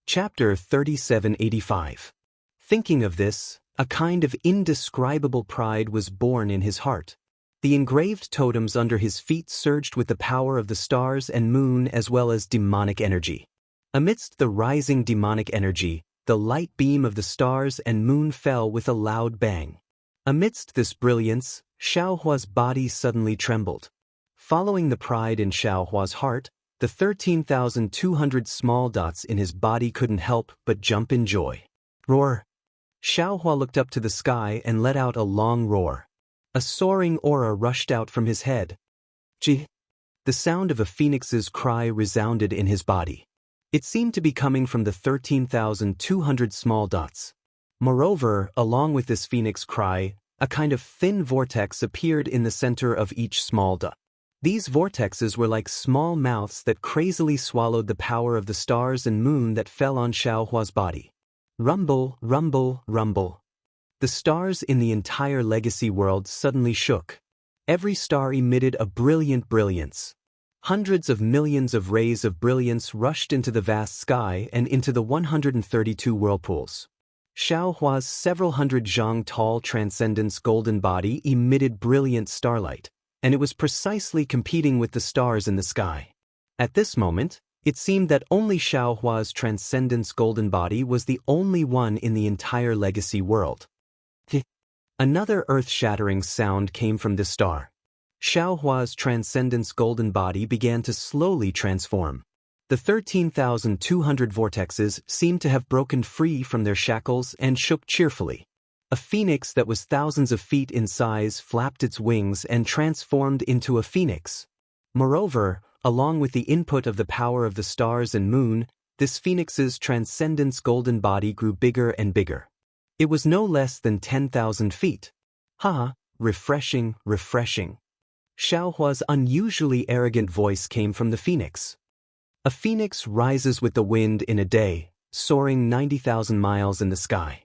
Chapter 3785. Thinking of this, a kind of indescribable pride was born in his heart. The engraved totems under his feet surged with the power of the stars and moon as well as demonic energy. Amidst the rising demonic energy, the light beam of the stars and moon fell with a loud bang. Amidst this brilliance, Xiaohua's body suddenly trembled. Following the pride in Xiaohua's heart, the 13,200 small dots in his body couldn't help but jump in joy. Roar! Xiaohua looked up to the sky and let out a long roar. A soaring aura rushed out from his head. Ji! The sound of a phoenix's cry resounded in his body. It seemed to be coming from the 13,200 small dots. Moreover, along with this phoenix cry, a kind of thin vortex appeared in the center of each small dot. These vortexes were like small mouths that crazily swallowed the power of the stars and moon that fell on Xiaohua's body. Rumble, rumble, rumble. The stars in the entire legacy world suddenly shook. Every star emitted a brilliant brilliance. Hundreds of millions of rays of brilliance rushed into the vast sky and into the 132 whirlpools. Xiaohua's several hundred zhang tall transcendence golden body emitted brilliant starlight, and it was precisely competing with the stars in the sky. At this moment, it seemed that only Xiaohua's transcendence golden body was the only one in the entire legacy world. Another earth-shattering sound came from the star. Xiaohua's transcendence golden body began to slowly transform. The 13,200 vortexes seemed to have broken free from their shackles and shook cheerfully. A phoenix that was thousands of feet in size flapped its wings and transformed into a phoenix. Moreover, along with the input of the power of the stars and moon, this phoenix's transcendence golden body grew bigger and bigger. It was no less than 10,000 feet. Refreshing, refreshing. Xiaohua's unusually arrogant voice came from the phoenix. A phoenix rises with the wind in a day, soaring 90,000 miles in the sky.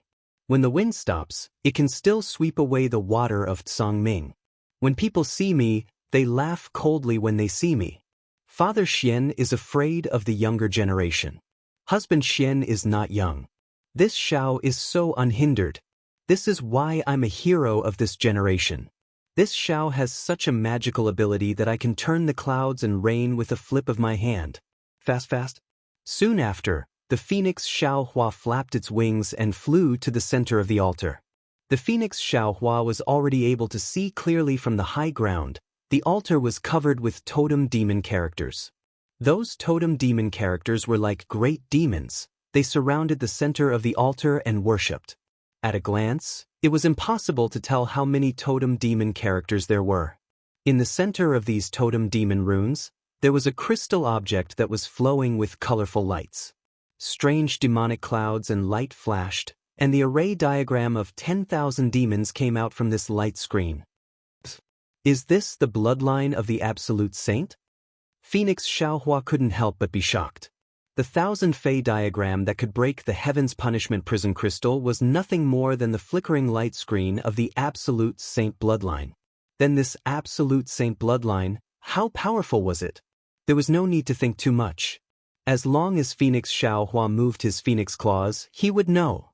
When the wind stops, it can still sweep away the water of Tsangming. When people see me, they laugh coldly when they see me. Father Xian is afraid of the younger generation. Husband Xian is not young. This Xiao is so unhindered. This is why I'm a hero of this generation. This Xiao has such a magical ability that I can turn the clouds and rain with a flip of my hand. Fast. Soon after, the phoenix Xiaohua flapped its wings and flew to the center of the altar. The phoenix Xiaohua was already able to see clearly from the high ground. The altar was covered with totem demon characters. Those totem demon characters were like great demons. They surrounded the center of the altar and worshipped. At a glance, it was impossible to tell how many totem demon characters there were. In the center of these totem demon runes, there was a crystal object that was flowing with colorful lights. Strange demonic clouds and light flashed, and the array diagram of 10,000 demons came out from this light screen. Is this the bloodline of the Absolute Saint? Phoenix Xiaohua couldn't help but be shocked. The 1,000 Fei diagram that could break the Heaven's Punishment prison crystal was nothing more than the flickering light screen of the Absolute Saint bloodline. Then this Absolute Saint bloodline, how powerful was it? There was no need to think too much. As long as Phoenix Xiaohua moved his phoenix claws, he would know.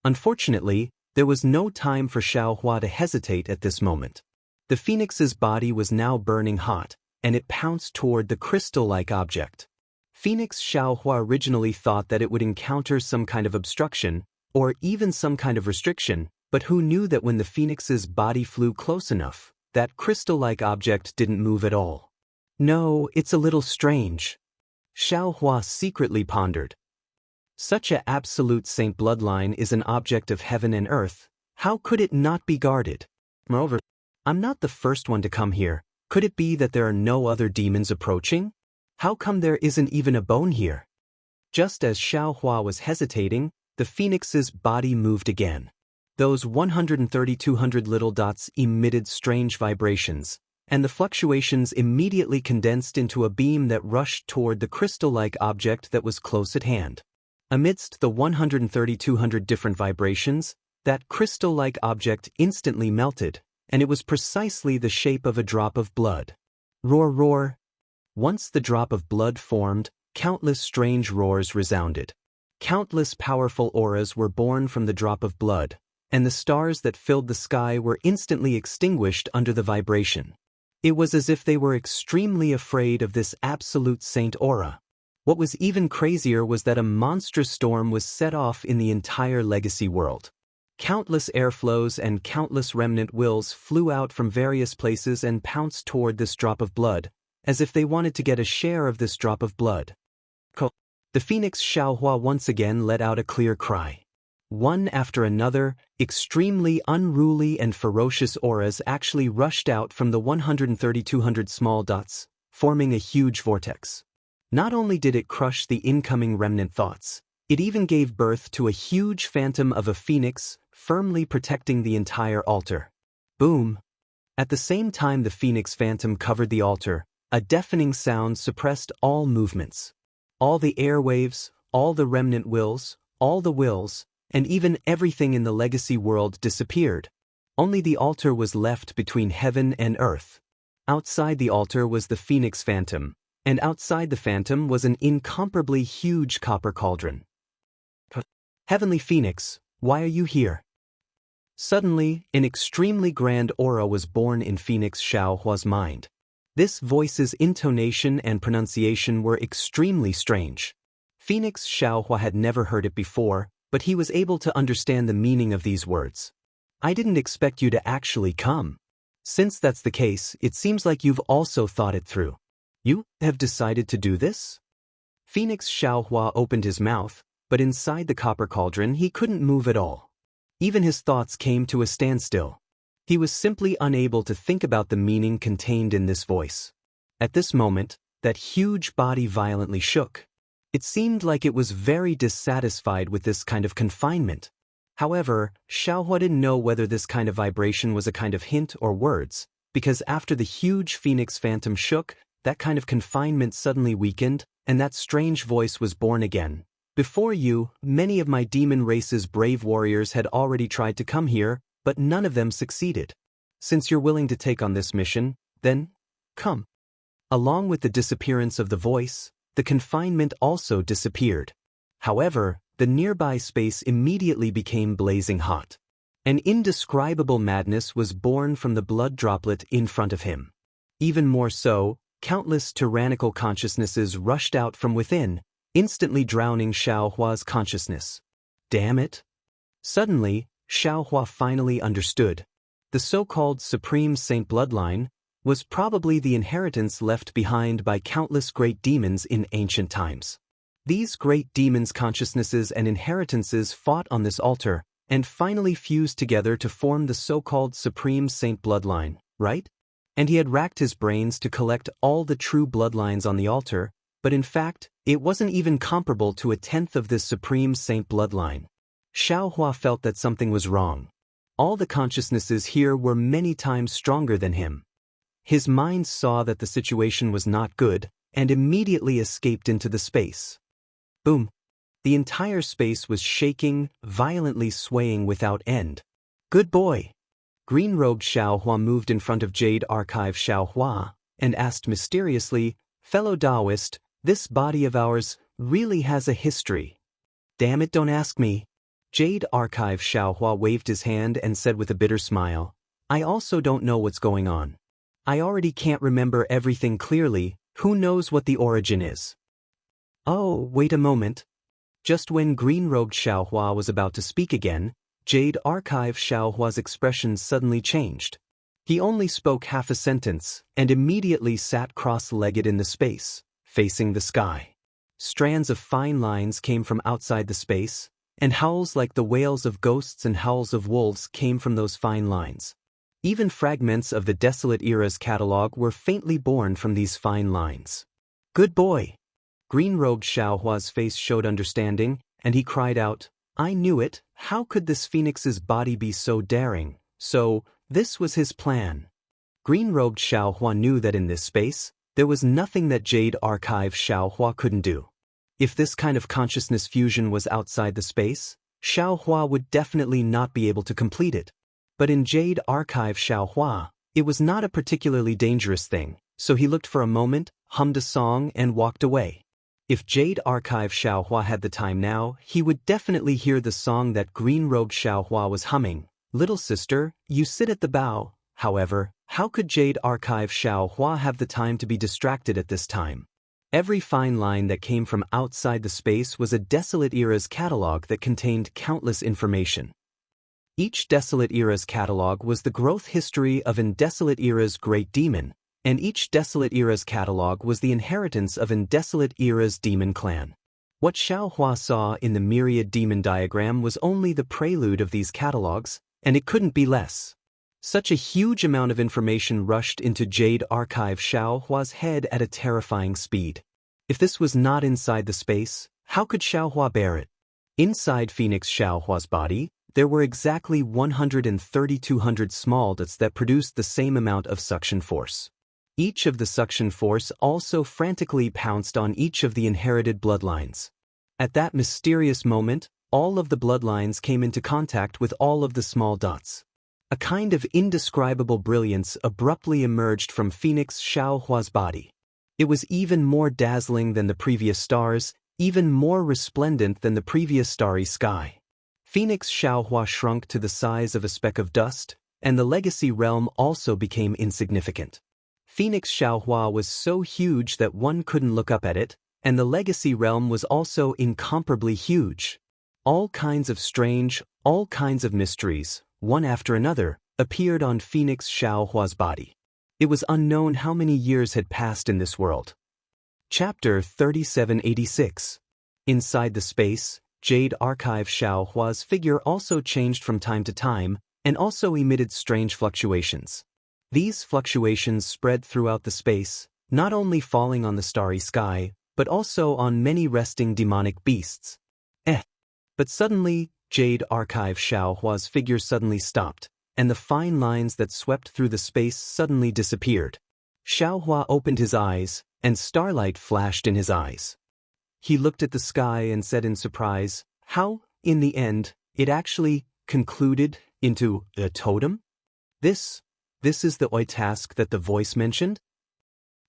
Unfortunately, there was no time for Xiaohua to hesitate at this moment. The phoenix's body was now burning hot, and it pounced toward the crystal-like object. Phoenix Xiaohua originally thought that it would encounter some kind of obstruction, or even some kind of restriction, but who knew that when the phoenix's body flew close enough, that crystal-like object didn't move at all. No, it's a little strange. Xiaohua secretly pondered. Such an absolute saint bloodline is an object of heaven and earth. How could it not be guarded? Moreover, I'm not the first one to come here. Could it be that there are no other demons approaching? How come there isn't even a bone here? Just as Xiaohua was hesitating, the phoenix's body moved again. Those 132 little dots emitted strange vibrations, and the fluctuations immediately condensed into a beam that rushed toward the crystal-like object that was close at hand. Amidst the 132 different vibrations, that crystal-like object instantly melted, and it was precisely the shape of a drop of blood. Roar, roar. Once the drop of blood formed, countless strange roars resounded. Countless powerful auras were born from the drop of blood, and the stars that filled the sky were instantly extinguished under the vibration. It was as if they were extremely afraid of this absolute saint aura. What was even crazier was that a monstrous storm was set off in the entire legacy world. Countless airflows and countless remnant wills flew out from various places and pounced toward this drop of blood, as if they wanted to get a share of this drop of blood. The phoenix Xiaohua once again let out a clear cry. One after another, extremely unruly and ferocious auras actually rushed out from the 130-200 small dots, forming a huge vortex. Not only did it crush the incoming remnant thoughts, it even gave birth to a huge phantom of a phoenix, firmly protecting the entire altar. Boom! At the same time the phoenix phantom covered the altar, a deafening sound suppressed all movements. All the airwaves, all the remnant wills, all the wills, and even everything in the legacy world disappeared. Only the altar was left between heaven and earth. Outside the altar was the phoenix phantom, and outside the phantom was an incomparably huge copper cauldron. Heavenly Phoenix, why are you here? Suddenly, an extremely grand aura was born in Phoenix Xiaohua's mind. This voice's intonation and pronunciation were extremely strange. Phoenix Xiaohua had never heard it before, but he was able to understand the meaning of these words. I didn't expect you to actually come. Since that's the case, it seems like you've also thought it through. You have decided to do this? Phoenix Xiaohua opened his mouth, but inside the copper cauldron he couldn't move at all. Even his thoughts came to a standstill. He was simply unable to think about the meaning contained in this voice. At this moment, that huge body violently shook. It seemed like it was very dissatisfied with this kind of confinement. However, Xiaohua didn't know whether this kind of vibration was a kind of hint or words, because after the huge phoenix phantom shook, that kind of confinement suddenly weakened, and that strange voice was born again. Before you, many of my demon race's brave warriors had already tried to come here, but none of them succeeded. Since you're willing to take on this mission, then, come. Along with the disappearance of the voice, the confinement also disappeared. However, the nearby space immediately became blazing hot. An indescribable madness was born from the blood droplet in front of him. Even more so, countless tyrannical consciousnesses rushed out from within, instantly drowning Xiaohua's consciousness. Damn it! Suddenly, Xiaohua finally understood. The so-called Supreme Saint bloodline was probably the inheritance left behind by countless great demons in ancient times. These great demons' consciousnesses and inheritances fought on this altar, and finally fused together to form the so-called Supreme Saint bloodline, right? And he had racked his brains to collect all the true bloodlines on the altar, but in fact, it wasn't even comparable to a tenth of this Supreme Saint bloodline. Xiaohua felt that something was wrong. All the consciousnesses here were many times stronger than him. His mind saw that the situation was not good, and immediately escaped into the space. Boom! The entire space was shaking, violently swaying without end. Good boy! Green-robed Xiaohua moved in front of Jade Archive Xiaohua, and asked mysteriously, Fellow Taoist, this body of ours really has a history. Damn it, don't ask me. Jade Archive Xiaohua waved his hand and said with a bitter smile, I also don't know what's going on. I already can't remember everything clearly, who knows what the origin is. Oh, wait a moment. Just when green-robed Xiaohua was about to speak again, Jade Archive Xiaohua's expression suddenly changed. He only spoke half a sentence, and immediately sat cross-legged in the space, facing the sky. Strands of fine lines came from outside the space, and howls like the wails of ghosts and howls of wolves came from those fine lines. Even fragments of the Desolate Era's catalog were faintly born from these fine lines. Good boy! Green-robed Xiaohua's face showed understanding, and he cried out, I knew it, how could this phoenix's body be so daring? So, this was his plan. Green-robed Xiaohua knew that in this space, there was nothing that Jade Archive Xiaohua couldn't do. If this kind of consciousness fusion was outside the space, Xiaohua would definitely not be able to complete it. But in Jade Archive Xiaohua, it was not a particularly dangerous thing, so he looked for a moment, hummed a song, and walked away. If Jade Archive Xiaohua had the time now, he would definitely hear the song that green-robed Xiaohua was humming. Little sister, you sit at the bow. However, how could Jade Archive Xiaohua have the time to be distracted at this time? Every fine line that came from outside the space was a Desolate Era's catalog that contained countless information. Each Desolate Era's catalog was the growth history of an Desolate Era's great demon, and each Desolate Era's catalog was the inheritance of an Desolate Era's demon clan. What Xiaohua saw in the myriad demon diagram was only the prelude of these catalogs, and it couldn't be less. Such a huge amount of information rushed into Jade Archive Xiaohua's head at a terrifying speed. If this was not inside the space, how could Xiaohua bear it? Inside Phoenix Xiaohua's body, there were exactly 1,200 small dots that produced the same amount of suction force. Each of the suction force also frantically pounced on each of the inherited bloodlines. At that mysterious moment, all of the bloodlines came into contact with all of the small dots. A kind of indescribable brilliance abruptly emerged from Phoenix Xiaohua's body. It was even more dazzling than the previous stars, even more resplendent than the previous starry sky. Phoenix Xiaohua shrunk to the size of a speck of dust, and the legacy realm also became insignificant. Phoenix Xiaohua was so huge that one couldn't look up at it, and the legacy realm was also incomparably huge. All kinds of strange, all kinds of mysteries, one after another, appeared on Phoenix Xiaohua's body. It was unknown how many years had passed in this world. Chapter 3786. Inside the space, Jade Archive Xiaohua's figure also changed from time to time, and also emitted strange fluctuations. These fluctuations spread throughout the space, not only falling on the starry sky, but also on many resting demonic beasts. But suddenly, Jade Archive Xiaohua's figure suddenly stopped, and the fine lines that swept through the space suddenly disappeared. Xiaohua opened his eyes, and starlight flashed in his eyes. He looked at the sky and said in surprise, "How, in the end, it actually concluded into a totem? This is the Oi task that the voice mentioned?"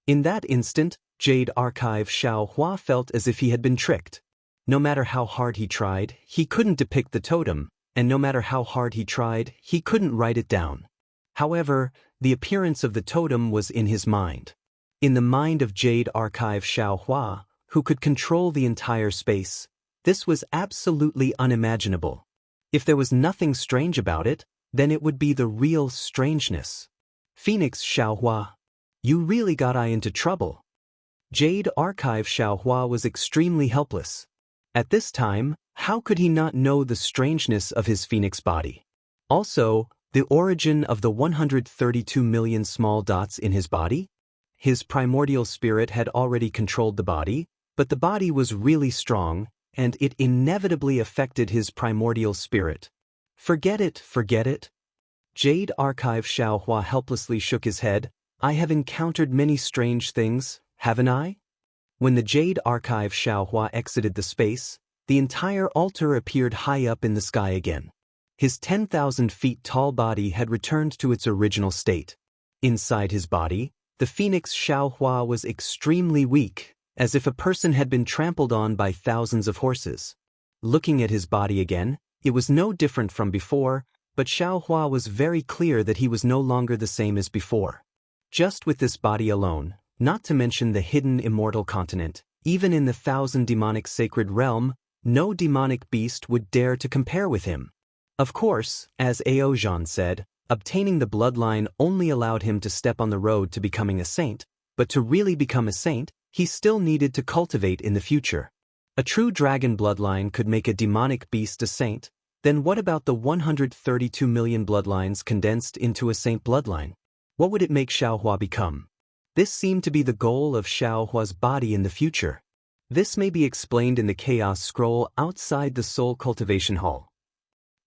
In that instant, Jade Archive Xiaohua felt as if he had been tricked. No matter how hard he tried, he couldn't depict the totem, and no matter how hard he tried, he couldn't write it down. However, the appearance of the totem was in his mind. In the mind of Jade Archive Xiaohua, who could control the entire space, this was absolutely unimaginable. If there was nothing strange about it, then it would be the real strangeness. Phoenix Xiaohua, you really got I into trouble. Jade Archive Xiaohua was extremely helpless. At this time, how could he not know the strangeness of his phoenix body? Also, the origin of the 132 million small dots in his body? His primordial spirit had already controlled the body, but the body was really strong, and it inevitably affected his primordial spirit. Forget it. Jade Archive Xiaohua helplessly shook his head. I have encountered many strange things, haven't I? When the Jade Archive Xiaohua exited the space, the entire altar appeared high up in the sky again. His 10,000 feet tall body had returned to its original state. Inside his body, the Phoenix Xiaohua was extremely weak, as if a person had been trampled on by thousands of horses. Looking at his body again, it was no different from before, but Xiaohua was very clear that he was no longer the same as before. Just with this body alone, not to mention the hidden immortal continent, even in the 1,000 demonic sacred realm, no demonic beast would dare to compare with him. Of course, as Aozhan said, obtaining the bloodline only allowed him to step on the road to becoming a saint, but to really become a saint, he still needed to cultivate in the future. A true dragon bloodline could make a demonic beast a saint, then what about the 132 million bloodlines condensed into a saint bloodline? What would it make Xiaohua become? This seemed to be the goal of Xiaohua's body in the future. This may be explained in the Chaos Scroll outside the Soul Cultivation Hall.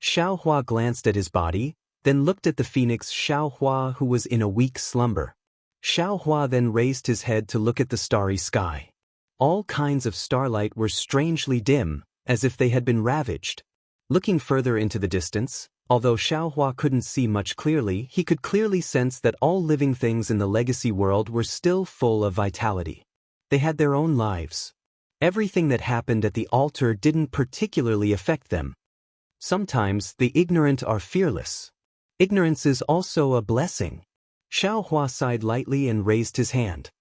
Xiaohua glanced at his body, then looked at the Phoenix Xiaohua who was in a weak slumber. Xiaohua then raised his head to look at the starry sky. All kinds of starlight were strangely dim, as if they had been ravaged. Looking further into the distance, although Xiaohua couldn't see much clearly, he could clearly sense that all living things in the legacy world were still full of vitality. They had their own lives. Everything that happened at the altar didn't particularly affect them. Sometimes the ignorant are fearless. Ignorance is also a blessing. Xiao Hua sighed lightly and raised his hand.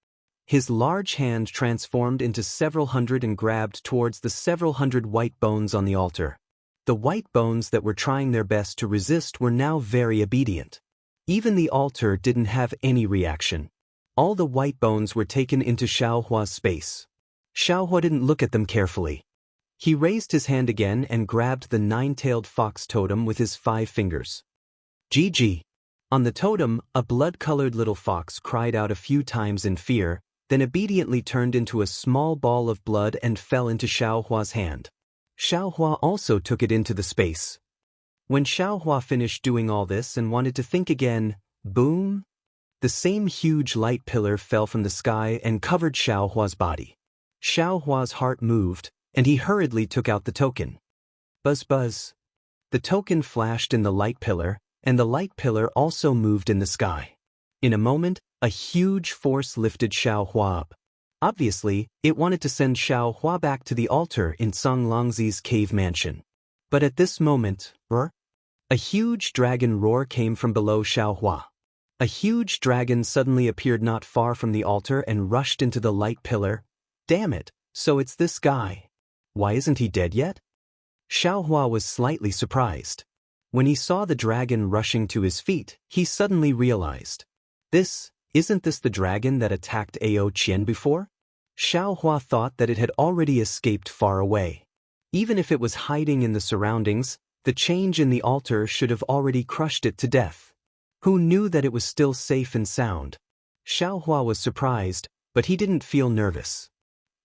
His large hand transformed into several hundred and grabbed towards the several hundred white bones on the altar. The white bones that were trying their best to resist were now very obedient. Even the altar didn't have any reaction. All the white bones were taken into Xiao Hua's space. Xiao Hua didn't look at them carefully. He raised his hand again and grabbed the 9-tailed fox totem with his 5 fingers. GG. On the totem, a blood-colored little fox cried out a few times in fear, then obediently turned into a small ball of blood and fell into Xiao Hua's hand. Xiao Hua also took it into the space. When Xiao Hua finished doing all this and wanted to think again, boom! The same huge light pillar fell from the sky and covered Xiao Hua's body. Xiao Hua's heart moved, and he hurriedly took out the token. Buzz buzz. The token flashed in the light pillar, and the light pillar also moved in the sky. In a moment, a huge force lifted Xiao Hua up. Obviously, it wanted to send Xiao Hua back to the altar in Song Longzi's cave mansion. But at this moment, a huge dragon roar came from below Xiao Hua. A huge dragon suddenly appeared not far from the altar and rushed into the light pillar. Damn it, so it's this guy. Why isn't he dead yet? Xiao Hua was slightly surprised. When he saw the dragon rushing to his feet, he suddenly realized. Isn't this the dragon that attacked Ao Qian before? Xiao Hua thought that it had already escaped far away. Even if it was hiding in the surroundings, the change in the altar should have already crushed it to death. Who knew that it was still safe and sound? Xiao Hua was surprised, but he didn't feel nervous.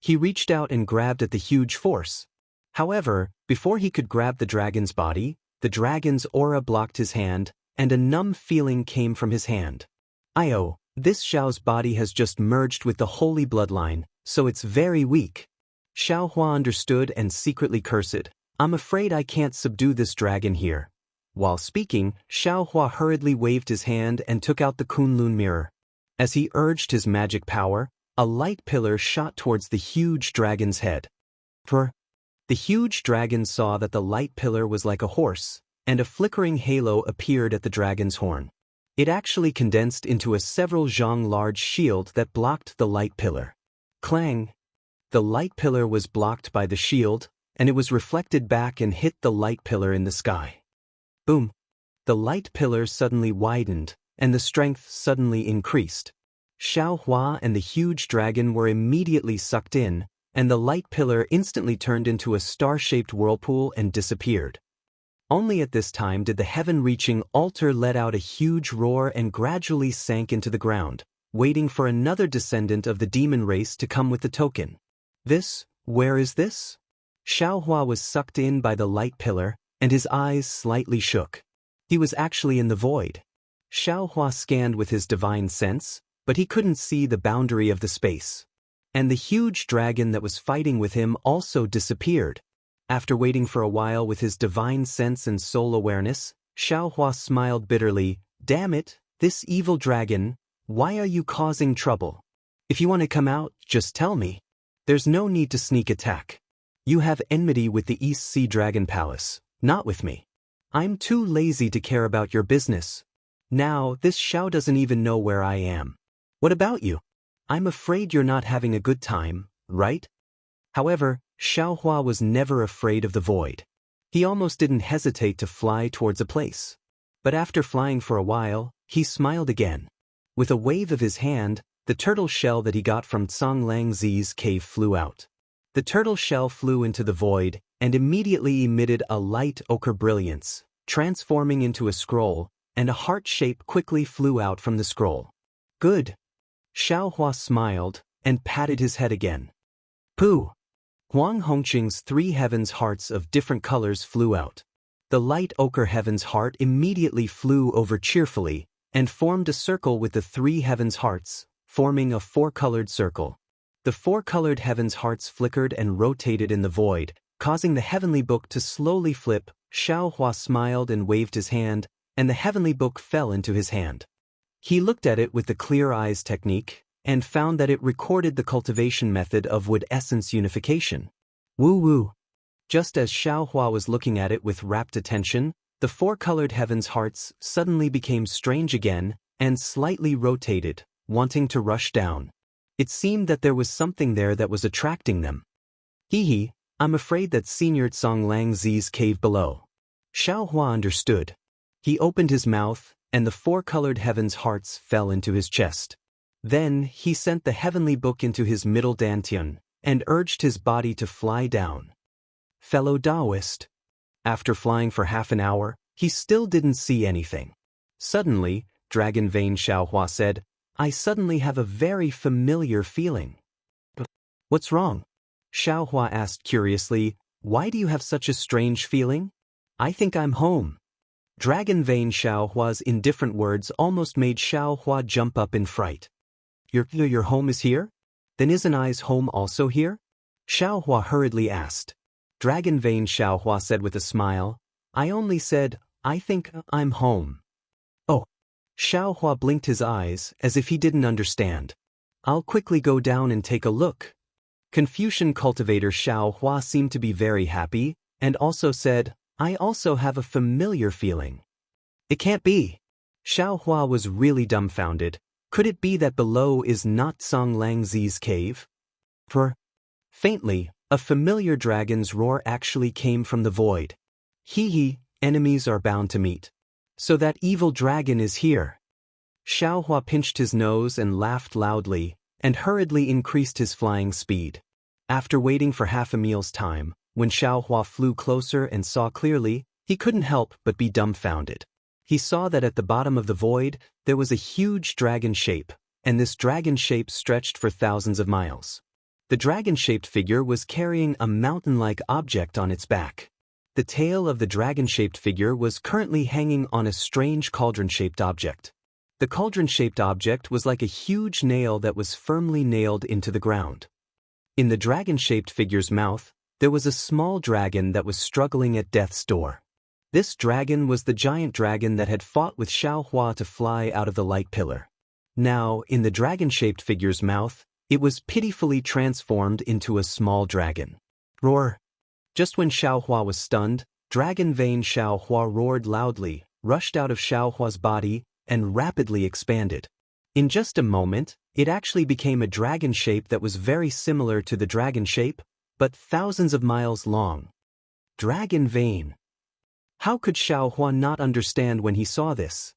He reached out and grabbed at the huge force. However, before he could grab the dragon's body, the dragon's aura blocked his hand, and a numb feeling came from his hand. This Xiao's body has just merged with the holy bloodline, so it's very weak. Xiao Hua understood and secretly cursed. I'm afraid I can't subdue this dragon here. While speaking, Xiao Hua hurriedly waved his hand and took out the Kunlun mirror. As he urged his magic power, a light pillar shot towards the huge dragon's head. The huge dragon saw that the light pillar was like a horse, and a flickering halo appeared at the dragon's horn. It actually condensed into a several zhang large shield that blocked the light pillar. Clang! The light pillar was blocked by the shield, and it was reflected back and hit the light pillar in the sky. Boom! The light pillar suddenly widened, and the strength suddenly increased. Xiao Hua and the huge dragon were immediately sucked in, and the light pillar instantly turned into a star-shaped whirlpool and disappeared. Only at this time did the heaven-reaching altar let out a huge roar and gradually sank into the ground, waiting for another descendant of the demon race to come with the token. Where is this? Xiao Hua was sucked in by the light pillar, and his eyes slightly shook. He was actually in the void. Xiao Hua scanned with his divine sense, but he couldn't see the boundary of the space. And the huge dragon that was fighting with him also disappeared. After waiting for a while with his divine sense and soul awareness, Xiao Hua smiled bitterly. Damn it, this evil dragon, why are you causing trouble? If you want to come out, just tell me. There's no need to sneak attack. You have enmity with the East Sea Dragon Palace, not with me. I'm too lazy to care about your business. Now, this Xiao doesn't even know where I am. What about you? I'm afraid you're not having a good time, right? However, Xiao Hua was never afraid of the void. He almost didn't hesitate to fly towards a place. But after flying for a while, he smiled again. With a wave of his hand, the turtle shell that he got from Song Longzi's cave flew out. The turtle shell flew into the void and immediately emitted a light ochre brilliance, transforming into a scroll, and a heart shape quickly flew out from the scroll. Good. Xiao Hua smiled and patted his head again. Pooh! Huang Hongqing's 3 heavens hearts of different colors flew out. The light ochre heaven's heart immediately flew over cheerfully and formed a circle with the 3 heavens hearts, forming a 4-colored circle. The 4-colored heavens hearts flickered and rotated in the void, causing the heavenly book to slowly flip. Xiao Hua smiled and waved his hand, and the heavenly book fell into his hand. He looked at it with the clear eyes technique. and found that it recorded the cultivation method of wood essence unification. Woo-woo. Just as Xiaohua was looking at it with rapt attention, the four-colored heaven's hearts suddenly became strange again and slightly rotated, wanting to rush down. It seemed that there was something there that was attracting them. Hee, I'm afraid that's Senior Tsong Lang Zi's cave below. Xiaohua understood. He opened his mouth, and the four-colored heaven's hearts fell into his chest. Then he sent the heavenly book into his middle dantian, and urged his body to fly down. Fellow Taoist. After flying for half an hour, he still didn't see anything. Suddenly, Dragon Vein Xiaohua said, I suddenly have a very familiar feeling. What's wrong? Xiaohua asked curiously, why do you have such a strange feeling? I think I'm home. Dragon Vein Xiaohua's indifferent words almost made Xiaohua jump up in fright. Your home is here? Then isn't I's home also here? Xiaohua hurriedly asked. Dragon Vein Xiaohua said with a smile, I only said, I think I'm home. Oh. Xiaohua blinked his eyes as if he didn't understand. I'll quickly go down and take a look. Confucian cultivator Xiaohua seemed to be very happy, and also said, I also have a familiar feeling. It can't be. Xiaohua was really dumbfounded. Could it be that below is not Song Lang Zi's cave? Faintly, a familiar dragon's roar actually came from the void. Hee, enemies are bound to meet. So that evil dragon is here. Xiaohua pinched his nose and laughed loudly, and hurriedly increased his flying speed. After waiting for half a meal's time, when Xiaohua flew closer and saw clearly, he couldn't help but be dumbfounded. He saw that at the bottom of the void, there was a huge dragon shape, and this dragon shape stretched for thousands of miles. The dragon-shaped figure was carrying a mountain-like object on its back. The tail of the dragon-shaped figure was currently hanging on a strange cauldron-shaped object. The cauldron-shaped object was like a huge nail that was firmly nailed into the ground. In the dragon-shaped figure's mouth, there was a small dragon that was struggling at death's door. This dragon was the giant dragon that had fought with Xiaohua to fly out of the light pillar. Now, in the dragon-shaped figure's mouth, it was pitifully transformed into a small dragon. Roar! Just when Xiaohua was stunned, Dragon Vein Xiaohua roared loudly, rushed out of Xiaohua's body, and rapidly expanded. In just a moment, it actually became a dragon shape that was very similar to the dragon shape, but thousands of miles long. Dragon Vein. How could Xiaohua not understand when he saw this?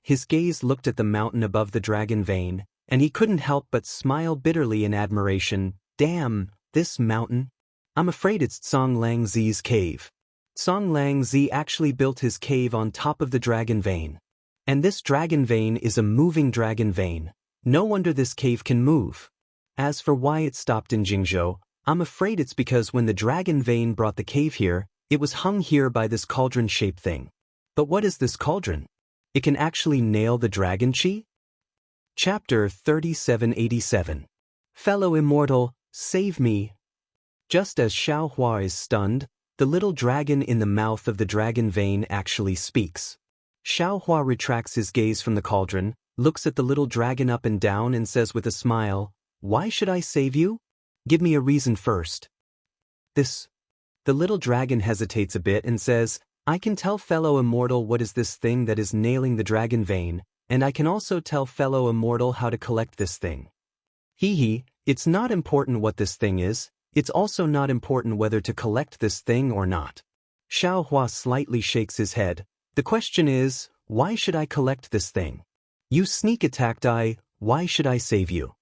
His gaze looked at the mountain above the dragon vein, and he couldn't help but smile bitterly in admiration. Damn, this mountain. I'm afraid it's Song Lang Zi's cave. Song Lang Zi actually built his cave on top of the dragon vein. And this dragon vein is a moving dragon vein. No wonder this cave can move. As for why it stopped in Jingzhou, I'm afraid it's because when the dragon vein brought the cave here, it was hung here by this cauldron-shaped thing. But what is this cauldron? It can actually nail the dragon chi? Chapter 3787. Fellow Immortal, save me. Just as Xiaohua is stunned, the little dragon in the mouth of the dragon vein actually speaks. Xiaohua retracts his gaze from the cauldron, looks at the little dragon up and down and says with a smile, Why should I save you? Give me a reason first. The little dragon hesitates a bit and says, I can tell fellow immortal what is this thing that is nailing the dragon vein, and I can also tell fellow immortal how to collect this thing. It's not important what this thing is, it's also not important whether to collect this thing or not. Xiaohua slightly shakes his head. The question is, why should I collect this thing? You sneak attacked why should I save you?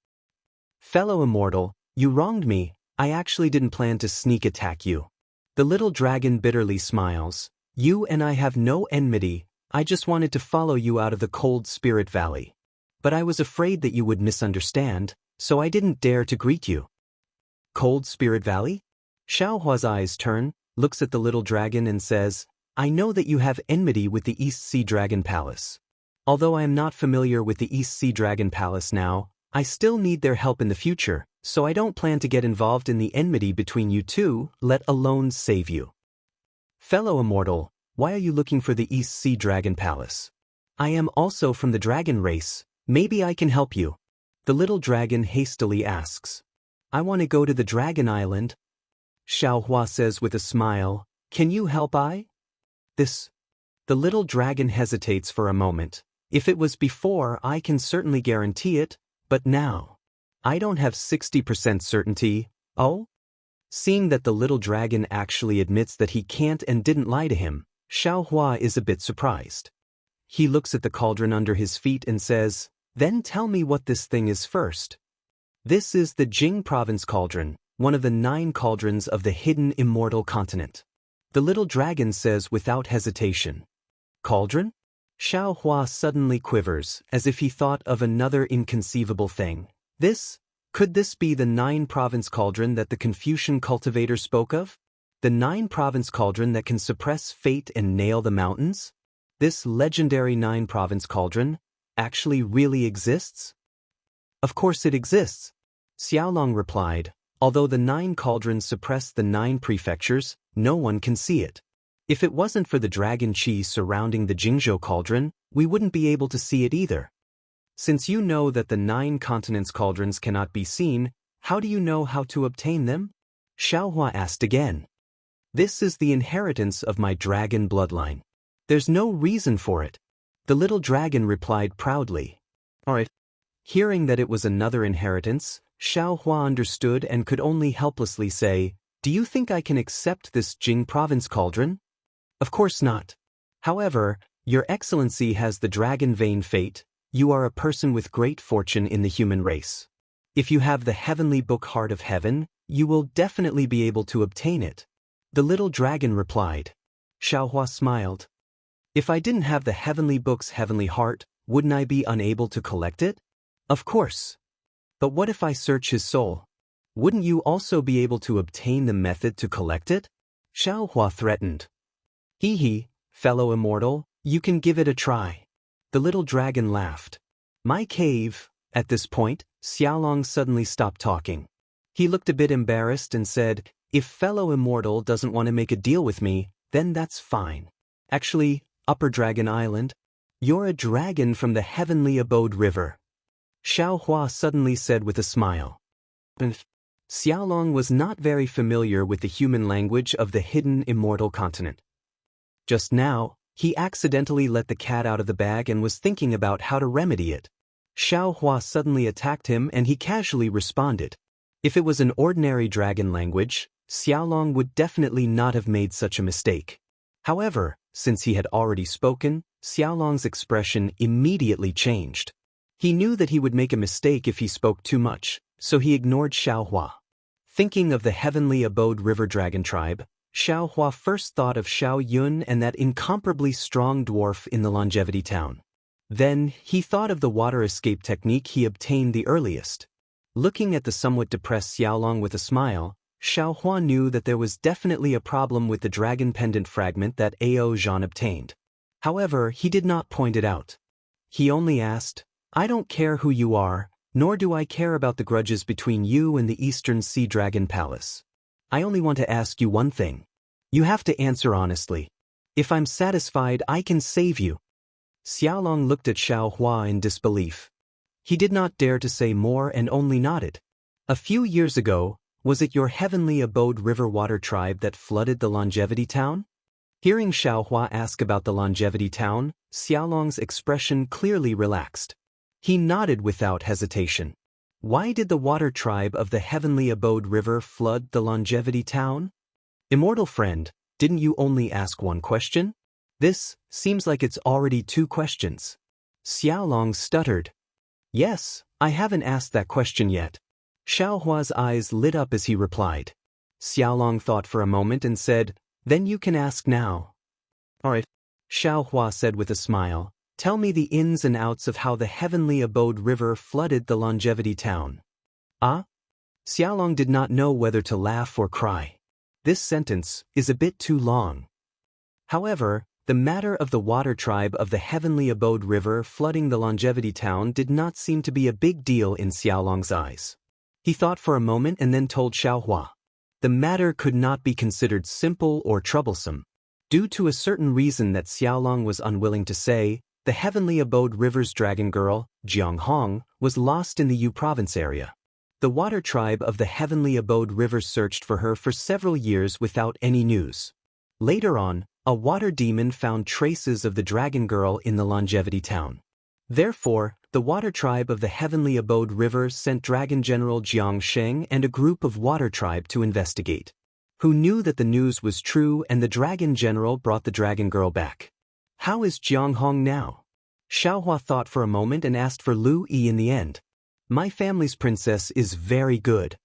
Fellow immortal, you wronged me, I actually didn't plan to sneak attack you. The little dragon bitterly smiles. You and I have no enmity, I just wanted to follow you out of the cold spirit valley. But I was afraid that you would misunderstand, so I didn't dare to greet you. Cold Spirit Valley? Xiaohua's eyes turn, looks at the little dragon and says, I know that you have enmity with the East Sea Dragon Palace. Although I am not familiar with the East Sea Dragon Palace now, I still need their help in the future, so I don't plan to get involved in the enmity between you two, let alone save you. Fellow immortal, why are you looking for the East Sea Dragon Palace? I am also from the dragon race, maybe I can help you. The little dragon hastily asks. I want to go to the Dragon Island. Xiaohua says with a smile, can you help this? The little dragon hesitates for a moment. If it was before, I can certainly guarantee it, but now, I don't have 60% certainty. Oh? Seeing that the little dragon actually admits that he can't and didn't lie to him, Xiaohua is a bit surprised. He looks at the cauldron under his feet and says, then tell me what this thing is first. This is the Jing Province Cauldron, one of the 9 cauldrons of the hidden immortal continent. The little dragon says without hesitation. Cauldron? Xiaohua suddenly quivers, as if he thought of another inconceivable thing. Could this be the 9-province cauldron that the Confucian cultivator spoke of? The 9-province cauldron that can suppress fate and nail the mountains? This legendary 9-province cauldron actually really exists? Of course it exists, Xiaolong replied. Although the 9 cauldrons suppress the 9 prefectures, no one can see it. If it wasn't for the dragon chi surrounding the Jingzhou cauldron, we wouldn't be able to see it either. Since you know that the 9 continents cauldrons cannot be seen, how do you know how to obtain them? Xiaohua asked again. This is the inheritance of my dragon bloodline. There's no reason for it. The little dragon replied proudly. Alright. Hearing that it was another inheritance, Xiaohua understood and could only helplessly say, do you think I can accept this Jing province cauldron? Of course not. However, Your Excellency has the dragon vein fate. You are a person with great fortune in the human race. If you have the heavenly book Heart of Heaven, you will definitely be able to obtain it. The little dragon replied. Xiaohua smiled. If I didn't have the heavenly book's heavenly heart, wouldn't I be unable to collect it? Of course. But what if I search his soul? Wouldn't you also be able to obtain the method to collect it? Xiaohua threatened. Hee, fellow immortal, you can give it a try. The little dragon laughed. My cave. At this point, Xiaolong suddenly stopped talking. He looked a bit embarrassed and said, if fellow immortal doesn't want to make a deal with me, then that's fine. Actually, Upper Dragon Island, you're a dragon from the heavenly abode river. Xiaohua suddenly said with a smile. Xiaolong was not very familiar with the human language of the hidden immortal continent. Just now, he accidentally let the cat out of the bag and was thinking about how to remedy it. Xiaohua suddenly attacked him and he casually responded. If it was an ordinary dragon language, Xiaolong would definitely not have made such a mistake. However, since he had already spoken, Xiaolong's expression immediately changed. He knew that he would make a mistake if he spoke too much, so he ignored Xiaohua. Thinking of the heavenly abode river dragon tribe, Xiaohua first thought of Xiao Yun and that incomparably strong dwarf in the longevity town. Then, he thought of the water escape technique he obtained the earliest. Looking at the somewhat depressed Xiaolong with a smile, Xiaohua knew that there was definitely a problem with the dragon pendant fragment that Ao Zhan obtained. However, he did not point it out. He only asked, I don't care who you are, nor do I care about the grudges between you and the Eastern Sea Dragon Palace. I only want to ask you one thing. You have to answer honestly. If I'm satisfied, I can save you. Xiaolong looked at Xiaohua in disbelief. He did not dare to say more and only nodded. A few years ago, was it your heavenly abode river water tribe that flooded the longevity town? Hearing Xiaohua ask about the longevity town, Xiaolong's expression clearly relaxed. He nodded without hesitation. Why did the water tribe of the heavenly abode river flood the longevity town? Immortal friend, didn't you only ask one question? This seems like it's already 2 questions. Xiaolong stuttered. Yes, I haven't asked that question yet. Xiaohua's eyes lit up as he replied. Xiaolong thought for a moment and said, then you can ask now. Alright, Xiaohua said with a smile. Tell me the ins and outs of how the heavenly abode river flooded the longevity town. Ah? Xiaolong did not know whether to laugh or cry. This sentence is a bit too long. However, the matter of the water tribe of the heavenly abode river flooding the longevity town did not seem to be a big deal in Xiaolong's eyes. He thought for a moment and then told Xiaohua. The matter could not be considered simple or troublesome. Due to a certain reason that Xiaolong was unwilling to say, the heavenly abode river's dragon girl, Jiang Hong, was lost in the Yu province area. The water tribe of the Heavenly Abode River searched for her for several years without any news. Later on, a water demon found traces of the dragon girl in the Longevity Town. Therefore, the water tribe of the Heavenly Abode River sent Dragon General Jiang Sheng and a group of water tribe to investigate. Who knew that the news was true, and the Dragon General brought the dragon girl back. How is Jiang Hong now? Xiaohua thought for a moment and asked for Lu Yi in the end. My family's princess is very good.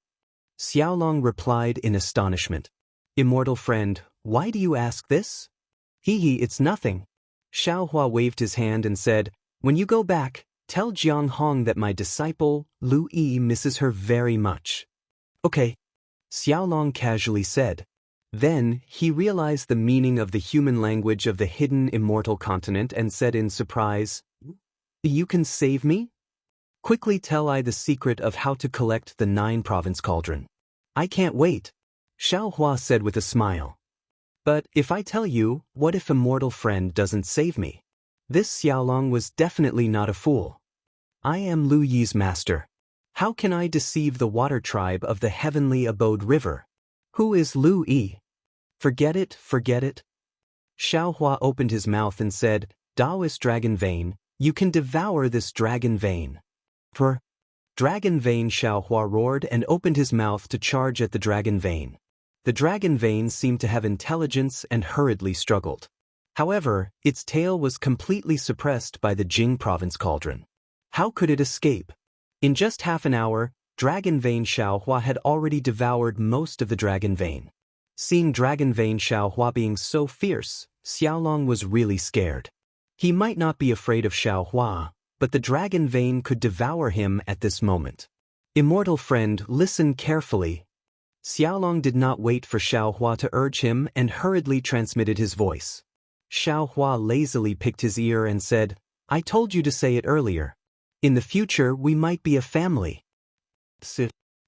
Xiaolong replied in astonishment. Immortal friend, why do you ask this? It's nothing. Xiaohua waved his hand and said, when you go back, tell Jiang Hong that my disciple, Lu Yi, misses her very much. Okay. Xiaolong casually said. Then, he realized the meaning of the human language of the hidden immortal continent and said in surprise, you can save me? Quickly tell I the secret of how to collect the 9-province cauldron. I can't wait. Xiaohua said with a smile. But if I tell you, what if immortal friend doesn't save me? This Xiaolong was definitely not a fool. I am Lu Yi's master. How can I deceive the water tribe of the Heavenly Abode River? Who is Lu Yi? Forget it, forget it. Xiaohua opened his mouth and said, Taoist dragon vein, you can devour this dragon vein. For dragon vein, Xiaohua roared and opened his mouth to charge at the dragon vein. The dragon vein seemed to have intelligence and hurriedly struggled. However, its tail was completely suppressed by the Jing province cauldron. How could it escape? In just half an hour, Dragon Vein Xiaohua had already devoured most of the dragon vein. Seeing Dragon Vein Xiaohua being so fierce, Xiaolong was really scared. He might not be afraid of Xiaohua, but the dragon vein could devour him at this moment. Immortal friend, listen carefully. Xiaolong did not wait for Xiaohua to urge him and hurriedly transmitted his voice. Xiaohua lazily picked his ear and said, I told you to say it earlier. In the future we might be a family.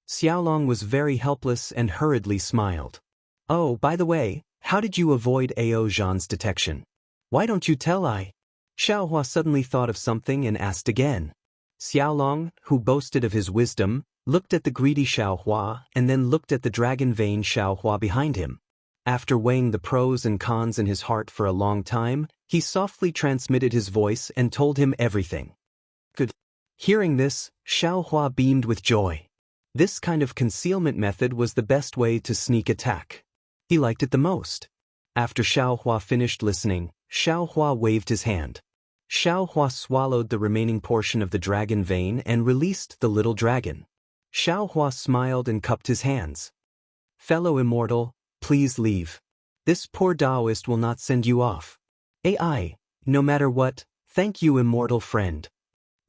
Xiaolong was very helpless and hurriedly smiled. Oh, by the way, how did you avoid Ao Zhan's detection? Why don't you tell I? Xiaohua suddenly thought of something and asked again. Xiaolong, who boasted of his wisdom, looked at the greedy Xiaohua and then looked at the dragon vein Xiaohua behind him. After weighing the pros and cons in his heart for a long time, he softly transmitted his voice and told him everything. Good. Hearing this, Xiaohua beamed with joy. This kind of concealment method was the best way to sneak attack. He liked it the most. After Xiaohua finished listening, Xiaohua waved his hand. Xiaohua swallowed the remaining portion of the dragon vein and released the little dragon. Xiaohua smiled and cupped his hands. Fellow immortal, please leave. This poor Taoist will not send you off. AI, no matter what, thank you immortal friend.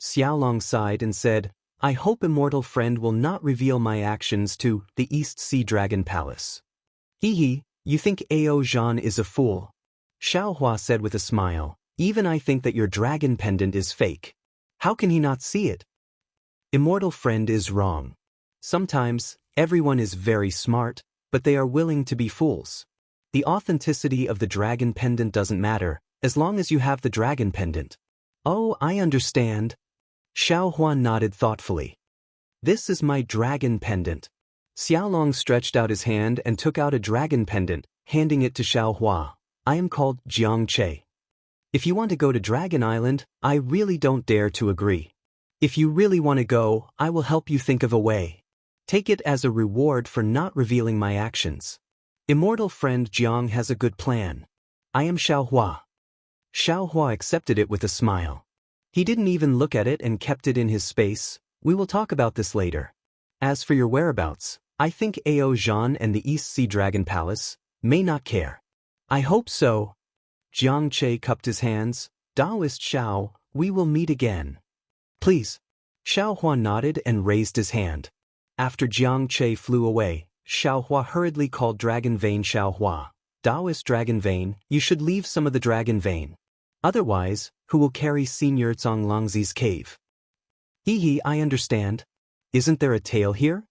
Xiaolong sighed and said, I hope immortal friend will not reveal my actions to the East Sea Dragon Palace. You think Ao Zhan is a fool? Xiaohua said with a smile, even I think that your dragon pendant is fake. How can he not see it? Immortal friend is wrong. Sometimes, everyone is very smart, but they are willing to be fools. The authenticity of the dragon pendant doesn't matter, as long as you have the dragon pendant. Oh, I understand. Xiaohua nodded thoughtfully. This is my dragon pendant. Xiaolong stretched out his hand and took out a dragon pendant, handing it to Xiaohua. I am called Jiang Che. If you want to go to Dragon Island, I really don't dare to agree. If you really want to go, I will help you think of a way. Take it as a reward for not revealing my actions. Immortal friend Jiang has a good plan. I am Xiaohua. Xiaohua accepted it with a smile. He didn't even look at it and kept it in his space. We will talk about this later. As for your whereabouts, I think Ao Zhan and the East Sea Dragon Palace may not care. I hope so. Jiang Che cupped his hands. Taoist Xiao, we will meet again. Please. Xiaohua nodded and raised his hand. After Jiang Che flew away, Xiaohua hurriedly called Dragon Vein Xiaohua. Taoist Dragon Vein, you should leave some of the dragon vein. Otherwise, who will carry Senior Zhang Longzi's cave? I understand. Isn't there a tail here?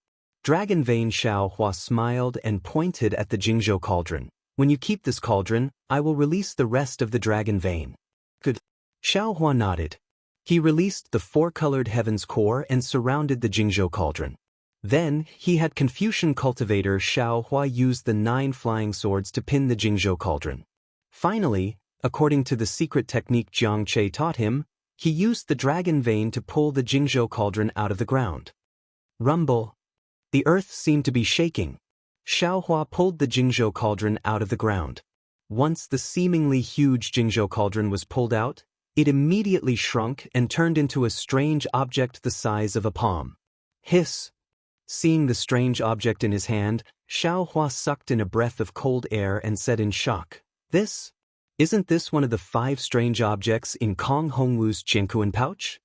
Dragon Vein Xiaohua smiled and pointed at the Jingzhou cauldron. When you keep this cauldron, I will release the rest of the dragon vein. Good. Xiaohua nodded. He released the four-colored heaven's core and surrounded the Jingzhou cauldron. Then, he had Confucian cultivator Xiao Hua use the 9 flying swords to pin the Jingzhou cauldron. Finally, according to the secret technique Jiang Che taught him, he used the dragon vein to pull the Jingzhou cauldron out of the ground. Rumble. The earth seemed to be shaking. Xiao Hua pulled the Jingzhou cauldron out of the ground. Once the seemingly huge Jingzhou cauldron was pulled out, it immediately shrunk and turned into a strange object the size of a palm. Hiss. Seeing the strange object in his hand, Xiao Hua sucked in a breath of cold air and said in shock, Isn't this one of the 5 strange objects in Kong Hongwu's Jiankuan pouch?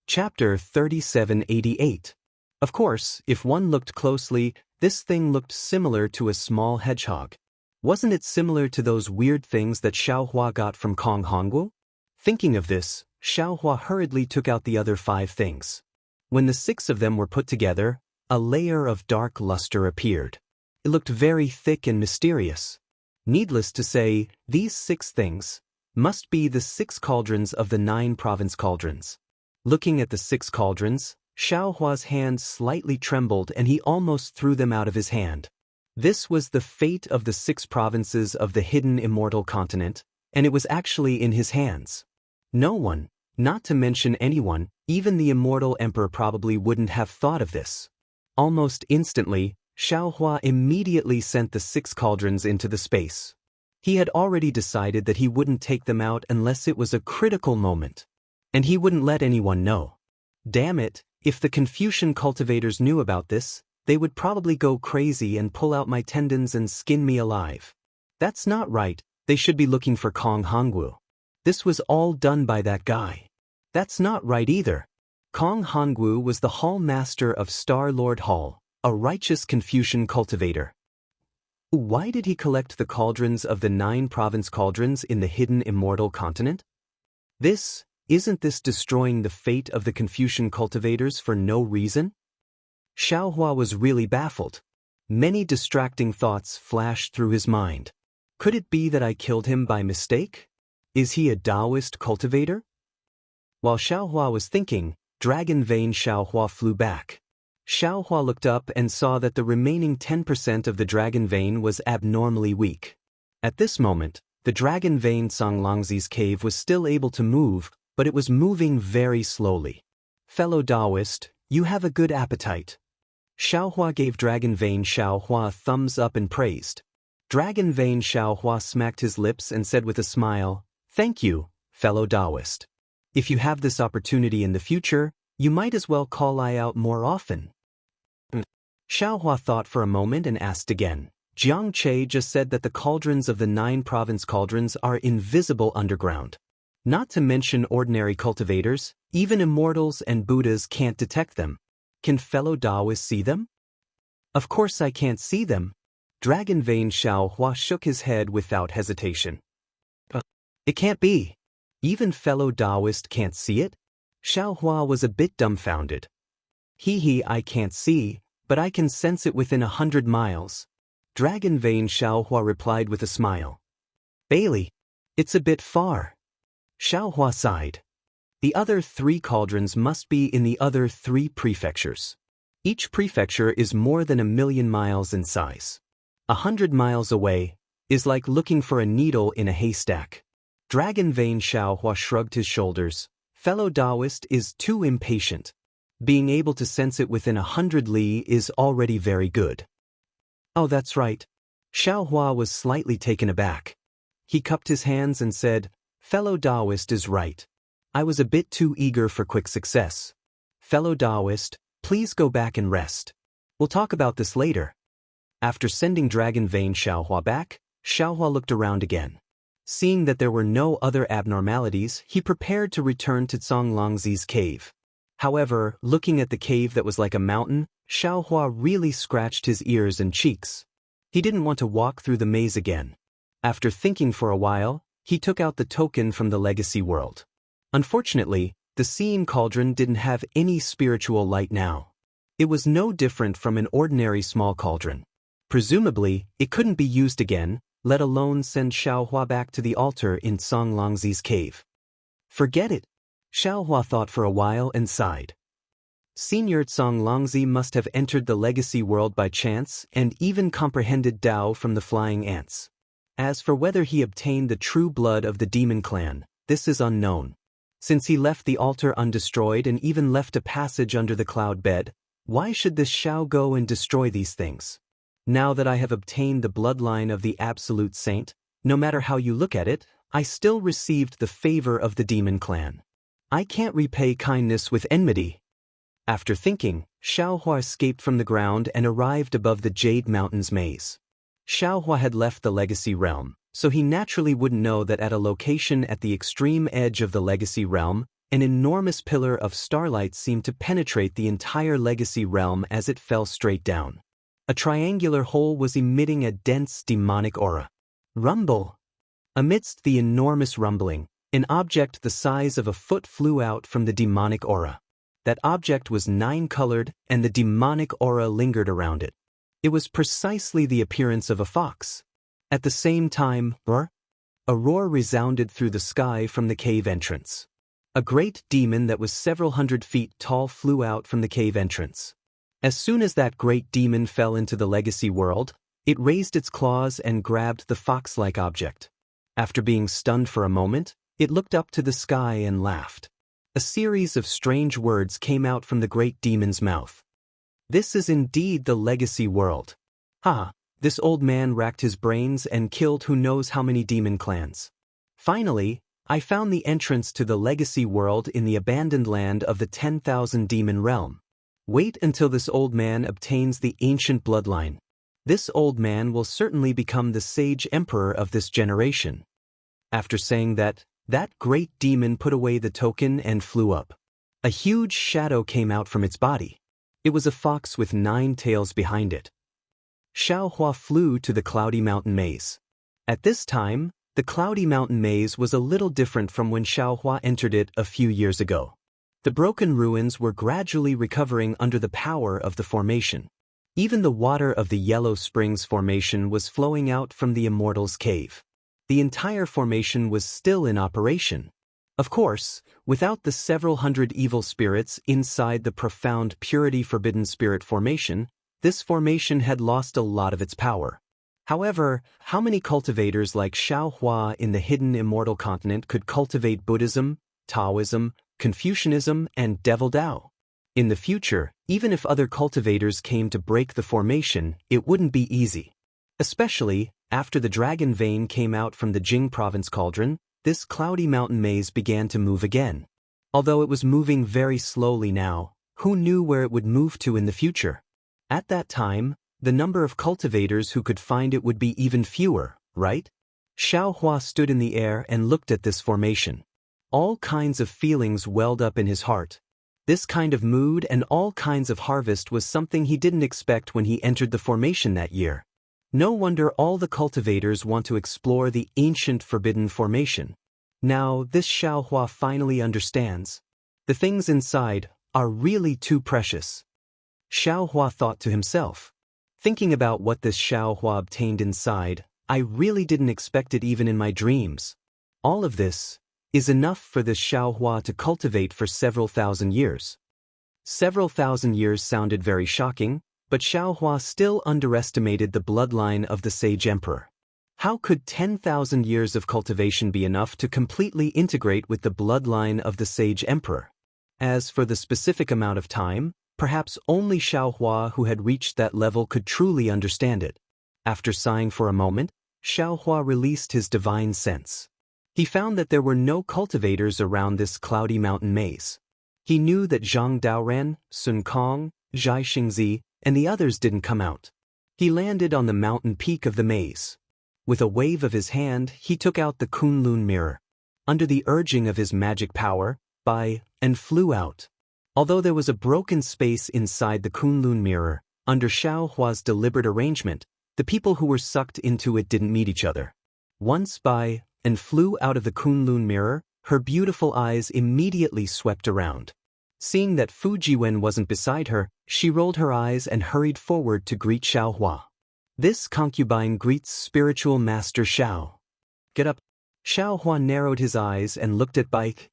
Chapter 3788. Of course, if one looked closely, this thing looked similar to a small hedgehog. Wasn't it similar to those weird things that Xiao Hua got from Kong Hongwu? Thinking of this, Xiao Hua hurriedly took out the other 5 things. When the 6 of them were put together, a layer of dark luster appeared. It looked very thick and mysterious. Needless to say, these 6 things must be the 6 cauldrons of the 9 province cauldrons. Looking at the 6 cauldrons, Xiao Hua's hand slightly trembled and he almost threw them out of his hand. This was the fate of the 6 provinces of the hidden immortal continent, and it was actually in his hands. No one, not to mention anyone, even the immortal emperor probably wouldn't have thought of this. Almost instantly, Xiao Hua immediately sent the 6 cauldrons into the space. He had already decided that he wouldn't take them out unless it was a critical moment. And he wouldn't let anyone know. Damn it, if the Confucian cultivators knew about this, they would probably go crazy and pull out my tendons and skin me alive. That's not right, they should be looking for Kong Hongwu. This was all done by that guy. That's not right either. Kong Hongwu was the Hall Master of Star Lord Hall, a righteous Confucian cultivator. Why did he collect the cauldrons of the 9 province cauldrons in the hidden immortal continent? Isn't this destroying the fate of the Confucian cultivators for no reason? Xiao Hua was really baffled. Many distracting thoughts flashed through his mind. Could it be that I killed him by mistake? Is he a Taoist cultivator? While Xiao Hua was thinking, Dragon Vein Xiao Hua flew back. Xiao Hua looked up and saw that the remaining 10% of the dragon vein was abnormally weak. At this moment, the dragon vein Songlongzi's cave was still able to move, but it was moving very slowly. Fellow Taoist, you have a good appetite. Xiao Hua gave Dragon Vein Xiao Hua a thumbs up and praised. Dragon Vein Xiao Hua smacked his lips and said with a smile, Thank you, fellow Taoist. If you have this opportunity in the future, you might as well call I out more often. Xiao Hua thought for a moment and asked again. Jiang Che just said that the cauldrons of the 9 province cauldrons are invisible underground. Not to mention ordinary cultivators, even immortals and Buddhas can't detect them. Can fellow Taoists see them? Of course I can't see them. Dragon Vein Xiao Hua shook his head without hesitation. It can't be. Even fellow Taoist can't see it? Xiao Hua was a bit dumbfounded. I can't see, but I can sense it within 100 miles. Dragon Vein Xiao Hua replied with a smile. Bailey, it's a bit far. Xiao Hua sighed. The other 3 cauldrons must be in the other 3 prefectures. Each prefecture is more than 1,000,000 miles in size. 100 miles away is like looking for a needle in a haystack. Dragon Vein Xiao Hua shrugged his shoulders. Fellow Taoist is too impatient. Being able to sense it within 100 li is already very good. Oh, that's right. Xiao Hua was slightly taken aback. He cupped his hands and said, Fellow Taoist is right. I was a bit too eager for quick success. Fellow Taoist, please go back and rest. We'll talk about this later. After sending Dragon Vein Xiao Hua back, Xiao Hua looked around again. Seeing that there were no other abnormalities, he prepared to return to Songlongzi's cave. However, looking at the cave that was like a mountain, Xiao Hua really scratched his ears and cheeks. He didn't want to walk through the maze again. After thinking for a while, he took out the token from the legacy world. Unfortunately, the Seeing Cauldron didn't have any spiritual light now. It was no different from an ordinary small cauldron. Presumably, it couldn't be used again, let alone send Xiao Hua back to the altar in Songlongzi's cave. Forget it. Xiaohua thought for a while and sighed. Senior Tsang Longzi must have entered the legacy world by chance and even comprehended Tao from the flying ants. As for whether he obtained the true blood of the demon clan, this is unknown. Since he left the altar undestroyed and even left a passage under the cloud bed, why should this Xiao go and destroy these things? Now that I have obtained the bloodline of the absolute saint, no matter how you look at it, I still received the favor of the demon clan. I can't repay kindness with enmity. After thinking, Xiaohua escaped from the ground and arrived above the Jade Mountains maze. Xiaohua had left the legacy realm, so he naturally wouldn't know that at a location at the extreme edge of the legacy realm, an enormous pillar of starlight seemed to penetrate the entire legacy realm as it fell straight down. A triangular hole was emitting a dense demonic aura. Rumble! Amidst the enormous rumbling, an object the size of a foot flew out from the demonic aura. That object was 9-colored, and the demonic aura lingered around it. It was precisely the appearance of a fox. At the same time, a roar resounded through the sky from the cave entrance. A great demon that was several hundred feet tall flew out from the cave entrance. As soon as that great demon fell into the legacy world, it raised its claws and grabbed the fox-like object. After being stunned for a moment, it looked up to the sky and laughed. A series of strange words came out from the great demon's mouth. This is indeed the legacy world. Ha! This old man racked his brains and killed who knows how many demon clans. Finally, I found the entrance to the legacy world in the abandoned land of the 10,000 demon realm. Wait until this old man obtains the ancient bloodline. This old man will certainly become the sage emperor of this generation. After saying that, that great demon put away the token and flew up. A huge shadow came out from its body. It was a fox with 9 tails behind it. Xiaohua flew to the Cloudy Mountain Maze. At this time, the Cloudy Mountain Maze was a little different from when Xiaohua entered it a few years ago. The broken ruins were gradually recovering under the power of the formation. Even the water of the Yellow Springs formation was flowing out from the Immortal's cave. The entire formation was still in operation. Of course, without the several hundred evil spirits inside the profound Purity Forbidden Spirit formation, this formation had lost a lot of its power. However, how many cultivators like Xiaohua in the hidden Immortal continent could cultivate Buddhism, Taoism, Confucianism, and Devil Dao? In the future, even if other cultivators came to break the formation, it wouldn't be easy. Especially, after the dragon vein came out from the Jing province cauldron, this Cloudy Mountain Maze began to move again. Although it was moving very slowly now, who knew where it would move to in the future? At that time, the number of cultivators who could find it would be even fewer, right? Xiaohua stood in the air and looked at this formation. All kinds of feelings welled up in his heart. This kind of mood and all kinds of harvest was something he didn't expect when he entered the formation that year. No wonder all the cultivators want to explore the ancient forbidden formation. Now this Xiaohua finally understands. The things inside are really too precious. Xiaohua thought to himself. Thinking about what this Xiaohua obtained inside, I really didn't expect it even in my dreams. All of this is enough for this Xiaohua to cultivate for several thousand years. Several thousand years sounded very shocking, but Xiaohua still underestimated the bloodline of the Sage Emperor. How could 10,000 years of cultivation be enough to completely integrate with the bloodline of the Sage Emperor? As for the specific amount of time, perhaps only Xiaohua who had reached that level could truly understand it. After sighing for a moment, Xiaohua released his divine sense. He found that there were no cultivators around this Cloudy Mountain Maze. He knew that Zhang Daoren, Sun Kong, Zhai Xingzi, and the others didn't come out. He landed on the mountain peak of the maze. With a wave of his hand, he took out the Kunlun mirror. Under the urging of his magic power, and flew out. Although there was a broken space inside the Kunlun mirror, under Xiaohua's deliberate arrangement, the people who were sucked into it didn't meet each other. Once and flew out of the Kunlun mirror, her beautiful eyes immediately swept around. Seeing that Fujiwen wasn't beside her, she rolled her eyes and hurried forward to greet Xiaohua. This concubine greets spiritual master Xiao. Get up. Xiaohua narrowed his eyes and looked at Bike.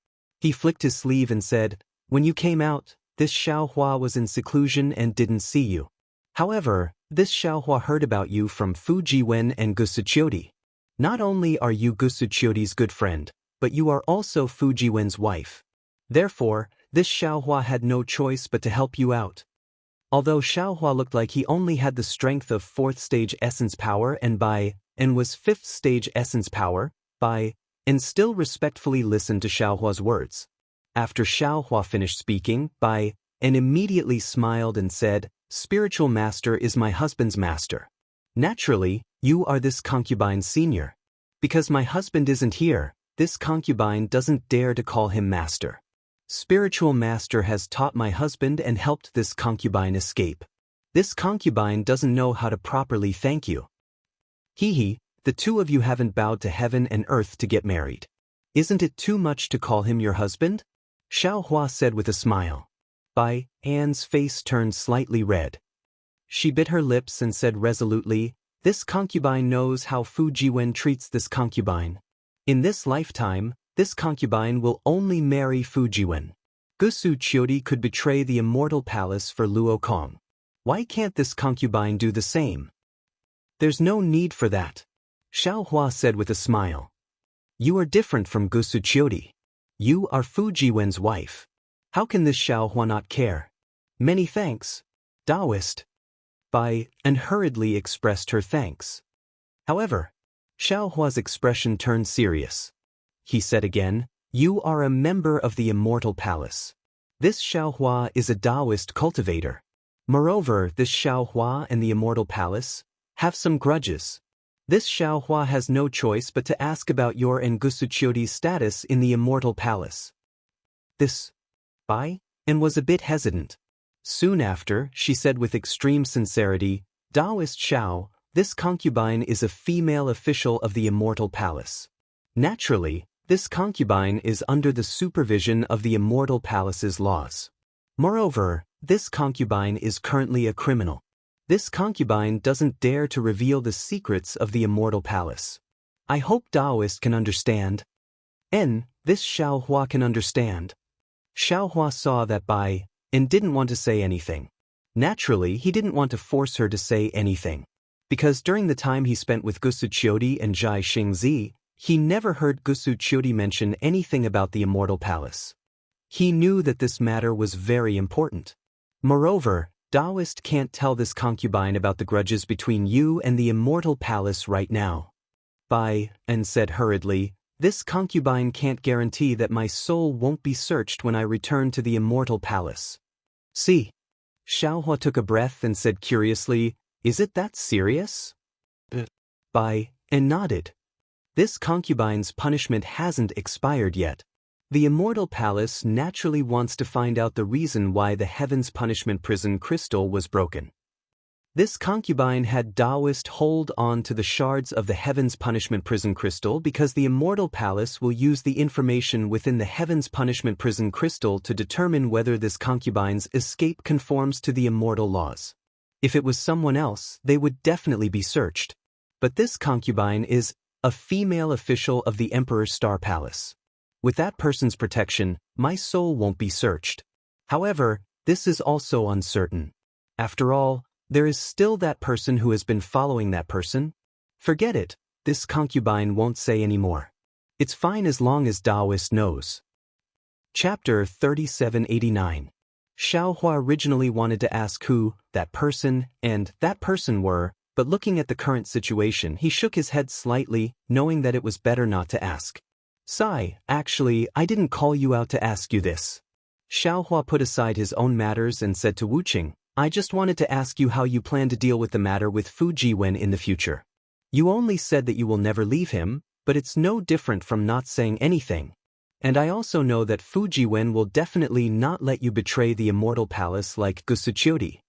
He flicked his sleeve and said, "When you came out, this Xiaohua was in seclusion and didn't see you. However, this Xiaohua heard about you from Fujiwen and Gusuchiodi. Not only are you Gusuchiodi's good friend, but you are also Fujiwen's wife. Therefore, this Xiaohua had no choice but to help you out." Although Xiaohua looked like he only had the strength of 4th stage essence power and was 5th stage essence power, and still respectfully listened to Xiaohua's words. After Xiaohua finished speaking, and immediately smiled and said, "Spiritual master is my husband's master. Naturally, you are this concubine's senior. Because my husband isn't here, this concubine doesn't dare to call him master. Spiritual master has taught my husband and helped this concubine escape. This concubine doesn't know how to properly thank you. Hee, the two of you haven't bowed to heaven and earth to get married. Isn't it too much to call him your husband?" Xiaohua said with a smile. Anne's face turned slightly red. She bit her lips and said resolutely, "This concubine knows how Fujiwen treats this concubine. In this lifetime, this concubine will only marry Fujiwen. Gusu Chiodi could betray the immortal palace for Luo Kong. Why can't this concubine do the same?" "There's no need for that," Xiaohua said with a smile. "You are different from Gusu Chiodi. You are Fujiwen's wife. How can this Xiaohua not care?" "Many thanks, Taoist." And hurriedly expressed her thanks. However, Xiaohua's expression turned serious. He said again, "You are a member of the immortal palace. This Xiaohua is a Taoist cultivator. Moreover, this Xiaohua and the immortal palace have some grudges. This Xiaohua has no choice but to ask about your and Gusuchiodi's status in the immortal palace." This, and was a bit hesitant. Soon after, she said with extreme sincerity, "Taoist Xiao, this concubine is a female official of the immortal palace. Naturally, this concubine is under the supervision of the immortal palace's laws. Moreover, this concubine is currently a criminal. This concubine doesn't dare to reveal the secrets of the immortal palace. I hope Taoist can understand. This Xiaohua can understand." Xiaohua saw that and didn't want to say anything. Naturally, he didn't want to force her to say anything. Because during the time he spent with Gusu Chiodi and Zhai Xingzi, he never heard Gusu Chiodi mention anything about the immortal palace. He knew that this matter was very important. Moreover, Taoist can't tell this concubine about the grudges between you and the immortal palace right now. And said hurriedly, "This concubine can't guarantee that my soul won't be searched when I return to the immortal palace." "See?" Xiaohua took a breath and said curiously, "Is it that serious?" And nodded. "This concubine's punishment hasn't expired yet. The immortal palace naturally wants to find out the reason why the heaven's punishment prison crystal was broken. This concubine had Taoist hold on to the shards of the heaven's punishment prison crystal because the immortal palace will use the information within the heaven's punishment prison crystal to determine whether this concubine's escape conforms to the immortal laws. If it was someone else, they would definitely be searched. But this concubine is a female official of the Emperor's Star Palace. With that person's protection, my soul won't be searched. However, this is also uncertain. After all, there is still that person who has been following that person. Forget it, this concubine won't say any more. It's fine as long as Taoist knows." Chapter 3789. Xiaohua originally wanted to ask who that person and that person were, but looking at the current situation, he shook his head slightly, knowing that it was better not to ask. "Sai, actually, I didn't call you out to ask you this." Xiaohua put aside his own matters and said to Wuqing, "I just wanted to ask you how you plan to deal with the matter with Fujiwen in the future. You only said that you will never leave him, but it's no different from not saying anything. And I also know that Fujiwen will definitely not let you betray the immortal palace like Gusuchiodi.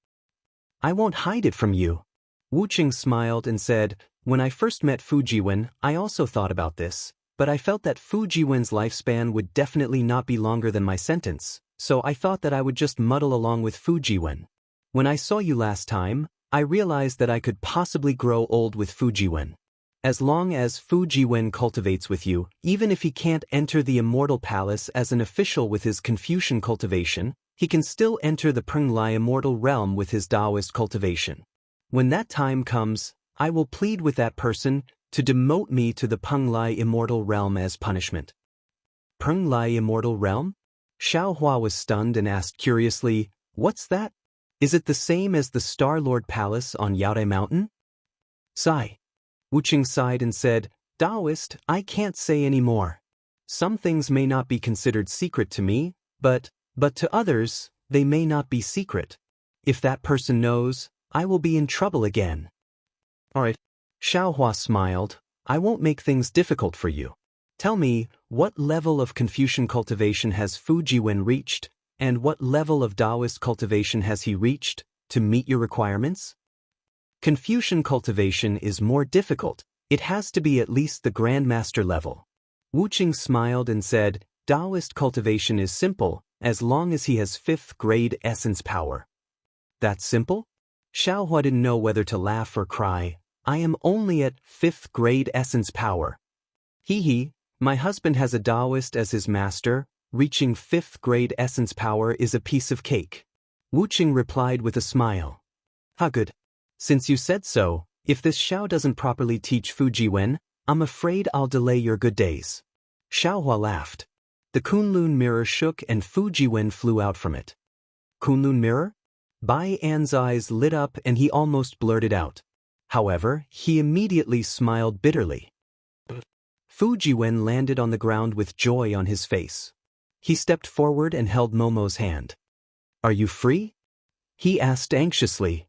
I won't hide it from you." Wuqing smiled and said, "When I first met Fujiwen, I also thought about this, but I felt that Fujiwen's lifespan would definitely not be longer than my sentence, so I thought that I would just muddle along with Fujiwen. When I saw you last time, I realized that I could possibly grow old with Fujiwen. As long as Fu Jiwen cultivates with you, even if he can't enter the Immortal Palace as an official with his Confucian cultivation, he can still enter the Penglai Immortal Realm with his Taoist cultivation. When that time comes, I will plead with that person to demote me to the Penglai Immortal Realm as punishment. Penglai Immortal Realm? Xiao Hua was stunned and asked curiously, "What's that? Is it the same as the Star-Lord Palace on Yaodai Mountain?" Sigh. Wuqing sighed and said, "Taoist, I can't say any more. Some things may not be considered secret to me, but to others, they may not be secret. If that person knows, I will be in trouble again." "Alright." Xiao Hua smiled, "I won't make things difficult for you. Tell me, what level of Confucian cultivation has Fu Jiwen reached, and what level of Taoist cultivation has he reached, to meet your requirements?" "Confucian cultivation is more difficult. It has to be at least the Grandmaster level." Wuqing smiled and said, "Taoist cultivation is simple, as long as he has 5th grade essence power." "That's simple?" Xiao Hua didn't know whether to laugh or cry. "I am only at 5th grade essence power." Hee, my husband has a Taoist as his master. Reaching 5th grade essence power is a piece of cake." Wuqing replied with a smile. "Ah, good. Since you said so, if this Xiao doesn't properly teach Fu Jiwen, I'm afraid I'll delay your good days." Xiao Hua laughed. The Kunlun mirror shook and Fu Jiwen flew out from it. "Kunlun mirror?" Bai An's eyes lit up and he almost blurted out. However, he immediately smiled bitterly. Fu Jiwen landed on the ground with joy on his face. He stepped forward and held Momo's hand. "Are you free?" he asked anxiously.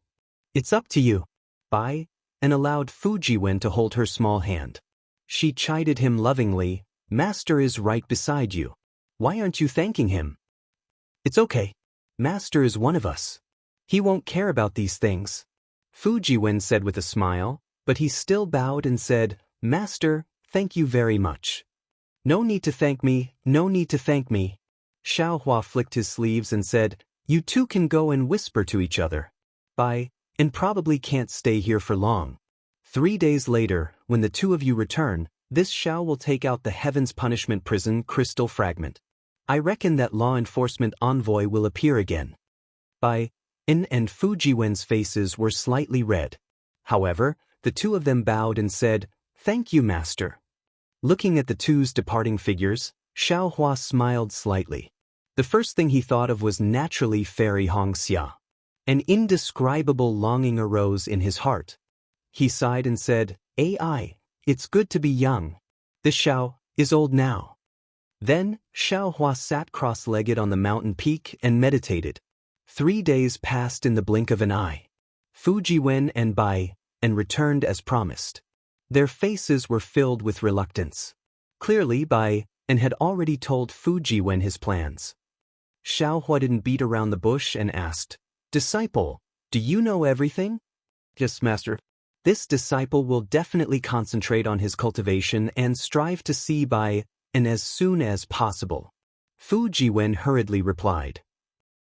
"It's up to you." Bai and allowed Fu Jiwen to hold her small hand. She chided him lovingly, "Master is right beside you. Why aren't you thanking him?" "It's okay. Master is one of us. He won't care about these things." Fu Jiwen said with a smile, but he still bowed and said, "Master, thank you very much." "No need to thank me, no need to thank me." Xiao Hua flicked his sleeves and said, "You two can go and whisper to each other. Bye, and probably can't stay here for long. 3 days later, when the two of you return, this Xiao will take out the Heaven's Punishment Prison crystal fragment. I reckon that law enforcement envoy will appear again." Bai and Fu Jiwen's faces were slightly red. However, the two of them bowed and said, "Thank you, Master." Looking at the two's departing figures, Xiao Hua smiled slightly. The first thing he thought of was naturally Fairy Hongxia. An indescribable longing arose in his heart. He sighed and said, "AI, it's good to be young. This Xiao is old now." Then, Xiao Hua sat cross-legged on the mountain peak and meditated. 3 days passed in the blink of an eye. Fu Jiwen and Bai and returned as promised. Their faces were filled with reluctance. Clearly Bai and had already told Fu Jiwen his plans. Xiao Hua didn't beat around the bush and asked, "Disciple, do you know everything?" "Yes, Master." This disciple will definitely concentrate on his cultivation and strive to see Bai and as soon as possible. Fu Jiwen hurriedly replied.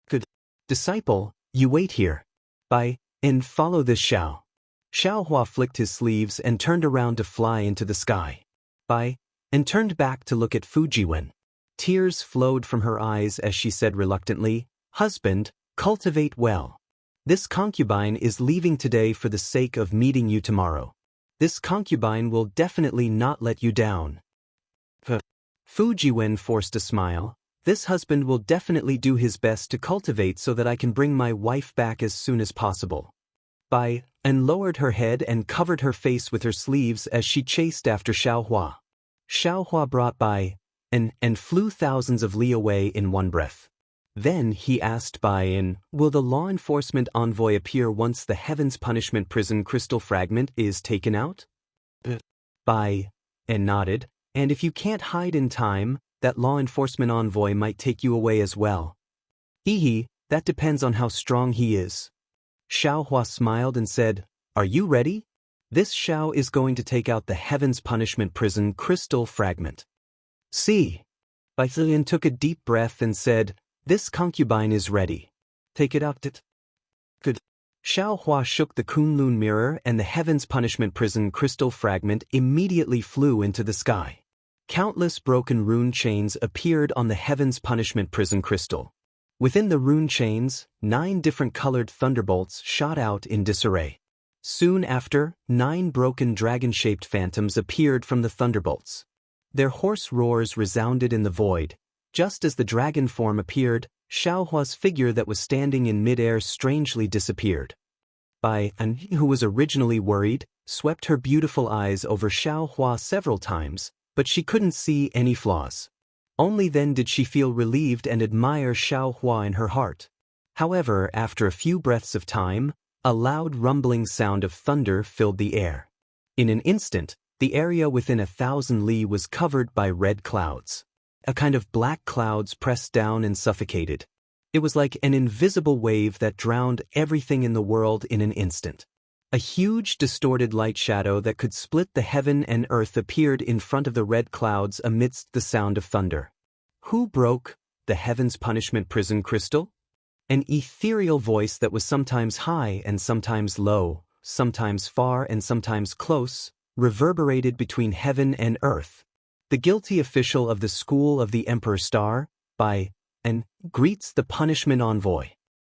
"Good. Disciple, you wait here. Bai, and follow this Xiao." Xiao Hua flicked his sleeves and turned around to fly into the sky. Bai, and turned back to look at Fu Jiwen. Tears flowed from her eyes as she said reluctantly, "Husband, cultivate well. This concubine is leaving today for the sake of meeting you tomorrow. This concubine will definitely not let you down." Fu Jiwen forced a smile. "This husband will definitely do his best to cultivate so that I can bring my wife back as soon as possible." Bai and lowered her head and covered her face with her sleeves as she chased after Xiao Hua. Xiao Hua brought Bai and flew thousands of li away in one breath. Then he asked Bai, "Will the law enforcement envoy appear once the Heaven's Punishment Prison crystal fragment is taken out?" Bai nodded, "And if you can't hide in time, that law enforcement envoy might take you away as well." That depends on how strong he is." Xiao Hua smiled and said, "Are you ready? This Xiao is going to take out the Heaven's Punishment Prison crystal fragment." "See." Bai Zillian took a deep breath and said, "This concubine is ready. Take it out." "Good." Xiao Hua shook the Kunlun mirror and the Heaven's Punishment Prison crystal fragment immediately flew into the sky. Countless broken rune chains appeared on the Heaven's Punishment Prison crystal. Within the rune chains, 9 different colored thunderbolts shot out in disarray. Soon after, 9 broken dragon-shaped phantoms appeared from the thunderbolts. Their hoarse roars resounded in the void. Just as the dragon form appeared, Xiao Hua's figure that was standing in midair strangely disappeared. Bai, who was originally worried, swept her beautiful eyes over Xiao Hua several times, but she couldn't see any flaws. Only then did she feel relieved and admire Xiao Hua in her heart. However, after a few breaths of time, a loud rumbling sound of thunder filled the air. In an instant, the area within 1,000 li was covered by red clouds. A kind of black clouds pressed down and suffocated. It was like an invisible wave that drowned everything in the world in an instant. A huge, distorted light shadow that could split the heaven and earth appeared in front of the red clouds amidst the sound of thunder. Who broke the Heaven's Punishment Prison crystal? An ethereal voice that was sometimes high and sometimes low, sometimes far and sometimes close, reverberated between heaven and earth. The guilty official of the School of the Emperor Star, Bai, and greets the punishment envoy.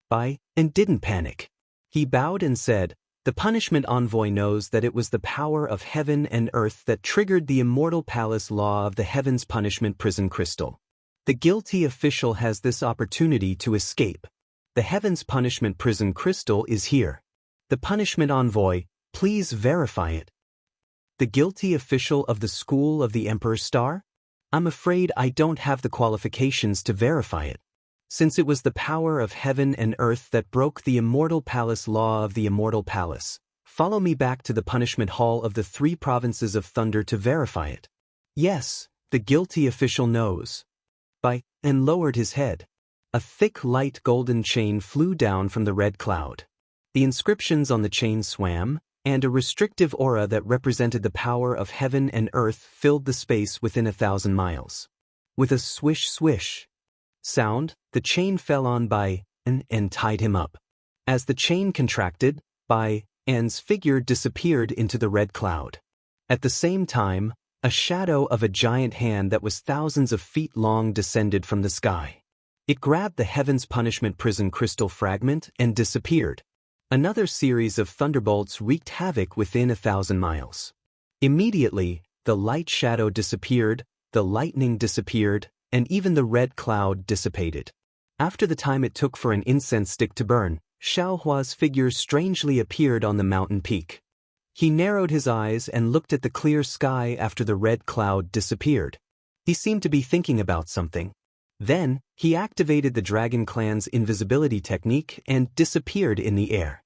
Bai, and didn't panic. He bowed and said, "The punishment envoy knows that it was the power of heaven and earth that triggered the immortal palace law of the Heaven's Punishment Prison crystal. The guilty official has this opportunity to escape. The Heaven's Punishment Prison crystal is here. The punishment envoy, please verify it." The guilty official of the School of the Emperor Star? I'm afraid I don't have the qualifications to verify it. Since it was the power of heaven and earth that broke the immortal palace law of the immortal palace, follow me back to the punishment hall of the 3 provinces of thunder to verify it. Yes, the guilty official knows. Bai, and lowered his head. A thick light golden chain flew down from the red cloud. The inscriptions on the chain swam, and a restrictive aura that represented the power of heaven and earth filled the space within 1,000 miles. With a swish-swish sound, the chain fell on Bai and tied him up. As the chain contracted, Bai An's figure disappeared into the red cloud. At the same time, a shadow of a giant hand that was thousands of feet long descended from the sky. It grabbed the Heaven's Punishment Prison crystal fragment and disappeared. Another series of thunderbolts wreaked havoc within 1,000 miles. Immediately, the light shadow disappeared, the lightning disappeared, and even the red cloud dissipated. After the time it took for an incense stick to burn, Xiao Hua's figure strangely appeared on the mountain peak. He narrowed his eyes and looked at the clear sky after the red cloud disappeared. He seemed to be thinking about something. Then, he activated the Dragon Clan's invisibility technique and disappeared in the air.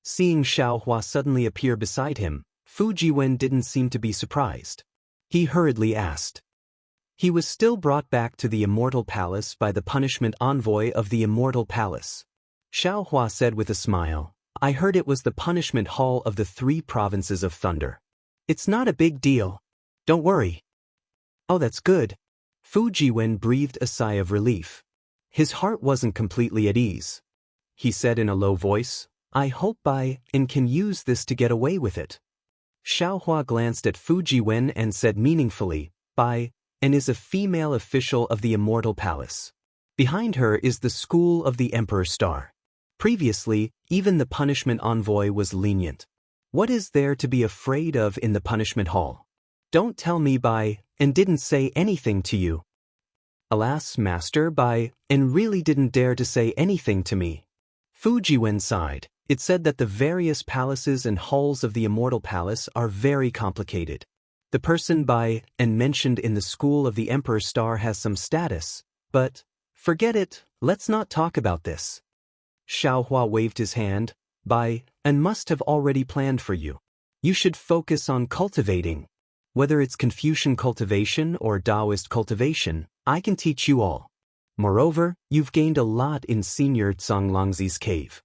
Seeing Xiao Hua suddenly appear beside him, Fu Jiwen didn't seem to be surprised. He hurriedly asked. He was still brought back to the Immortal Palace by the punishment envoy of the Immortal Palace. Xiao Hua said with a smile, "I heard it was the punishment hall of the 3 provinces of thunder. It's not a big deal. Don't worry." "Oh, that's good." Fu Jiwen breathed a sigh of relief. His heart wasn't completely at ease. He said in a low voice, "I hope Bai and can use this to get away with it." Xiao Hua glanced at Fu Jiwen and said meaningfully, "Bai and is a female official of the Immortal Palace. Behind her is the School of the Emperor Star. Previously, even the punishment envoy was lenient. What is there to be afraid of in the punishment hall? Don't tell me Bai and didn't say anything to you." "Alas, Master, Bai and really didn't dare to say anything to me." Fu Jiwen sighed. It said that the various palaces and halls of the Immortal Palace are very complicated. The person Bai and mentioned in the School of the Emperor Star has some status, but forget it, let's not talk about this. Xiao Hua waved his hand. "Bai and must have already planned for you. You should focus on cultivating. Whether it's Confucian cultivation or Taoist cultivation, I can teach you all. Moreover, you've gained a lot in Senior Zonglangzi's cave.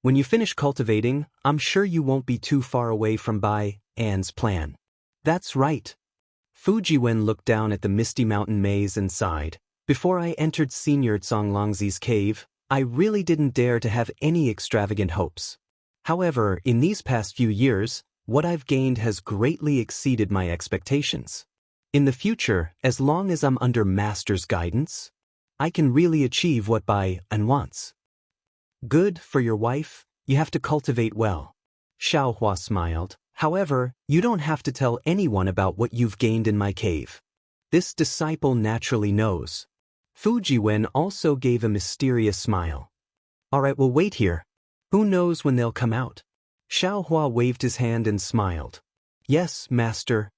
When you finish cultivating, I'm sure you won't be too far away from Bai An's plan." "That's right." Fu Jiwen looked down at the misty mountain maze and sighed. "Before I entered Senior Zonglangzi's cave, I really didn't dare to have any extravagant hopes. However, in these past few years, what I've gained has greatly exceeded my expectations. In the future, as long as I'm under Master's guidance, I can really achieve what Bai An wants. Good for your wife, you have to cultivate well. Xiaohua smiled. However, you don't have to tell anyone about what you've gained in my cave. This disciple naturally knows. Fujiwen also gave a mysterious smile. Alright, we'll wait here. Who knows when they'll come out? Xiaohua waved his hand and smiled. Yes, master.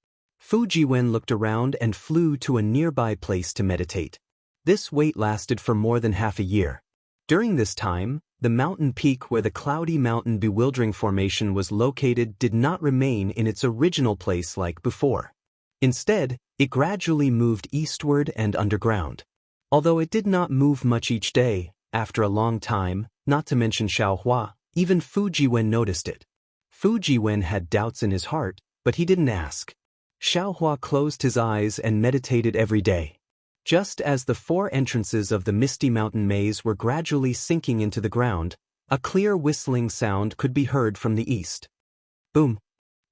Fujiwen looked around and flew to a nearby place to meditate. This wait lasted for more than half a year. During this time, the mountain peak where the cloudy mountain bewildering formation was located did not remain in its original place like before. Instead, it gradually moved eastward and underground. Although it did not move much each day, after a long time, not to mention Xiaohua, even Fujiwen noticed it. Fujiwen had doubts in his heart, but he didn't ask. Xiaohua closed his eyes and meditated every day. Just as the 4 entrances of the Misty Mountain Maze were gradually sinking into the ground, a clear whistling sound could be heard from the east. Boom!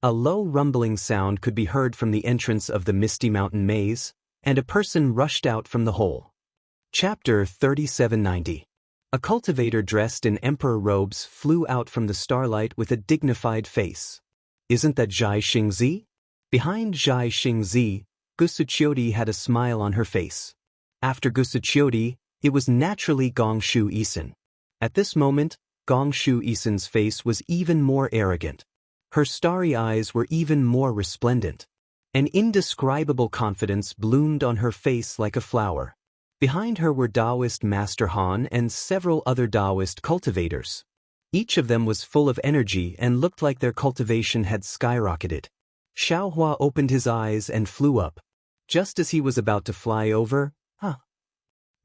A low rumbling sound could be heard from the entrance of the Misty Mountain Maze, and a person rushed out from the hole. Chapter 3790. A cultivator dressed in emperor robes flew out from the starlight with a dignified face. Isn't that Zhai Xingzi? Behind Zhai Xingzi, Gusuchiodi had a smile on her face. After Gusuchiodi, it was naturally Gongshu Isin. At this moment, Gongshu Isin's face was even more arrogant. Her starry eyes were even more resplendent. An indescribable confidence bloomed on her face like a flower. Behind her were Taoist Master Han and several other Taoist cultivators. Each of them was full of energy and looked like their cultivation had skyrocketed. Xiaohua opened his eyes and flew up. Just as he was about to fly over,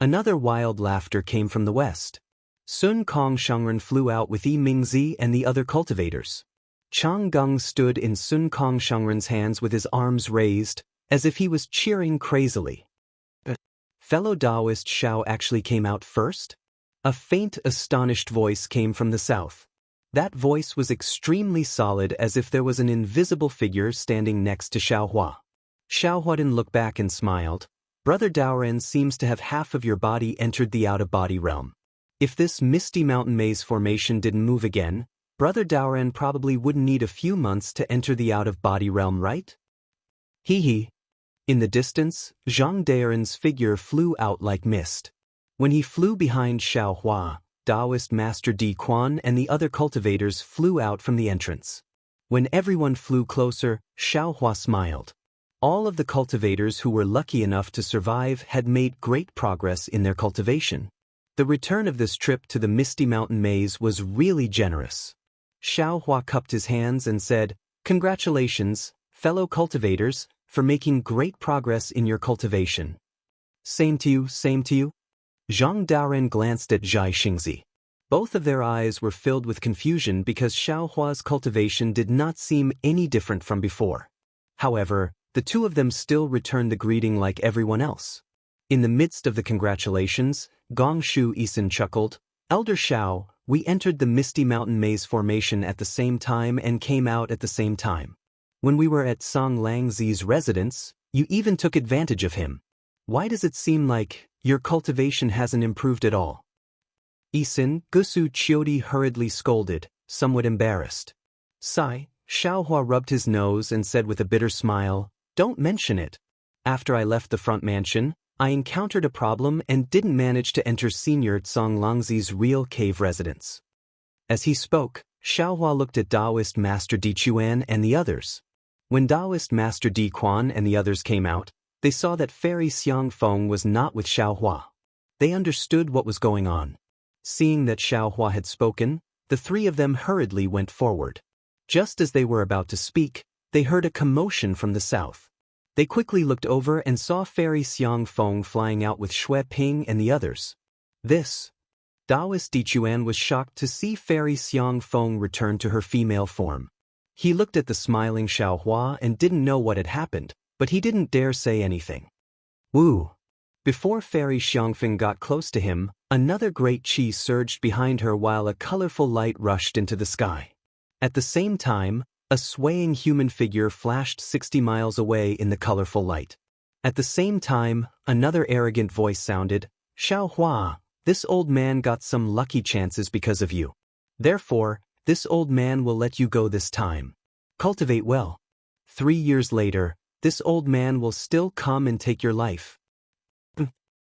another wild laughter came from the west. Sun Kong Shengren flew out with Yi Mingzi and the other cultivators. Chang Gung stood in Sun Kong Shengren's hands with his arms raised, as if he was cheering crazily. Fellow Taoist Xiao actually came out first? A faint, astonished voice came from the south. That voice was extremely solid, as if there was an invisible figure standing next to Xiaohua. Xiaohua didn't look back and smiled. Brother Daoren seems to have half of your body entered the out-of-body realm. If this Misty Mountain Maze formation didn't move again, Brother Daoren probably wouldn't need a few months to enter the out-of-body realm, right? Hee. In the distance, Zhang Daoren's figure flew out like mist. When he flew behind Xiaohua, Taoist Master Di Quan and the other cultivators flew out from the entrance. When everyone flew closer, Xiaohua smiled. All of the cultivators who were lucky enough to survive had made great progress in their cultivation. The return of this trip to the Misty Mountain Maze was really generous. Xiaohua cupped his hands and said, "Congratulations, fellow cultivators, for making great progress in your cultivation." Same to you, same to you. Zhang Daoren glanced at Zhai Xingzi. Both of their eyes were filled with confusion because Xiaohua's cultivation did not seem any different from before. However, the two of them still returned the greeting like everyone else. In the midst of the congratulations, Gongshu Isin chuckled, "Elder Xiao, we entered the Misty Mountain Maze formation at the same time and came out at the same time. When we were at Song Langzi's residence, you even took advantage of him. Why does it seem like your cultivation hasn't improved at all?" Isin, Gusu Chiodi hurriedly scolded, somewhat embarrassed. Sigh, Xiaohua rubbed his nose and said with a bitter smile, "Don't mention it. After I left the front mansion, I encountered a problem and didn't manage to enter Senior Song Langzi's real cave residence." As he spoke, Xiaohua looked at Taoist Master Di Chuan and the others. When Taoist Master Di Quan and the others came out, they saw that Fairy Xiang Feng was not with Xiaohua. They understood what was going on. Seeing that Xiaohua had spoken, the three of them hurriedly went forward. Just as they were about to speak, they heard a commotion from the south. They quickly looked over and saw Fairy Xiang Feng flying out with Xue Ping and the others. Taoist Di Chuan was shocked to see Fairy Xiang Feng return to her female form. He looked at the smiling Xiaohua and didn't know what had happened, but he didn't dare say anything. "Woo! Before Fairy Xiangfeng got close to him, another great chi surged behind her while a colorful light rushed into the sky. At the same time, a swaying human figure flashed 60 miles away in the colorful light. At the same time, another arrogant voice sounded, "Xiao Hua, this old man got some lucky chances because of you. Therefore, this old man will let you go this time. Cultivate well. 3 years later, this old man will still come and take your life."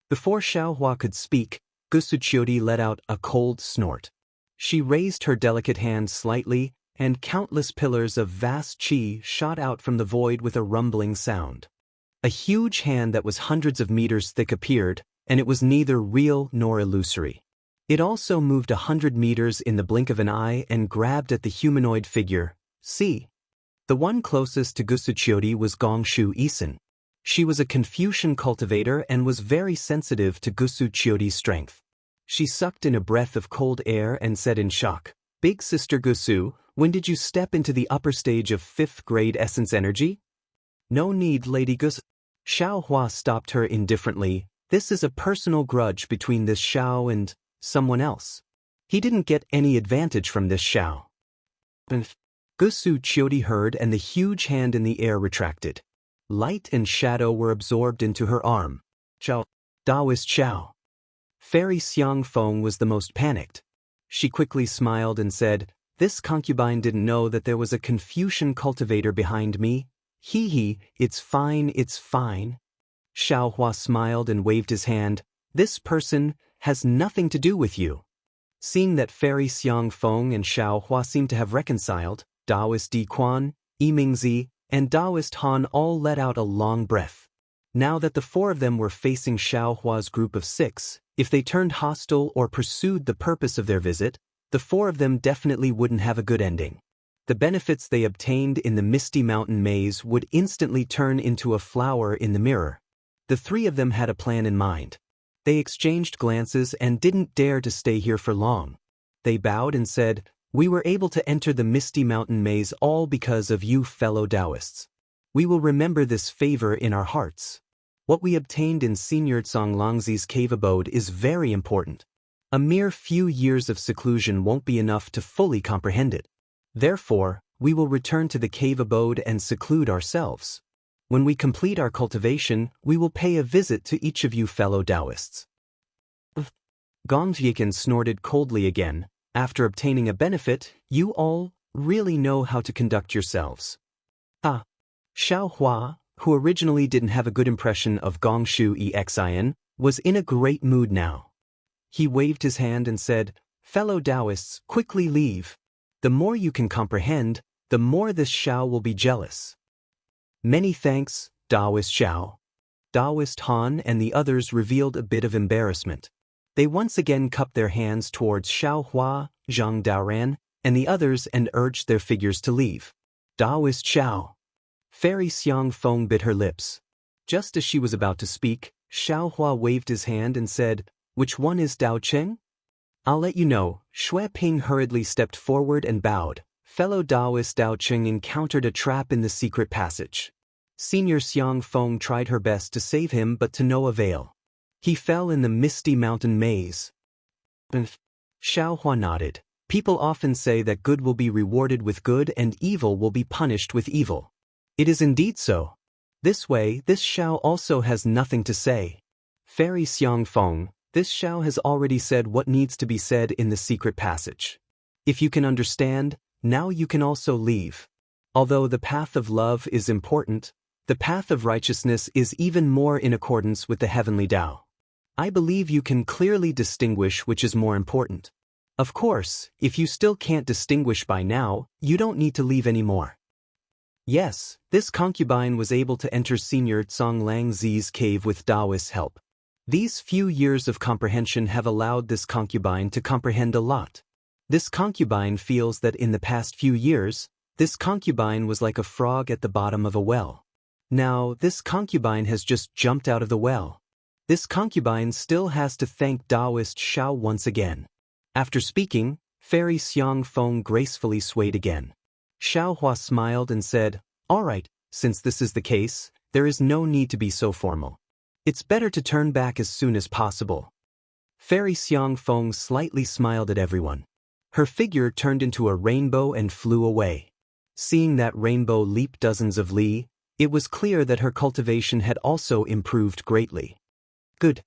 Before Xiao Hua could speak, Gusuchiodi let out a cold snort. She raised her delicate hand slightly, and countless pillars of vast qi shot out from the void with a rumbling sound. A huge hand that was hundreds of meters thick appeared, and it was neither real nor illusory. It also moved 100 meters in the blink of an eye and grabbed at the humanoid figure. See? The one closest to Gusuchiodi was Gongshu Isin. She was a Confucian cultivator and was very sensitive to Gusuchiodi's strength. She sucked in a breath of cold air and said in shock, "Big Sister Gusu, when did you step into the upper stage of 5th grade essence energy?" "No need, Lady Gus." Xiao Hua stopped her indifferently. "This is a personal grudge between this Xiao and someone else. He didn't get any advantage from this Xiao." Gusuchiodi heard, and the huge hand in the air retracted. Light and shadow were absorbed into her arm. "Xiao, Taoist Xiao." Fairy Xiangfeng was the most panicked. She quickly smiled and said, "This concubine didn't know that there was a Confucian cultivator behind me. Hee, it's fine, it's fine." Xiao Hua smiled and waved his hand. "This person has nothing to do with you." Seeing that Fairy Xiangfeng and Xiao Hua seemed to have reconciled, Taoist Di Quan, Yimingzi, and Taoist Han all let out a long breath. Now that the 4 of them were facing Xiao Hua's group of 6, if they turned hostile or pursued the purpose of their visit, the 4 of them definitely wouldn't have a good ending. The benefits they obtained in the Misty Mountain Maze would instantly turn into a flower in the mirror. The 3 of them had a plan in mind. They exchanged glances and didn't dare to stay here for long. They bowed and said, "We were able to enter the Misty Mountain Maze all because of you fellow Taoists. We will remember this favor in our hearts. What we obtained in Senior Zonglangzi's cave abode is very important. A mere few years of seclusion won't be enough to fully comprehend it. Therefore, we will return to the cave abode and seclude ourselves. When we complete our cultivation, we will pay a visit to each of you fellow Taoists." Gongjikin snorted coldly again. "After obtaining a benefit, you all really know how to conduct yourselves." Xiao Hua, who originally didn't have a good impression of Gongshu Xin, was in a great mood now. He waved his hand and said, "Fellow Taoists, quickly leave. The more you can comprehend, the more this Xiao will be jealous." "Many thanks, Taoist Xiao." Taoist Han and the others revealed a bit of embarrassment. They once again cupped their hands towards Xiao Hua, Zhang Daoran, and the others and urged their figures to leave. "Taoist Xiao." Fairy Xiangfeng bit her lips. Just as she was about to speak, Xiao Hua waved his hand and said, "Which one is Dao Cheng?" "I'll let you know." Xue Ping hurriedly stepped forward and bowed. Fellow Taoist Dao Cheng encountered a trap in the secret passage. Senior Xiangfeng tried her best to save him, but to no avail. He fell in the Misty Mountain Maze. Xiao Hua nodded. People often say that good will be rewarded with good and evil will be punished with evil. It is indeed so. This way, this Xiao also has nothing to say. Fairy Xiangfeng, this Xiao has already said what needs to be said in the secret passage. If you can understand, now you can also leave. Although the path of love is important, the path of righteousness is even more in accordance with the heavenly Tao. I believe you can clearly distinguish which is more important. Of course, if you still can't distinguish by now, you don't need to leave anymore. Yes, this concubine was able to enter Senior Zonglangzi's cave with Taoist's help. These few years of comprehension have allowed this concubine to comprehend a lot. This concubine feels that in the past few years, this concubine was like a frog at the bottom of a well. Now, this concubine has just jumped out of the well. This concubine still has to thank Taoist Xiao once again. After speaking, Fairy Xiangfeng gracefully swayed again. Xiao Hua smiled and said, "All right, since this is the case, there is no need to be so formal. It's better to turn back as soon as possible. Fairy Xiang Feng slightly smiled at everyone. Her figure turned into a rainbow and flew away. Seeing that rainbow leap dozens of li, it was clear that her cultivation had also improved greatly. Good.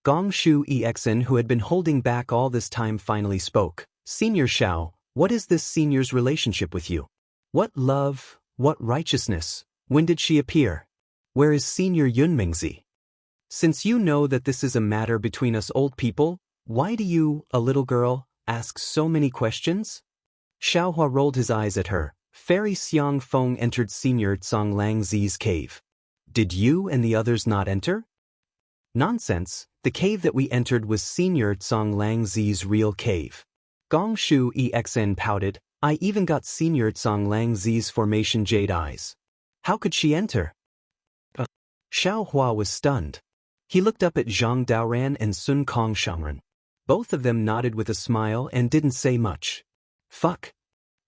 Gongshu Exen, who had been holding back all this time, finally spoke. Senior Xiao, what is this senior's relationship with you? What love, what righteousness? When did she appear? Where is Senior Yunmingzi? Since you know that this is a matter between us old people, why do you, a little girl, ask so many questions? Xiaohua rolled his eyes at her. Fairy Xiang Feng entered Senior Tsang Lang Zi's cave. Did you and the others not enter? Nonsense, the cave that we entered was Senior Tsang Lang Zi's real cave. Gongshu Exen pouted. I even got Senior Tsang Lang Zi's formation jade eyes. How could she enter? Xiao Hua was stunned. He looked up at Zhang Daoran and Sun Kong Shangren. Both of them nodded with a smile and didn't say much. Fuck.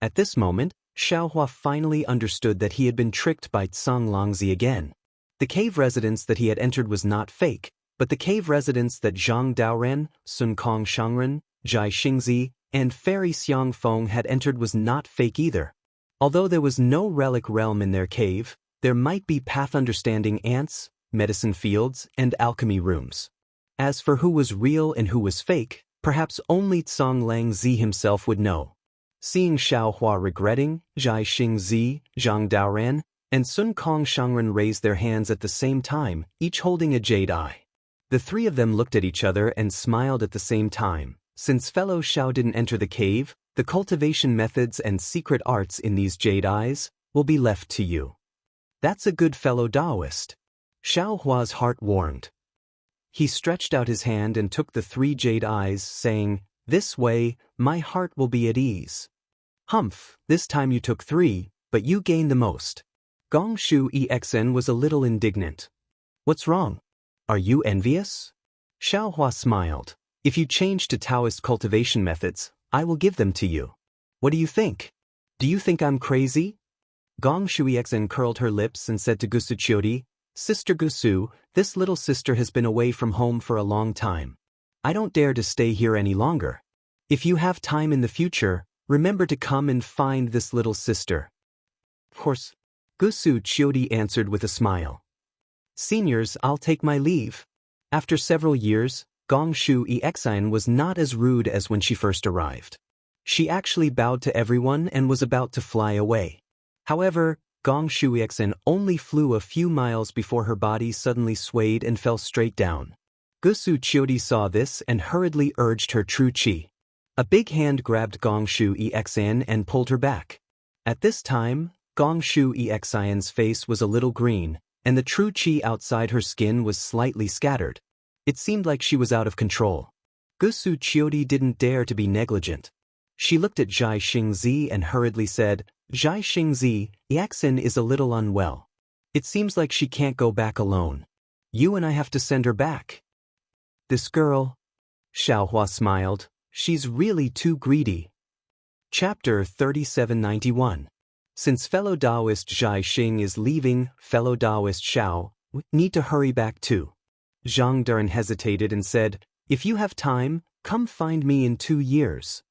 At this moment, Xiao Hua finally understood that he had been tricked by Tsang Langzi again. The cave residence that he had entered was not fake, but the cave residence that Zhang Daoran, Sun Kong Shangren, Zhai Xingzi, and Fairy Xiang Feng had entered was not fake either. Although there was no relic realm in their cave, there might be path understanding ants, medicine fields, and alchemy rooms. As for who was real and who was fake, perhaps only Tsang Lang Zi himself would know. Seeing Xiao Hua regretting, Zhai Xingzi, Zhang Daoran, and Sun Kong Shangren raised their hands at the same time, each holding a jade eye. The three of them looked at each other and smiled at the same time. Since fellow Xiao didn't enter the cave, the cultivation methods and secret arts in these jade eyes will be left to you. That's a good fellow Taoist. Xiao Hua's heart warmed. He stretched out his hand and took the 3 jade eyes, saying, This way, my heart will be at ease. Humph, this time you took 3, but you gained the most. Gongshu Exen was a little indignant. What's wrong? Are you envious? Xiao Hua smiled. If you change to Taoist cultivation methods, I will give them to you. What do you think? Do you think I'm crazy? Gongshu Exen curled her lips and said to Gusu Chiodi, Sister Gusu, this little sister has been away from home for a long time. I don't dare to stay here any longer. If you have time in the future, remember to come and find this little sister. Of course, Gusu Chiodi answered with a smile. Seniors, I'll take my leave. After several years, Gongshu Exen was not as rude as when she first arrived. She actually bowed to everyone and was about to fly away. However, Gongshu Exen only flew a few miles before her body suddenly swayed and fell straight down. Gusu Chiodi saw this and hurriedly urged her true chi. A big hand grabbed Gongshu Exen and pulled her back. At this time, Gongshu Exen's face was a little green, and the true chi outside her skin was slightly scattered. It seemed like she was out of control. Gusu Chiodi didn't dare to be negligent. She looked at Zhai Xingzi and hurriedly said, Zhai Xingzi, Exen is a little unwell. It seems like she can't go back alone. You and I have to send her back. This girl? Xiao Hua smiled. She's really too greedy. Chapter 3791. Since fellow Taoist Zhai Xing is leaving, fellow Taoist Xiao, we need to hurry back too. Zhang Daoran hesitated and said, If you have time, come find me in 2 years.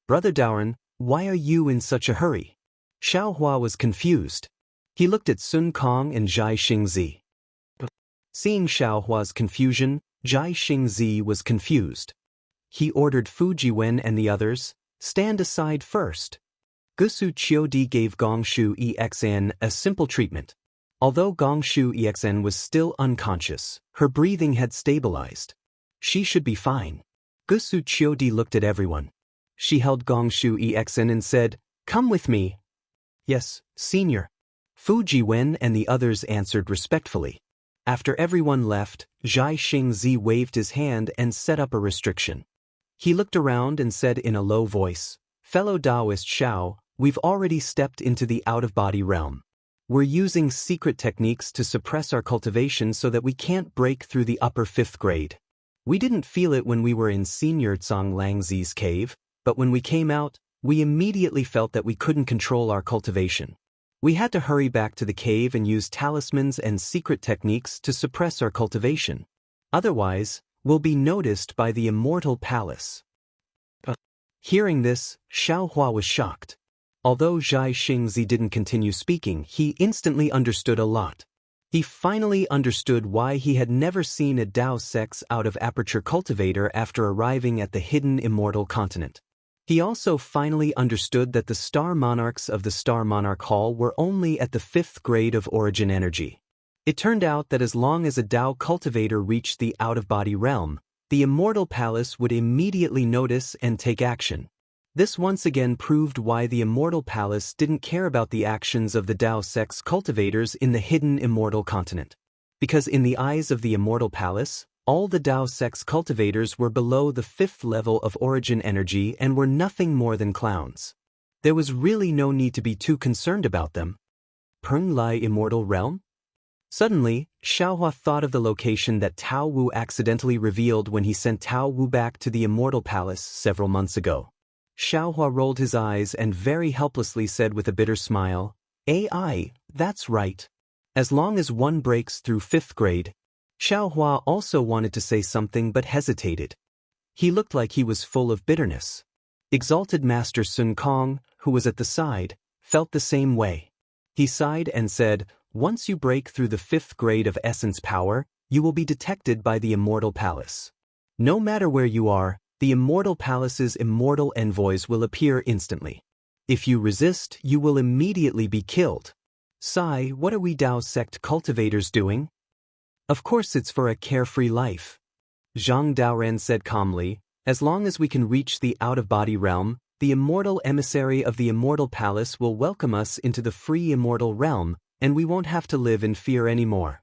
Brother Daoran, why are you in such a hurry? Xiao Hua was confused. He looked at Sun Kong and Zhai Xingzi. Seeing Xiao Hua's confusion, Zhai Xingzi was confused. He ordered Fujiwen and the others, stand aside first. Gusu Chiodi gave Gongshu Exen a simple treatment. Although Gongshu Exen was still unconscious, her breathing had stabilized. She should be fine. Gusu Chiodi looked at everyone. She held Gongshu Exen and said, Come with me. Yes, senior. Fujiwen and the others answered respectfully. After everyone left, Zhai Xingzi waved his hand and set up a restriction. He looked around and said in a low voice, Fellow Taoist Xiao, we've already stepped into the out-of-body realm. We're using secret techniques to suppress our cultivation so that we can't break through the upper 5th grade. We didn't feel it when we were in Senior Tsang Lang Zi's cave, but when we came out, we immediately felt that we couldn't control our cultivation. We had to hurry back to the cave and use talismans and secret techniques to suppress our cultivation. Otherwise, we'll be noticed by the immortal palace. Hearing this, Xiaohua was shocked. Although Zhai Xingzi didn't continue speaking, he instantly understood a lot. He finally understood why he had never seen a Dao Sex out of aperture cultivator after arriving at the hidden immortal continent. He also finally understood that the Star Monarchs of the Star Monarch Hall were only at the 5th grade of origin energy. It turned out that as long as a Dao cultivator reached the out-of-body realm, the immortal palace would immediately notice and take action. This once again proved why the immortal palace didn't care about the actions of the Dao Sex cultivators in the hidden immortal continent. Because in the eyes of the immortal palace, all the Dao Sex cultivators were below the 5th level of origin energy and were nothing more than clowns. There was really no need to be too concerned about them. Peng Lai Immortal Realm? Suddenly, Xiaohua thought of the location that Tao Wu accidentally revealed when he sent Tao Wu back to the immortal palace several months ago. Xiaohua rolled his eyes and very helplessly said with a bitter smile, "AI, that's right. As long as one breaks through 5th grade." Xiaohua also wanted to say something but hesitated. He looked like he was full of bitterness. Exalted Master Sun Kong, who was at the side, felt the same way. He sighed and said, "Once you break through the 5th grade of essence power, you will be detected by the immortal palace. No matter where you are, the immortal palace's immortal envoys will appear instantly. If you resist, you will immediately be killed." "Sai, what are we Dao sect cultivators doing?" "Of course it's for a carefree life," Zhang Daoren said calmly. "As long as we can reach the out-of-body realm, the immortal emissary of the immortal palace will welcome us into the free immortal realm, and we won't have to live in fear anymore."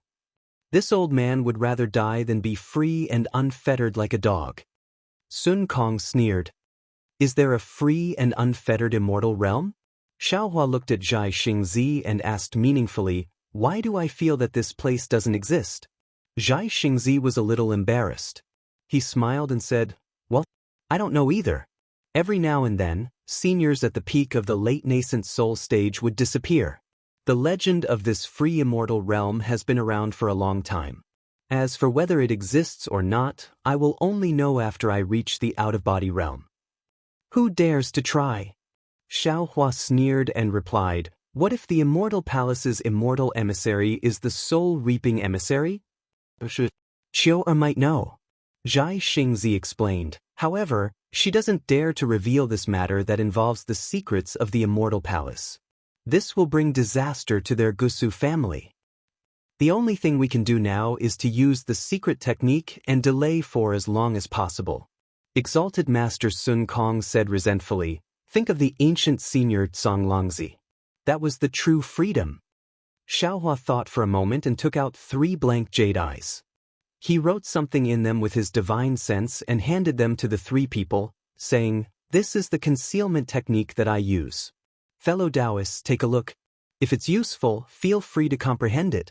This old man would rather die than be free and unfettered like a dog. Sun Kong sneered. "Is there a free and unfettered immortal realm?" Xiaohua looked at Zhai Xingzi and asked meaningfully, "Why do I feel that this place doesn't exist?" Zhai Xingzi was a little embarrassed. He smiled and said, "Well, I don't know either. Every now and then, seniors at the peak of the late nascent soul stage would disappear. The legend of this free immortal realm has been around for a long time. As for whether it exists or not, I will only know after I reach the out-of-body realm." "Who dares to try?" Xiaohua sneered and replied, "What if the immortal palace's immortal emissary is the soul-reaping emissary? Chiu might know." Zhai Xingzi explained. "However, she doesn't dare to reveal this matter that involves the secrets of the immortal palace. This will bring disaster to their Gusu family. The only thing we can do now is to use the secret technique and delay for as long as possible." Exalted Master Sun Kong said resentfully, "Think of the ancient senior Tsang Longzi. That was the true freedom." Xiaohua thought for a moment and took out 3 blank jade eyes. He wrote something in them with his divine sense and handed them to the 3 people, saying, "This is the concealment technique that I use. Fellow Taoists, take a look. If it's useful, feel free to comprehend it."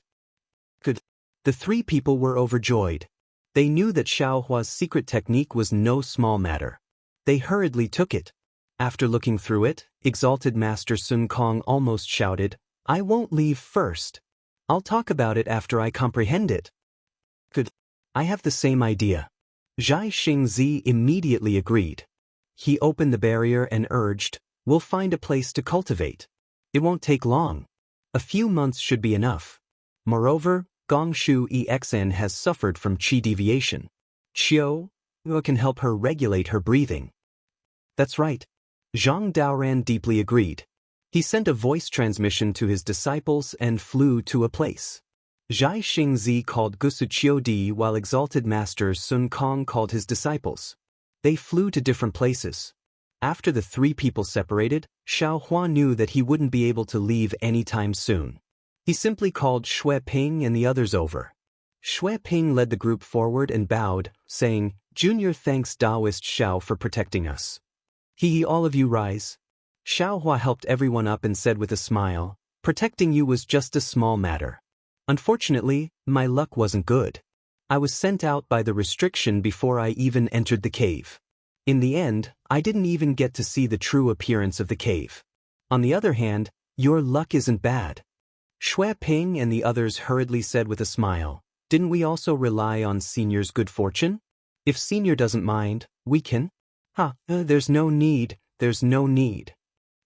Good. The 3 people were overjoyed. They knew that Xiaohua's secret technique was no small matter. They hurriedly took it. After looking through it, Exalted Master Sun Kong almost shouted, "I won't leave first. I'll talk about it after I comprehend it." "Good. I have the same idea." Zhai Xingzi immediately agreed. He opened the barrier and urged, "We'll find a place to cultivate. It won't take long. A few months should be enough. Moreover, Gongshu EXN has suffered from qi deviation. Xiu can help her regulate her breathing." "That's right." Zhang Daoran deeply agreed. He sent a voice transmission to his disciples and flew to a place. Zhai Xingzi called Gusu Qiudi while Exalted Master Sun Kong called his disciples. They flew to different places. After the 3 people separated, Xiaohua knew that he wouldn't be able to leave anytime soon. He simply called Xue Ping and the others over. Xue Ping led the group forward and bowed, saying, "Junior thanks Taoist Xiao for protecting us." All of you rise." Xiaohua helped everyone up and said with a smile, "Protecting you was just a small matter. Unfortunately, my luck wasn't good. I was sent out by the restriction before I even entered the cave. In the end, I didn't even get to see the true appearance of the cave. On the other hand, Your luck isn't bad. Shui Ping and the others hurriedly said with a smile, didn't we also rely on Senior's good fortune? If Senior doesn't mind, we can. There's no need, there's no need.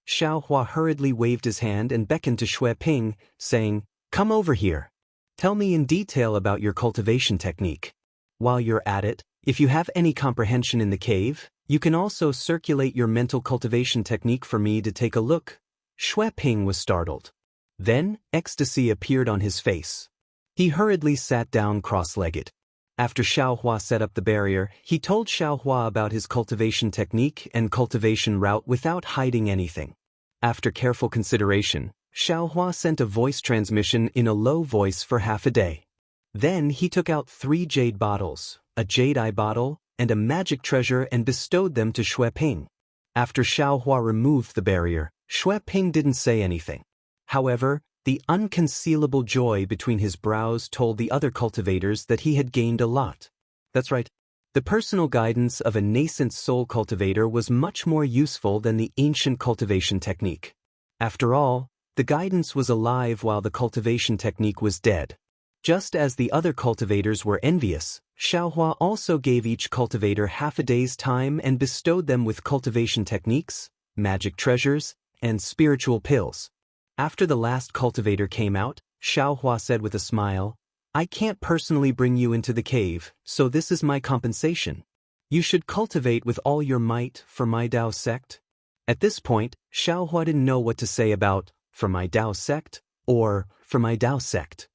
Xiao Hua hurriedly waved his hand and beckoned to Shui Ping, saying, come over here. Tell me in detail about your cultivation technique. While you're at it, if you have any comprehension in the cave, you can also circulate your mental cultivation technique for me to take a look. Shui Ping was startled. Then, ecstasy appeared on his face. He hurriedly sat down cross-legged. After Xiao Hua set up the barrier, he told Xiao Hua about his cultivation technique and cultivation route without hiding anything. After careful consideration, Xiao Hua sent a voice transmission in a low voice for half a day. Then he took out 3 jade bottles, a jade eye bottle, and a magic treasure and bestowed them to Shui Ping. After Xiao Hua removed the barrier, Shui Ping didn't say anything. However, the unconcealable joy between his brows told the other cultivators that he had gained a lot. That's right. The personal guidance of a nascent soul cultivator was much more useful than the ancient cultivation technique. After all, the guidance was alive while the cultivation technique was dead. Just as the other cultivators were envious, Xiao Hua also gave each cultivator half a day's time and bestowed them with cultivation techniques, magic treasures, and spiritual pills. After the last cultivator came out, Xiao Hua said with a smile, I can't personally bring you into the cave, so this is my compensation. You should cultivate with all your might for my Dao sect. At this point, Xiao Hua didn't know what to say about, for my Dao sect, or, for my Dao sect.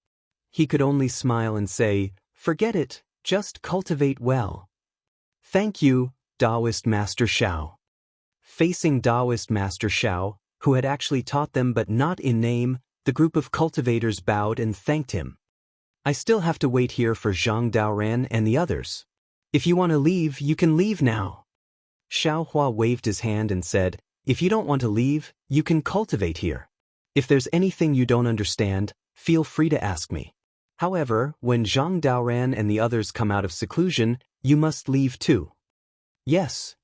He could only smile and say, forget it, just cultivate well. Thank you, Taoist Master Xiao. Facing Taoist Master Xiao, who had actually taught them but not in name, the group of cultivators bowed and thanked him. I still have to wait here for Zhang Daoran and the others. If you want to leave, you can leave now. Xiao Hua waved his hand and said, if you don't want to leave, you can cultivate here. If there's anything you don't understand, feel free to ask me. However, when Zhang Daoran and the others come out of seclusion, you must leave too. Yes,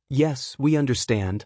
we understand.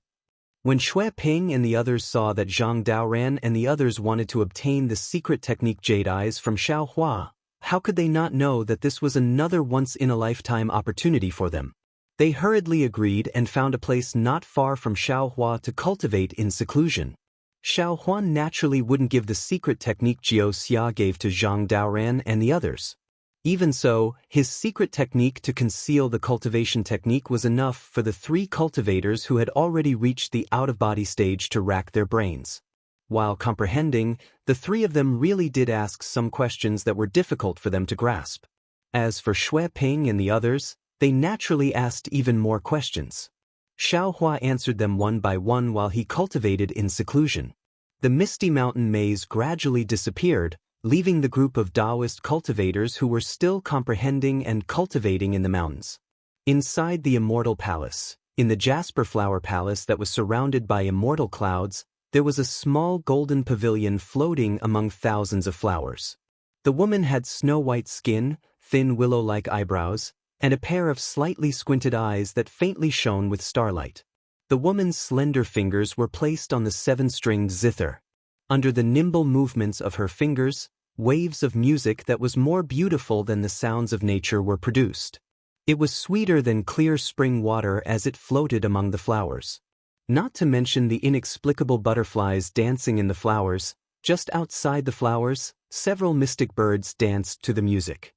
When Shui Ping and the others saw that Zhang Daoran and the others wanted to obtain the secret technique Jade Eyes from Xiao Hua, how could they not know that this was another once-in-a-lifetime opportunity for them? They hurriedly agreed and found a place not far from Xiao Hua to cultivate in seclusion. Xiao Hua naturally wouldn't give the secret technique Jiao Xia gave to Zhang Daoran and the others. Even so, his secret technique to conceal the cultivation technique was enough for the 3 cultivators who had already reached the out-of-body stage to rack their brains. While comprehending, the 3 of them really did ask some questions that were difficult for them to grasp. As for Shui Ping and the others, they naturally asked even more questions. Xiao Hua answered them one by one while he cultivated in seclusion. The misty mountain maze gradually disappeared, leaving the group of Taoist cultivators who were still comprehending and cultivating in the mountains. Inside the Immortal Palace, in the Jasper Flower Palace that was surrounded by immortal clouds, there was a small golden pavilion floating among thousands of flowers. The woman had snow-white skin, thin willow-like eyebrows, and a pair of slightly squinted eyes that faintly shone with starlight. The woman's slender fingers were placed on the 7-stringed zither. Under the nimble movements of her fingers, waves of music that was more beautiful than the sounds of nature were produced. It was sweeter than clear spring water as it floated among the flowers. Not to mention the inexplicable butterflies dancing in the flowers. Just outside the flowers, several mystic birds danced to the music.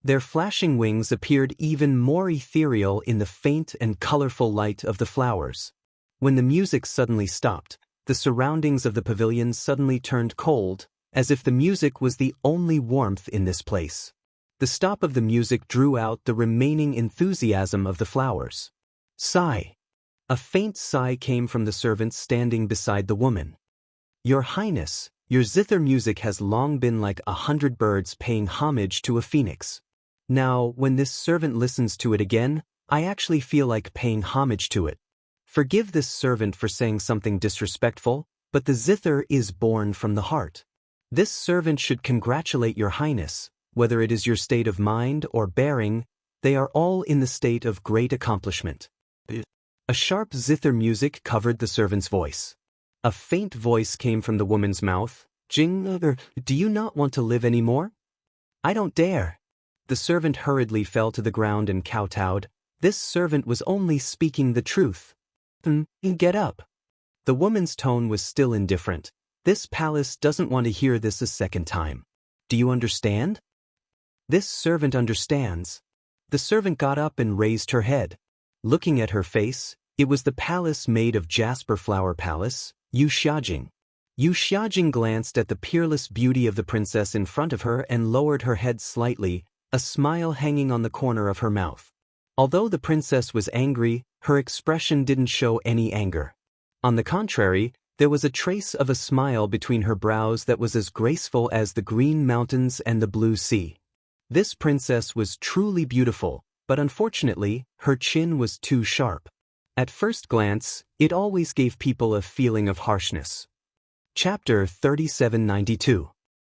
Their flashing wings appeared even more ethereal in the faint and colorful light of the flowers. When the music suddenly stopped, the surroundings of the pavilion suddenly turned cold, as if the music was the only warmth in this place. The stop of the music drew out the remaining enthusiasm of the flowers. Sigh. A faint sigh came from the servant standing beside the woman. Your Highness, your zither music has long been like 100 birds paying homage to a phoenix. Now, when this servant listens to it again, I actually feel like paying homage to it. Forgive this servant for saying something disrespectful, but the zither is born from the heart. This servant should congratulate your Highness, whether it is your state of mind or bearing, they are all in the state of great accomplishment. A sharp zither music covered the servant's voice. A faint voice came from the woman's mouth. Jing, do you not want to live any more? I don't dare. The servant hurriedly fell to the ground and kowtowed. This servant was only speaking the truth. Get up. The woman's tone was still indifferent. This palace doesn't want to hear this a second time. Do you understand? This servant understands. The servant got up and raised her head. Looking at her face, it was the palace made of jasper flower palace, Yu Xiajing. Yu Xiajing glanced at the peerless beauty of the princess in front of her and lowered her head slightly, a smile hanging on the corner of her mouth. Although the princess was angry, her expression didn't show any anger. On the contrary, there was a trace of a smile between her brows that was as graceful as the green mountains and the blue sea. This princess was truly beautiful, but unfortunately, her chin was too sharp. At first glance, it always gave people a feeling of harshness. Chapter 3792.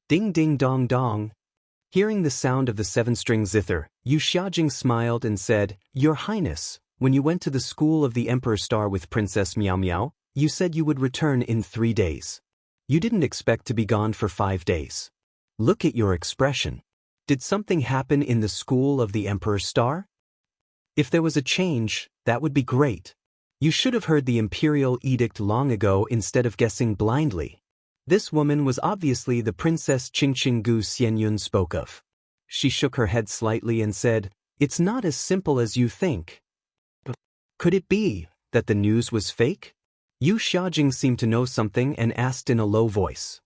Ding ding dong dong. Hearing the sound of the seven-string zither, Yu Xiajing smiled and said, Your Highness, when you went to the school of the Emperor Star with Princess Miao Miao, you said you would return in 3 days. You didn't expect to be gone for 5 days. Look at your expression. Did something happen in the school of the Emperor Star? If there was a change, that would be great. You should have heard the imperial edict long ago instead of guessing blindly. This woman was obviously the Princess Qingqing Gu Xianyun spoke of. She shook her head slightly and said, It's not as simple as you think. Could it be that the news was fake? Yu Xiajing seemed to know something and asked in a low voice.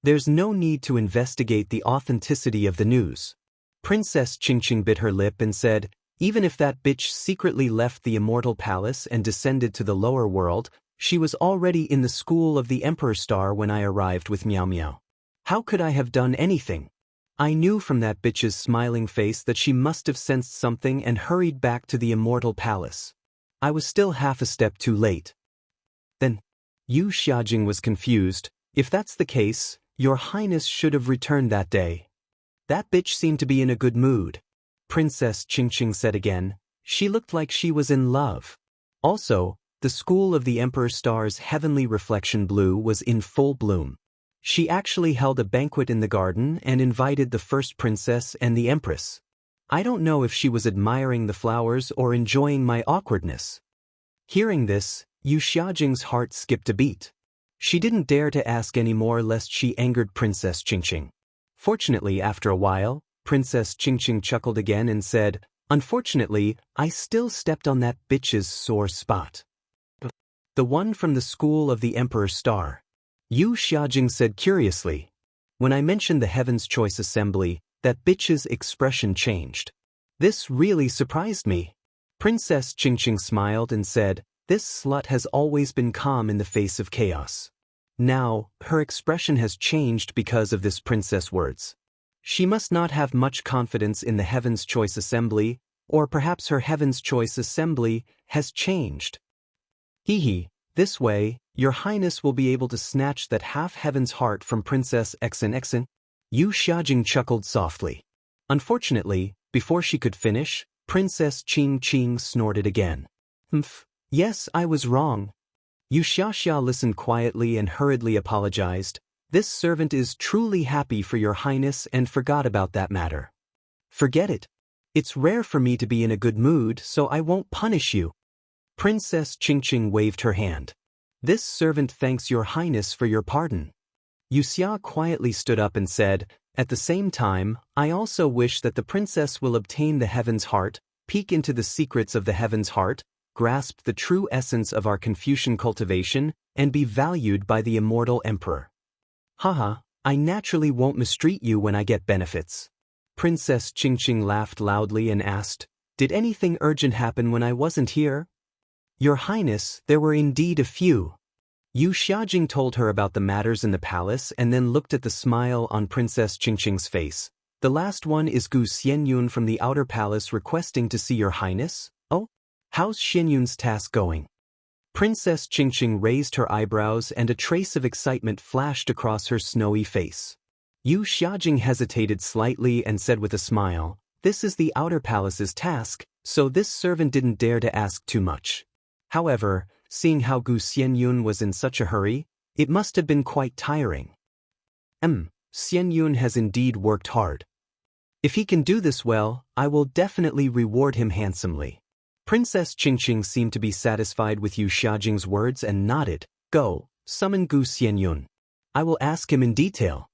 There's no need to investigate the authenticity of the news. Princess Qingqing bit her lip and said, Even if that bitch secretly left the immortal palace and descended to the lower world, she was already in the school of the Emperor Star when I arrived with Miao Miao. How could I have done anything? I knew from that bitch's smiling face that she must have sensed something and hurried back to the immortal palace. I was still half a step too late. Then, Yu Xiajing was confused. If that's the case, Your Highness should have returned that day. That bitch seemed to be in a good mood. Princess Qingqing said again. She looked like she was in love. Also, the school of the Emperor Star's heavenly reflection blue was in full bloom. She actually held a banquet in the garden and invited the first princess and the empress. I don't know if she was admiring the flowers or enjoying my awkwardness. Hearing this, Yu Xiajing's heart skipped a beat. She didn't dare to ask any more lest she angered Princess Qingqing. Fortunately, after a while, Princess Qingqing chuckled again and said, Unfortunately, I still stepped on that bitch's sore spot. The one from the school of the Emperor Star. Yu Xiajing said curiously. When I mentioned the Heaven's Choice Assembly, that bitch's expression changed. This really surprised me. Princess Qingqing smiled and said, This slut has always been calm in the face of chaos. Now, her expression has changed because of this princess' words. She must not have much confidence in the Heaven's Choice Assembly, or perhaps her Heaven's Choice Assembly has changed. Hee. This way, Your Highness will be able to snatch that half-heaven's heart from Princess Xn. Yu Xiajing chuckled softly. Unfortunately, before she could finish, Princess Qingqing snorted again. Yes, I was wrong. Yu Xiaxia listened quietly and hurriedly apologized. This servant is truly happy for Your Highness and forgot about that matter. Forget it. It's rare for me to be in a good mood, so I won't punish you. Princess Qingqing waved her hand. This servant thanks Your Highness for your pardon. Yu Xia quietly stood up and said, At the same time, I also wish that the princess will obtain the Heaven's Heart, peek into the secrets of the Heaven's Heart, grasp the true essence of our Confucian cultivation, and be valued by the immortal emperor. Haha, I naturally won't mistreat you when I get benefits. Princess Qingqing laughed loudly and asked, Did anything urgent happen when I wasn't here? Your Highness, there were indeed a few. Yu Xiajing told her about the matters in the palace and then looked at the smile on Princess Qingqing's face. The last one is Gu Xianyun from the outer palace requesting to see Your Highness. Oh? How's Xianyun's task going? Princess Qingqing raised her eyebrows and a trace of excitement flashed across her snowy face. Yu Xiajing hesitated slightly and said with a smile, This is the outer palace's task, so this servant didn't dare to ask too much. However, seeing how Gu Xianyun was in such a hurry, It must have been quite tiring. Xian Yun has indeed worked hard. If he can do this well, I will definitely reward him handsomely. Princess Qingqing seemed to be satisfied with Yu Xiaojing's words and nodded. Go, summon Gu Xianyun. I will ask him in detail.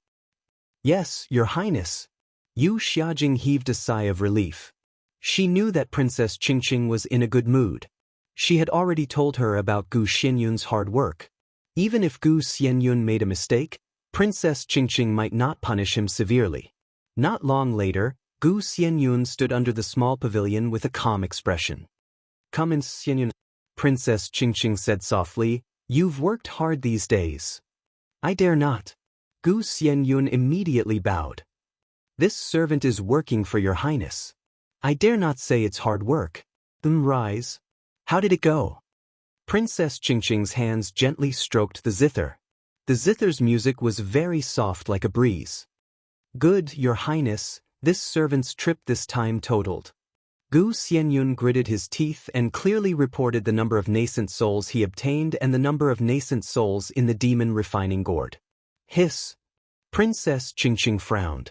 Yes, Your Highness. Yu Xiaojing heaved a sigh of relief. She knew that Princess Qingqing was in a good mood. She had already told her about Gu Xianyun's hard work. Even if Gu Xianyun made a mistake, Princess Qingqing might not punish him severely. Not long later, Gu Xianyun stood under the small pavilion with a calm expression. Come in, Xianyun. Princess Qingqing said softly, you've worked hard these days. I dare not. Gu Xianyun immediately bowed. This servant is working for Your Highness. I dare not say it's hard work. Rise. How did it go? Princess Qingqing's hands gently stroked the zither. The zither's music was very soft like a breeze. Good, Your Highness, this servant's trip this time totaled. Gu Xianyun gritted his teeth and clearly reported the number of nascent souls he obtained and the number of nascent souls in the demon refining gourd. Hiss. Princess Qingqing frowned.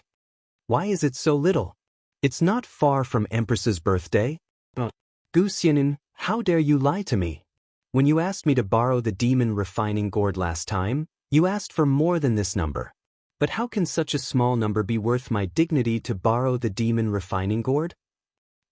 Why is it so little? It's not far from Empress's birthday. Gu Xianyun, how dare you lie to me? When you asked me to borrow the demon refining gourd last time, you asked for more than this number. But how can such a small number be worth my dignity to borrow the demon refining gourd?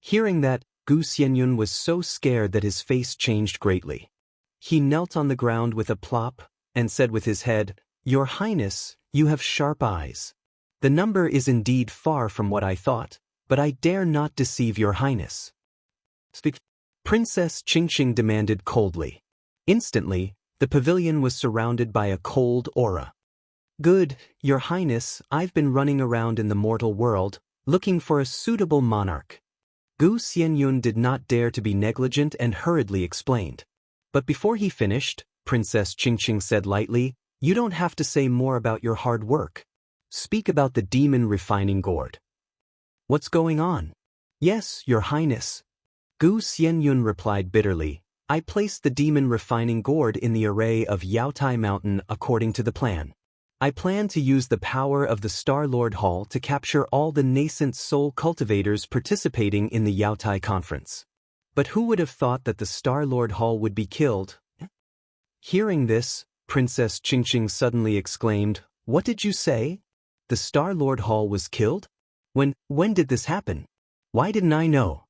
Hearing that, Gu Xianyun was so scared that his face changed greatly. He knelt on the ground with a plop, and said with his head, Your Highness, you have sharp eyes. The number is indeed far from what I thought, but I dare not deceive Your Highness. Speak. Princess Qingqing demanded coldly. Instantly, the pavilion was surrounded by a cold aura. Good, Your Highness, I've been running around in the mortal world, looking for a suitable monarch. Gu Xianyun did not dare to be negligent and hurriedly explained. But before he finished, Princess Qingqing said lightly, You don't have to say more about your hard work. Speak about the demon refining gourd. What's going on? Yes, Your Highness. Gu Xianyun replied bitterly, I placed the demon refining gourd in the array of Yaotai Mountain according to the plan. I plan to use the power of the Star-Lord Hall to capture all the nascent soul cultivators participating in the Yaotai conference. But who would have thought that the Star-Lord Hall would be killed? Hearing this, Princess Qingqing suddenly exclaimed, What did you say? The Star-Lord Hall was killed? When did this happen? Why didn't I know?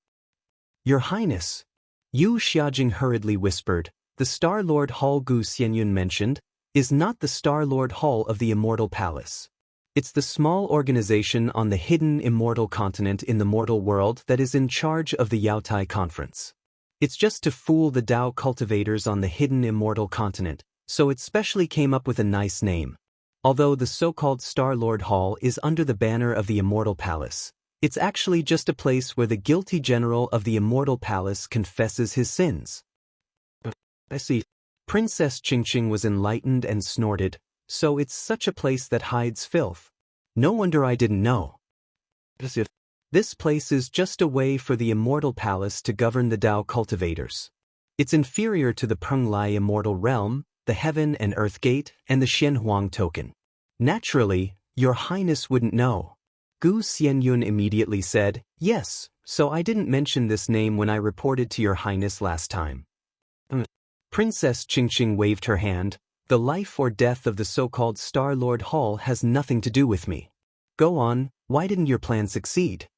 Your Highness, Yu Xiaojing hurriedly whispered, the Star-Lord Hall Gu Xianyun mentioned is not the Star-Lord Hall of the Immortal Palace. It's the small organization on the hidden immortal continent in the mortal world that is in charge of the Yaotai conference. It's just to fool the Dao cultivators on the hidden immortal continent, so it specially came up with a nice name. Although the so-called Star-Lord Hall is under the banner of the Immortal Palace, it's actually just a place where the guilty general of the Immortal Palace confesses his sins. I see. Princess Qingqing was enlightened and snorted, so it's such a place that hides filth. No wonder I didn't know. This place is just a way for the Immortal Palace to govern the Dao cultivators. It's inferior to the Penglai Immortal Realm, the Heaven and Earth Gate, and the Xianhuang Token. Naturally, Your Highness wouldn't know. Gu Xianyun immediately said, Yes, so I didn't mention this name when I reported to Your Highness last time. Princess Qingqing waved her hand. The life or death of the so-called Star-Lord Hall has nothing to do with me. Go on, why didn't your plan succeed?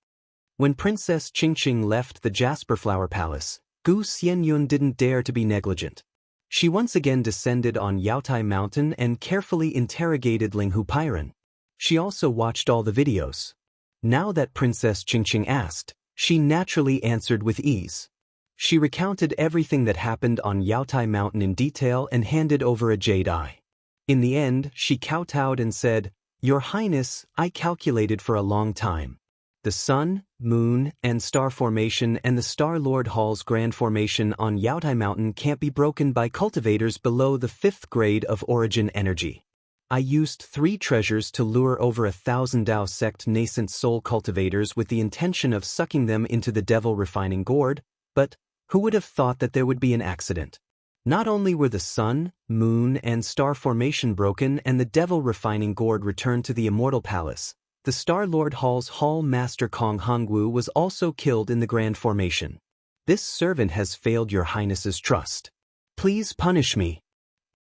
When Princess Qingqing left the Jasper Flower Palace, Gu Xianyun didn't dare to be negligent. She once again descended on Yaotai Mountain and carefully interrogated Linghu Pairan. She also watched all the videos. Now that Princess Qingqing asked, she naturally answered with ease. She recounted everything that happened on Yaotai Mountain in detail and handed over a jade eye. In the end, she kowtowed and said, Your Highness, I calculated for a long time. The sun, moon, and star formation and the Star-Lord Hall's grand formation on Yaotai Mountain can't be broken by cultivators below the 5th grade of origin energy. I used 3 treasures to lure over 1,000 Dao sect nascent soul cultivators with the intention of sucking them into the devil refining gourd, but who would have thought that there would be an accident? Not only were the sun, moon, and star formation broken and the devil refining gourd returned to the immortal palace, the Star Lord Hall's Hall Master Kong Hongwu was also killed in the grand formation. This servant has failed your highness's trust. Please punish me.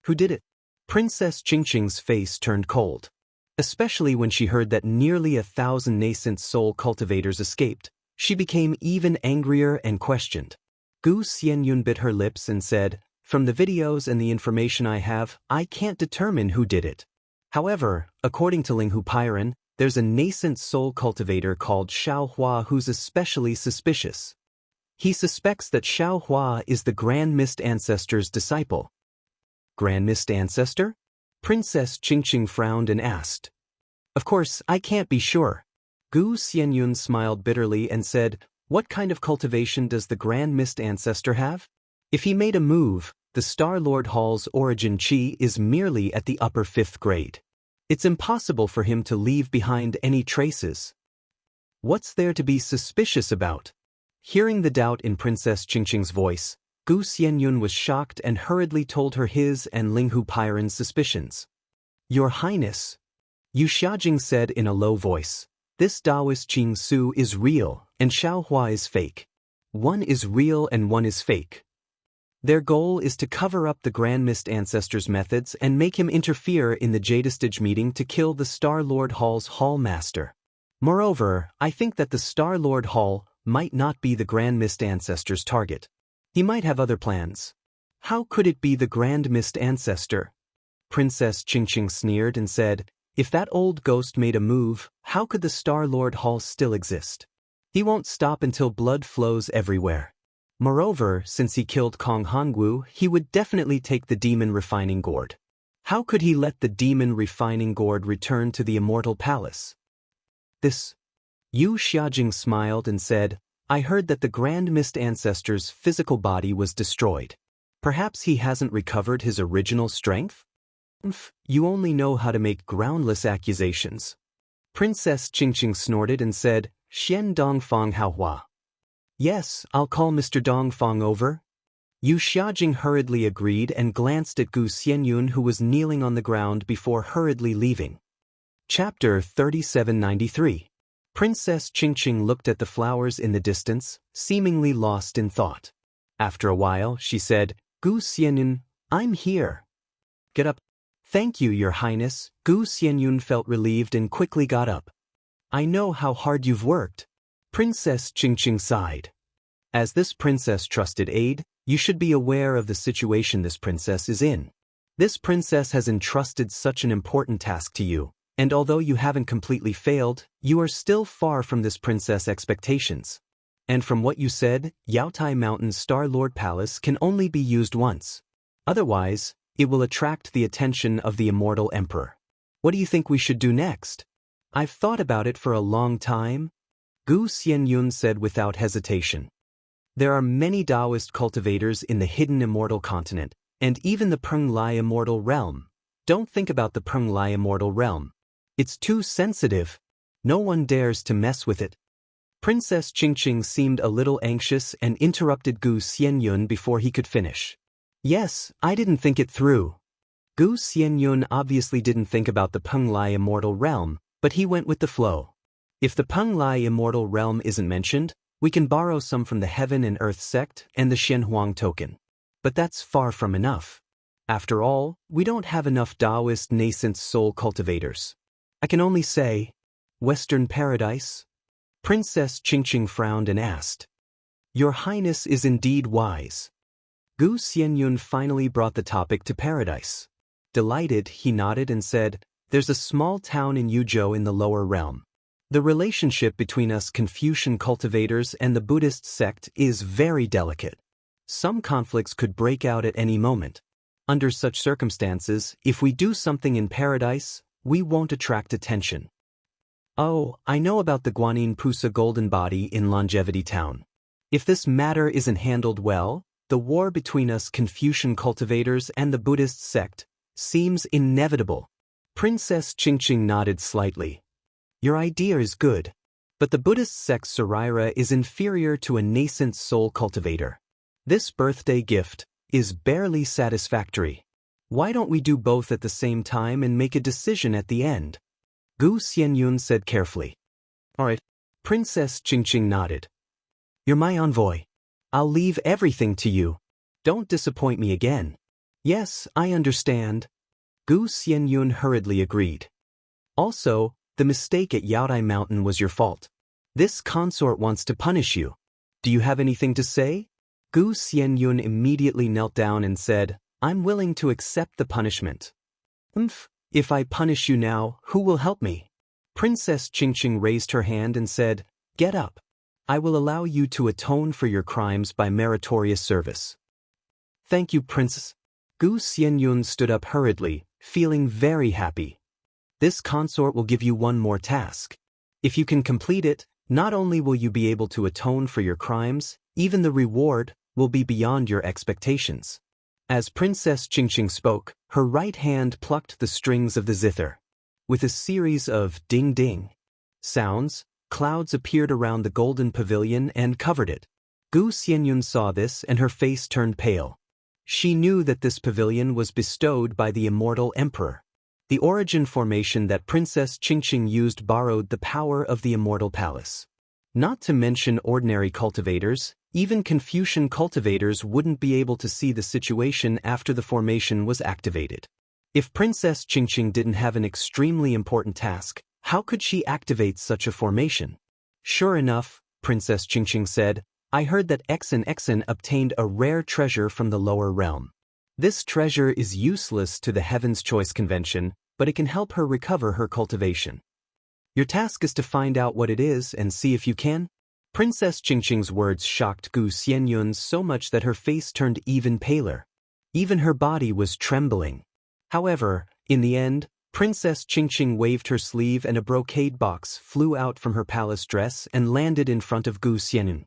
Who did it? Princess Qingqing's face turned cold. Especially when she heard that nearly 1,000 nascent soul cultivators escaped, she became even angrier and questioned. Gu Xianyun bit her lips and said, "From the videos and the information I have, I can't determine who did it. However, according to Linghu Pyron, there's a nascent soul cultivator called Xiao Hua who's especially suspicious. He suspects that Xiao Hua is the Grand Mist Ancestor's disciple." Grand Mist Ancestor? Princess Qingqing frowned and asked. Of course, I can't be sure. Gu Xianyun smiled bitterly and said, "What kind of cultivation does the Grand Mist Ancestor have? If he made a move, the Star Lord Hall's origin chi is merely at the upper 5th grade. It's impossible for him to leave behind any traces. What's there to be suspicious about?" Hearing the doubt in Princess Qingqing's voice, Gu Xianyun was shocked and hurriedly told her his and Linghu Pyron's suspicions. "Your Highness," Yu Xiajing said in a low voice, "this Taoist Qing Su is real and Xiao Hua is fake. One is real and one is fake. Their goal is to cover up the Grand Mist Ancestor's methods and make him interfere in the Jadestage meeting to kill the Star Lord Hall's Hall Master. Moreover, I think that the Star Lord Hall might not be the Grand Mist Ancestor's target. He might have other plans." "How could it be the Grand Mist Ancestor?" Princess Qingqing sneered and said, "If that old ghost made a move, how could the Star Lord Hall still exist? He won't stop until blood flows everywhere. Moreover, since he killed Kong Hongwu, he would definitely take the demon refining gourd. How could he let the demon refining gourd return to the immortal palace?" Yu Xiajing smiled and said, "I heard that the Grand Mist Ancestor's physical body was destroyed. Perhaps he hasn't recovered his original strength?" "You only know how to make groundless accusations." Princess Qingqing snorted and said, "Xian Dongfang Haohua." "Yes, I'll call Mr. Dongfang over." Yu Xiajing hurriedly agreed and glanced at Gu Xianyun who was kneeling on the ground before hurriedly leaving. Chapter 3793. Princess Qingqing looked at the flowers in the distance, seemingly lost in thought. After a while, she said, "Gu Xianyun, I'm here." "Get up." "Thank you, Your Highness." Gu Xianyun felt relieved and quickly got up. "I know how hard you've worked." Princess Qingqing sighed. "As this princess trusted aide, you should be aware of the situation this princess is in. This princess has entrusted such an important task to you, and although you haven't completely failed, you are still far from this princess' expectations. And from what you said, Yaotai Mountain's Star Lord Palace can only be used once. Otherwise, it will attract the attention of the immortal emperor. What do you think we should do next?" "I've thought about it for a long time," Gu Xianyun said without hesitation. "There are many Taoist cultivators in the hidden immortal continent, and even the Penglai immortal realm. Don't think about the Penglai immortal realm. It's too sensitive. No one dares to mess with it." Princess Qingqing seemed a little anxious and interrupted Gu Xianyun before he could finish. "Yes, I didn't think it through." Gu Xianyun obviously didn't think about the Penglai immortal realm, but he went with the flow. "If the Penglai immortal realm isn't mentioned, we can borrow some from the Heaven and Earth sect and the Shenhuang token. But that's far from enough. After all, we don't have enough Taoist nascent soul cultivators. I can only say, Western Paradise?" Princess Qingqing frowned and asked. "Your Highness is indeed wise." Gu Xianyun finally brought the topic to Paradise. Delighted, he nodded and said, "There's a small town in Yuzhou in the lower realm. The relationship between us Confucian cultivators and the Buddhist sect is very delicate. Some conflicts could break out at any moment. Under such circumstances, if we do something in Paradise, we won't attract attention." "Oh, I know about the Guanyin Pusa Golden Body in Longevity Town. If this matter isn't handled well, the war between us Confucian cultivators and the Buddhist sect seems inevitable." Princess Qingqing nodded slightly. "Your idea is good, but the Buddhist sect's Saraira is inferior to a nascent soul cultivator. This birthday gift, is barely satisfactory. Why don't we do both at the same time and make a decision at the end? Gu Xianyun said carefully. All right. Princess Qingqing nodded. You're my envoy. I'll leave everything to you. Don't disappoint me again. Yes, I understand. Gu Xianyun hurriedly agreed. Also, the mistake at Yaodai Mountain was your fault. This consort wants to punish you. Do you have anything to say? Gu Xianyun immediately knelt down and said, I'm willing to accept the punishment. If I punish you now, who will help me? Princess Qingqing raised her hand and said, Get up. I will allow you to atone for your crimes by meritorious service. Thank you, Princess. Gu Xianyun stood up hurriedly, feeling very happy. This consort will give you one more task. If you can complete it, not only will you be able to atone for your crimes, even the reward will be beyond your expectations. As Princess Qingqing spoke, her right hand plucked the strings of the zither. With a series of ding-ding sounds, clouds appeared around the golden pavilion and covered it. Gu Xianyun saw this and her face turned pale. She knew that this pavilion was bestowed by the immortal emperor. The origin formation that Princess Qingqing used borrowed the power of the immortal palace. Not to mention ordinary cultivators, even Confucian cultivators wouldn't be able to see the situation after the formation was activated. If Princess Qingqing didn't have an extremely important task, how could she activate such a formation? Sure enough, Princess Qingqing said, I heard that Exen obtained a rare treasure from the lower realm. This treasure is useless to the Heaven's Choice Convention, but it can help her recover her cultivation. Your task is to find out what it is and see if you can. Princess Qingqing's words shocked Gu Xianyun so much that her face turned even paler. Even her body was trembling. However, in the end, Princess Qingqing waved her sleeve and a brocade box flew out from her palace dress and landed in front of Gu Xianyun.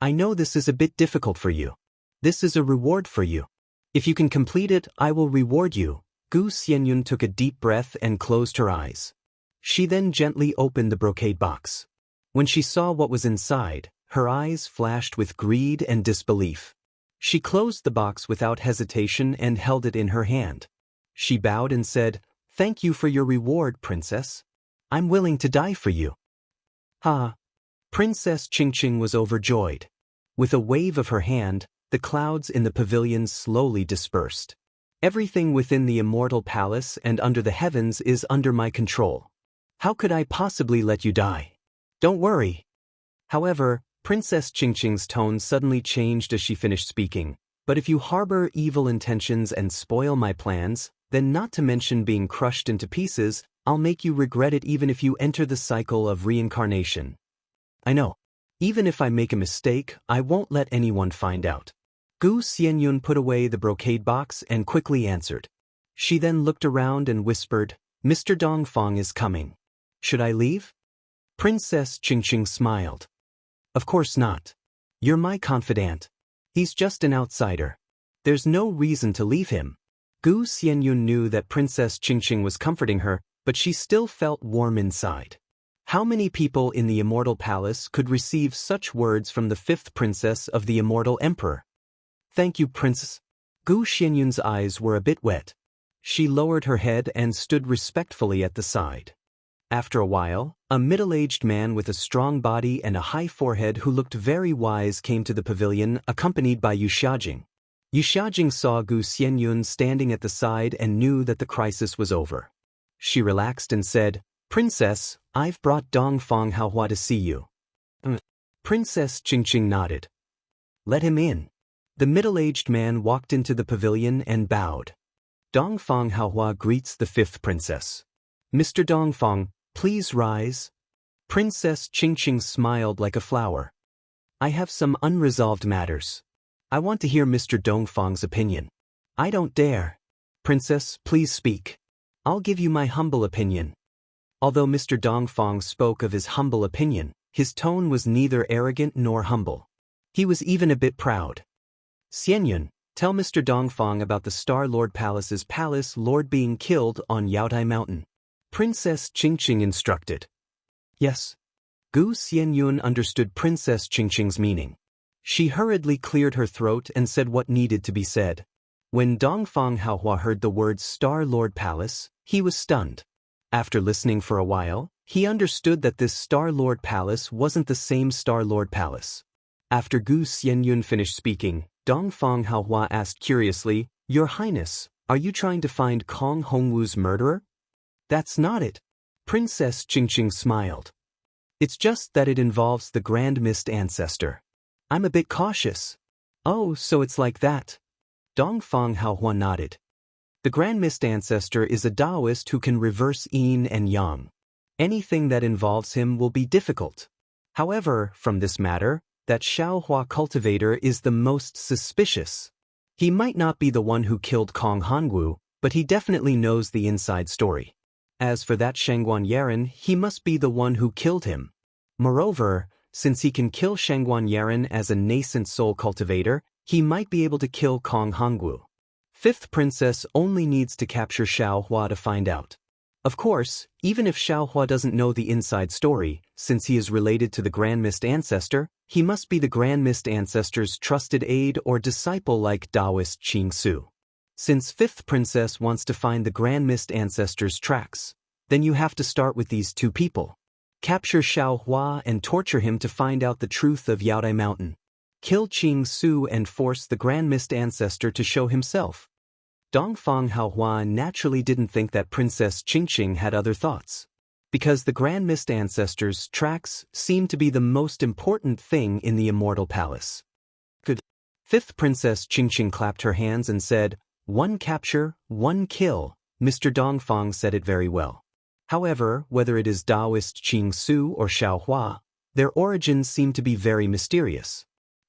I know this is a bit difficult for you. This is a reward for you. If you can complete it, I will reward you. Gu Xianyun took a deep breath and closed her eyes. She then gently opened the brocade box. When she saw what was inside, her eyes flashed with greed and disbelief. She closed the box without hesitation and held it in her hand. She bowed and said, Thank you for your reward, Princess. I'm willing to die for you. Ha! Princess Qingqing was overjoyed. With a wave of her hand, the clouds in the pavilion slowly dispersed. Everything within the immortal palace and under the heavens is under my control. How could I possibly let you die? Don't worry. However, Princess Qingqing's tone suddenly changed as she finished speaking. But if you harbor evil intentions and spoil my plans, then not to mention being crushed into pieces, I'll make you regret it even if you enter the cycle of reincarnation. I know. Even if I make a mistake, I won't let anyone find out. Gu Xianyun put away the brocade box and quickly answered. She then looked around and whispered, Mr. Dongfang is coming. Should I leave? Princess Qingqing smiled. Of course not. You're my confidant. He's just an outsider. There's no reason to leave him. Gu Xianyun knew that Princess Qingqing was comforting her, but she still felt warm inside. How many people in the immortal palace could receive such words from the fifth princess of the immortal emperor? Thank you, Princess. Gu Xianyun's eyes were a bit wet. She lowered her head and stood respectfully at the side. After a while, a middle-aged man with a strong body and a high forehead who looked very wise came to the pavilion, accompanied by Yu Xiajing. Yu Xiajing saw Gu Xianyun standing at the side and knew that the crisis was over. She relaxed and said, Princess, I've brought Dongfang Haohua to see you. Princess Qingqing nodded. Let him in. The middle-aged man walked into the pavilion and bowed. Dongfang Haohua greets the fifth princess. Mr. Dongfang, please rise. Princess Qingqing smiled like a flower. I have some unresolved matters. I want to hear Mr. Dongfang's opinion. I don't dare. Princess, please speak. I'll give you my humble opinion. Although Mr. Dongfang spoke of his humble opinion, his tone was neither arrogant nor humble. He was even a bit proud. Xianyun, tell Mr. Dongfang about the Star Lord Palace's palace lord being killed on Yaodai Mountain. Princess Qingqing instructed. Yes. Gu Xianyun understood Princess Qingqing's meaning. She hurriedly cleared her throat and said what needed to be said. When Dongfang Haohua heard the words Star Lord Palace, he was stunned. After listening for a while, he understood that this Star Lord Palace wasn't the same Star Lord Palace. After Gu Xianyun finished speaking, Dongfang Haohua asked curiously, "Your Highness, are you trying to find Kong Hongwu's murderer?" "That's not it." Princess Qingqing smiled. "It's just that it involves the Grand Mist Ancestor. I'm a bit cautious." "Oh, so it's like that." Dongfang Haohua nodded. The Grand Mist Ancestor is a Taoist who can reverse yin and yang. Anything that involves him will be difficult. However, from this matter, that Xiaohua cultivator is the most suspicious. He might not be the one who killed Kong Hongwu, but he definitely knows the inside story. As for that Shangguan Yaren, he must be the one who killed him. Moreover, since he can kill Shangguan Yaren as a nascent soul cultivator, he might be able to kill Kong Hongwu. Fifth Princess only needs to capture Xiaohua to find out. Of course, even if Xiaohua doesn't know the inside story, since he is related to the Grand Mist Ancestor, he must be the Grand Mist Ancestor's trusted aide or disciple like Taoist Qing Su. Since Fifth Princess wants to find the Grand Mist Ancestor's tracks, then you have to start with these two people. Capture Xiaohua and torture him to find out the truth of Yaodai Mountain. Kill Qing Su and force the Grand Mist Ancestor to show himself. Dongfang Haohua naturally didn't think that Princess Qingqing had other thoughts. Because the Grand Mist Ancestor's tracks seemed to be the most important thing in the Immortal Palace. Good. Fifth Princess Qingqing clapped her hands and said, "One capture, one kill." Mr. Dongfang said it very well. However, whether it is Taoist Qing Su or Xiaohua, their origins seem to be very mysterious.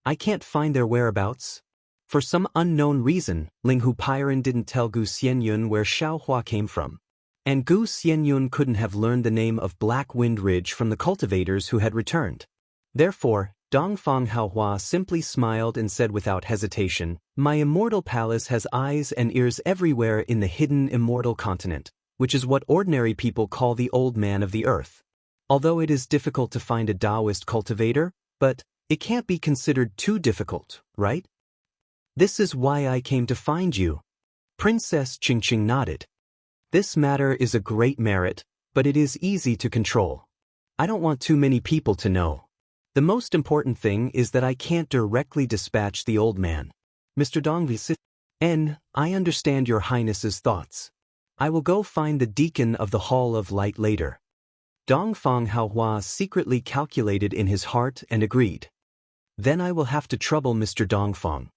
I can't find their whereabouts. For some unknown reason, Linghu Pairan didn't tell Gu Xianyun where Xiaohua came from. And Gu Xianyun couldn't have learned the name of Black Wind Ridge from the cultivators who had returned. Therefore, Dongfang Haohua simply smiled and said without hesitation, "My immortal palace has eyes and ears everywhere in the hidden immortal continent, which is what ordinary people call the old man of the earth. Although it is difficult to find a Taoist cultivator, but it can't be considered too difficult, right? This is why I came to find you." Princess Qingqing nodded. "This matter is a great merit, but it is easy to control. I don't want too many people to know. The most important thing is that I can't directly dispatch the old man. Mr. Dongvi, I understand your Highness's thoughts. I will go find the deacon of the Hall of Light later." Dongfang Haohua secretly calculated in his heart and agreed. "Then I will have to trouble Mr. Dongfang."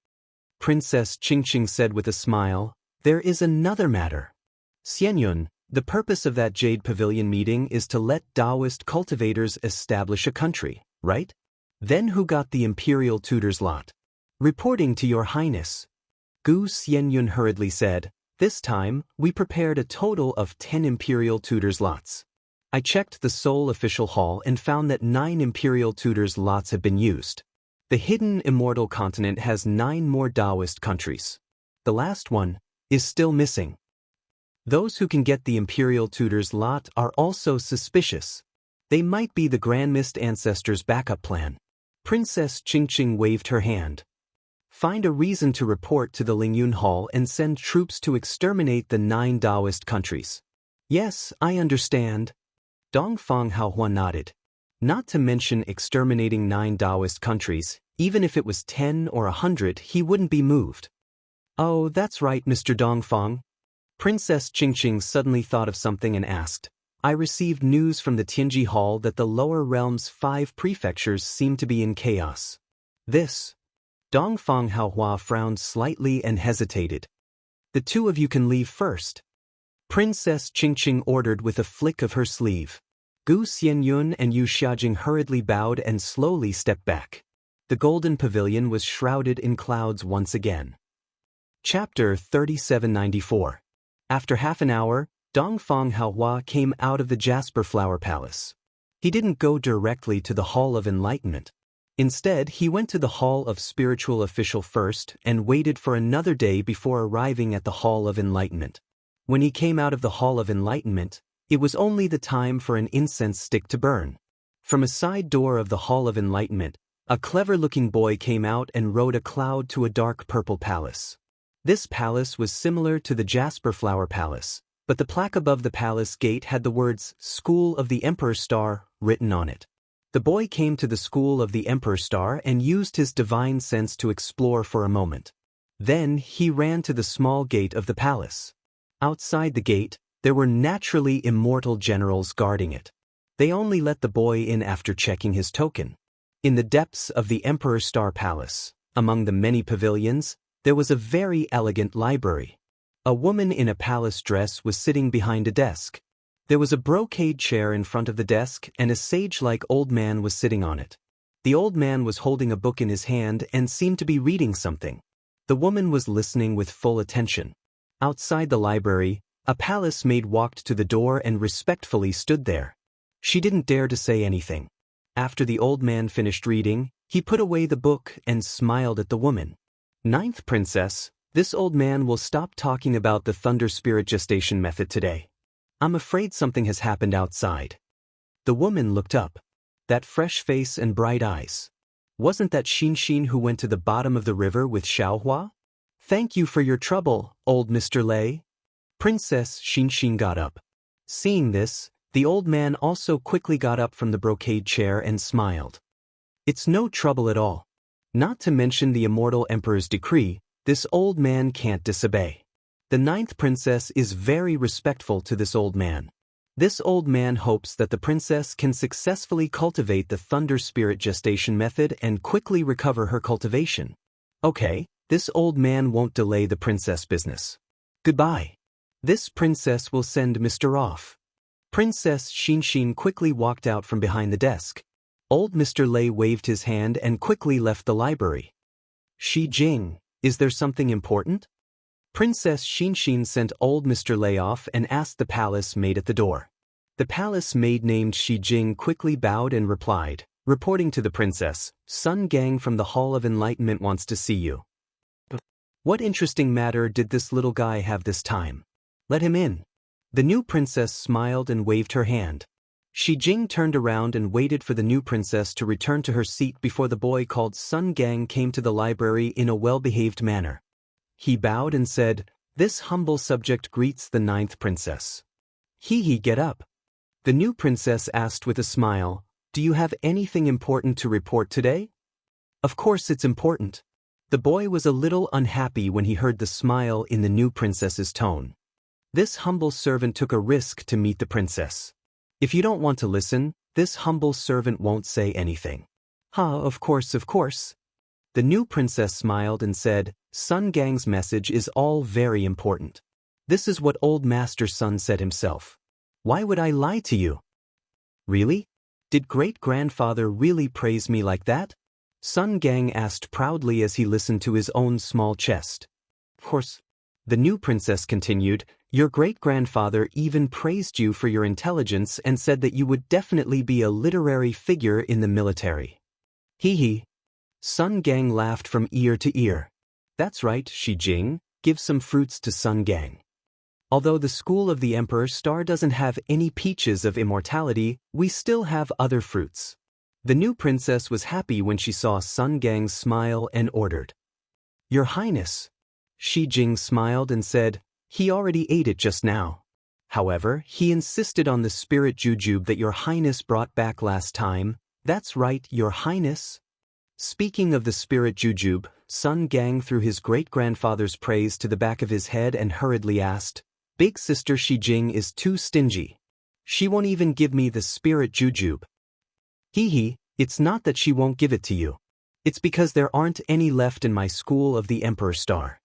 Princess Qingqing said with a smile, "There is another matter. Xianyun, the purpose of that Jade Pavilion meeting is to let Taoist cultivators establish a country, right? Then who got the Imperial Tutor's lot?" "Reporting to your Highness." Gu Xianyun hurriedly said, "This time, we prepared a total of 10 Imperial Tutor's lots. I checked the Seoul Official Hall and found that 9 Imperial Tutor's lots have been used. The hidden immortal continent has 9 more Taoist countries. The last one is still missing. Those who can get the Imperial Tutor's lot are also suspicious. They might be the Grand Mist Ancestor's backup plan." Princess Qingqing waved her hand. "Find a reason to report to the Lingyun Hall and send troops to exterminate the 9 Taoist countries." "Yes, I understand." Dongfang Haohua nodded. Not to mention exterminating 9 Taoist countries, even if it was 10 or 100, he wouldn't be moved. "Oh, that's right, Mr. Dongfang." Princess Qingqing suddenly thought of something and asked, "I received news from the Tianji Hall that the lower realm's 5 prefectures seem to be in chaos. This..." Dongfang Haohua frowned slightly and hesitated. "The 2 of you can leave first." Princess Qingqing ordered with a flick of her sleeve. Gu Xianyun and Yu Xiajing hurriedly bowed and slowly stepped back. The Golden Pavilion was shrouded in clouds once again. Chapter 3794. After half an hour, Dongfang Haohua came out of the Jasper Flower Palace. He didn't go directly to the Hall of Enlightenment. Instead, he went to the Hall of Spiritual Official first and waited for another day before arriving at the Hall of Enlightenment. When he came out of the Hall of Enlightenment, it was only the time for an incense stick to burn. From a side door of the Hall of Enlightenment, A clever-looking boy came out and rode a cloud to a dark purple palace. This palace was similar to the Jasper Flower Palace, but the plaque above the palace gate had the words School of the Emperor Star written on it. The boy came to the School of the Emperor Star and used his divine sense to explore for a moment. Then he ran to the small gate of the palace. Outside the gate, there were naturally immortal generals guarding it. They only let the boy in after checking his token. In the depths of the Emperor Star Palace, among the many pavilions, there was a very elegant library. A woman in a palace dress was sitting behind a desk. There was a brocade chair in front of the desk and a sage-like old man was sitting on it. The old man was holding a book in his hand and seemed to be reading something. The woman was listening with full attention. Outside the library, a palace maid walked to the door and respectfully stood there. She didn't dare to say anything. After the old man finished reading, he put away the book and smiled at the woman. Ninth Princess, this old man will stop talking about the Thunder Spirit gestation method today. I'm afraid something has happened outside. The woman looked up. That fresh face and bright eyes. Wasn't that Xin who went to the bottom of the river with Xiaohua? Thank you for your trouble, old Mr. Lei. Princess Xin got up. Seeing this, the old man also quickly got up from the brocade chair and smiled. It's no trouble at all. Not to mention the immortal emperor's decree, this old man can't disobey. The ninth princess is very respectful to this old man. This old man hopes that the princess can successfully cultivate the Thunder Spirit gestation method and quickly recover her cultivation. Okay, this old man won't delay the princess business. Goodbye. This princess will send Mr. off. Princess Xin quickly walked out from behind the desk. Old Mr. Lei waved his hand and quickly left the library. Xi Jing, is there something important? Princess Xin sent old Mr. Lei off and asked the palace maid at the door. The palace maid named Xi Jing quickly bowed and replied, reporting to the princess, Sun Gang from the Hall of Enlightenment wants to see you. What interesting matter did this little guy have this time? Let him in. The new princess smiled and waved her hand. Xi Jing turned around and waited for the new princess to return to her seat before the boy called Sun Gang came to the library in a well-behaved manner. He bowed and said, This humble subject greets the ninth princess. Get up. The new princess asked with a smile, Do you have anything important to report today? Of course it's important. The boy was a little unhappy when he heard the smile in the new princess's tone. This humble servant took a risk to meet the princess. If you don't want to listen, this humble servant won't say anything. Of course. The new princess smiled and said, Sun Gang's message is all very important. This is what old Master Sun said himself. Why would I lie to you? Really? Did great-grandfather really praise me like that? Sun Gang asked proudly as he listened to his own small chest. Of course. The new princess continued, Your great-grandfather even praised you for your intelligence and said that you would definitely be a literary figure in the military. Sun Gang laughed from ear to ear. That's right, Xi Jing, give some fruits to Sun Gang. Although the School of the Emperor Star doesn't have any peaches of immortality, we still have other fruits. The new princess was happy when she saw Sun Gang's smile and ordered. Your Highness. Xi Jing smiled and said, He already ate it just now. However, he insisted on the spirit jujube that Your Highness brought back last time. That's right, Your Highness. Speaking of the spirit jujube, Sun Gang threw his great-grandfather's praise to the back of his head and hurriedly asked, Big sister Xi Jing is too stingy. She won't even give me the spirit jujube. It's not that she won't give it to you. It's because there aren't any left in my School of the Emperor Star.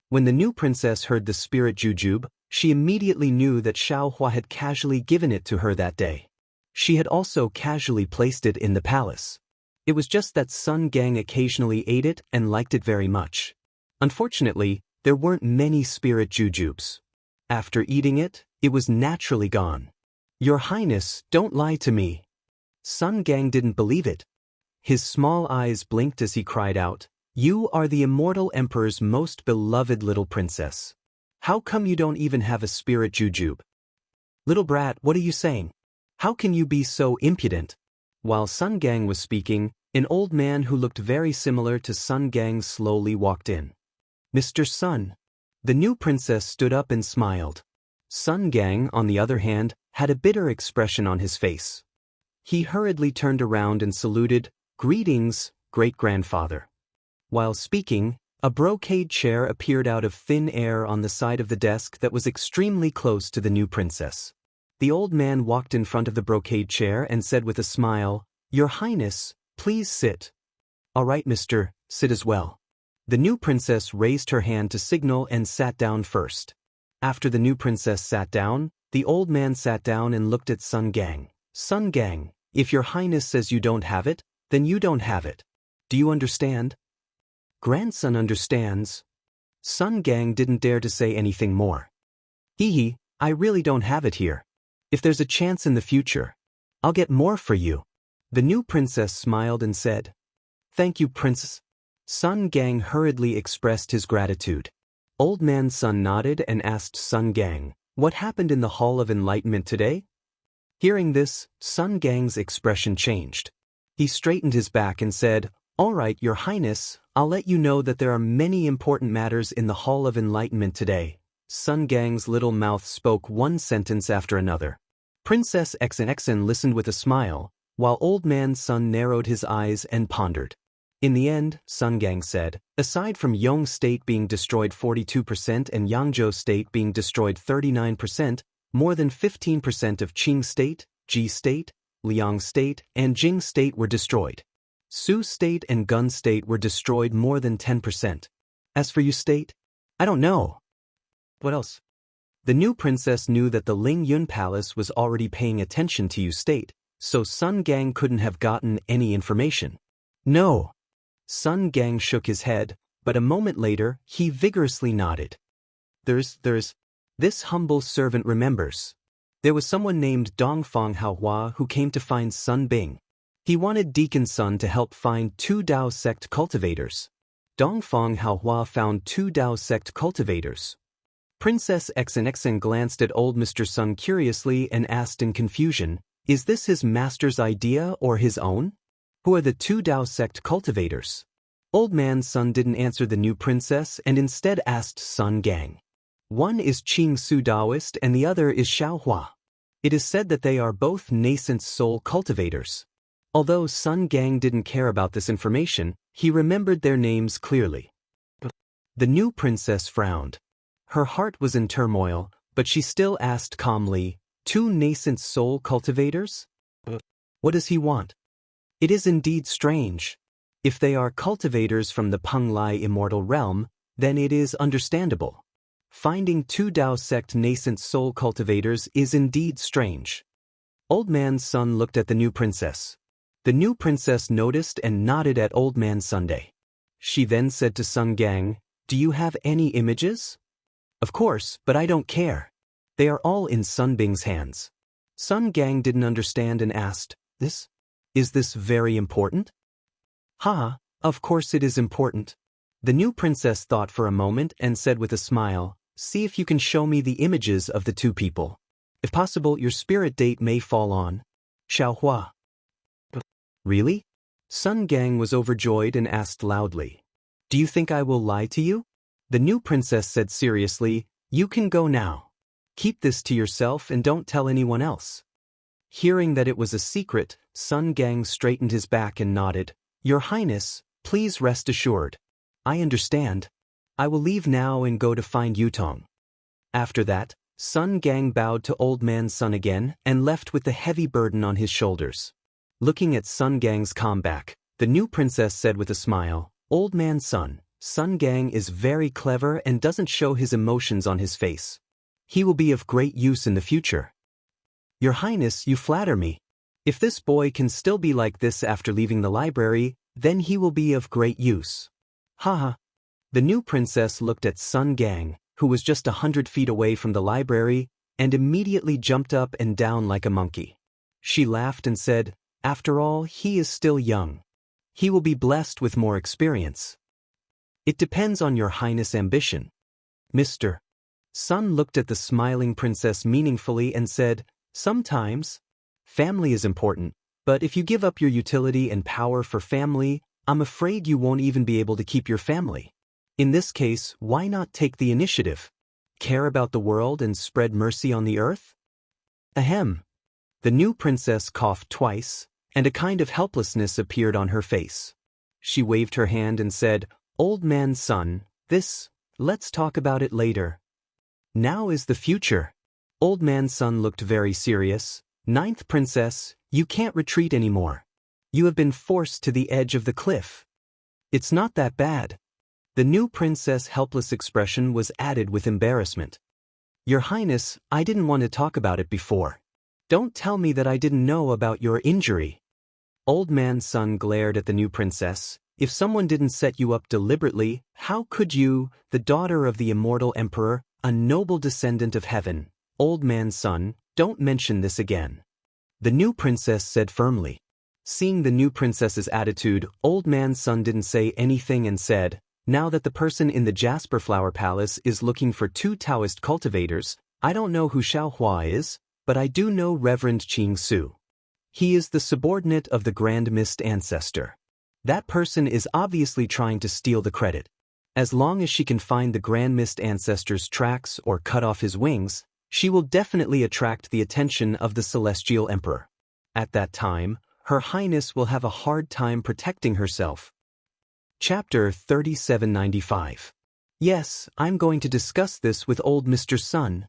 When the new princess heard the spirit jujube, she immediately knew that Xiaohua had casually given it to her that day. She had also casually placed it in the palace. It was just that Sun Gang occasionally ate it and liked it very much. Unfortunately, there weren't many spirit jujubes. After eating it, it was naturally gone. Your Highness, don't lie to me. Sun Gang didn't believe it. His small eyes blinked as he cried out, You are the immortal emperor's most beloved little princess. How come you don't even have a spirit jujube? Little brat, what are you saying? How can you be so impudent? While Sun Gang was speaking, An old man who looked very similar to Sun Gang slowly walked in. Mr. Sun. The new princess stood up and smiled. Sun Gang, on the other hand, had a bitter expression on his face. He hurriedly turned around and saluted, "Greetings, great-grandfather." While speaking, a brocade chair appeared out of thin air on the side of the desk that was extremely close to the new princess. The old man walked in front of the brocade chair and said with a smile, "Your Highness, please sit." "All right, mister, sit as well." The new princess raised her hand to signal and sat down first. After the new princess sat down, the old man sat down and looked at Sun Gang. "Sun Gang, if your Highness says you don't have it, then you don't have it. Do you understand?" "Grandson understands." Sun Gang didn't dare to say anything more. "Hee, I really don't have it here. If there's a chance in the future, I'll get more for you." The new princess smiled and said, "Thank you, Princess." Sun Gang hurriedly expressed his gratitude. Old Man Sun nodded and asked Sun Gang, "What happened in the Hall of Enlightenment today?" Hearing this, Sun Gang's expression changed. He straightened his back and said, "All right, Your Highness, I'll let you know that there are many important matters in the Hall of Enlightenment today." Sun Gang's little mouth spoke one sentence after another. Princess XNXN listened with a smile, while Old Man Sun narrowed his eyes and pondered. In the end, Sun Gang said, "Aside from Yong State being destroyed 42% and Yangzhou State being destroyed 39%, more than 15% of Qing State, Ji State, Liang State, and Jing State were destroyed. Su State and Gun State were destroyed more than 10%. As for you State, I don't know. What else?" The new princess knew that the Ling Yun Palace was already paying attention to you State, so Sun Gang couldn't have gotten any information. "No." Sun Gang shook his head, but a moment later, he vigorously nodded. There's, this humble servant remembers. There was someone named Dongfang Haohua who came to find Sun Bing. He wanted Deacon Sun to help find 2 Dao sect cultivators. Dongfang Haohua found 2 Dao sect cultivators. Princess XNXN glanced at old Mr. Sun curiously and asked in confusion, "Is this his master's idea or his own? Who are the 2 Dao sect cultivators?" Old Man Sun didn't answer the new princess and instead asked Sun Gang. "One is Qing Su Daoist and the other is Xiaohua. It is said that they are both nascent soul cultivators." Although Sun Gang didn't care about this information, he remembered their names clearly. The new princess frowned. Her heart was in turmoil, but she still asked calmly, "2 nascent soul cultivators? What does he want?" It is indeed strange. If they are cultivators from the Penglai immortal realm, then it is understandable. Finding 2 Dao sect nascent soul cultivators is indeed strange. Old Man Sun looked at the new princess. The new princess noticed and nodded at Old Man Sunday. She then said to Sun Gang, "Do you have any images?" "Of course, but I don't care. They are all in Sun Bing's hands." Sun Gang didn't understand and asked, Is this very important?" "Ha, of course it is important." The new princess thought for a moment and said with a smile, "See if you can show me the images of the 2 people. If possible, your spirit date may fall on Xiaohua." "Really?" Sun Gang was overjoyed and asked loudly, "Do you think I will lie to you?" The new princess said seriously, "You can go now. Keep this to yourself and don't tell anyone else." Hearing that it was a secret, Sun Gang straightened his back and nodded. "Your Highness, please rest assured. I understand. I will leave now and go to find Yutong." After that, Sun Gang bowed to Old Man Sun again and left with the heavy burden on his shoulders. Looking at Sun Gang's comeback, the new princess said with a smile, "Old Man Sun, Sun Gang is very clever and doesn't show his emotions on his face. He will be of great use in the future." "Your Highness, you flatter me. If this boy can still be like this after leaving the library, then he will be of great use." "Ha." The new princess looked at Sun Gang, who was just 100 feet away from the library, and immediately jumped up and down like a monkey. She laughed and said, "After all, he is still young. He will be blessed with more experience. It depends on your Highness' ambition." Mr. Sun looked at the smiling princess meaningfully and said, "Sometimes family is important, But if you give up your utility and power for family, I'm afraid you won't even be able to keep your family. In this case, why not take the initiative? Care about the world and spread mercy on the earth? Ahem. The new princess coughed twice, and a kind of helplessness appeared on her face. She waved her hand and said, "Old man's son, let's talk about it later. Now is the future." Old man's son looked very serious. "Ninth princess, you can't retreat anymore. You have been forced to the edge of the cliff. It's not that bad." The new princess' helpless expression was added with embarrassment. "Your Highness, I didn't want to talk about it before. Don't tell me that I didn't know about your injury." Old man's son glared at the new princess. "If someone didn't set you up deliberately, how could you, the daughter of the immortal emperor, a noble descendant of heaven?" "Old man's son, don't mention this again," the new princess said firmly. Seeing the new princess's attitude, old man's son didn't say anything and said, "Now that the person in the Jasper Flower Palace is looking for 2 Taoist cultivators, I don't know who Xiao Hua is, but I do know Reverend Qing Su. He is the subordinate of the Grand Mist Ancestor. That person is obviously trying to steal the credit. As long as she can find the Grand Mist Ancestor's tracks or cut off his wings, she will definitely attract the attention of the Celestial Emperor. At that time, Her Highness will have a hard time protecting herself." Chapter 3795. "Yes, I'm going to discuss this with old Mr. Sun."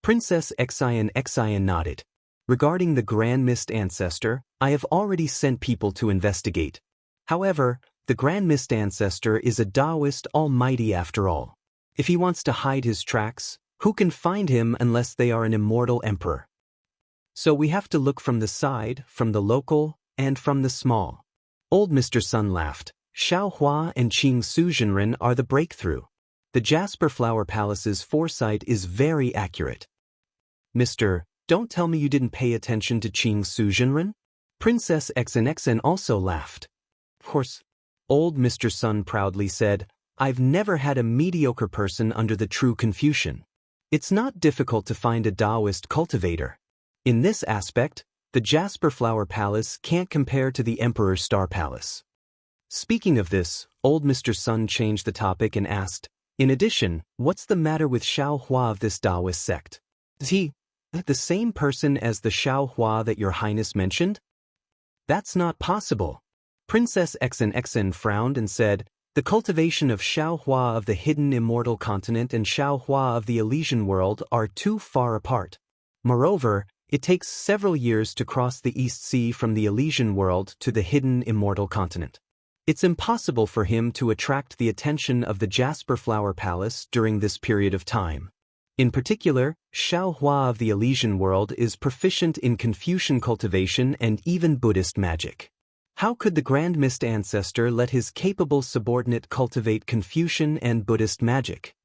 Princess Xian nodded. "Regarding the Grand Mist Ancestor, I have already sent people to investigate. However, the Grand Mist Ancestor is a Taoist almighty after all. If he wants to hide his tracks, who can find him unless they are an immortal emperor? So we have to look from the side, from the local, and from the small." Old Mr. Sun laughed. "Xiao Hua and Qing Su Zhenren are the breakthrough. The Jasper Flower Palace's foresight is very accurate." "Mr. Don't tell me you didn't pay attention to Qing Su Zhenren?" Princess Xian also laughed. "Of course," old Mr. Sun proudly said, "I've never had a mediocre person under the true Confucian. It's not difficult to find a Taoist cultivator. In this aspect, the Jasper Flower Palace can't compare to the Emperor's Star Palace." Speaking of this, old Mr. Sun changed the topic and asked, "In addition, what's the matter with Xiao Hua of this Taoist sect? Is he the same person as the Xiao Hua that your Highness mentioned?" "That's not possible." Princess Xian frowned and said, "The cultivation of Xiao Hua of the hidden immortal continent and Xiao Hua of the Elysian world are too far apart. Moreover, it takes several years to cross the East Sea from the Elysian world to the hidden immortal continent. It's impossible for him to attract the attention of the Jasper Flower Palace during this period of time. In particular, Xiao Hua of the Elysian world is proficient in Confucian cultivation and even Buddhist magic. How could the Grand Mist Ancestor let his capable subordinate cultivate Confucian and Buddhist magic?"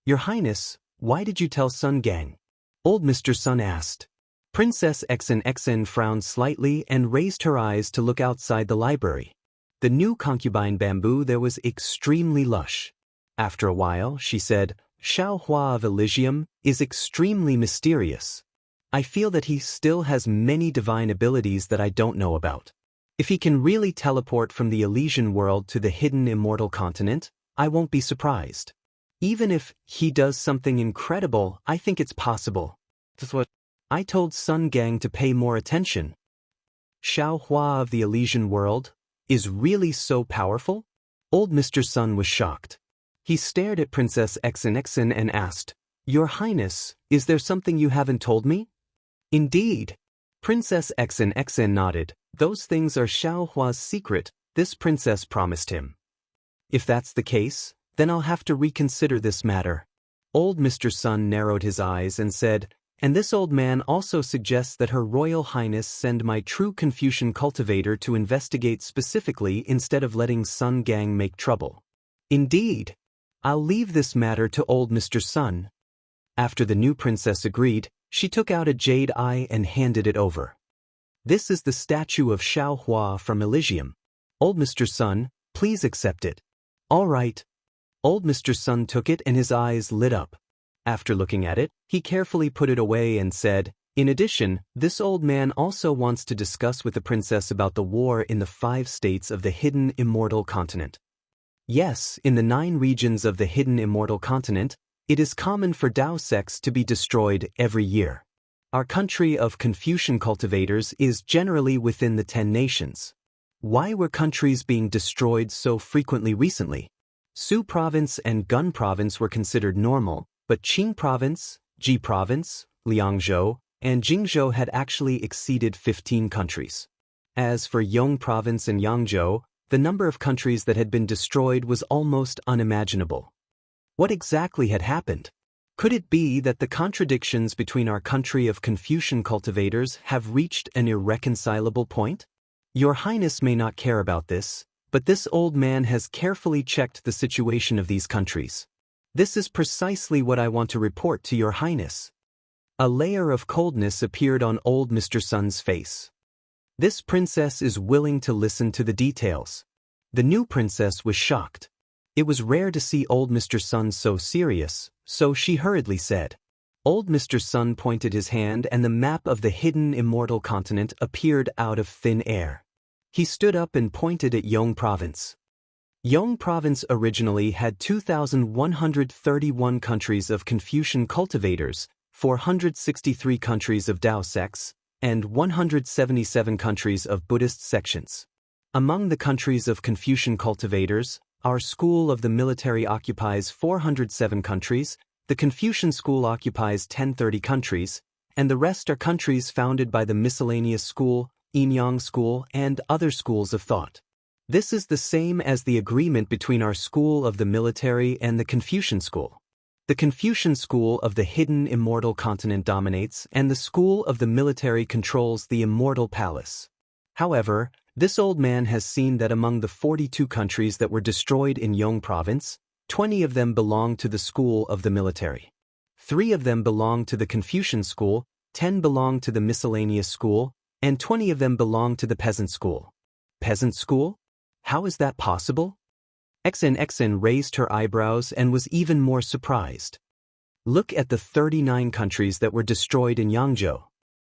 "Your Highness, why did you tell Sun Gang?" old Mr. Sun asked. Princess Xian frowned slightly and raised her eyes to look outside the library. The new concubine bamboo there was extremely lush. After a while, she said, "Xiao Hua of Elysium is extremely mysterious. I feel that he still has many divine abilities that I don't know about. If he can really teleport from the Elysian world to the hidden immortal continent, I won't be surprised. Even if he does something incredible, I think it's possible. That's what I told Sun Gang to pay more attention." "Xiao Hua of the Elysian world is really so powerful?" Old Mr. Sun was shocked. He stared at Princess Xian and asked, "Your Highness, is there something you haven't told me?" "Indeed." Princess Xian nodded. "Those things are Xiao Hua's secret," this princess promised him. "If that's the case, then I'll have to reconsider this matter." Old Mr. Sun narrowed his eyes and said, "And this old man also suggests that Her Royal Highness send my true Confucian cultivator to investigate specifically instead of letting Sun Gang make trouble." "Indeed. I'll leave this matter to old Mr. Sun." After the new princess agreed, she took out a jade eye and handed it over. "This is the statue of Xiao Hua from Elysium. Old Mr. Sun, please accept it." "All right." Old Mr. Sun took it and his eyes lit up. After looking at it, he carefully put it away and said, In addition, this old man also wants to discuss with the princess about the war in the 5 states of the hidden immortal continent. Yes, in the 9 regions of the hidden immortal continent, it is common for Dao sects to be destroyed every year. Our country of Confucian cultivators is generally within the 10 nations. Why were countries being destroyed so frequently recently? Su province and Gun province were considered normal, but Qing province, Ji province, Liangzhou, and Jingzhou had actually exceeded 15 countries. As for Yong province and Yangzhou, the number of countries that had been destroyed was almost unimaginable. What exactly had happened? Could it be that the contradictions between our country of Confucian cultivators have reached an irreconcilable point? Your Highness may not care about this, but this old man has carefully checked the situation of these countries. This is precisely what I want to report to your Highness. A layer of coldness appeared on old Mr. Sun's face. This princess is willing to listen to the details. The new princess was shocked. It was rare to see old Mr. Sun so serious, so she hurriedly said. Old Mr. Sun pointed his hand and the map of the hidden immortal continent appeared out of thin air. He stood up and pointed at Yong province. Yong province originally had 2,131 countries of Confucian cultivators, 463 countries of Dao sects, and 177 countries of Buddhist sections. Among the countries of Confucian cultivators, our school of the military occupies 407 countries, the Confucian school occupies 1030 countries, and the rest are countries founded by the miscellaneous school, Enyang school, and other schools of thought. This is the same as the agreement between our school of the military and the Confucian school. The Confucian school of the hidden immortal continent dominates, and the school of the military controls the immortal palace. However, this old man has seen that among the 42 countries that were destroyed in Yong province, 20 of them belong to the school of the military. 3 of them belong to the Confucian school, 10 belong to the miscellaneous school, and 20 of them belong to the peasant school. Peasant school? How is that possible? XN raised her eyebrows and was even more surprised. Look at the 39 countries that were destroyed in Yangzhou.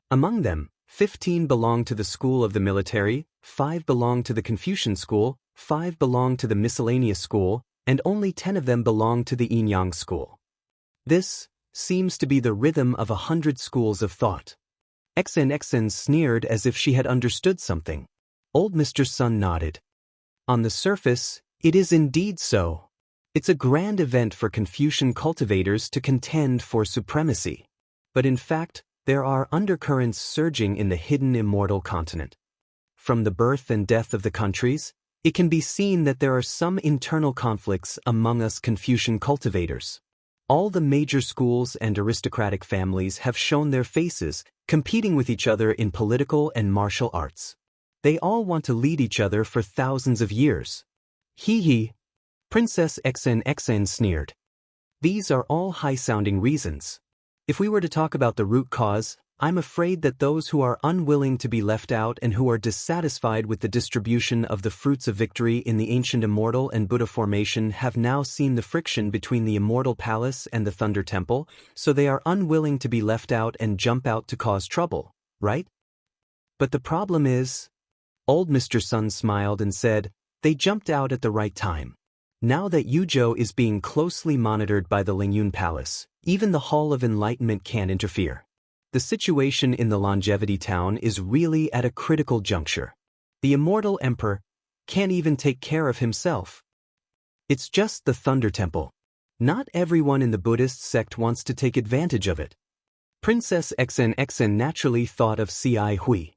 Among them, 15 belong to the school of the military, 5 belong to the Confucian school, 5 belong to the miscellaneous school, and only 10 of them belong to the Enyang school. This seems to be the rhythm of 100 schools of thought. XN sneered as if she had understood something. Old Mr. Sun nodded. On the surface, it is indeed so. It's a grand event for Confucian cultivators to contend for supremacy. But in fact, there are undercurrents surging in the hidden immortal continent. From the birth and death of the countries, it can be seen that there are some internal conflicts among us Confucian cultivators. All the major schools and aristocratic families have shown their faces, competing with each other in political and martial arts. They all want to lead each other for thousands of years. Hee hee. Princess XN sneered. These are all high-sounding reasons. If we were to talk about the root cause, I'm afraid that those who are unwilling to be left out and who are dissatisfied with the distribution of the fruits of victory in the ancient immortal and Buddha formation have now seen the friction between the immortal palace and the Thunder Temple, so they are unwilling to be left out and jump out to cause trouble, right? But the problem is, old Mr. Sun smiled and said, they jumped out at the right time. Now that Yuzhou is being closely monitored by the Lingyun Palace, even the Hall of Enlightenment can't interfere. The situation in the Longevity Town is really at a critical juncture. The immortal emperor can't even take care of himself. It's just the Thunder Temple. Not everyone in the Buddhist sect wants to take advantage of it. Princess XN naturally thought of Ci Hui.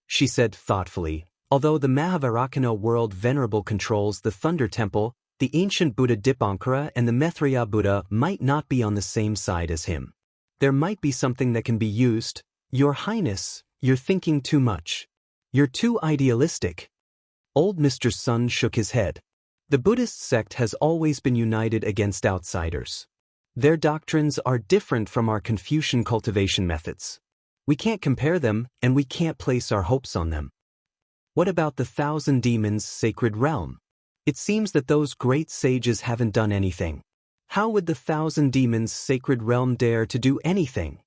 She said thoughtfully, although the Mahavairakana world venerable controls the Thunder Temple, the ancient Buddha Dipankara and the Maitreya Buddha might not be on the same side as him. There might be something that can be used. Your Highness, you're thinking too much. You're too idealistic. Old Mr. Sun shook his head. The Buddhist sect has always been united against outsiders. Their doctrines are different from our Confucian cultivation methods. We can't compare them, and we can't place our hopes on them. What about the 1,000 Demons' sacred realm? It seems that those great sages haven't done anything. How would the 1,000 Demons' sacred realm dare to do anything?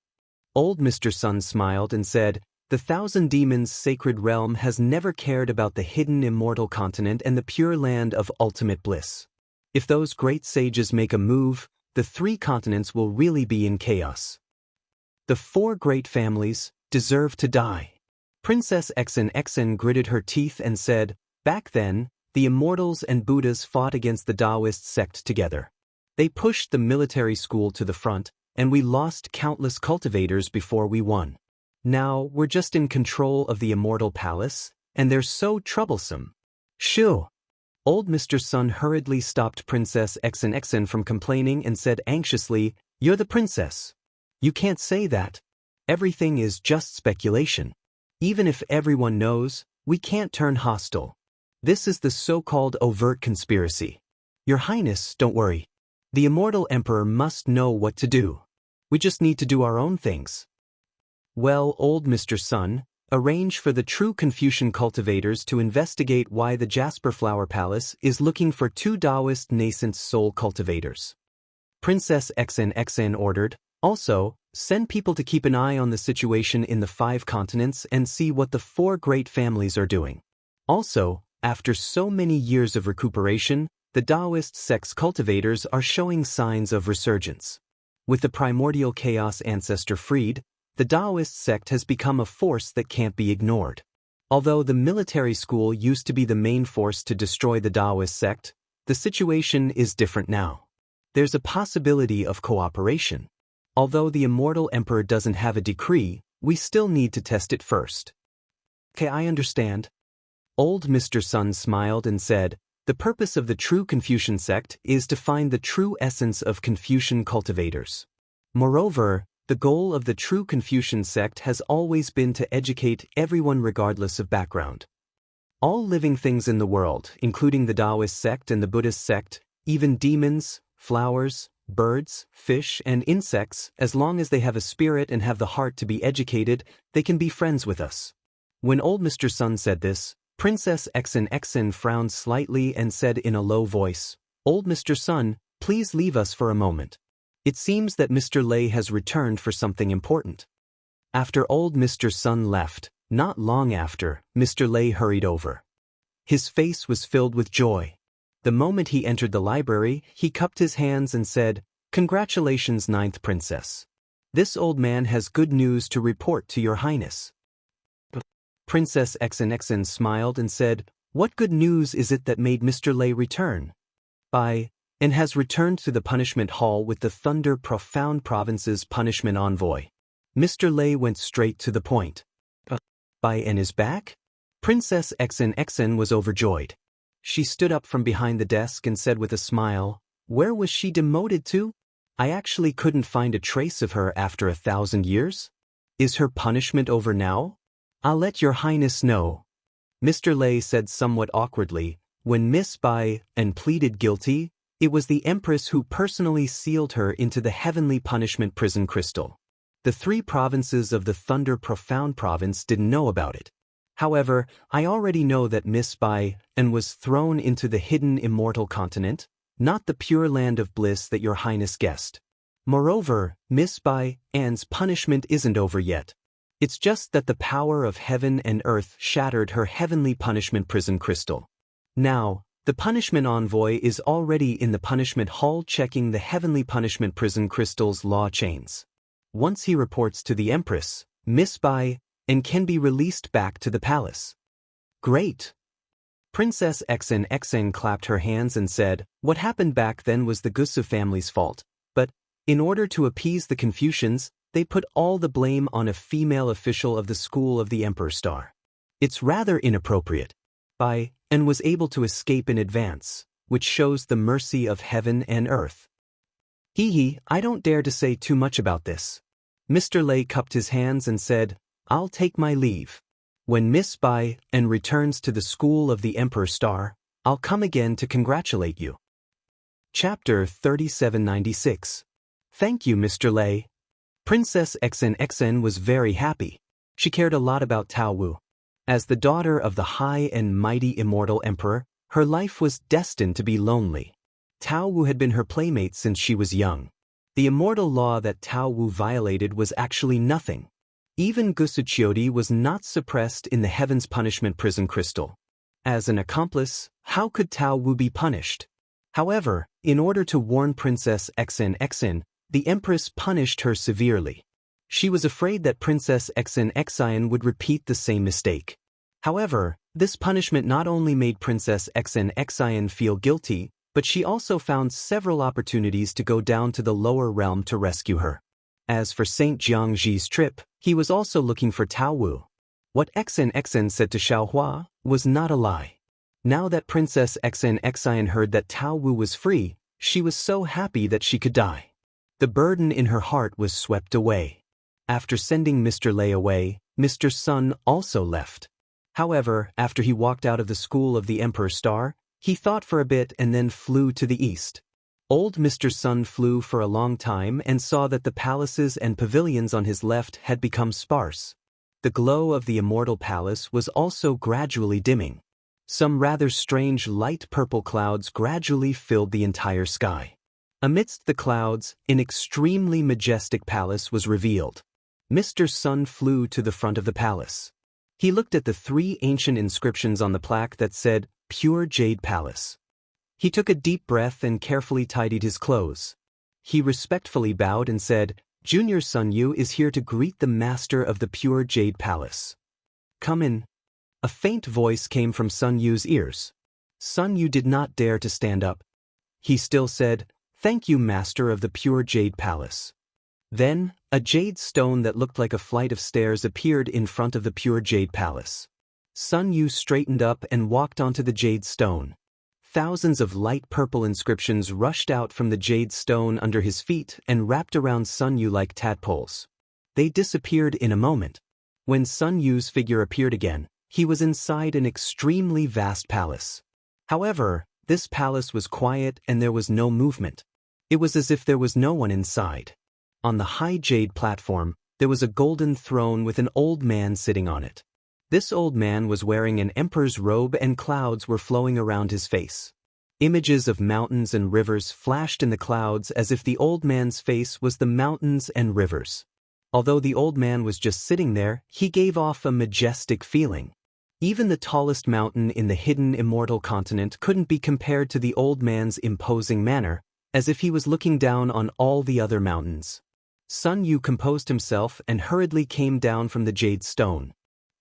Old Mr. Sun smiled and said, "The Thousand Demons' sacred realm has never cared about the hidden immortal continent and the pure land of ultimate bliss. If those great sages make a move, the three continents will really be in chaos. The four great families deserve to die." Princess Xn gritted her teeth and said, "Back then, the Immortals and Buddhas fought against the Taoist sect together. They pushed the military school to the front, and we lost countless cultivators before we won. Now, we're just in control of the Immortal Palace, and they're so troublesome." "Shoo!" Old Mr. Sun hurriedly stopped Princess Xn from complaining and said anxiously, "You're the princess. You can't say that. Everything is just speculation. Even if everyone knows, we can't turn hostile. This is the so-called overt conspiracy. Your Highness, don't worry. The Immortal Emperor must know what to do. We just need to do our own things." "Well, Old Mr. Sun, arrange for the true Confucian cultivators to investigate why the Jasper Flower Palace is looking for two Taoist nascent soul cultivators," Princess Xn ordered. "Also, send people to keep an eye on the situation in the 5 continents and see what the 4 great families are doing. Also, after so many years of recuperation, the Taoist sect's cultivators are showing signs of resurgence. With the primordial chaos ancestor freed, the Taoist sect has become a force that can't be ignored. Although the military school used to be the main force to destroy the Taoist sect, the situation is different now. There's a possibility of cooperation. Although the Immortal Emperor doesn't have a decree, we still need to test it first." "Okay, I understand." Old Mr. Sun smiled and said, "The purpose of the true Confucian sect is to find the true essence of Confucian cultivators. Moreover, the goal of the true Confucian sect has always been to educate everyone regardless of background. All living things in the world, including the Taoist sect and the Buddhist sect, even demons, flowers, birds, fish, and insects, as long as they have a spirit and have the heart to be educated, they can be friends with us." When Old Mr. Sun said this, Princess Xn frowned slightly and said in a low voice, "Old Mr. Sun, please leave us for a moment. It seems that Mr. Lei has returned for something important." After Old Mr. Sun left, not long after, Mr. Lei hurried over. His face was filled with joy. The moment he entered the library, he cupped his hands and said, "Congratulations, 9th Princess. This old man has good news to report to your Highness." Princess Xn smiled and said, "What good news is it that made Mr. Lei return?" "And has returned to the punishment hall with the Thunder Profound Province's punishment envoy." Mr. Lei went straight to the point. "And is back?" Princess Xn was overjoyed. She stood up from behind the desk and said with a smile, "Where was she demoted to? I actually couldn't find a trace of her after 1,000 years. Is her punishment over now? I'll let your Highness know." Mr. Lei said somewhat awkwardly, "When Miss Bai and pleaded guilty, it was the Empress who personally sealed her into the heavenly punishment prison crystal. The 3 provinces of the Thunder Profound Province didn't know about it. However, I already know that Miss Bai was thrown into the hidden immortal continent, not the pure land of bliss that your Highness guessed. Moreover, Miss Bai's punishment isn't over yet. It's just that the power of heaven and earth shattered her heavenly punishment prison crystal. Now, the punishment envoy is already in the punishment hall checking the heavenly punishment prison crystal's law chains. Once he reports to the Empress, Miss Bai can be released back to the palace." "Great." Princess Xn clapped her hands and said, "What happened back then was the Gusu family's fault, but, in order to appease the Confucians, they put all the blame on a female official of the school of the Emperor Star. It's rather inappropriate. And was able to escape in advance, which shows the mercy of heaven and earth." I don't dare to say too much about this." Mr. Lei cupped his hands and said, "I'll take my leave. When Miss Bai returns to the school of the Emperor Star, I'll come again to congratulate you." Chapter 3796. Thank you, Mr. Lei. Princess Xn was very happy. She cared a lot about Tao Wu. As the daughter of the high and mighty immortal emperor, her life was destined to be lonely. Tao Wu had been her playmate since she was young. The immortal law that Tao Wu violated was actually nothing. Even Gusuchiodi was not suppressed in the Heaven's Punishment Prison Crystal. As an accomplice, how could Tao Wu be punished? However, in order to warn Princess Xen, the Empress punished her severely. She was afraid that Princess Xen would repeat the same mistake. However, this punishment not only made Princess Xen feel guilty, but she also found several opportunities to go down to the lower realm to rescue her. As for Saint Jiangji's trip, he was also looking for Tao Wu. What Xen said to Xiaohua was not a lie. Now that Princess Xen heard that Tao Wu was free, she was so happy that she could die. The burden in her heart was swept away. After sending Mr. Lei away, Mr. Sun also left. However, after he walked out of the school of the Emperor Star, he thought for a bit and then flew to the east. Old Mr. Sun flew for a long time and saw that the palaces and pavilions on his left had become sparse. The glow of the immortal palace was also gradually dimming. Some rather strange light purple clouds gradually filled the entire sky. Amidst the clouds, an extremely majestic palace was revealed. Mr. Sun flew to the front of the palace. He looked at the 3 ancient inscriptions on the plaque that said, Pure Jade Palace. He took a deep breath and carefully tidied his clothes. He respectfully bowed and said, Junior Sun Yu is here to greet the master of the Pure Jade Palace. Come in. A faint voice came from Sun Yu's ears. Sun Yu did not dare to stand up. He still said, Thank you, master of the Pure Jade Palace. Then, a jade stone that looked like a flight of stairs appeared in front of the Pure Jade Palace. Sun Yu straightened up and walked onto the jade stone. Thousands of light purple inscriptions rushed out from the jade stone under his feet and wrapped around Sun Yu like tadpoles. They disappeared in a moment. When Sun Yu's figure appeared again, he was inside an extremely vast palace. However, this palace was quiet and there was no movement. It was as if there was no one inside. On the high jade platform, there was a golden throne with an old man sitting on it. This old man was wearing an emperor's robe and clouds were flowing around his face. Images of mountains and rivers flashed in the clouds as if the old man's face was the mountains and rivers. Although the old man was just sitting there, he gave off a majestic feeling. Even the tallest mountain in the hidden immortal continent couldn't be compared to the old man's imposing manner, as if he was looking down on all the other mountains. Sun Yu composed himself and hurriedly came down from the jade stone.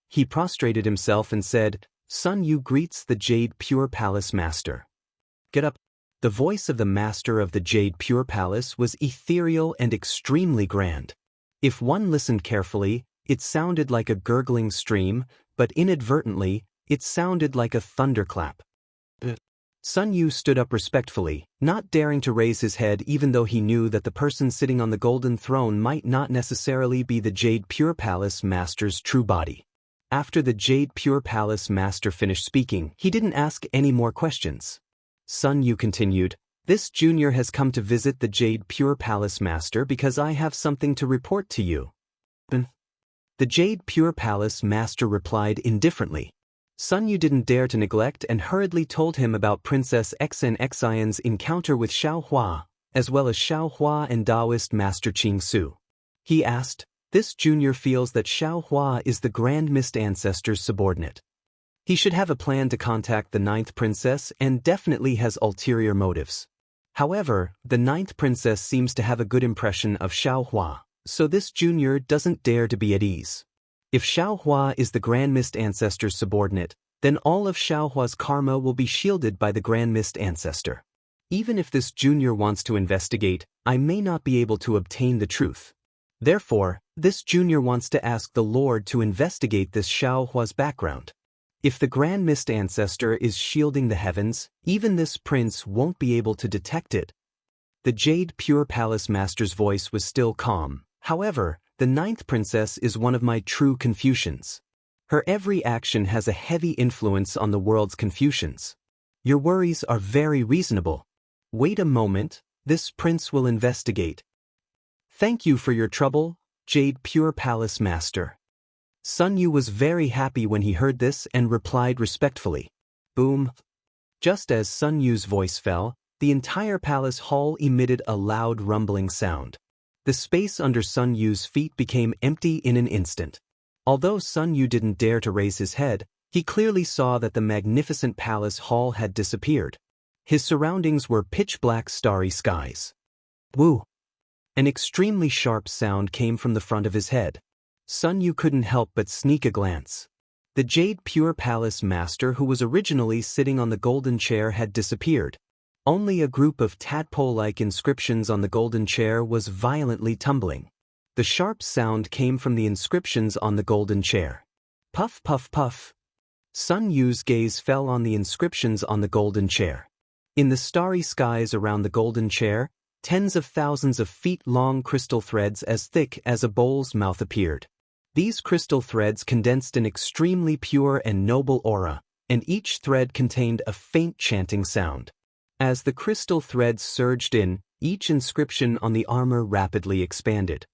He prostrated himself and said, Sun Yu greets the Jade Pure Palace Master. Get up. The voice of the master of the Jade Pure Palace was ethereal and extremely grand. If one listened carefully, it sounded like a gurgling stream, but inadvertently, it sounded like a thunderclap. Sun Yu stood up respectfully, not daring to raise his head even though he knew that the person sitting on the golden throne might not necessarily be the Jade Pure Palace Master's true body. After the Jade Pure Palace Master finished speaking, he didn't ask any more questions. Sun Yu continued, This junior has come to visit the Jade Pure Palace Master because I have something to report to you. The Jade Pure Palace Master replied indifferently. Sun Yu didn't dare to neglect and hurriedly told him about Princess Xen's encounter with Xiaohua, as well as Xiaohua and Taoist Master Qing Su. He asked, This junior feels that Xiaohua is the Grand Mist Ancestor's subordinate. He should have a plan to contact the 9th princess and definitely has ulterior motives. However, the 9th princess seems to have a good impression of Xiaohua, so this junior doesn't dare to be at ease. If Xiaohua is the Grand Mist Ancestor's subordinate, then all of Xiaohua's karma will be shielded by the Grand Mist Ancestor. Even if this junior wants to investigate, I may not be able to obtain the truth. Therefore, this junior wants to ask the Lord to investigate this Xiaohua's background. If the Grand Mist Ancestor is shielding the heavens, even this prince won't be able to detect it. The Jade Pure Palace Master's voice was still calm. However, the 9th princess is one of my true Confucians. Her every action has a heavy influence on the world's Confucians. Your worries are very reasonable. Wait a moment, this prince will investigate. Thank you for your trouble, Jade Pure Palace Master. Sun Yu was very happy when he heard this and replied respectfully. Boom. Just as Sun Yu's voice fell, the entire palace hall emitted a loud rumbling sound. The space under Sun Yu's feet became empty in an instant. Although Sun Yu didn't dare to raise his head, he clearly saw that the magnificent palace hall had disappeared. His surroundings were pitch-black starry skies. Woo! An extremely sharp sound came from the front of his head. Sun Yu couldn't help but sneak a glance. The Jade Pure Palace Master who was originally sitting on the golden chair had disappeared. Only a group of tadpole-like inscriptions on the golden chair was violently tumbling. The sharp sound came from the inscriptions on the golden chair. Puff, puff, puff. Sun Yu's gaze fell on the inscriptions on the golden chair. In the starry skies around the golden chair, tens of thousands of feet-long crystal threads as thick as a bowl's mouth appeared. These crystal threads condensed an extremely pure and noble aura, and each thread contained a faint chanting sound. As the crystal threads surged in, each inscription on the armor rapidly expanded.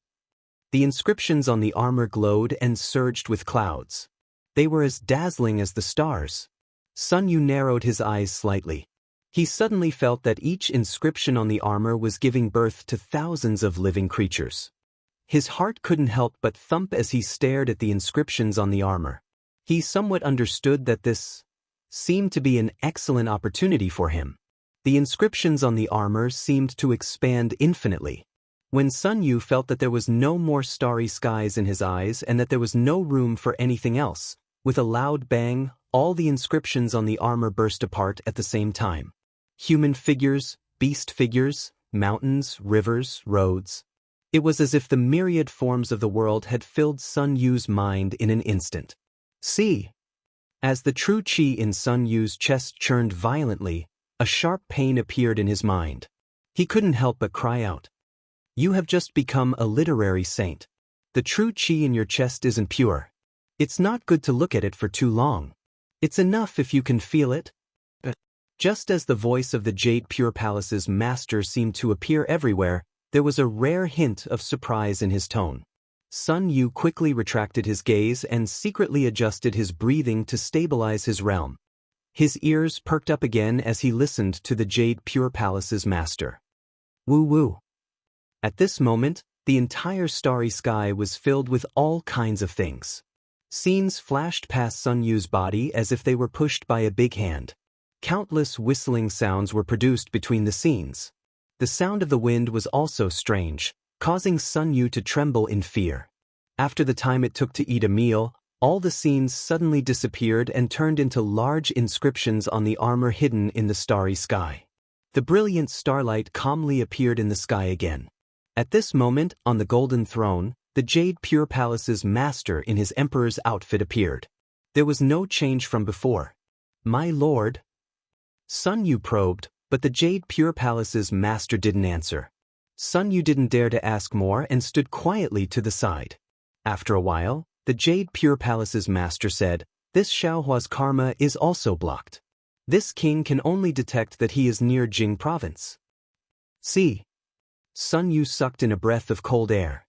The inscriptions on the armor glowed and surged with clouds. They were as dazzling as the stars. Sun Yu narrowed his eyes slightly. He suddenly felt that each inscription on the armor was giving birth to thousands of living creatures. His heart couldn't help but thump as he stared at the inscriptions on the armor. He somewhat understood that this seemed to be an excellent opportunity for him. The inscriptions on the armor seemed to expand infinitely. When Sun Yu felt that there was no more starry skies in his eyes and that there was no room for anything else, with a loud bang, all the inscriptions on the armor burst apart at the same time. Human figures, beast figures, mountains, rivers, roads. It was as if the myriad forms of the world had filled Sun Yu's mind in an instant. See! As the true qi in Sun Yu's chest churned violently, a sharp pain appeared in his mind. He couldn't help but cry out. You have just become a literary saint. The true qi in your chest isn't pure. It's not good to look at it for too long. It's enough if you can feel it. Just as the voice of the Jade Pure Palace's master seemed to appear everywhere, there was a rare hint of surprise in his tone. Sun Yu quickly retracted his gaze and secretly adjusted his breathing to stabilize his realm. His ears perked up again as he listened to the Jade Pure Palace's master. Woo-woo. At this moment, the entire starry sky was filled with all kinds of things. Scenes flashed past Sun Yu's body as if they were pushed by a big hand. Countless whistling sounds were produced between the scenes. The sound of the wind was also strange, causing Sun Yu to tremble in fear. After the time it took to eat a meal, all the scenes suddenly disappeared and turned into large inscriptions on the armor hidden in the starry sky. The brilliant starlight calmly appeared in the sky again. At this moment, on the golden throne, the Jade Pure Palace's master in his emperor's outfit appeared. There was no change from before. My lord? Sun Yu probed, but the Jade Pure Palace's master didn't answer. Sun Yu didn't dare to ask more and stood quietly to the side. After a while, the Jade Pure Palace's master said, This Xiaohua's karma is also blocked. This king can only detect that he is near Jing province. See. Sun Yu sucked in a breath of cold air.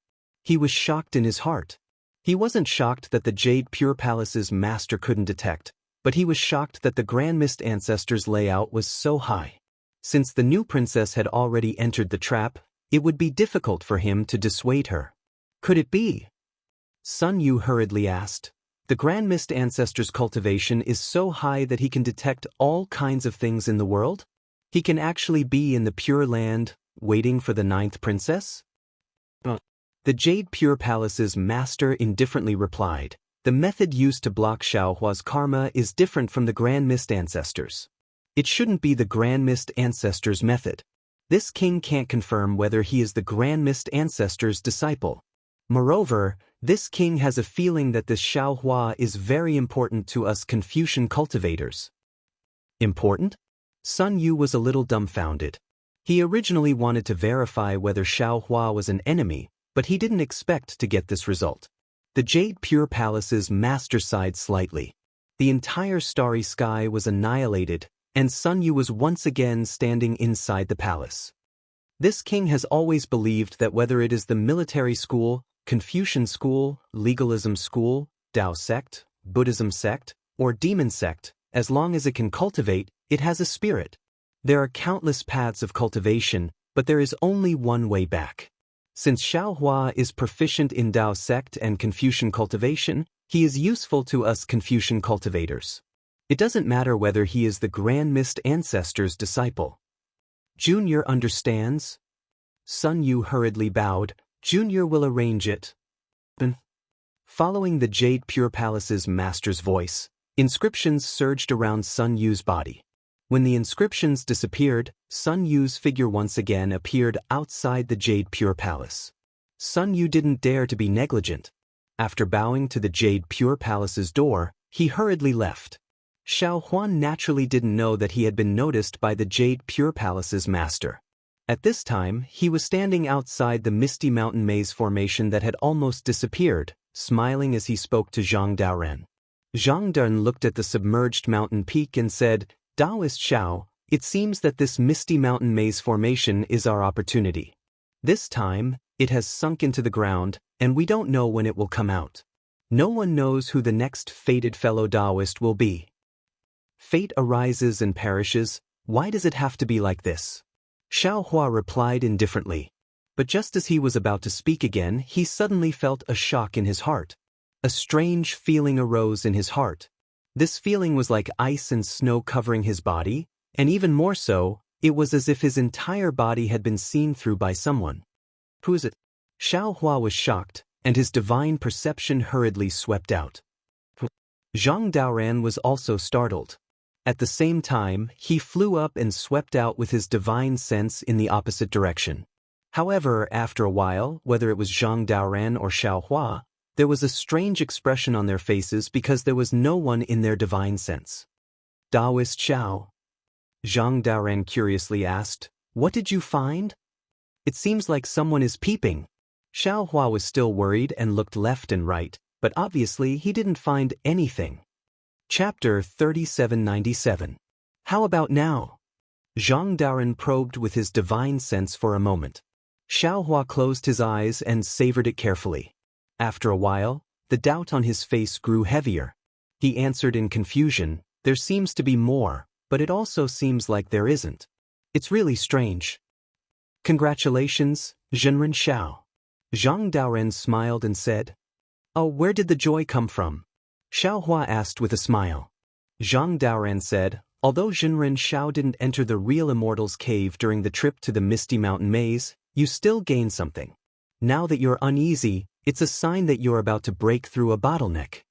He was shocked in his heart. He wasn't shocked that the Jade Pure Palace's master couldn't detect, but he was shocked that the Grand Mist Ancestor's layout was so high. Since the new princess had already entered the trap, it would be difficult for him to dissuade her. Could it be? Sun Yu hurriedly asked. The Grand Mist Ancestor's cultivation is so high that he can detect all kinds of things in the world? He can actually be in the Pure Land, waiting for the 9th princess? The Jade Pure Palace's master indifferently replied, The method used to block Xiaohua's karma is different from the Grand Mist Ancestors. It shouldn't be the Grand Mist Ancestors' method. This king can't confirm whether he is the Grand Mist Ancestors' disciple. Moreover, this king has a feeling that this Xiaohua is very important to us Confucian cultivators. Important? Sun Yu was a little dumbfounded. He originally wanted to verify whether Xiaohua was an enemy, but he didn't expect to get this result. The Jade Pure Palace's master sighed slightly. The entire starry sky was annihilated, and Sun Yu was once again standing inside the palace. This king has always believed that whether it is the military school, Confucian school, legalism school, Tao sect, Buddhism sect, or demon sect, as long as it can cultivate, it has a spirit. There are countless paths of cultivation, but there is only one way back. Since Xiaohua is proficient in Tao sect and Confucian cultivation, he is useful to us Confucian cultivators. It doesn't matter whether he is the Grand Mist Ancestor's disciple. Junior understands? Sun Yu hurriedly bowed. Junior will arrange it. Following the Jade Pure Palace's master's voice, inscriptions surged around Sun Yu's body. When the inscriptions disappeared, Sun Yu's figure once again appeared outside the Jade Pure Palace. Sun Yu didn't dare to be negligent. After bowing to the Jade Pure Palace's door, he hurriedly left. Xiao Huan naturally didn't know that he had been noticed by the Jade Pure Palace's master. At this time, he was standing outside the misty mountain maze formation that had almost disappeared, smiling as he spoke to Zhang Daoren. Zhang Daoren looked at the submerged mountain peak and said, "Taoist Xiao, it seems that this misty mountain maze formation is our opportunity. This time, it has sunk into the ground, and we don't know when it will come out. No one knows who the next fated fellow Taoist will be. Fate arises and perishes, why does it have to be like this?" Xiao Hua replied indifferently. But just as he was about to speak again, he suddenly felt a shock in his heart. A strange feeling arose in his heart. This feeling was like ice and snow covering his body, and even more so, it was as if his entire body had been seen through by someone. Who is it? Xiao Hua was shocked, and his divine perception hurriedly swept out. Zhang Daoren was also startled. At the same time, he flew up and swept out with his divine sense in the opposite direction. However, after a while, whether it was Zhang Daoren or Xiao Hua, there was a strange expression on their faces because there was no one in their divine sense. "Taoist Xiao?" Zhang Daoren curiously asked, "What did you find?" "It seems like someone is peeping." Xiao Hua was still worried and looked left and right, but obviously he didn't find anything. Chapter 3797. How about now? Zhang Daoren probed with his divine sense for a moment. Xiao Hua closed his eyes and savored it carefully. After a while, the doubt on his face grew heavier. He answered in confusion, "There seems to be more, but it also seems like there isn't. It's really strange." "Congratulations, Zhenren Xiao." Zhang Daoren smiled and said. "Oh, where did the joy come from?" Xiao Hua asked with a smile. Zhang Daoren said, "Although Zhenren Xiao didn't enter the real Immortal's cave during the trip to the Misty Mountain Maze, you still gained something. Now that you're uneasy, it's a sign that you're about to break through a bottleneck."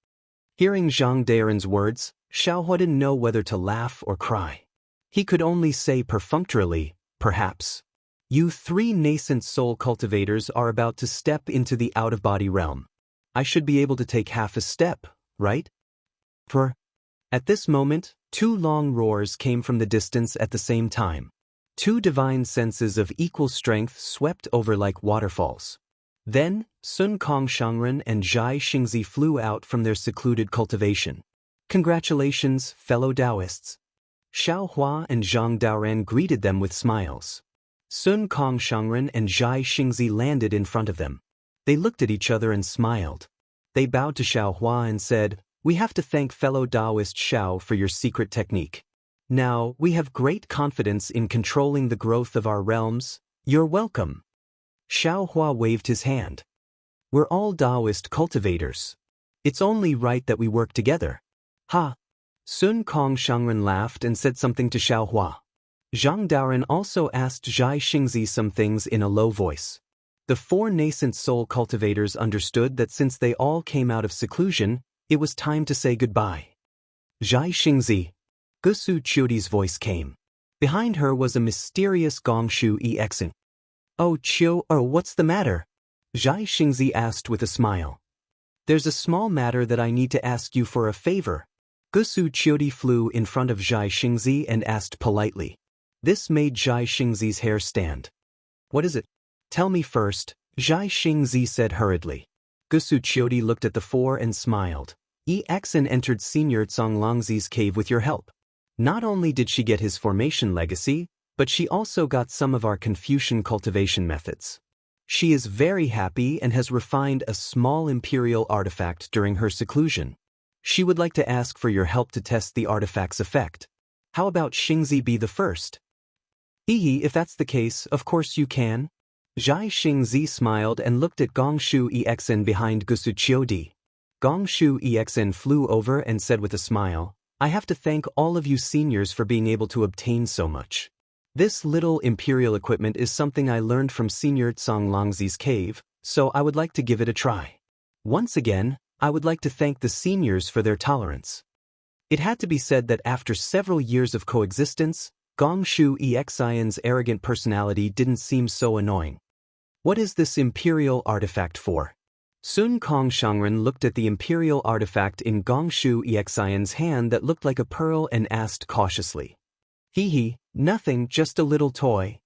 Hearing Zhang Daoren's words, Xiao Hua didn't know whether to laugh or cry. He could only say perfunctorily, "Perhaps. You three nascent soul cultivators are about to step into the out-of-body realm. I should be able to take half a step, right?" At this moment, two long roars came from the distance at the same time. Two divine senses of equal strength swept over like waterfalls. Then, Sun Kong Shangren and Zhai Xingzi flew out from their secluded cultivation. "Congratulations, fellow Taoists." Xiao Hua and Zhang Daoren greeted them with smiles. Sun Kong Shangren and Zhai Xingzi landed in front of them. They looked at each other and smiled. They bowed to Xiao Hua and said, "We have to thank fellow Taoist Xiao for your secret technique. Now, we have great confidence in controlling the growth of our realms. You're welcome." Xiao Hua waved his hand. "We're all Taoist cultivators. It's only right that we work together." "Ha!" Sun Kong Shangren laughed and said something to Xiao Hua. Zhang Daoren also asked Zhai Xingzi some things in a low voice. The four nascent soul cultivators understood that since they all came out of seclusion, it was time to say goodbye. "Zhai Xingzi." Gusu Qiudi's voice came. Behind her was a mysterious Gongshu Exing. "Oh, Qiu, what's the matter?" Zhai Xingzi asked with a smile. "There's a small matter that I need to ask you for a favor." Gusu Qiudi flew in front of Zhai Xingzi and asked politely. This made Zhai Xingzi's hair stand. "What is it?" "Tell me first," Zhai Xingzi said hurriedly. Gusu Qiudi looked at the four and smiled. Exin entered Senior Longlangzi's cave with your help. Not only did she get his formation legacy, but she also got some of our Confucian cultivation methods. She is very happy and has refined a small imperial artifact during her seclusion. She would like to ask for your help to test the artifact's effect. How about Xingzi be the first? Hehe, if that's the case, of course you can. Zhai Xingzi smiled and looked at Gongshu Exn behind Gusu Qiudi. Gongshu Exn flew over and said with a smile, I have to thank all of you seniors for being able to obtain so much. This little imperial equipment is something I learned from Senior Tsang Langzi's cave, so I would like to give it a try. Once again, I would like to thank the seniors for their tolerance. It had to be said that after several years of coexistence, Gongshu Exion's arrogant personality didn't seem so annoying. What is this imperial artifact for? Sun Kong Shangren looked at the imperial artifact in Gongshu Exion's hand that looked like a pearl and asked cautiously. Hehe, nothing, just a little toy.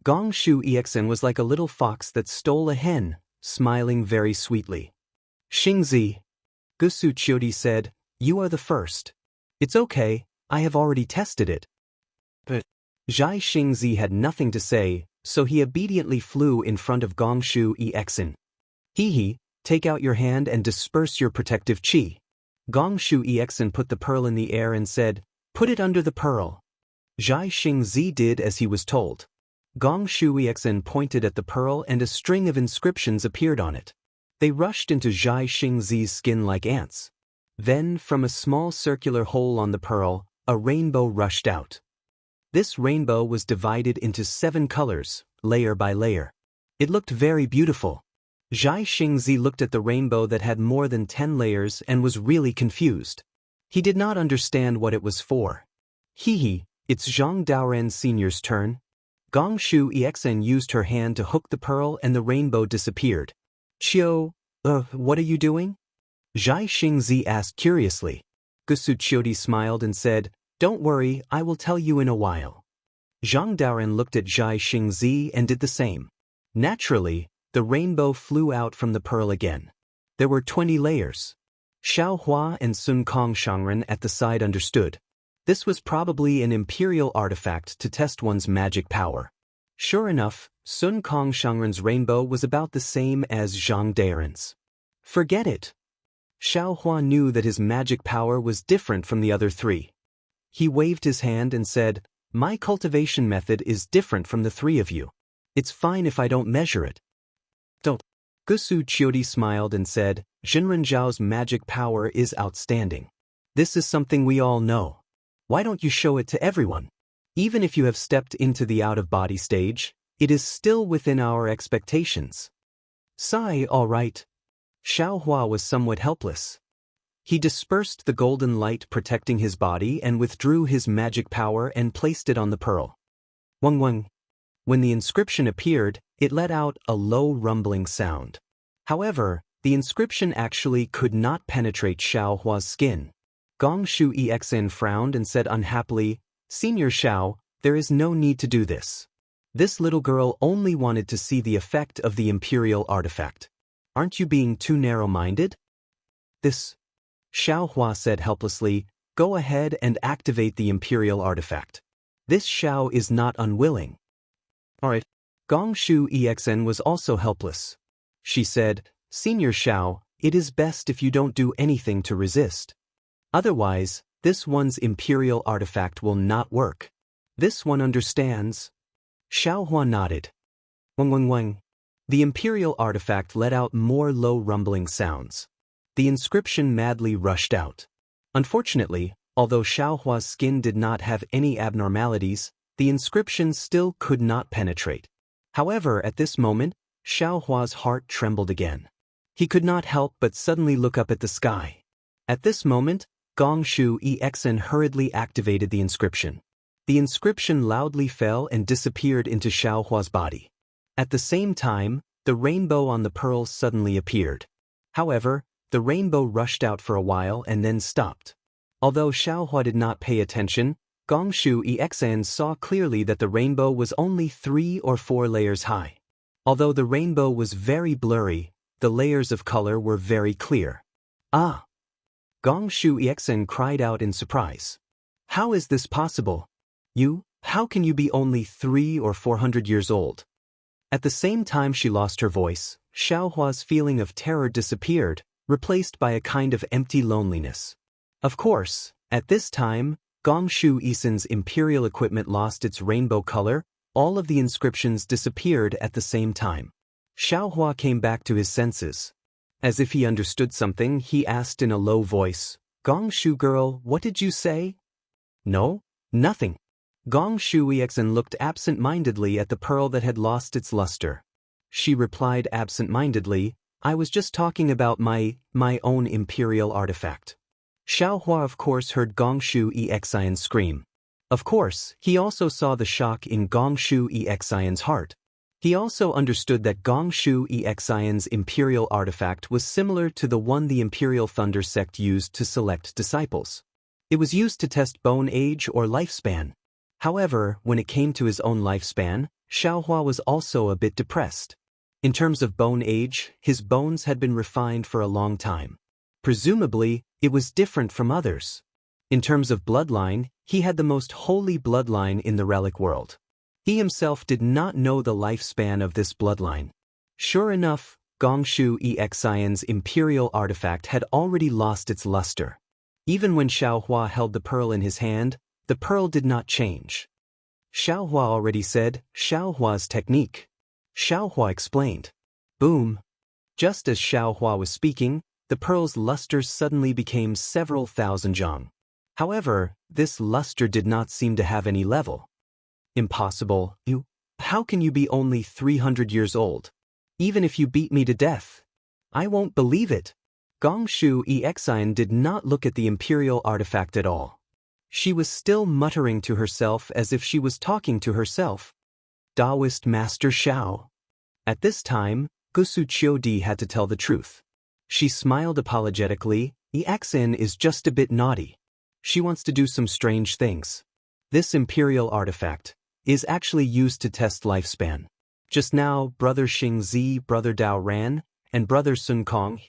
Gongshu Exen was like a little fox that stole a hen, smiling very sweetly. Xingzi. Gusu Qiudi said, you are the first. It's okay, I have already tested it. But Zhai Xingzi had nothing to say, so he obediently flew in front of Gongshu Exen. Hehe, take out your hand and disperse your protective qi. Gongshu Exen put the pearl in the air and said, put it under the pearl. Zhai Xingzi did as he was told. Gongshu Exen pointed at the pearl and a string of inscriptions appeared on it. They rushed into Zhai Xingzi's skin like ants. Then, from a small circular hole on the pearl, a rainbow rushed out. This rainbow was divided into 7 colors, layer by layer. It looked very beautiful. Zhai Xingzi looked at the rainbow that had more than 10 layers and was really confused. He did not understand what it was for. Hehe, it's Zhang Daoren Senior's turn. Gongshu Exen used her hand to hook the pearl and the rainbow disappeared. Qiu, what are you doing? Zhai Xingzi asked curiously. Gusu Qiudi smiled and said, don't worry, I will tell you in a while. Zhang Daoren looked at Zhai Xingzi and did the same. Naturally, the rainbow flew out from the pearl again. There were 20 layers. Xiao Hua and Sun Kong Shangren at the side understood. This was probably an imperial artifact to test one's magic power. Sure enough, Sun Kong Shangren's rainbow was about the same as Zhang Daoren's. Forget it. Xiao Hua knew that his magic power was different from the other 3. He waved his hand and said, my cultivation method is different from the 3 of you. It's fine if I don't measure it. Don't. Gusu Qiudi smiled and said, Jinren Zhao's magic power is outstanding. This is something we all know. Why don't you show it to everyone? Even if you have stepped into the out-of-body stage, it is still within our expectations. Sigh, all right. Xiao Hua was somewhat helpless. He dispersed the golden light protecting his body and withdrew his magic power and placed it on the pearl. Wang Wang. When the inscription appeared, it let out a low rumbling sound. However, the inscription actually could not penetrate Xiao Hua's skin. Gongshu Exen frowned and said unhappily, Senior Xiao, there is no need to do this. This little girl only wanted to see the effect of the imperial artifact. Aren't you being too narrow-minded? This. Xiao Hua said helplessly, go ahead and activate the imperial artifact. This Xiao is not unwilling. Alright. Gongshu Exen was also helpless. She said, Senior Xiao, it is best if you don't do anything to resist. Otherwise, this one's imperial artifact will not work. This one understands. Xiao Hua nodded. Wang Wang Wang. The imperial artifact let out more low rumbling sounds. The inscription madly rushed out. Unfortunately, although Xiao Hua's skin did not have any abnormalities, the inscription still could not penetrate. However, at this moment, Xiao Hua's heart trembled again. He could not help but suddenly look up at the sky. At this moment, Gongshu Exen hurriedly activated the inscription. The inscription loudly fell and disappeared into Xiao Hua's body. At the same time, the rainbow on the pearl suddenly appeared. However, the rainbow rushed out for a while and then stopped. Although Xiao Hua did not pay attention, Gongshu Exen saw clearly that the rainbow was only 3 or 4 layers high. Although the rainbow was very blurry, the layers of color were very clear. Ah! Gongshu Exen cried out in surprise. How is this possible? How can you be only 300 or 400 years old? At the same time she lost her voice, Xiao Hua's feeling of terror disappeared, replaced by a kind of empty loneliness. Of course, at this time, Gongshu Exen's imperial equipment lost its rainbow color, All of the inscriptions disappeared at the same time. Xiaohua came back to his senses. As if he understood something, he asked in a low voice, "Gongshu girl, what did you say?" "No, nothing." Gongshu Exen looked absent-mindedly at the pearl that had lost its luster. She replied absent-mindedly, "I was just talking about my own imperial artifact." Xiaohua of course heard Gongshu Exen scream. Of course, he also saw the shock in Gongshu Exen's heart. He also understood that Gongshu Exen's imperial artifact was similar to the one the Imperial Thunder sect used to select disciples. It was used to test bone age or lifespan. However, when it came to his own lifespan, Xiaohua was also a bit depressed. In terms of bone age, his bones had been refined for a long time. Presumably, it was different from others. In terms of bloodline, he had the most holy bloodline in the relic world. He himself did not know the lifespan of this bloodline. Sure enough, Gongshu Exen's imperial artifact had already lost its luster. Even when Xiaohua held the pearl in his hand, the pearl did not change. Xiaohua already said, "Xiaohua's technique." Xiaohua explained. Boom. Just as Xiaohua was speaking, the pearl's luster suddenly became several thousand zhang. However, this luster did not seem to have any level. Impossible. How can you be only 300 years old? Even if you beat me to death. I won't believe it. Gongshu Exen did not look at the imperial artifact at all. She was still muttering to herself as if she was talking to herself. Taoist Master Xiao. At this time, Gusu Qiudi had to tell the truth. She smiled apologetically. Exen is just a bit naughty. She wants to do some strange things. This imperial artifact is actually used to test lifespan. Just now, Brother Xingzi, Brother Dao Ran, and Brother Sun Kong,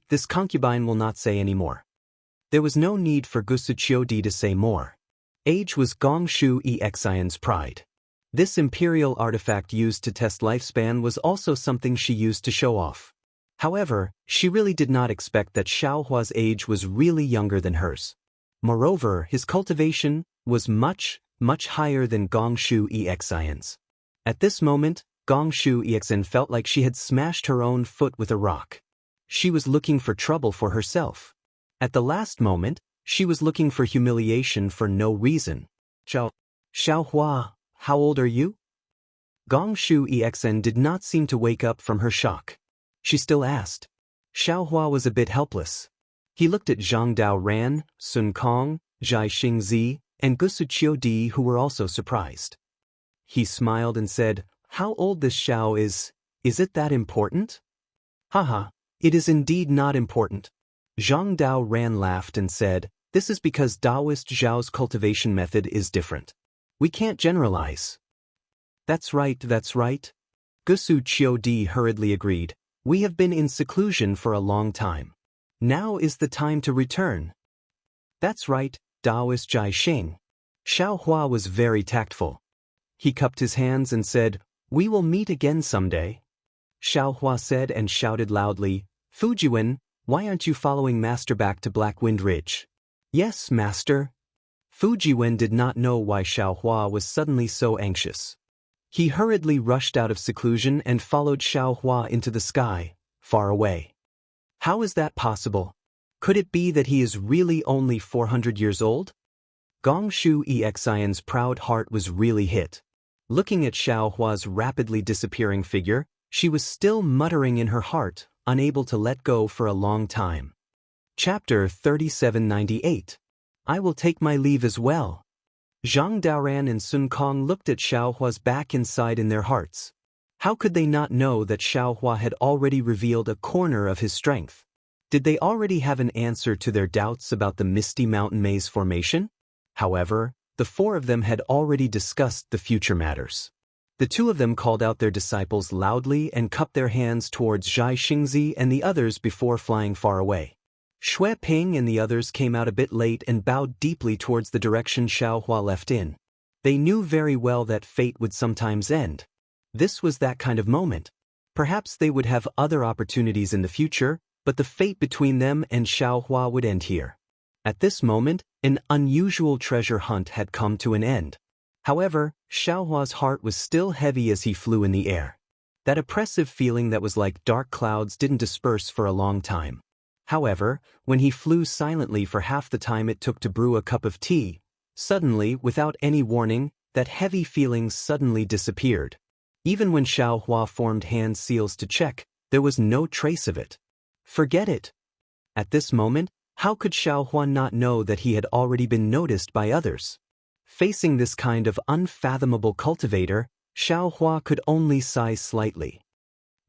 this concubine will not say any more. There was no need for Gusu Qiudi to say more. Age was Gongshu Exen's pride. This imperial artifact used to test lifespan was also something she used to show off. However, she really did not expect that Xiaohua's age was really younger than hers. Moreover, his cultivation was much higher than Gongshu Exen's. At this moment, Gongshu Exen felt like she had smashed her own foot with a rock. She was looking for trouble for herself. At the last moment, she was looking for humiliation for no reason. Xiaohua, how old are you? Gongshu Exen did not seem to wake up from her shock. She still asked. Xiaohua was a bit helpless. He looked at Zhang Dao Ran, Sun Kong, Zhai Xingzi, and Gusu Qiudi, who were also surprised. He smiled and said, "How old this Xiao is it that important?" Haha, it is indeed not important. Zhang Dao Ran laughed and said, "This is because Taoist Zhao's cultivation method is different. We can't generalize." That's right. Gusu Qiudi hurriedly agreed. "We have been in seclusion for a long time. Now is the time to return." That's right, Taoist Jai Xing. Xiaohua was very tactful. He cupped his hands and said, "We will meet again someday." Xiaohua said and shouted loudly, "Fujiwen, why aren't you following Master back to Blackwind Ridge?" "Yes, Master." Fujiwen did not know why Xiaohua was suddenly so anxious. He hurriedly rushed out of seclusion and followed Xiaohua into the sky, far away. How is that possible? Could it be that he is really only 400 years old? Gongshu Exen's proud heart was really hit. Looking at Xiaohua's rapidly disappearing figure, she was still muttering in her heart, unable to let go for a long time. Chapter 3798. I will take my leave as well. Zhang Daoran and Sun Kong looked at Xiaohua's back inside in their hearts. How could they not know that Xiaohua had already revealed a corner of his strength? Did they already have an answer to their doubts about the Misty Mountain Maze formation? However, the four of them had already discussed the future matters. The two of them called out their disciples loudly and cupped their hands towards Zhai Xingzi and the others before flying far away. Xue Ping and the others came out a bit late and bowed deeply towards the direction Xiaohua left in. They knew very well that fate would sometimes end. This was that kind of moment. Perhaps they would have other opportunities in the future, but the fate between them and Xiaohua would end here. At this moment, an unusual treasure hunt had come to an end. However, Xiaohua's heart was still heavy as he flew in the air. That oppressive feeling that was like dark clouds didn't disperse for a long time. However, when he flew silently for half the time it took to brew a cup of tea, suddenly, without any warning, that heavy feeling suddenly disappeared. Even when Xiaohua formed hand seals to check, there was no trace of it. Forget it. At this moment, how could Xiaohua not know that he had already been noticed by others? Facing this kind of unfathomable cultivator, Xiaohua could only sigh slightly.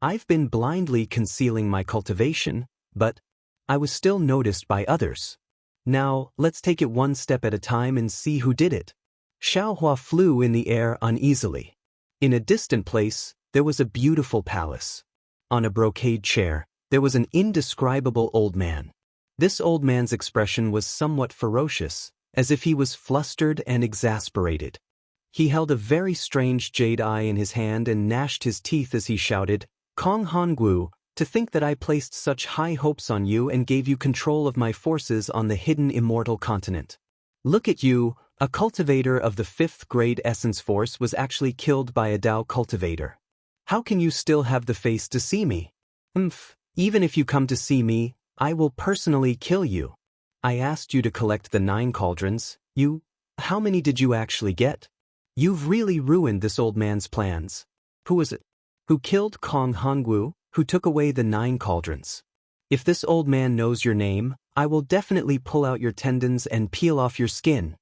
I've been blindly concealing my cultivation, but I was still noticed by others. Now, let's take it one step at a time and see who did it. Xiaohua flew in the air uneasily. In a distant place, there was a beautiful palace. On a brocade chair, there was an indescribable old man. This old man's expression was somewhat ferocious, as if he was flustered and exasperated. He held a very strange jade eye in his hand and gnashed his teeth as he shouted, "Kong Honggu, to think that I placed such high hopes on you and gave you control of my forces on the hidden immortal continent. Look at you, a cultivator of the 5th grade essence force was actually killed by a Dao cultivator. How can you still have the face to see me? Even if you come to see me, I will personally kill you. I asked you to collect the 9 cauldrons, how many did you actually get? You've really ruined this old man's plans. Who is it? Who killed Kong Hongwu, who took away the 9 cauldrons? If this old man knows your name, I will definitely pull out your tendons and peel off your skin."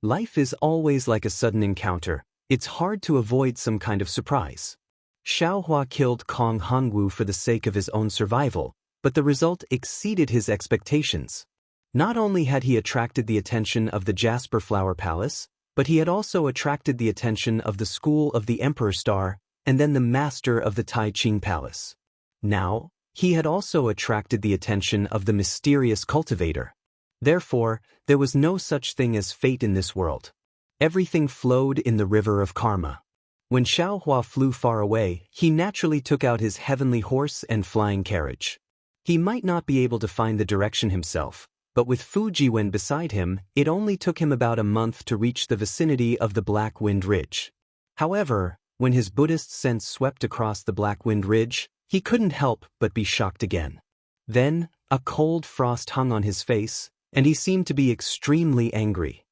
Life is always like a sudden encounter. It's hard to avoid some kind of surprise. Xiaohua killed Kong Hongwu for the sake of his own survival, but the result exceeded his expectations. Not only had he attracted the attention of the Jasper Flower Palace, but he had also attracted the attention of the School of the Emperor Star, and then the Master of the Tai Ching Palace. Now, he had also attracted the attention of the mysterious cultivator. Therefore, there was no such thing as fate in this world. Everything flowed in the river of karma. When Xiaohua flew far away, he naturally took out his heavenly horse and flying carriage. He might not be able to find the direction himself, but with Fujiwen beside him, it only took him about a month to reach the vicinity of the Black Wind Ridge. However, when his Buddhist sense swept across the Black Wind Ridge, he couldn't help but be shocked again. Then, a cold frost hung on his face, and he seemed to be extremely angry.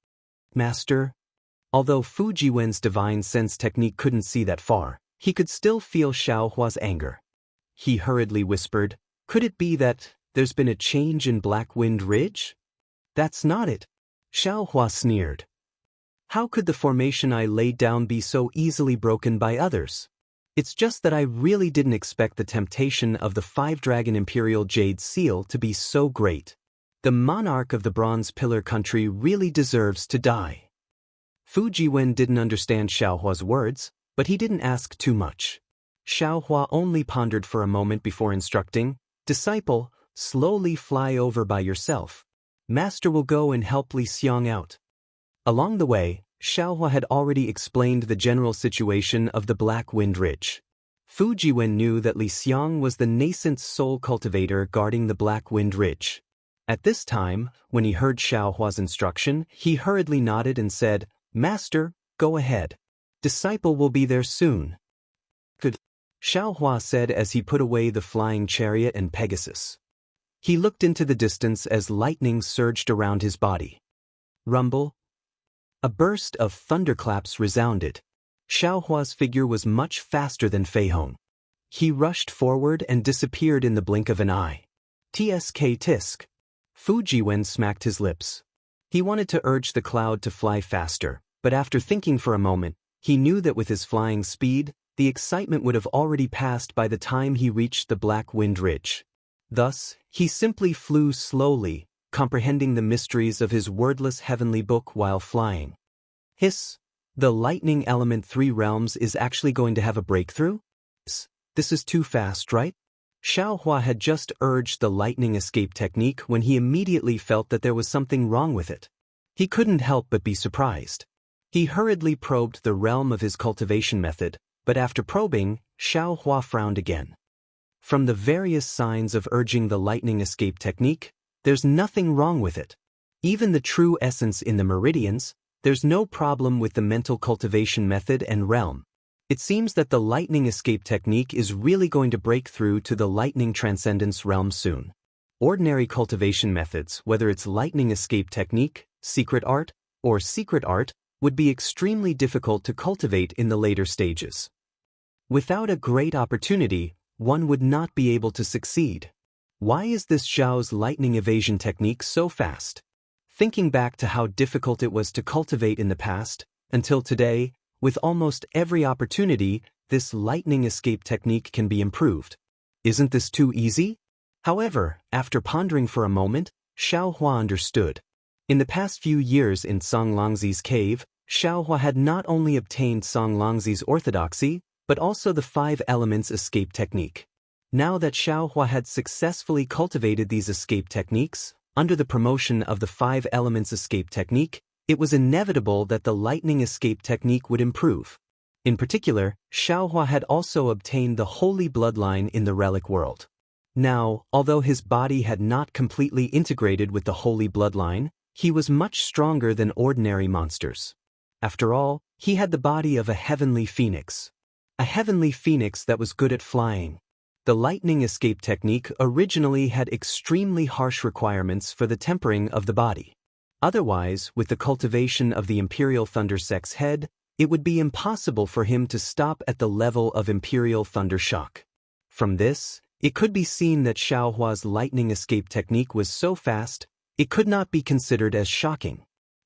"Master?" Although Fujiwen's divine sense technique couldn't see that far, he could still feel Xiaohua's anger. He hurriedly whispered, "Could it be that there's been a change in Black Wind Ridge?" "That's not it," Xiaohua sneered. "How could the formation I laid down be so easily broken by others? It's just that I really didn't expect the temptation of the 5-dragon Imperial Jade Seal to be so great. The monarch of the Bronze Pillar country really deserves to die." Fujiwen didn't understand Xiaohua's words, but he didn't ask too much. Xiaohua only pondered for a moment before instructing, "Disciple, slowly fly over by yourself. Master will go and help Li Xiang out." Along the way, Xiaohua had already explained the general situation of the Black Wind Ridge. Fujiwen knew that Li Xiang was the nascent soul cultivator guarding the Black Wind Ridge. At this time, when he heard Xiaohua's instruction, he hurriedly nodded and said, "Master, go ahead. Disciple will be there soon." "Good," Xiaohua said as he put away the flying chariot and Pegasus. He looked into the distance as lightning surged around his body. Rumble. A burst of thunderclaps resounded. Xiaohua's figure was much faster than Fei Hong. He rushed forward and disappeared in the blink of an eye. "Tsk tisk." Fujiwen smacked his lips. He wanted to urge the cloud to fly faster, but after thinking for a moment, he knew that with his flying speed, the excitement would have already passed by the time he reached the Black Wind Ridge. Thus, he simply flew slowly, comprehending the mysteries of his wordless heavenly book while flying. Hiss! The lightning element 3 realms is actually going to have a breakthrough? This is too fast, right? Xiaohua had just urged the lightning escape technique when he immediately felt that there was something wrong with it. He couldn't help but be surprised. He hurriedly probed the realm of his cultivation method, but after probing, Xiaohua frowned again. From the various signs of urging the lightning escape technique, there's nothing wrong with it. Even the true essence in the meridians, There's no problem with the mental cultivation method and realm. It seems that the lightning escape technique is really going to break through to the lightning transcendence realm soon. Ordinary cultivation methods, whether it's lightning escape technique, secret art, or secret art, would be extremely difficult to cultivate in the later stages. Without a great opportunity, one would not be able to succeed. Why is this Zhao's lightning evasion technique so fast? Thinking back to how difficult it was to cultivate in the past, until today, with almost every opportunity, this lightning escape technique can be improved. Isn't this too easy? However, after pondering for a moment, Xiaohua understood. In the past few years in Song Longzi's cave, Xiaohua had not only obtained Song Longzi's orthodoxy, but also the 5 elements escape technique. Now that Xiaohua had successfully cultivated these escape techniques, under the promotion of the 5 elements escape technique, it was inevitable that the lightning escape technique would improve. In particular, Xiaohua had also obtained the holy bloodline in the relic world. Now, although his body had not completely integrated with the holy bloodline, he was much stronger than ordinary monsters. After all, he had the body of a heavenly phoenix. A heavenly phoenix that was good at flying. The lightning escape technique originally had extremely harsh requirements for the tempering of the body. Otherwise, with the cultivation of the Imperial Thunder Sect's head, it would be impossible for him to stop at the level of Imperial Thunder Shock. From this, it could be seen that Xiaohua's lightning escape technique was so fast, it could not be considered as shocking.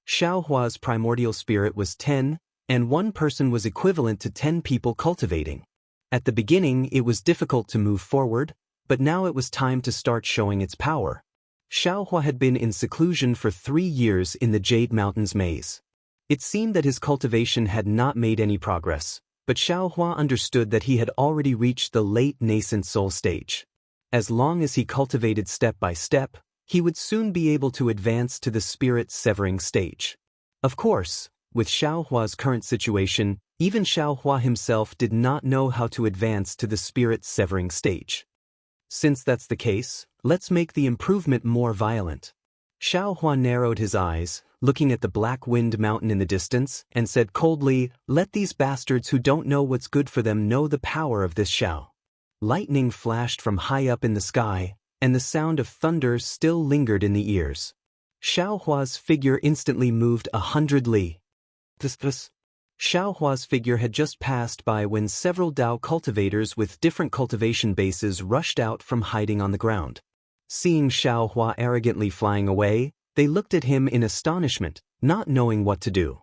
Xiaohua's primordial spirit was 10, and one person was equivalent to 10 people cultivating. At the beginning, it was difficult to move forward, but now it was time to start showing its power. Xiaohua had been in seclusion for 3 years in the Jade Mountains maze. It seemed that his cultivation had not made any progress, but Xiaohua understood that he had already reached the late nascent soul stage. As long as he cultivated step by step, he would soon be able to advance to the spirit severing stage. Of course, with Xiaohua's current situation, even Xiaohua himself did not know how to advance to the spirit severing stage. Since that's the case, let's make the improvement more violent. Xiaohua narrowed his eyes, looking at the black wind mountain in the distance, and said coldly, "Let these bastards who don't know what's good for them know the power of this Xiao." Lightning flashed from high up in the sky, and the sound of thunder still lingered in the ears. Xiaohua's figure instantly moved 100 li. Xiaohua's figure had just passed by when several Dao cultivators with different cultivation bases rushed out from hiding on the ground. Seeing Xiaohua arrogantly flying away, they looked at him in astonishment, not knowing what to do.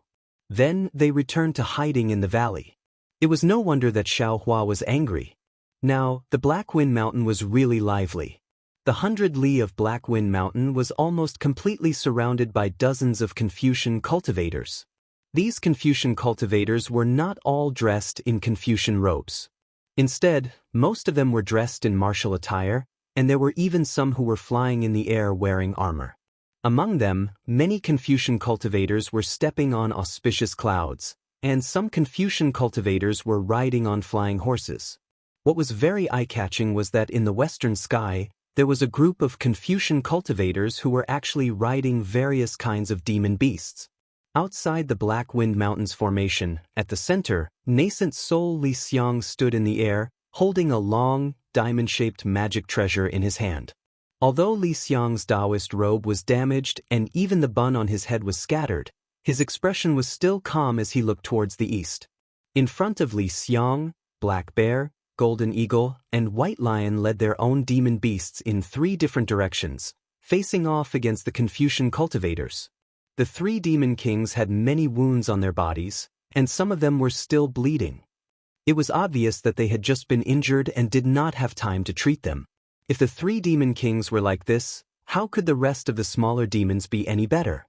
Then they returned to hiding in the valley. It was no wonder that Xiaohua was angry. Now, the Black Wind Mountain was really lively. The 100 li of Black Wind Mountain was almost completely surrounded by dozens of Confucian cultivators. These Confucian cultivators were not all dressed in Confucian robes. Instead, most of them were dressed in martial attire, and there were even some who were flying in the air wearing armor. Among them, many Confucian cultivators were stepping on auspicious clouds, and some Confucian cultivators were riding on flying horses. What was very eye-catching was that in the western sky, there was a group of Confucian cultivators who were actually riding various kinds of demon beasts. Outside the Black Wind Mountains formation, at the center, nascent soul Li Xiang stood in the air, holding a long, diamond-shaped magic treasure in his hand. Although Li Xiang's Taoist robe was damaged and even the bun on his head was scattered, his expression was still calm as he looked towards the east. In front of Li Xiang, Black Bear, Golden Eagle, and White Lion led their own demon beasts in 3 different directions, facing off against the Confucian cultivators. The 3 demon kings had many wounds on their bodies, and some of them were still bleeding. It was obvious that they had just been injured and did not have time to treat them. If the 3 demon kings were like this, how could the rest of the smaller demons be any better?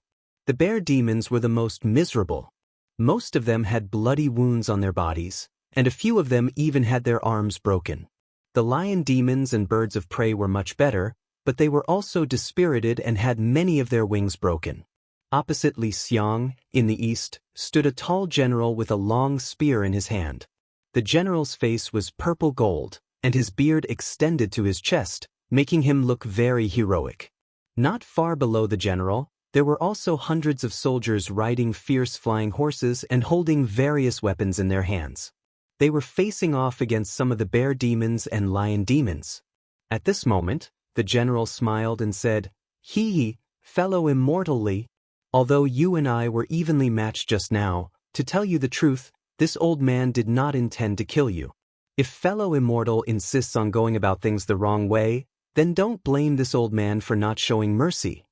The bear demons were the most miserable. Most of them had bloody wounds on their bodies, and a few of them even had their arms broken. The lion demons and birds of prey were much better, but they were also dispirited and had many of their wings broken. Opposite Li Xiang, in the east, stood a tall general with a long spear in his hand. The general's face was purple gold, and his beard extended to his chest, making him look very heroic. Not far below the general, There were also hundreds of soldiers riding fierce flying horses and holding various weapons in their hands. They were facing off against some of the bear demons and lion demons. At this moment, the general smiled and said, "Hee, fellow immortal Li, although you and I were evenly matched just now, to tell you the truth, this old man did not intend to kill you. If fellow immortal insists on going about things the wrong way, then don't blame this old man for not showing mercy."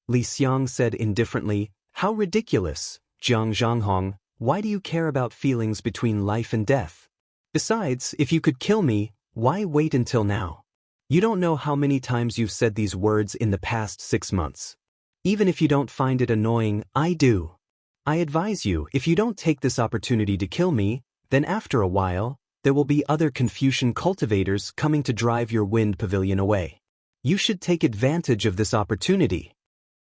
Li Xiang said indifferently, "How ridiculous, Jiang Zhanghong, why do you care about feelings between life and death? Besides, if you could kill me, why wait until now? You don't know how many times you've said these words in the past 6 months. Even if you don't find it annoying, I do. I advise you, if you don't take this opportunity to kill me, then after a while, there will be other Confucian cultivators coming to drive your wind pavilion away. You should take advantage of this opportunity."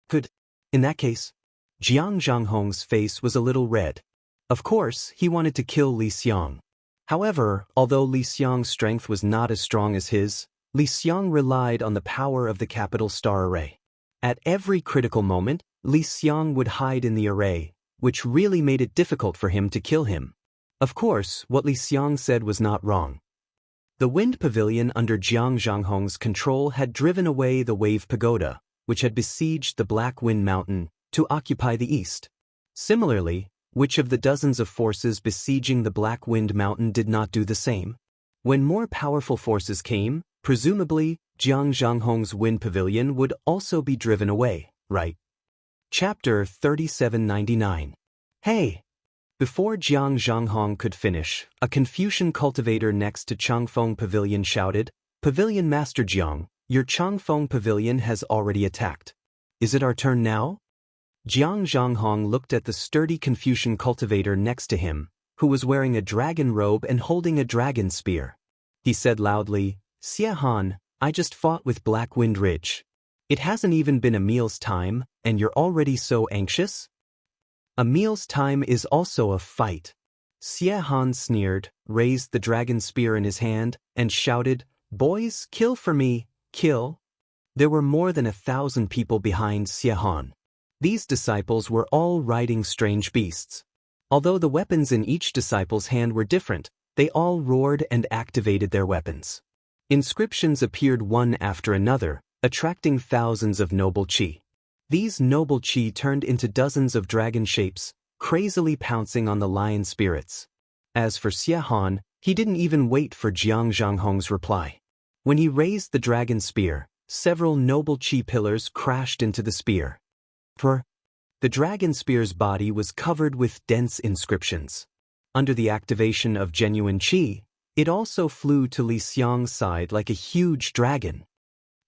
"Good. In that case." Jiang Zhanghong's face was a little red. Of course, he wanted to kill Li Xiang. However, although Li Xiang's strength was not as strong as his, Li Xiang relied on the power of the capital star array. At every critical moment, Li Xiang would hide in the array, which really made it difficult for him to kill him. Of course, what Li Xiang said was not wrong. The wind pavilion under Jiang Zhanghong's control had driven away the wave pagoda, which had besieged the Black Wind Mountain, to occupy the east. Similarly, which of the dozens of forces besieging the Black Wind Mountain did not do the same? When more powerful forces came, presumably, Jiang Zhanghong's wind pavilion would also be driven away, right? Chapter 3799. Hey! Before Jiang Zhanghong could finish, a Confucian cultivator next to Changfeng Pavilion shouted, "Pavilion Master Jiang, your Changfeng Pavilion has already attacked. Is it our turn now?" Jiang Zhanghong looked at the sturdy Confucian cultivator next to him, who was wearing a dragon robe and holding a dragon spear. He said loudly, "Xie Han, I just fought with Black Wind Ridge. It hasn't even been a meal's time, and you're already so anxious?" "A meal's time is also a fight." Xie Han sneered, raised the dragon spear in his hand, and shouted, "Boys, kill for me, kill." There were more than 1,000 people behind Xie Han. These disciples were all riding strange beasts. Although the weapons in each disciple's hand were different, they all roared and activated their weapons. Inscriptions appeared one after another, attracting thousands of noble qi. These noble qi turned into dozens of dragon shapes, crazily pouncing on the lion spirits. As for Xie Han, he didn't even wait for Jiang Zhanghong's reply. When he raised the dragon spear, several noble qi pillars crashed into the spear. The dragon spear's body was covered with dense inscriptions. Under the activation of genuine qi, it also flew to Li Xiang's side like a huge dragon.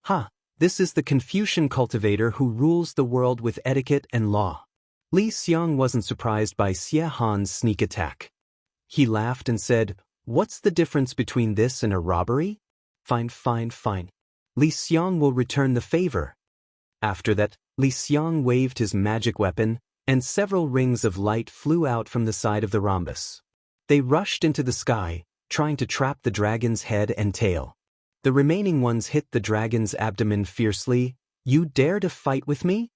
"Ha! This is the Confucian cultivator who rules the world with etiquette and law." Li Xiang wasn't surprised by Xie Han's sneak attack. He laughed and said, "What's the difference between this and a robbery? Fine. Li Xiang will return the favor." After that, Li Xiang waved his magic weapon, and several rings of light flew out from the side of the rhombus. They rushed into the sky, trying to trap the dragon's head and tail. The remaining ones hit the dragon's abdomen fiercely. "You dare to fight with me?"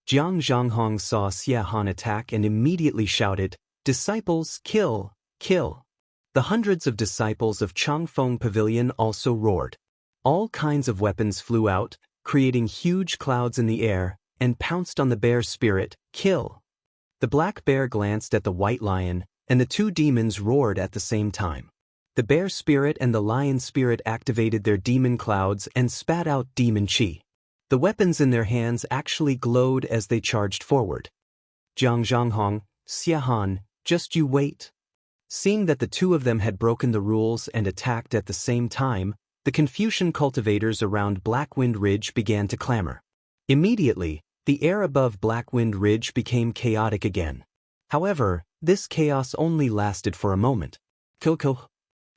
Jiang Zhanghong saw Xie Han attack and immediately shouted, "Disciples, kill, kill." The hundreds of disciples of Changfeng Pavilion also roared. All kinds of weapons flew out, creating huge clouds in the air, and pounced on the bear's spirit, "Kill." The black bear glanced at the white lion, and the two demons roared at the same time. The bear spirit and the lion spirit activated their demon clouds and spat out demon qi. The weapons in their hands actually glowed as they charged forward. "Jiang Zhanghong, Xie Han, just you wait." Seeing that the two of them had broken the rules and attacked at the same time, the Confucian cultivators around Black Wind Ridge began to clamor. Immediately, the air above Black Wind Ridge became chaotic again. However, this chaos only lasted for a moment. Kilko.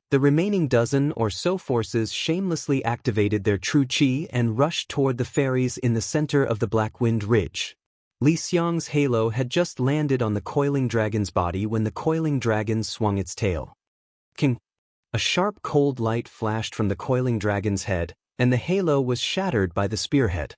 The remaining dozen or so forces shamelessly activated their true qi and rushed toward the fairies in the center of the Black Wind Ridge. Li Xiang's halo had just landed on the coiling dragon's body when the coiling dragon swung its tail. King. A sharp cold light flashed from the coiling dragon's head, and the halo was shattered by the spearhead.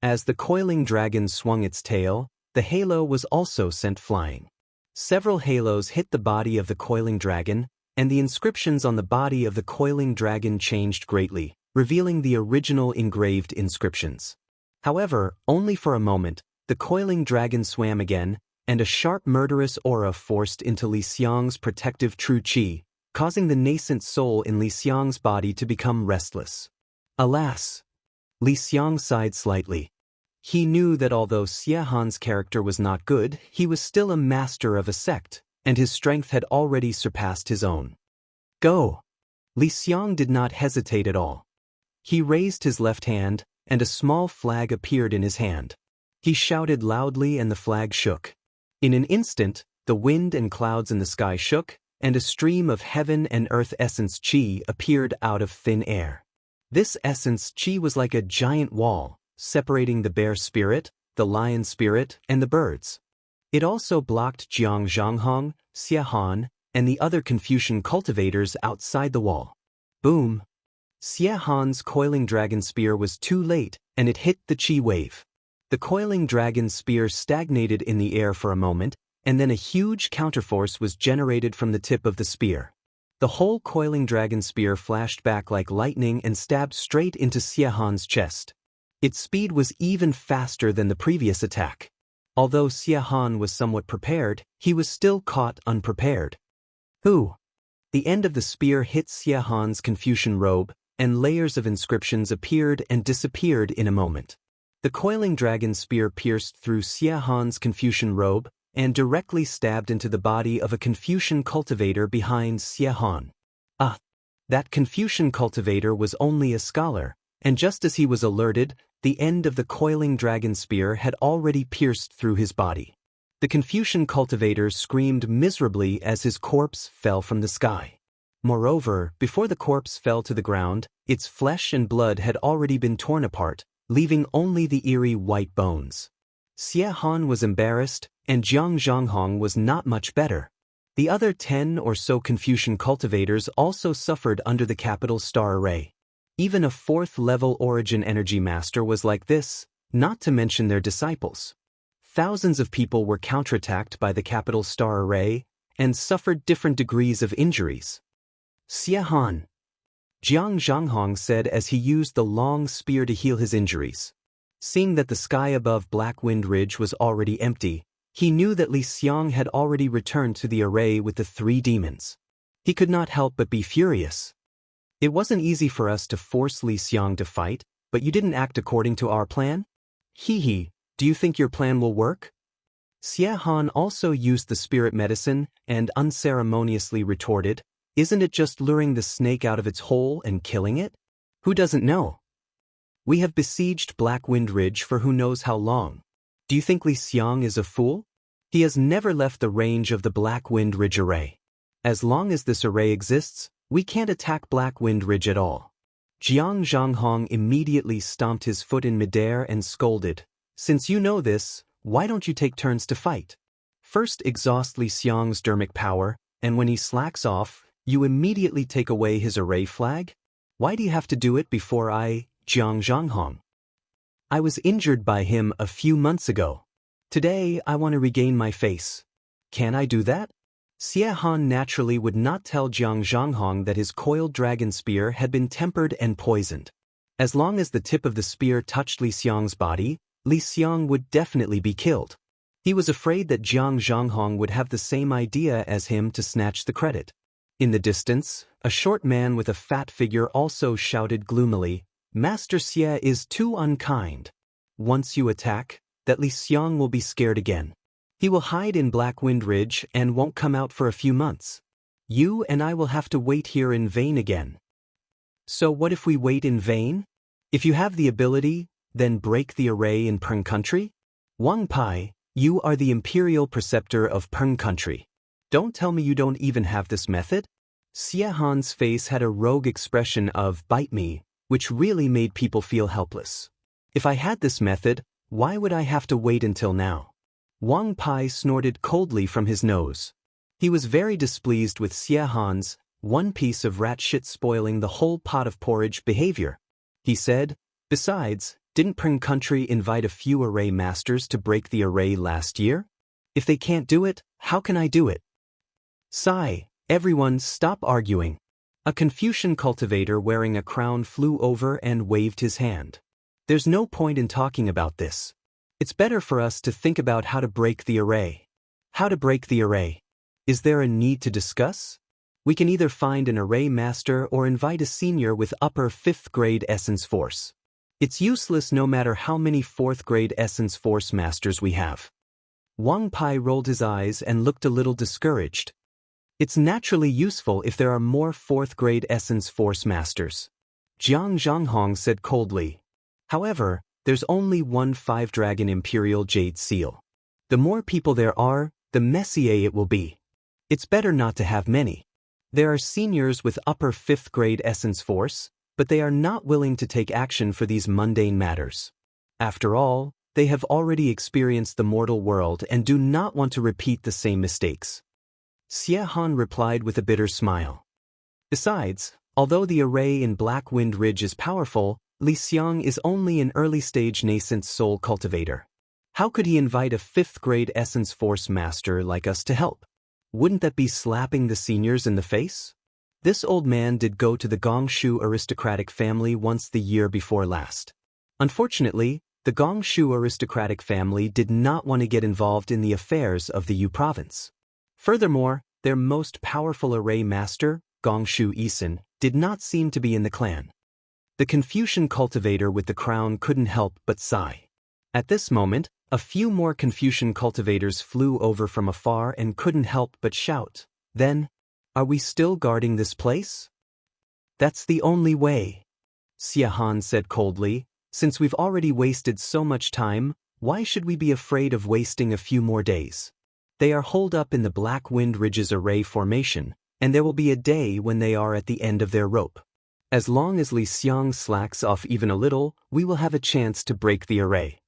As the coiling dragon swung its tail, the halo was also sent flying. Several halos hit the body of the coiling dragon, and the inscriptions on the body of the coiling dragon changed greatly, revealing the original engraved inscriptions. However, only for a moment, the coiling dragon swam again, and a sharp murderous aura forced into Li Xiang's protective true qi, causing the nascent soul in Li Xiang's body to become restless. Alas! Li Xiang sighed slightly. He knew that although Xie Han's character was not good, he was still a master of a sect, and his strength had already surpassed his own. Go! Li Xiang did not hesitate at all. He raised his left hand, and a small flag appeared in his hand. He shouted loudly and the flag shook. In an instant, the wind and clouds in the sky shook, and a stream of heaven and earth essence qi appeared out of thin air. This essence qi was like a giant wall, separating the bear spirit, the lion spirit, and the birds. It also blocked Jiang Zhanghong, Xie Han, and the other Confucian cultivators outside the wall. Boom! Xie Han's coiling dragon spear was too late, and it hit the qi wave. The coiling dragon spear stagnated in the air for a moment, and then a huge counterforce was generated from the tip of the spear. The whole coiling dragon spear flashed back like lightning and stabbed straight into Xie Han's chest. Its speed was even faster than the previous attack. Although Xie Han was somewhat prepared, he was still caught unprepared. Who? The end of the spear hit Xie Han's Confucian robe, and layers of inscriptions appeared and disappeared in a moment. The coiling dragon spear pierced through Xie Han's Confucian robe and directly stabbed into the body of a Confucian cultivator behind Xie Han. Ah! That Confucian cultivator was only a scholar, and just as he was alerted, the end of the coiling dragon spear had already pierced through his body. The Confucian cultivator screamed miserably as his corpse fell from the sky. Moreover, before the corpse fell to the ground, its flesh and blood had already been torn apart, leaving only the eerie white bones. Xie Han was embarrassed, and Jiang Zhanghong was not much better. The other 10 or so Confucian cultivators also suffered under the capital star array. Even a 4th-level origin energy master was like this, not to mention their disciples. Thousands of people were counterattacked by the capital star array and suffered different degrees of injuries. Xie Han, Jiang Zhanghong said as he used the long spear to heal his injuries. Seeing that the sky above Black Wind Ridge was already empty, he knew that Li Xiang had already returned to the array with the 3 demons. He could not help but be furious. It wasn't easy for us to force Li Xiang to fight, but you didn't act according to our plan? Hee, do you think your plan will work? Xie Han also used the spirit medicine and unceremoniously retorted, "Isn't it just luring the snake out of its hole and killing it? Who doesn't know? We have besieged Black Wind Ridge for who knows how long. Do you think Li Xiang is a fool? He has never left the range of the Black Wind Ridge array. As long as this array exists, we can't attack Black Wind Ridge at all." Jiang Zhanghong immediately stomped his foot in midair and scolded, "Since you know this, why don't you take turns to fight? First exhaust Li Xiang's dermic power, and when he slacks off, you immediately take away his array flag? Why do you have to do it before I, Jiang Zhanghong? I was injured by him a few months ago. Today I want to regain my face. Can I do that?" Xie Han naturally would not tell Jiang Zhanghong that his coiled dragon spear had been tempered and poisoned. As long as the tip of the spear touched Li Xiang's body, Li Xiang would definitely be killed. He was afraid that Jiang Zhanghong would have the same idea as him to snatch the credit. In the distance, a short man with a fat figure also shouted gloomily, "Master Xie is too unkind. Once you attack, that Li Xiang will be scared again. He will hide in Black Wind Ridge and won't come out for a few months. You and I will have to wait here in vain again." So what if we wait in vain? If you have the ability, then break the array in Peng Country? Wang Pai, you are the imperial preceptor of Peng Country. Don't tell me you don't even have this method? Xie Han's face had a rogue expression of "bite me," which really made people feel helpless. If I had this method, why would I have to wait until now? Wang Pai snorted coldly from his nose. He was very displeased with Xie Han's "one piece of rat shit spoiling the whole pot of porridge" behavior. He said, "Besides, Didn't Pring Country invite a few array masters to break the array last year? If they can't do it, how can I do it? Sigh, everyone stop arguing. A Confucian cultivator wearing a crown flew over and waved his hand. There's no point in talking about this. It's better for us to think about how to break the array. How to break the array. Is there a need to discuss? We can either find an array master or invite a senior with upper 5th grade essence force. It's useless no matter how many 4th grade essence force masters we have. Wang Pai rolled his eyes and looked a little discouraged. It's naturally useful if there are more 4th grade essence force masters. Jiang Zhanghong said coldly. However, there's only one 5-dragon Imperial Jade Seal. The more people there are, the messier it will be. It's better not to have many. There are seniors with upper 5th grade essence force, but they are not willing to take action for these mundane matters. After all, they have already experienced the mortal world and do not want to repeat the same mistakes. Xie Han replied with a bitter smile. Besides, although the array in Black Wind Ridge is powerful, Li Xiang is only an early-stage nascent soul cultivator. How could he invite a 5th grade essence force master like us to help? Wouldn't that be slapping the seniors in the face? This old man did go to the Gongshu aristocratic family once the year before last. Unfortunately, the Gongshu aristocratic family did not want to get involved in the affairs of the Yu province. Furthermore, their most powerful array master, Gongshu Isin, did not seem to be in the clan. The Confucian cultivator with the crown couldn't help but sigh. At this moment, a few more Confucian cultivators flew over from afar and couldn't help but shout, "Then, are we still guarding this place?" "That's the only way," Xie Han said coldly. "Since we've already wasted so much time, why should we be afraid of wasting a few more days? They are holed up in the Black Wind Ridge's array formation, and there will be a day when they are at the end of their rope. As long as Li Xiang slacks off even a little, we will have a chance to break the array.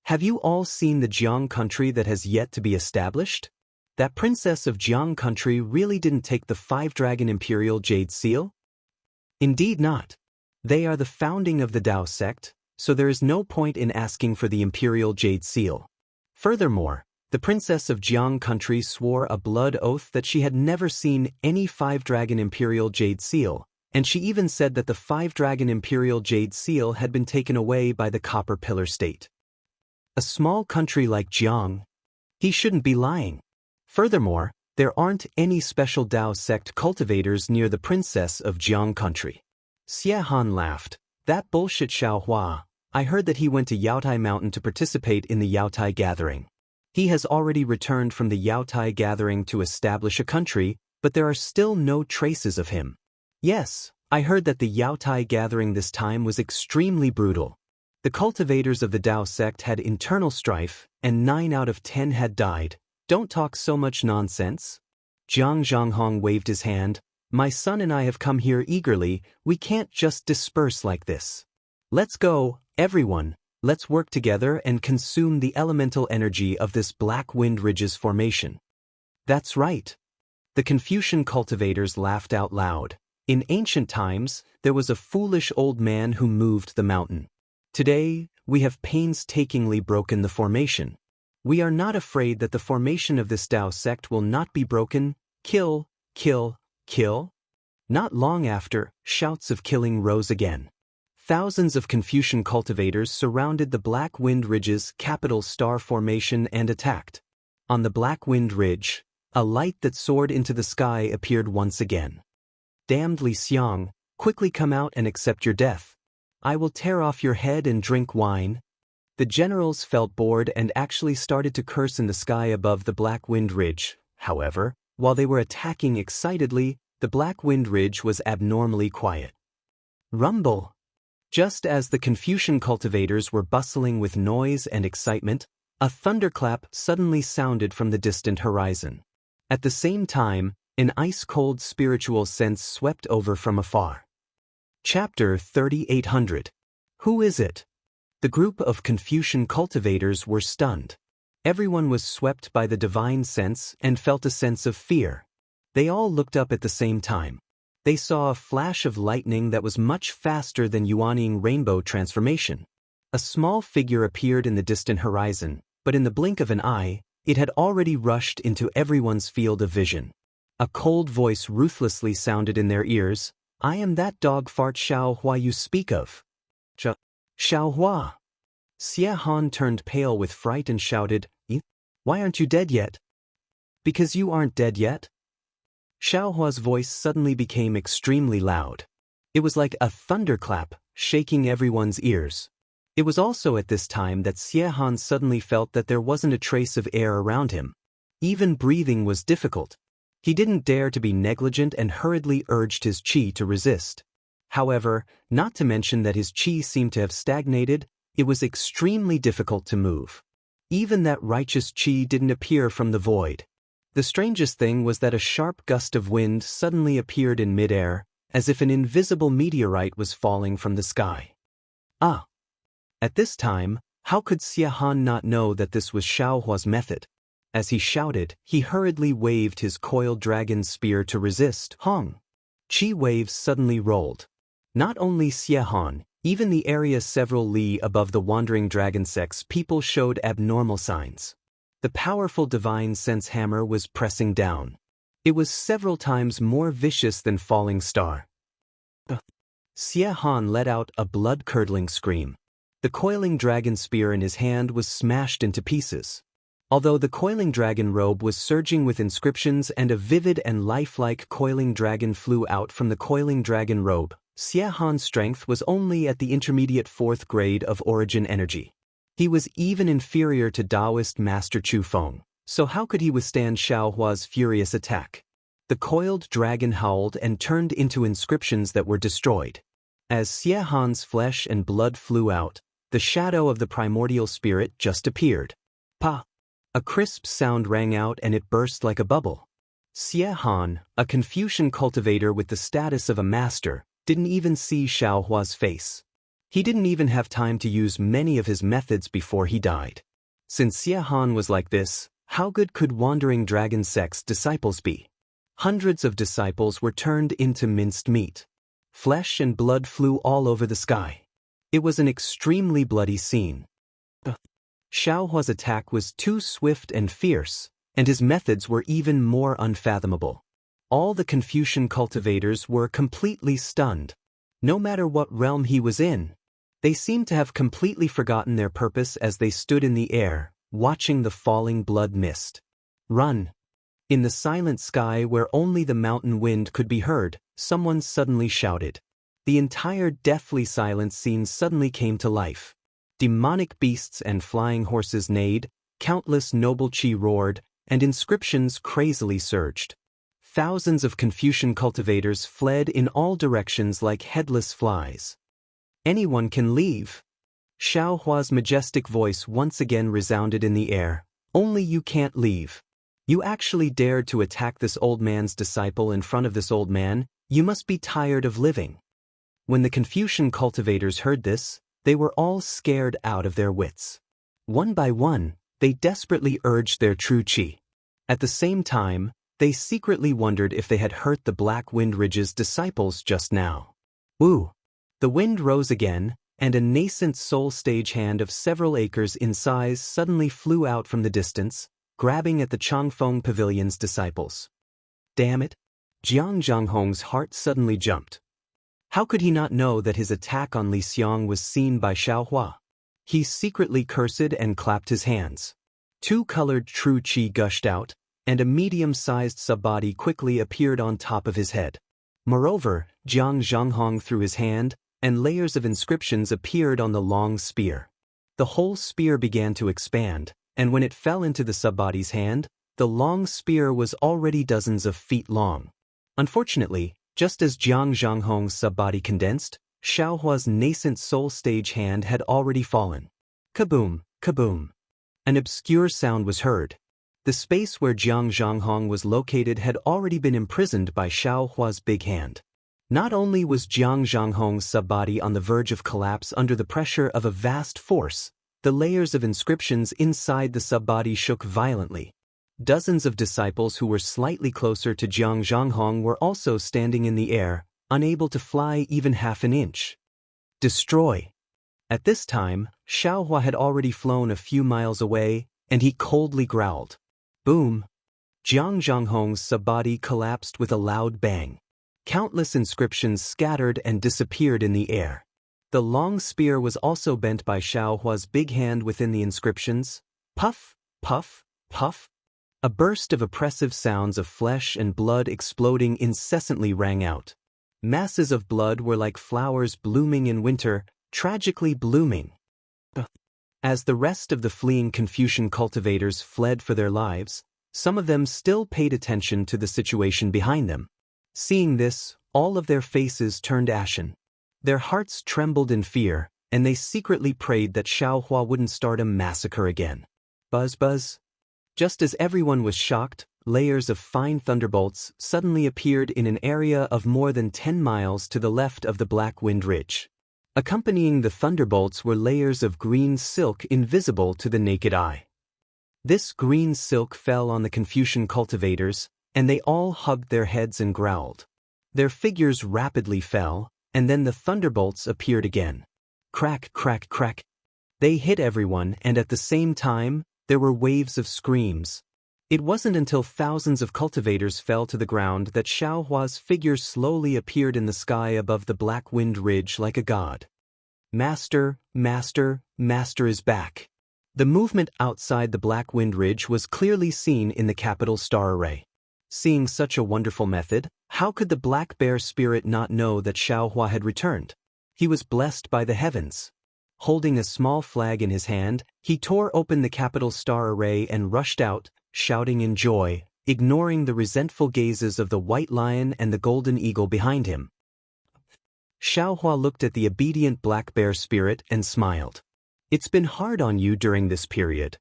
Have you all seen the Jiang country that has yet to be established? That princess of Jiang country really didn't take the 5-dragon Imperial Jade Seal? Indeed not. They are the founding of the Dao sect, so there is no point in asking for the Imperial Jade Seal. Furthermore, the princess of Jiang country swore a blood oath that she had never seen any 5-dragon Imperial Jade Seal, and she even said that the 5-dragon Imperial Jade Seal had been taken away by the Copper Pillar State. A small country like Jiang? He shouldn't be lying. Furthermore, there aren't any special Dao sect cultivators near the princess of Jiang country. Xie Han laughed. That bullshit Xiao Hua. I heard that he went to Yaotai Mountain to participate in the Yaotai Gathering. He has already returned from the Yaotai Gathering to establish a country, but there are still no traces of him. Yes, I heard that the Yaotai Gathering this time was extremely brutal. The cultivators of the Dao sect had internal strife, and 9 out of 10 had died. Don't talk so much nonsense. Jiang Zhanghong waved his hand. My son and I have come here eagerly. We can't just disperse like this. Let's go, everyone. Let's work together and consume the elemental energy of this Black Wind Ridge's formation. That's right. The Confucian cultivators laughed out loud. In ancient times, there was a foolish old man who moved the mountain. Today, we have painstakingly broken the formation. We are not afraid that the formation of this Dao sect will not be broken. Kill, kill, kill. Not long after, shouts of killing rose again. Thousands of Confucian cultivators surrounded the Black Wind Ridge's capital star formation and attacked. On the Black Wind Ridge, a light that soared into the sky appeared once again. Damned Li Xiang, quickly come out and accept your death. I will tear off your head and drink wine. The generals felt bored and actually started to curse in the sky above the Black Wind Ridge. However, while they were attacking excitedly, the Black Wind Ridge was abnormally quiet. Rumble! Just as the Confucian cultivators were bustling with noise and excitement, a thunderclap suddenly sounded from the distant horizon. At the same time, an ice-cold spiritual sense swept over from afar. Chapter 3800. Who is it? The group of Confucian cultivators were stunned. Everyone was swept by the divine sense and felt a sense of fear. They all looked up at the same time. They saw a flash of lightning that was much faster than Yuanying rainbow transformation. A A small figure appeared in the distant horizon, but in the blink of an eye, it had already rushed into everyone's field of vision. A cold voice ruthlessly sounded in their ears, "I am that dog fart Xiao Hua you speak of." Xiao Hua. Xie Han turned pale with fright and shouted, "Why aren't you dead yet?" "Because you aren't dead yet?" Xiao Hua's voice suddenly became extremely loud. It was like a thunderclap, shaking everyone's ears. It was also at this time that Xie Han suddenly felt that there wasn't a trace of air around him. Even breathing was difficult. He didn't dare to be negligent and hurriedly urged his qi to resist. However, not to mention that his qi seemed to have stagnated, it was extremely difficult to move. Even that righteous qi didn't appear from the void. The strangest thing was that a sharp gust of wind suddenly appeared in midair, as if an invisible meteorite was falling from the sky. Ah! At this time, how could Xie Han not know that this was Xiao Hua's method? As he shouted, he hurriedly waved his coiled dragon spear to resist. Hong! Qi waves suddenly rolled. Not only Xie Han, even the area several li above the wandering dragon sex people showed abnormal signs. The powerful divine sense hammer was pressing down. It was several times more vicious than falling star. Xie Han let out a blood-curdling scream. The coiling dragon spear in his hand was smashed into pieces. Although the coiling dragon robe was surging with inscriptions and a vivid and lifelike coiling dragon flew out from the coiling dragon robe, Xie Han's strength was only at the intermediate 4th grade of origin energy. He was even inferior to Taoist Master Chu Feng, so how could he withstand Xiao Hua's furious attack? The coiled dragon howled and turned into inscriptions that were destroyed. As Xie Han's flesh and blood flew out, the shadow of the primordial spirit just appeared. Pa! A crisp sound rang out and it burst like a bubble. Xie Han, a Confucian cultivator with the status of a master, didn't even see Xiao Hua's face. He didn't even have time to use many of his methods before he died. Since Xie Han was like this, how good could wandering dragon sex disciples be? Hundreds of disciples were turned into minced meat. Flesh and blood flew all over the sky. It was an extremely bloody scene. Xiao Hua's attack was too swift and fierce, and his methods were even more unfathomable. All the Confucian cultivators were completely stunned. No matter what realm he was in, they seemed to have completely forgotten their purpose as they stood in the air, watching the falling blood mist. Run! In the silent sky where only the mountain wind could be heard, someone suddenly shouted. The entire deathly silent scene suddenly came to life. Demonic beasts and flying horses neighed, countless noble qi roared, and inscriptions crazily surged. Thousands of Confucian cultivators fled in all directions like headless flies. Anyone can leave. Xiao Hua's majestic voice once again resounded in the air. Only you can't leave. You actually dared to attack this old man's disciple in front of this old man. You must be tired of living. When the Confucian cultivators heard this, they were all scared out of their wits. One by one, they desperately urged their true qi. At the same time, they secretly wondered if they had hurt the Black Wind Ridge's disciples just now. Woo! The wind rose again, and a nascent soul stage hand of several acres in size suddenly flew out from the distance, grabbing at the Changfeng Pavilion's disciples. Damn it! Jiang Zhanghong's heart suddenly jumped. How could he not know that his attack on Li Xiang was seen by Xiao Hua? He secretly cursed and clapped his hands. Two colored true qi gushed out, and a medium-sized subbody quickly appeared on top of his head. Moreover, Jiang Zhanghong threw his hand, and layers of inscriptions appeared on the long spear. The whole spear began to expand, and when it fell into the subbody's hand, the long spear was already dozens of feet long. Unfortunately, just as Jiang Zhanghong's subbody condensed, Xiao Hua's nascent soul stage hand had already fallen. Kaboom, kaboom. An obscure sound was heard. The space where Jiang Zhanghong was located had already been imprisoned by Xiao Hua's big hand. Not only was Jiang Zhanghong's subbody on the verge of collapse under the pressure of a vast force, the layers of inscriptions inside the subbody shook violently. Dozens of disciples who were slightly closer to Jiang Zhanghong were also standing in the air, unable to fly even half an inch. Destroy! At this time, Xiaohua had already flown a few miles away, and he coldly growled. Boom! Jiang Zhanghong's sub-body collapsed with a loud bang. Countless inscriptions scattered and disappeared in the air. The long spear was also bent by Xiaohua's big hand within the inscriptions. Puff, puff, puff. A burst of oppressive sounds of flesh and blood exploding incessantly rang out. Masses of blood were like flowers blooming in winter, tragically blooming. As the rest of the fleeing Confucian cultivators fled for their lives, some of them still paid attention to the situation behind them. Seeing this, all of their faces turned ashen. Their hearts trembled in fear, and they secretly prayed that Xiaohua wouldn't start a massacre again. Buzz buzz. Just as everyone was shocked, layers of fine thunderbolts suddenly appeared in an area of more than 10 miles to the left of the Black Wind Ridge. Accompanying the thunderbolts were layers of green silk invisible to the naked eye. This green silk fell on the Confucian cultivators, and they all hugged their heads and growled. Their figures rapidly fell, and then the thunderbolts appeared again. Crack, crack, crack. They hit everyone, and at the same time, there were waves of screams. It wasn't until thousands of cultivators fell to the ground that Xiaohua's figure slowly appeared in the sky above the Black Wind Ridge like a god. Master, master, master is back. The movement outside the Black Wind Ridge was clearly seen in the capital star array. Seeing such a wonderful method, how could the Black Bear spirit not know that Xiaohua had returned? He was blessed by the heavens. Holding a small flag in his hand, he tore open the capital star array and rushed out, shouting in joy, ignoring the resentful gazes of the White Lion and the Golden Eagle behind him. Xiaohua looked at the obedient Black Bear spirit and smiled. It's been hard on you during this period.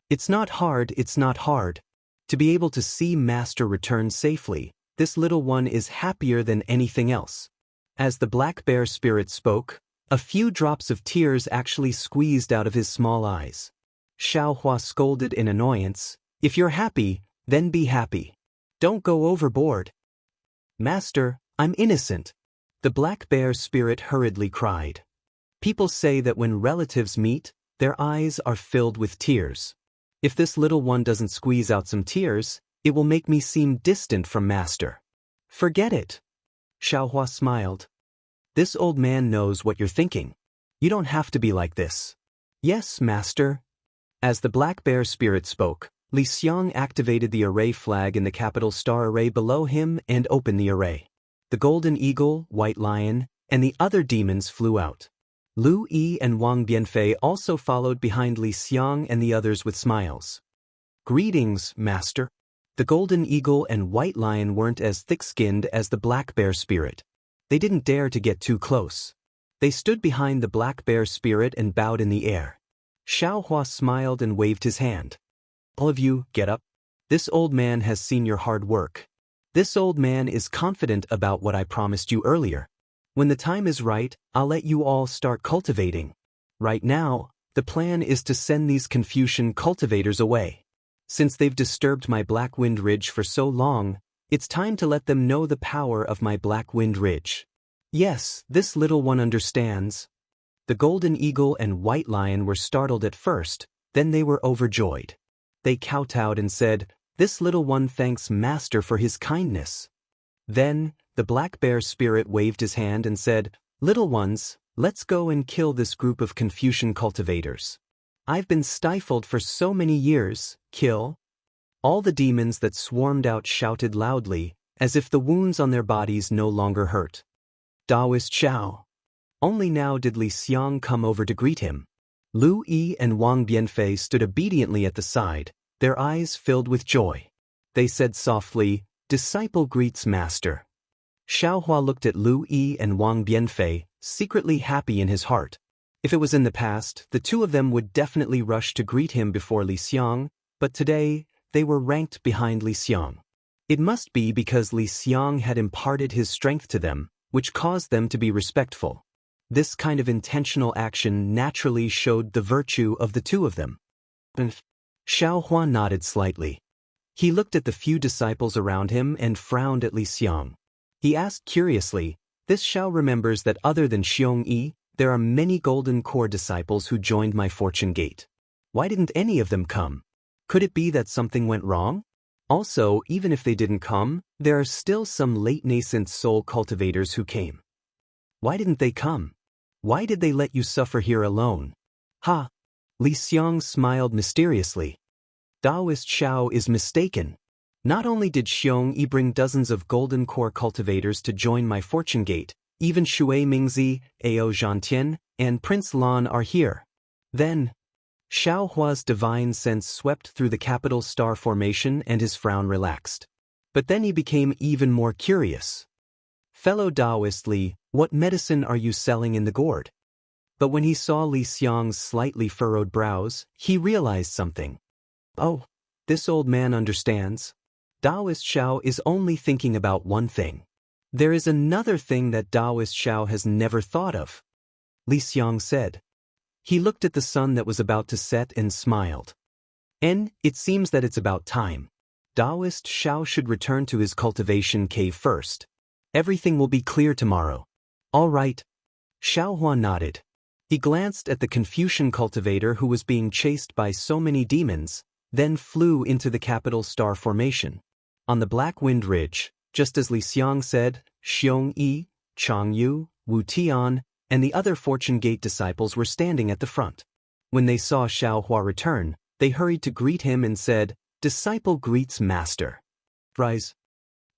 It's not hard, it's not hard. To be able to see Master return safely, this little one is happier than anything else. As the Black Bear spirit spoke, a few drops of tears actually squeezed out of his small eyes. Xiaohua scolded in annoyance, "If you're happy, then be happy. Don't go overboard." "Master, I'm innocent," the Black Bear spirit hurriedly cried. "People say that when relatives meet, their eyes are filled with tears. If this little one doesn't squeeze out some tears, it will make me seem distant from Master." "Forget it." Xiaohua smiled. "This old man knows what you're thinking. You don't have to be like this." "Yes, Master." As the Black Bear spirit spoke, Li Xiang activated the array flag in the capital star array below him and opened the array. The Golden Eagle, White Lion, and the other demons flew out. Lu Yi and Wang Bianfei also followed behind Li Xiang and the others with smiles. "Greetings, Master." The Golden Eagle and White Lion weren't as thick-skinned as the Black Bear spirit. They didn't dare to get too close. They stood behind the Black Bear spirit and bowed in the air. Xiaohua smiled and waved his hand. "All of you, get up. This old man has seen your hard work. This old man is confident about what I promised you earlier. When the time is right, I'll let you all start cultivating. Right now, the plan is to send these Confucian cultivators away. Since they've disturbed my Black Wind Ridge for so long, it's time to let them know the power of my Black Wind Ridge. Yes, this little one understands." The Golden Eagle and White Lion were startled at first, then they were overjoyed. They kowtowed and said, "This little one thanks Master for his kindness." Then, the Black Bear spirit waved his hand and said, "Little ones, let's go and kill this group of Confucian cultivators. I've been stifled for so many years, kill." All the demons that swarmed out shouted loudly, as if the wounds on their bodies no longer hurt. Daoist Xiao. Only now did Li Xiang come over to greet him. Lu Yi and Wang Bianfei stood obediently at the side, their eyes filled with joy. They said softly, "Disciple greets Master." Xiaohua looked at Lu Yi and Wang Bianfei, secretly happy in his heart. If it was in the past, the two of them would definitely rush to greet him before Li Xiang, but today, they were ranked behind Li Xiang. It must be because Li Xiang had imparted his strength to them, which caused them to be respectful. This kind of intentional action naturally showed the virtue of the two of them. Xiaohua nodded slightly. He looked at the few disciples around him and frowned at Li Xiang. He asked curiously, "This Xiao remembers that other than Xiong Yi, There are many golden core disciples who joined my fortune gate. Why didn't any of them come? Could it be that something went wrong? Also, even if they didn't come, there are still some late nascent soul cultivators who came. Why didn't they come? Why did they let you suffer here alone? Ha! Li Xiang smiled mysteriously. Taoist Xiao is mistaken. Not only did Xiong Yi bring dozens of golden core cultivators to join my fortune gate, even Shui Mingzi, Ao Zhantian, and Prince Lan are here. Then, Xiao Hua's divine sense swept through the capital star formation and his frown relaxed. But then he became even more curious. Fellow Taoist Li, what medicine are you selling in the gourd? But when he saw Li Xiang's slightly furrowed brows, he realized something. Oh, this old man understands. Taoist Xiao is only thinking about one thing. There is another thing that Taoist Xiao has never thought of. Li Xiang said. He looked at the sun that was about to set and smiled. It seems that it's about time. Taoist Xiao should return to his cultivation cave first. Everything will be clear tomorrow. All right. Xiao Hua nodded. He glanced at the Confucian cultivator who was being chased by so many demons, then flew into the capital star formation. On the Black Wind Ridge, just as Li Xiang said, Xiong Yi, Chang Yu, Wu Tian, and the other Fortune Gate disciples were standing at the front. When they saw Xiao Hua return, they hurried to greet him and said, "Disciple greets master." Rise.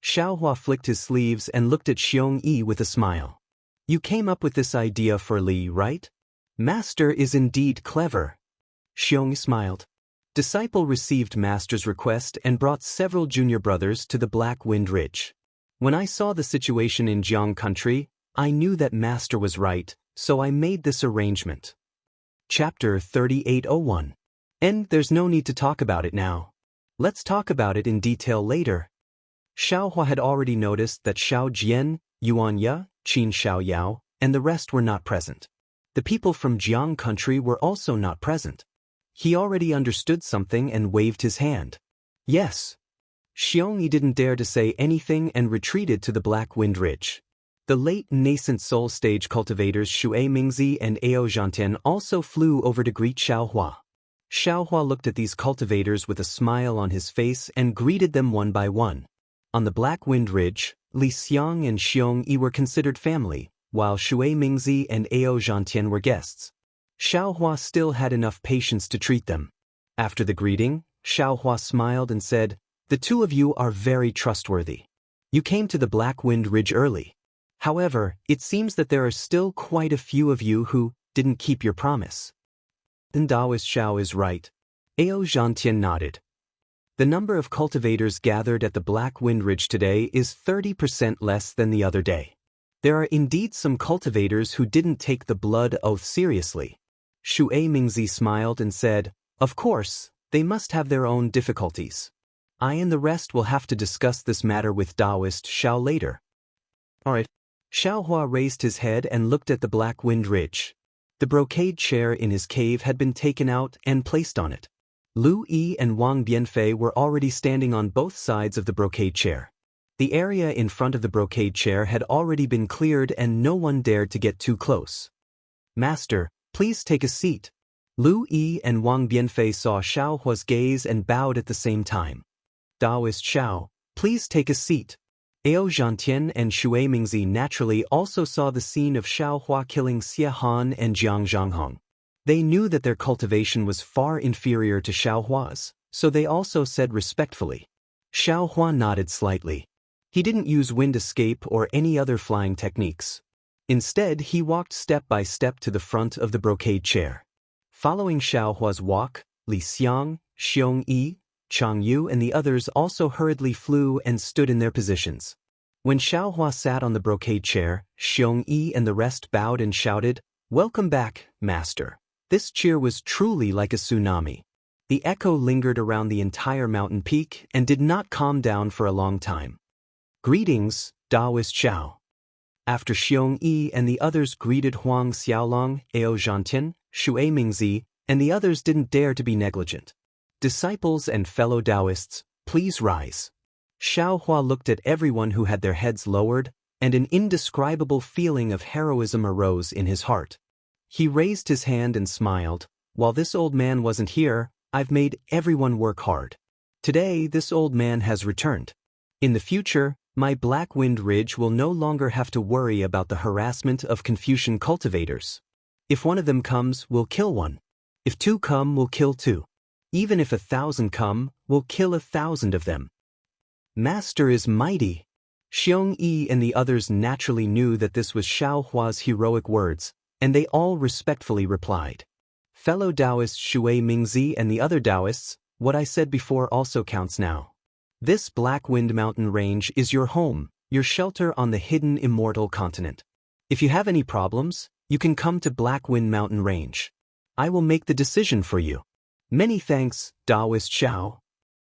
Xiao Hua flicked his sleeves and looked at Xiong Yi with a smile. You came up with this idea for Li, right? Master is indeed clever. Xiong Yi smiled. Disciple received master's request and brought several junior brothers to the Black Wind Ridge. When I saw the situation in Jiang country, I knew that master was right, so I made this arrangement. Chapter 3801. There's no need to talk about it now. Let's talk about it in detail later. Xiao Hua had already noticed that Xiao Jian, Yuan Ya, Qin Xiao Yao, and the rest were not present. The people from Jiang country were also not present. He already understood something and waved his hand. Yes. Xiong Yi didn't dare to say anything and retreated to the Black Wind Ridge. The late nascent soul stage cultivators Shui Mingzi and Ao Zhantian also flew over to greet Xiao Hua. Xiao Hua looked at these cultivators with a smile on his face and greeted them one by one. On the Black Wind Ridge, Li Xiang and Xiong Yi were considered family, while Shui Mingzi and Ao Zhantian were guests. Xiao Hua still had enough patience to treat them. After the greeting, Xiao Hua smiled and said, "The two of you are very trustworthy. You came to the Black Wind Ridge early. However, it seems that there are still quite a few of you who didn't keep your promise." Then Taoist Xiao is right. Ao Zhantian nodded. The number of cultivators gathered at the Black Wind Ridge today is 30% less than the other day. There are indeed some cultivators who didn't take the blood oath seriously. Shui Mingzi smiled and said, "Of course, they must have their own difficulties. I and the rest will have to discuss this matter with Taoist Xiao later." Alright. Xiao Hua raised his head and looked at the Black Wind Ridge. The brocade chair in his cave had been taken out and placed on it. Lu Yi and Wang Bianfei were already standing on both sides of the brocade chair. The area in front of the brocade chair had already been cleared and no one dared to get too close. "Master, please take a seat." Lu Yi and Wang Bianfei saw Xiao Hua's gaze and bowed at the same time. "Taoist Xiao, please take a seat." Ao Zhantian and Shui Mingzi naturally also saw the scene of Xiao Hua killing Xie Han and Jiang Zhanghong. They knew that their cultivation was far inferior to Xiao Hua's, so they also said respectfully. Xiao Hua nodded slightly. He didn't use wind escape or any other flying techniques. Instead, he walked step by step to the front of the brocade chair. Following Xiao Hua's walk, Li Xiang, Xiong Yi, Chang Yu and the others also hurriedly flew and stood in their positions. When Xiao Hua sat on the brocade chair, Xiong Yi and the rest bowed and shouted, "Welcome back, Master." This cheer was truly like a tsunami. The echo lingered around the entire mountain peak and did not calm down for a long time. Greetings, Taoist Xiao. After Xiong Yi and the others greeted Huang Xiaolong, Ao Zhantian, Shui Mingzi, and the others didn't dare to be negligent. "Disciples and fellow Taoists, please rise." Xiao Hua looked at everyone who had their heads lowered, and an indescribable feeling of heroism arose in his heart. He raised his hand and smiled. While this old man wasn't here, I've made everyone work hard. Today, this old man has returned. In the future, my Black Wind Ridge will no longer have to worry about the harassment of Confucian cultivators. If one of them comes, we'll kill one. If 2 come, we'll kill 2. Even if 1,000 come, we'll kill 1,000 of them. Master is mighty. Xiong Yi and the others naturally knew that this was Xiao Hua's heroic words, and they all respectfully replied. Fellow Taoists Shui Mingzi and the other Taoists, what I said before also counts now. This Black Wind Mountain Range is your home, your shelter on the hidden immortal continent. If you have any problems, you can come to Black Wind Mountain Range. I will make the decision for you. Many thanks, Taoist Xiao.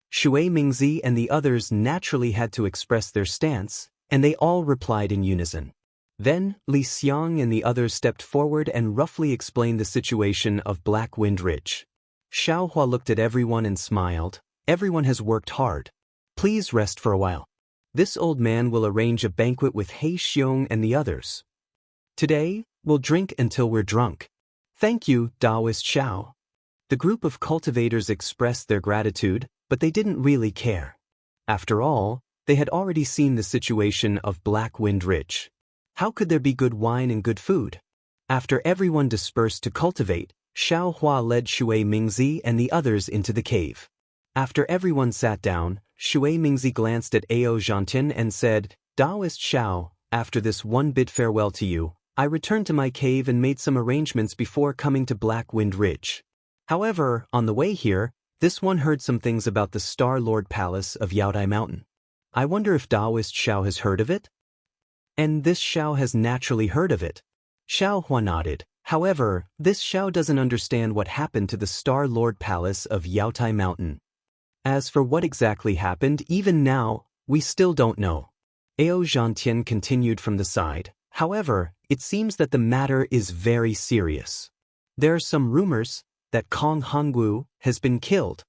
Shui Mingzi and the others naturally had to express their stance, and they all replied in unison. Then, Li Xiang and the others stepped forward and roughly explained the situation of Black Wind Ridge. Xiao Hua looked at everyone and smiled. Everyone has worked hard. Please rest for a while. This old man will arrange a banquet with He Xiong and the others. Today, we'll drink until we're drunk. Thank you, Taoist Xiao. The group of cultivators expressed their gratitude, but they didn't really care. After all, they had already seen the situation of Black Wind Ridge. How could there be good wine and good food? After everyone dispersed to cultivate, Xiao Hua led Shui Mingzi and the others into the cave. After everyone sat down, Shui Mingzi glanced at Ao Zhantian and said, Taoist Xiao, after this one bid farewell to you, I returned to my cave and made some arrangements before coming to Black Wind Ridge. However, on the way here, this one heard some things about the Star Lord Palace of Yaodai Mountain. I wonder if Taoist Xiao has heard of it? And this Xiao has naturally heard of it. Xiao Hua nodded. However, this Xiao doesn't understand what happened to the Star Lord Palace of Yaodai Mountain. As for what exactly happened, even now, we still don't know. Ao Zhantian continued from the side. However, it seems that the matter is very serious. There are some rumors that Kong Hongwu has been killed.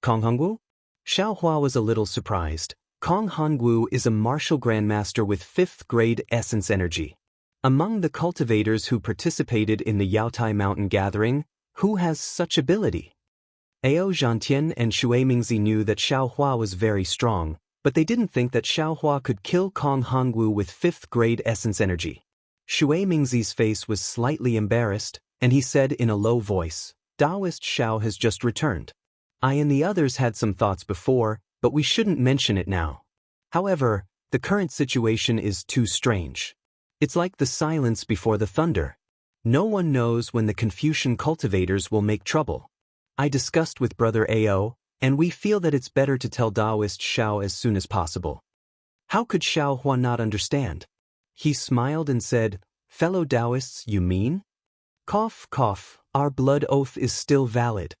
Kong Hongwu? Xiao Hua was a little surprised. Kong Hongwu is a martial grandmaster with 5th grade essence energy. Among the cultivators who participated in the Yaotai Mountain gathering, who has such ability? Ao Zhantian and Shui Mingzi knew that Xiao Hua was very strong, but they didn't think that Xiao Hua could kill Kong Hongwu with 5th grade essence energy. Shui Mingzi's face was slightly embarrassed, and he said in a low voice, Taoist Xiao has just returned. I and the others had some thoughts before, but we shouldn't mention it now. However, the current situation is too strange. It's like the silence before the thunder. No one knows when the Confucian cultivators will make trouble. I discussed with Brother Ao, and we feel that it's better to tell Taoist Xiao as soon as possible. How could Xiao Hua not understand? He smiled and said, Fellow Taoists, you mean? Cough, cough, our blood oath is still valid.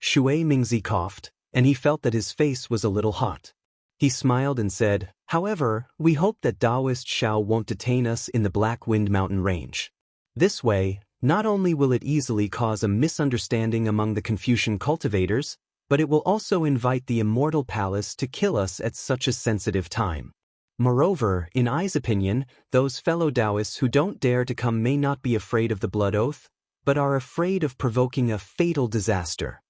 Shui Mingzi coughed, and he felt that his face was a little hot. He smiled and said, However, we hope that Taoist Xiao won't detain us in the Black Wind Mountain Range. This way, not only will it easily cause a misunderstanding among the Confucian cultivators, but it will also invite the Immortal Palace to kill us at such a sensitive time. Moreover, in I's opinion, those fellow Taoists who don't dare to come may not be afraid of the blood oath, but are afraid of provoking a fatal disaster.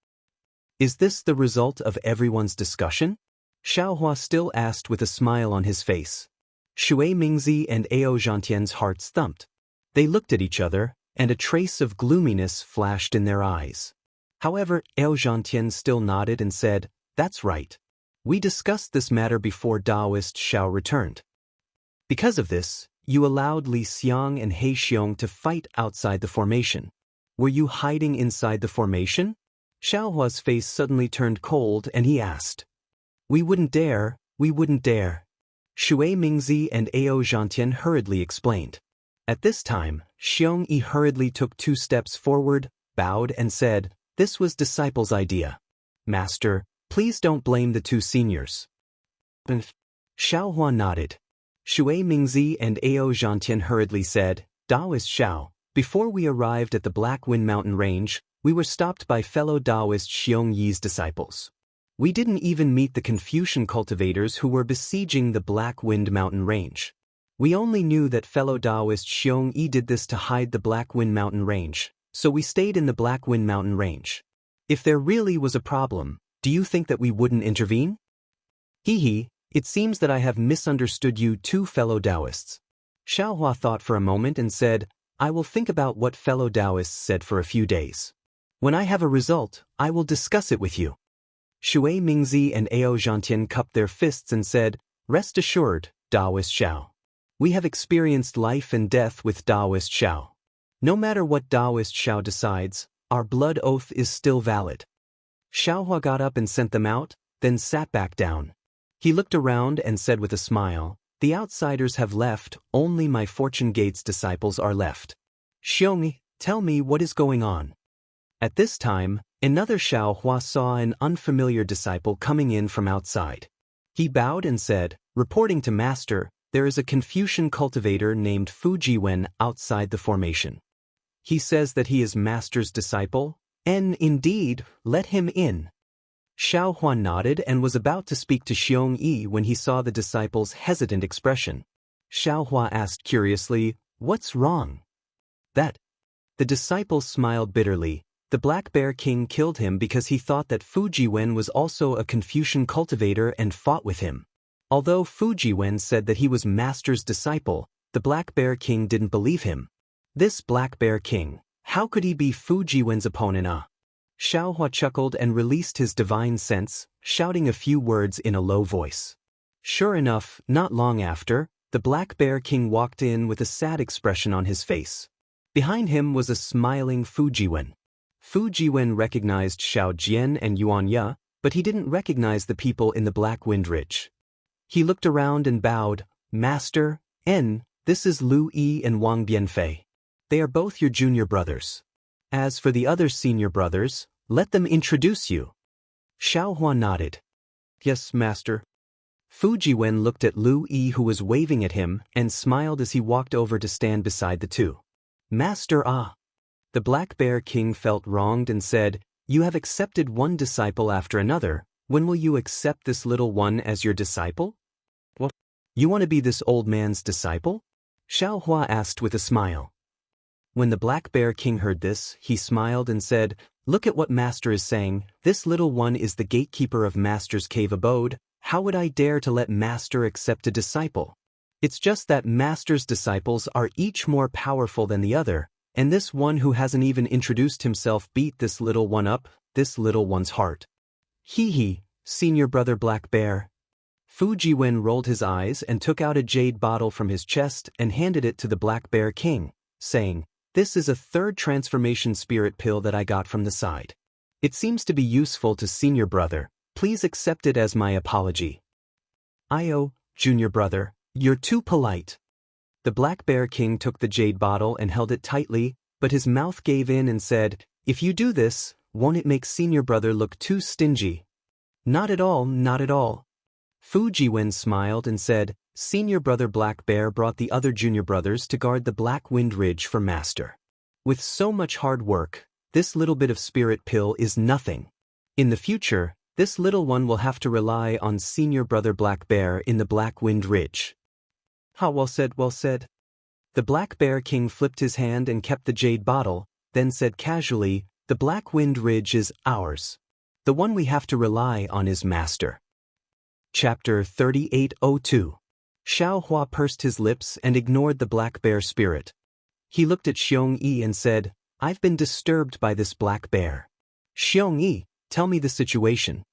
Is this the result of everyone's discussion? Xiao Hua still asked with a smile on his face. Shui Mingzi and Ao Zhantian's hearts thumped. They looked at each other, and a trace of gloominess flashed in their eyes. However, Ao Zhantian still nodded and said, That's right. We discussed this matter before Taoist Xiao returned. Because of this, you allowed Li Xiang and He Xiong to fight outside the formation. Were you hiding inside the formation? Xiao Hua's face suddenly turned cold and he asked. We wouldn't dare, we wouldn't dare. Shui Mingzi and Ao Zhantian hurriedly explained. At this time, Xiong Yi hurriedly took 2 steps forward, bowed and said, This was disciple's idea. Master, please don't blame the 2 seniors. Xiao Hua nodded. Shui Mingzi and Ao Zhantian hurriedly said, Taoist Xiao, before we arrived at the Black Wind Mountain Range, we were stopped by fellow Taoist Xiong Yi's disciples. We didn't even meet the Confucian cultivators who were besieging the Black Wind Mountain Range. We only knew that fellow Taoist Xiong Yi did this to hide the Black Wind Mountain Range, so we stayed in the Black Wind Mountain Range. If there really was a problem, do you think that we wouldn't intervene? Hee, it seems that I have misunderstood you two fellow Taoists. Xiaohua thought for a moment and said, I will think about what fellow Taoists said for a few days. When I have a result, I will discuss it with you. Shui Mingzi and Ao Zhantian cupped their fists and said, Rest assured, Taoist Xiao. We have experienced life and death with Taoist Xiao. No matter what Taoist Xiao decides, our blood oath is still valid. Xiaohua got up and sent them out, then sat back down. He looked around and said with a smile, The outsiders have left, only my Fortune Gates disciples are left. Xiong, tell me what is going on. At this time, another Xiaohua saw an unfamiliar disciple coming in from outside. He bowed and said, Reporting to Master, there is a Confucian cultivator named Fu Jiwen outside the formation. He says that he is Master's disciple, and indeed, let him in. Xiaohua nodded and was about to speak to Xiong Yi when he saw the disciple's hesitant expression. Xiaohua asked curiously, What's wrong? That. The disciple smiled bitterly. The Black Bear King killed him because he thought that Fu Jiwen was also a Confucian cultivator and fought with him. Although Fu Jiwen said that he was Master's disciple, the Black Bear King didn't believe him. This Black Bear King, how could he be Fu Jiwen's opponent? Xiaohua chuckled and released his divine sense, shouting a few words in a low voice. Sure enough, not long after, the Black Bear King walked in with a sad expression on his face. Behind him was a smiling Fu Jiwen. Fu Jiwen recognized Xiao Jian and Yuan Ya, but he didn't recognize the people in the Black Wind Ridge. He looked around and bowed, Master, this is Lu Yi and Wang Bianfei. They are both your junior brothers. As for the other senior brothers, let them introduce you. Xiaohua nodded. Yes, Master. Fu Jiwen looked at Lu Yi who was waving at him and smiled as he walked over to stand beside the two. Master The Black Bear King felt wronged and said, You have accepted one disciple after another, when will you accept this little one as your disciple? What? You want to be this old man's disciple? Xiaohua asked with a smile. When the Black Bear King heard this, he smiled and said, Look at what Master is saying, this little one is the gatekeeper of Master's cave abode, how would I dare to let Master accept a disciple? It's just that Master's disciples are each more powerful than the other, and this one who hasn't even introduced himself beat this little one up, this little one's heart. Hee, senior brother Black Bear. Fu Jiwen rolled his eyes and took out a jade bottle from his chest and handed it to the Black Bear King, saying, This is a third transformation spirit pill that I got from the side. It seems to be useful to senior brother, please accept it as my apology. Junior brother, you're too polite. The Black Bear King took the jade bottle and held it tightly, but his mouth gave in and said, If you do this, won't it make senior brother look too stingy? Not at all, not at all. Fu Jiwen smiled and said, Senior brother Black Bear brought the other junior brothers to guard the Black Wind Ridge for Master. With so much hard work, this little bit of spirit pill is nothing. In the future, this little one will have to rely on senior brother Black Bear in the Black Wind Ridge. How well said, well said. The Black Bear King flipped his hand and kept the jade bottle, then said casually, The Black Wind Ridge is ours. The one we have to rely on is Master. Chapter 3802. Xiaohua pursed his lips and ignored the Black Bear spirit. He looked at Xiong Yi and said, I've been disturbed by this Black Bear. Xiong Yi, tell me the situation.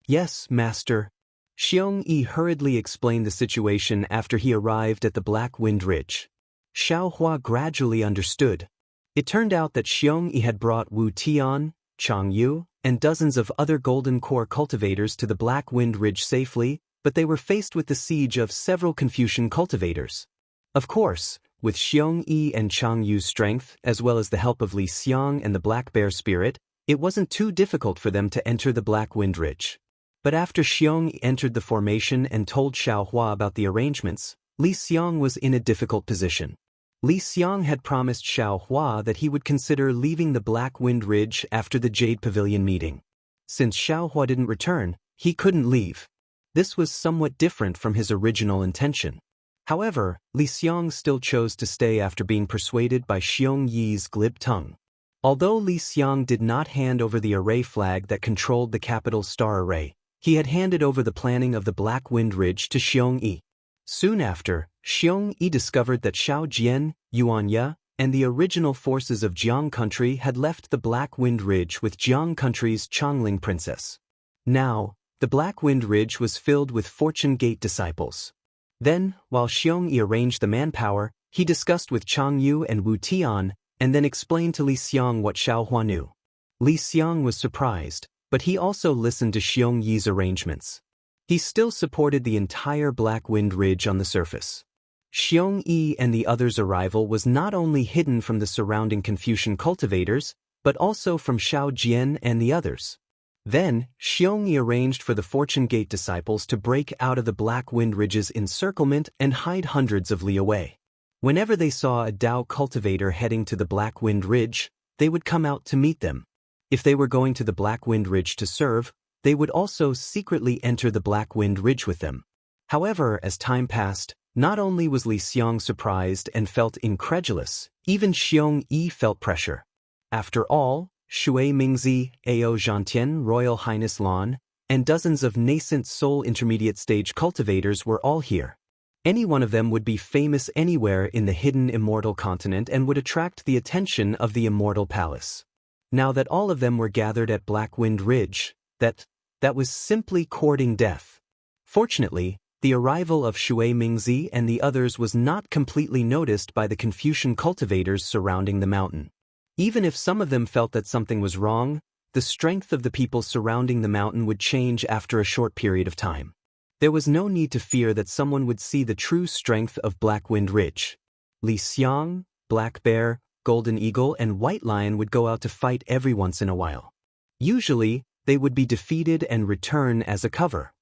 Yes, Master. Xiong Yi hurriedly explained the situation after he arrived at the Black Wind Ridge. Xiaohua gradually understood. It turned out that Xiong Yi had brought Wu Tian, Chang Yu, and dozens of other Golden Core cultivators to the Black Wind Ridge safely, but they were faced with the siege of several Confucian cultivators. Of course, with Xiong Yi and Chang Yu's strength, as well as the help of Li Xiang and the Black Bear spirit, it wasn't too difficult for them to enter the Black Wind Ridge. But after Xiong Yi entered the formation and told Xiaohua about the arrangements, Li Xiang was in a difficult position. Li Xiang had promised Xiaohua that he would consider leaving the Black Wind Ridge after the Jade Pavilion meeting. Since Xiaohua didn't return, he couldn't leave. This was somewhat different from his original intention. However, Li Xiang still chose to stay after being persuaded by Xiong Yi's glib tongue. Although Li Xiang did not hand over the array flag that controlled the capital star array, he had handed over the planning of the Black Wind Ridge to Xiong Yi. Soon after, Xiong Yi discovered that Xiao Jian, Yuan Ye, and the original forces of Jiang Country had left the Black Wind Ridge with Jiang Country's Chongling princess. Now, the Black Wind Ridge was filled with Fortune Gate disciples. Then, while Xiong Yi arranged the manpower, he discussed with Chang Yu and Wu Tian, and then explained to Li Xiang what Xiao Hua knew. Li Xiang was surprised, but he also listened to Xiong Yi's arrangements. He still supported the entire Black Wind Ridge on the surface. Xiong Yi and the others' arrival was not only hidden from the surrounding Confucian cultivators, but also from Xiao Jian and the others. Then, Xiong Yi arranged for the Fortune Gate disciples to break out of the Black Wind Ridge's encirclement and hide hundreds of li away. Whenever they saw a Dao cultivator heading to the Black Wind Ridge, they would come out to meet them. If they were going to the Black Wind Ridge to serve, they would also secretly enter the Black Wind Ridge with them. However, as time passed, not only was Li Xiang surprised and felt incredulous, even Xiong Yi felt pressure. After all, Shui Mingzi, Ao Zhantian, Royal Highness Lan, and dozens of nascent soul intermediate stage cultivators were all here. Any one of them would be famous anywhere in the hidden immortal continent and would attract the attention of the immortal palace. Now that all of them were gathered at Black Wind Ridge, that was simply courting death. Fortunately, the arrival of Shui Mingzi and the others was not completely noticed by the Confucian cultivators surrounding the mountain. Even if some of them felt that something was wrong, the strength of the people surrounding the mountain would change after a short period of time. There was no need to fear that someone would see the true strength of Black Wind Ridge. Li Xiang, Black Bear, Golden Eagle, and White Lion would go out to fight every once in a while. Usually, they would be defeated and return as a cover.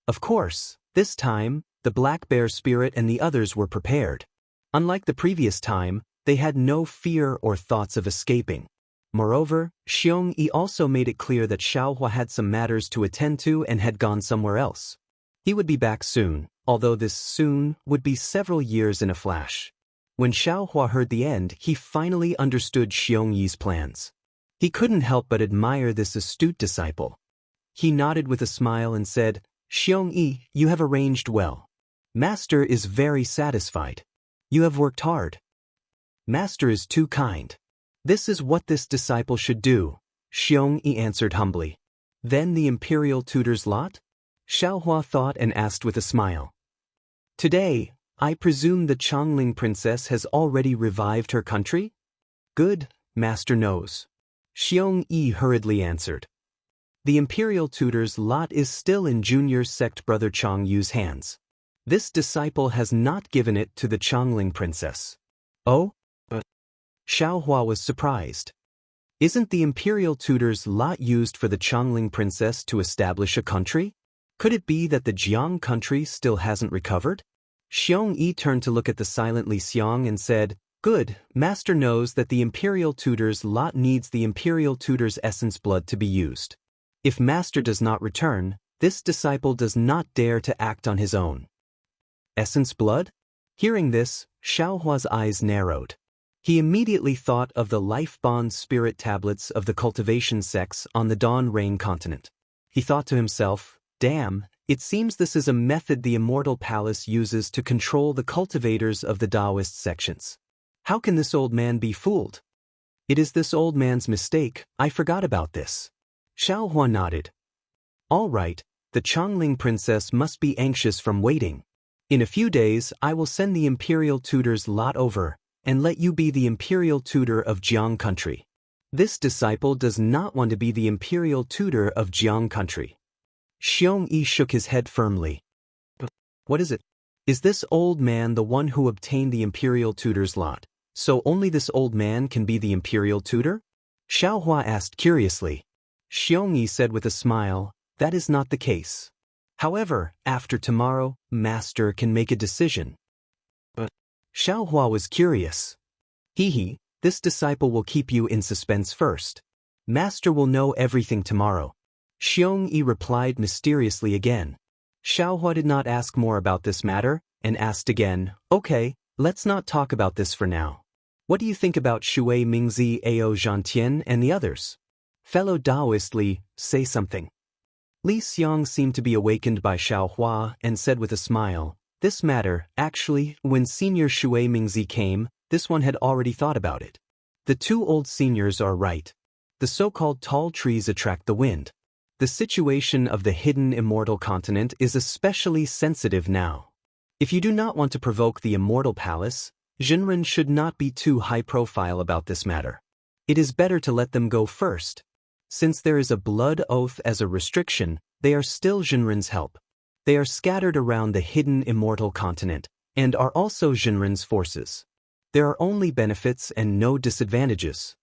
Of course, this time, the Black Bear spirit and the others were prepared. Unlike the previous time, they had no fear or thoughts of escaping. Moreover, Xiong Yi also made it clear that Xiao Hua had some matters to attend to and had gone somewhere else. He would be back soon, although this soon would be several years in a flash. When Xiao Hua heard the end, he finally understood Xiong Yi's plans. He couldn't help but admire this astute disciple. He nodded with a smile and said, "Xiong Yi, you have arranged well. Master is very satisfied. You have worked hard. Master is too kind. This is what this disciple should do," Xiong Yi answered humbly. "Then the imperial tutor's lot?" Xiao Hua thought and asked with a smile. "Today, I presume the Chongling princess has already revived her country?" "Good, master knows," Xiong Yi hurriedly answered. "The imperial tutor's lot is still in junior sect brother Chang Yu's hands. This disciple has not given it to the Chongling princess." "Oh?" Xiao Hua was surprised. "Isn't the imperial tutor's lot used for the Chongling princess to establish a country? Could it be that the Jiang country still hasn't recovered?" Xiong Yi turned to look at the silent Li Xiang and said, "Good, master knows that the imperial tutor's lot needs the imperial tutor's essence blood to be used. If master does not return, this disciple does not dare to act on his own." "Essence blood?" Hearing this, Xiao Hua's eyes narrowed. He immediately thought of the life bond spirit tablets of the cultivation sects on the Dawn Rain continent. He thought to himself, "Damn, it seems this is a method the Immortal Palace uses to control the cultivators of the Taoist sections. How can this old man be fooled? It is this old man's mistake, I forgot about this." Xiao Hua nodded. "All right, the Chongling princess must be anxious from waiting. In a few days I will send the imperial tutor's lot over, and let you be the imperial tutor of Jiang country. This disciple does not want to be the imperial tutor of Jiang country." Xiong Yi shook his head firmly. "What is it? Is this old man the one who obtained the imperial tutor's lot, so only this old man can be the imperial tutor?" Xiao Hua asked curiously. Xiong Yi said with a smile, "That is not the case. However, after tomorrow, master can make a decision." Xiao Hua was curious. This disciple will keep you in suspense first. Master will know everything tomorrow." Xiong Yi replied mysteriously again. Xiao Hua did not ask more about this matter, and asked again, "Okay, let's not talk about this for now. What do you think about Shui Mingzi, Ao Zhantian, and the others? Fellow Taoist Li, say something." Li Xiang seemed to be awakened by Xiao Hua and said with a smile, "This matter, actually, when Senior Shui Mingzi came, this one had already thought about it. The two old seniors are right. The so-called tall trees attract the wind. The situation of the hidden immortal continent is especially sensitive now. If you do not want to provoke the immortal palace, Jinren should not be too high-profile about this matter. It is better to let them go first. Since there is a blood oath as a restriction, they are still Jinren's help. They are scattered around the hidden immortal continent, and are also Jinren's forces. There are only benefits and no disadvantages."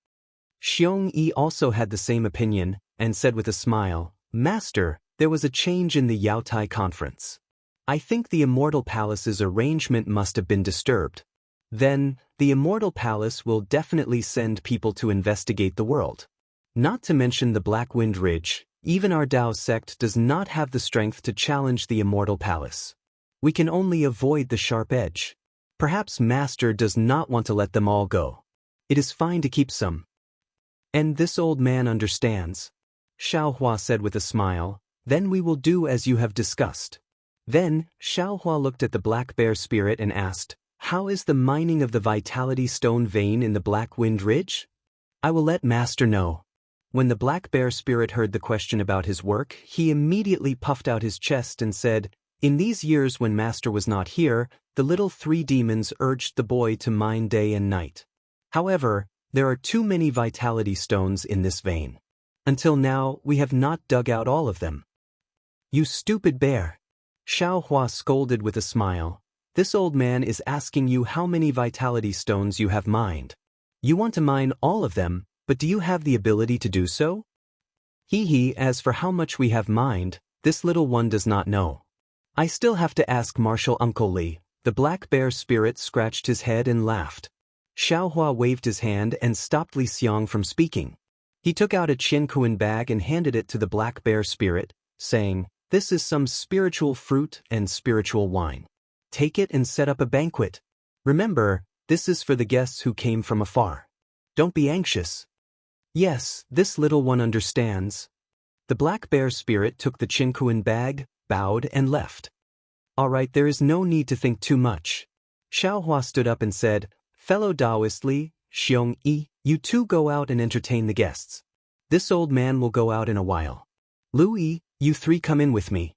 Xiong Yi also had the same opinion, and said with a smile, "Master, there was a change in the Yaotai conference. I think the Immortal Palace's arrangement must have been disturbed. Then, the Immortal Palace will definitely send people to investigate the world. Not to mention the Black Wind Ridge, even our Dao sect does not have the strength to challenge the Immortal Palace. We can only avoid the sharp edge. Perhaps Master does not want to let them all go. It is fine to keep some. And this old man understands," Xiao Hua said with a smile. "Then we will do as you have discussed." Then, Xiao Hua looked at the Black Bear Spirit and asked, "How is the mining of the Vitality Stone vein in the Black Wind Ridge?" "I will let Master know." When the Black Bear Spirit heard the question about his work, he immediately puffed out his chest and said, "In these years when Master was not here, the little three demons urged the boy to mine day and night. However, there are too many vitality stones in this vein. Until now, we have not dug out all of them." "You stupid bear!" Xiao Hua scolded with a smile. "This old man is asking you how many vitality stones you have mined. You want to mine all of them, but do you have the ability to do so?" "Hee, as for how much we have mined, this little one does not know. I still have to ask Marshal Uncle Li." The Black Bear Spirit scratched his head and laughed. Xiao Hua waved his hand and stopped Li Xiang from speaking. He took out a Qiankuan bag and handed it to the Black Bear Spirit, saying, "This is some spiritual fruit and spiritual wine. Take it and set up a banquet. Remember, this is for the guests who came from afar. Don't be anxious." "Yes, this little one understands." The Black Bear Spirit took the Qiankuan bag, bowed and left. "All right, there is no need to think too much." Xiao Hua stood up and said, "Fellow Taoist Li, Xiong Yi, you two go out and entertain the guests. This old man will go out in a while. Lu Yi, you three come in with me."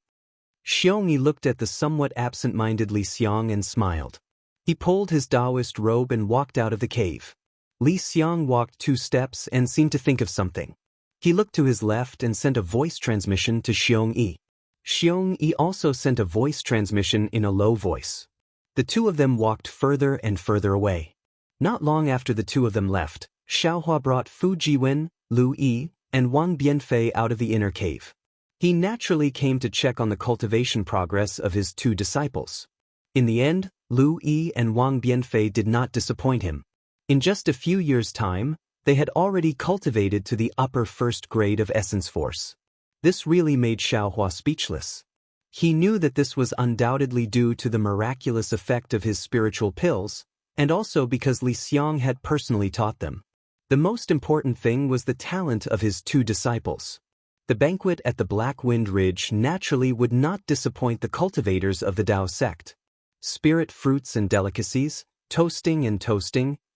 Xiong Yi looked at the somewhat absent-minded Li Xiang and smiled. He pulled his Taoist robe and walked out of the cave. Li Xiang walked 2 steps and seemed to think of something. He looked to his left and sent a voice transmission to Xiong Yi. Xiong Yi also sent a voice transmission in a low voice. The two of them walked further and further away. Not long after the two of them left, Xiao Hua brought Fu Jiwen, Lu Yi, and Wang Bianfei out of the inner cave. He naturally came to check on the cultivation progress of his 2 disciples. In the end, Lu Yi and Wang Bianfei did not disappoint him. In just a few years' time, they had already cultivated to the upper 1st grade of essence force. This really made Xiao Hua speechless. He knew that this was undoubtedly due to the miraculous effect of his spiritual pills, and also because Li Xiang had personally taught them. The most important thing was the talent of his 2 disciples. The banquet at the Black Wind Ridge naturally would not disappoint the cultivators of the Dao sect. Spirit fruits and delicacies, toasting,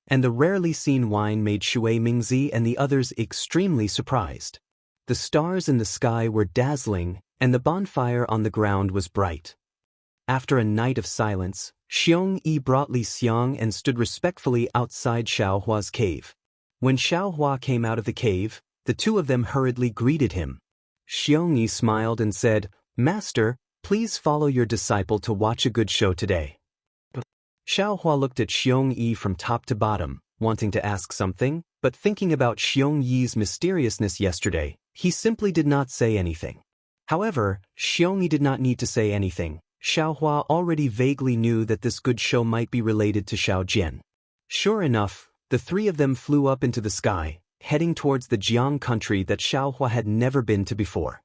and the rarely seen wine made Shui Mingzi and the others extremely surprised. The stars in the sky were dazzling, and the bonfire on the ground was bright. After a night of silence, Xiong Yi brought Li Xiang and stood respectfully outside Xiao Hua's cave. When Xiao Hua came out of the cave, the two of them hurriedly greeted him. Xiong Yi smiled and said, "Master, please follow your disciple to watch a good show today." Xiao Hua looked at Xiong Yi from top to bottom, wanting to ask something, but thinking about Xiong Yi's mysteriousness yesterday, he simply did not say anything. However, Xiong Yi did not need to say anything. Xiao Hua already vaguely knew that this good show might be related to Xiao Jian. Sure enough, the 3 of them flew up into the sky, heading towards the Jiang country that Xiao Hua had never been to before.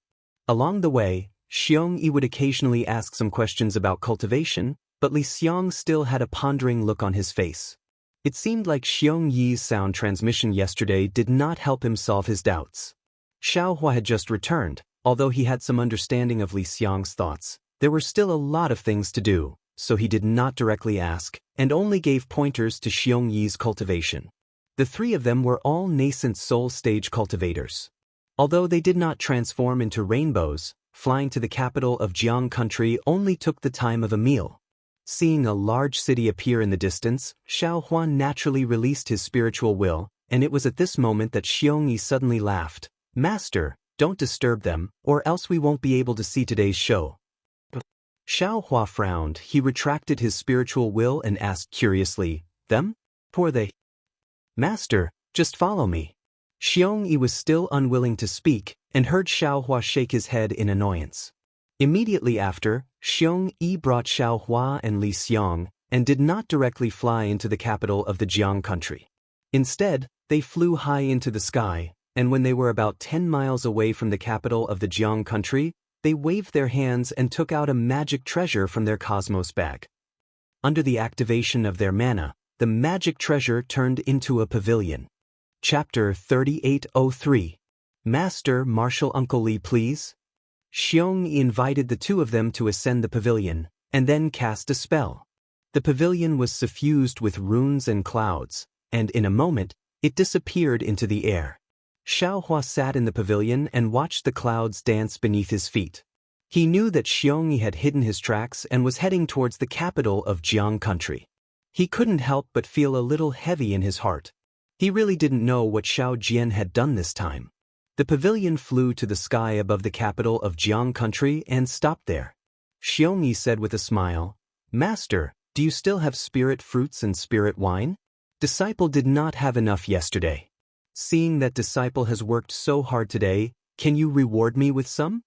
Along the way, Xiong Yi would occasionally ask some questions about cultivation, but Li Xiong still had a pondering look on his face. It seemed like Xiong Yi's sound transmission yesterday did not help him solve his doubts. Xiao Hua had just returned. Although he had some understanding of Li Xiong's thoughts, there were still a lot of things to do, so he did not directly ask, and only gave pointers to Xiong Yi's cultivation. The three of them were all nascent soul stage cultivators. Although they did not transform into rainbows, flying to the capital of Jiang country only took the time of a meal. Seeing a large city appear in the distance, Xiao Huan naturally released his spiritual will, and it was at this moment that Xiong Yi suddenly laughed. "Master, don't disturb them, or else we won't be able to see today's show." Xiao Hua frowned. He retracted his spiritual will and asked curiously, "Them? Who are they?" "Master, just follow me." Xiong Yi was still unwilling to speak, and heard Xiao Hua shake his head in annoyance. Immediately after, Xiong Yi brought Xiao Hua and Li Xiong, and did not directly fly into the capital of the Jiang country. Instead, they flew high into the sky, and when they were about 10 miles away from the capital of the Jiang country, they waved their hands and took out a magic treasure from their cosmos bag. Under the activation of their mana, the magic treasure turned into a pavilion. Chapter 3803. Master, Marshal Uncle Li, please. Xiong Yi invited the two of them to ascend the pavilion, and then cast a spell. The pavilion was suffused with runes and clouds, and in a moment, it disappeared into the air. Xiao Hua sat in the pavilion and watched the clouds dance beneath his feet. He knew that Xiong Yi had hidden his tracks and was heading towards the capital of Jiang country. He couldn't help but feel a little heavy in his heart. He really didn't know what Xiao Jian had done this time. The pavilion flew to the sky above the capital of Jiang country and stopped there. Xiong Yi said with a smile, "Master, do you still have spirit fruits and spirit wine? Disciple did not have enough yesterday. Seeing that disciple has worked so hard today, can you reward me with some?"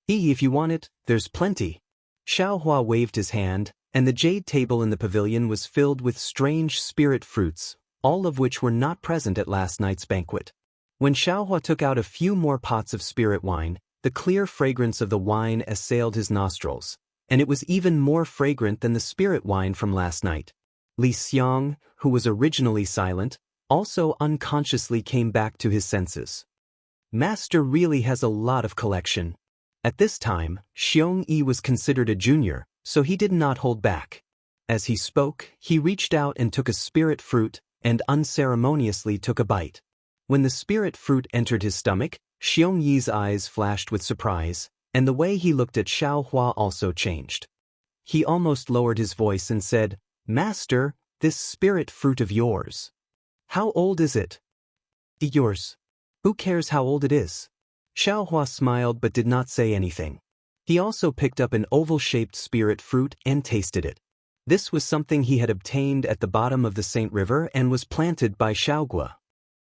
If you want it, there's plenty." Xiao Hua waved his hand, and the jade table in the pavilion was filled with strange spirit fruits, all of which were not present at last night's banquet. When Xiao Hua took out a few more pots of spirit wine, the clear fragrance of the wine assailed his nostrils, and it was even more fragrant than the spirit wine from last night. Li Xiong, who was originally silent, also unconsciously came back to his senses. Master really has a lot of collection. At this time, Xiong Yi was considered a junior, so he did not hold back. As he spoke, he reached out and took a spirit fruit, and unceremoniously took a bite. When the spirit fruit entered his stomach, Xiong Yi's eyes flashed with surprise, and the way he looked at Xiao Hua also changed. He almost lowered his voice and said, "Master, this spirit fruit of yours. How old is it?" "Yours. Who cares how old it is?" Xiao Hua smiled but did not say anything. He also picked up an oval-shaped spirit fruit and tasted it. This was something he had obtained at the bottom of the Saint River and was planted by Xiaogua.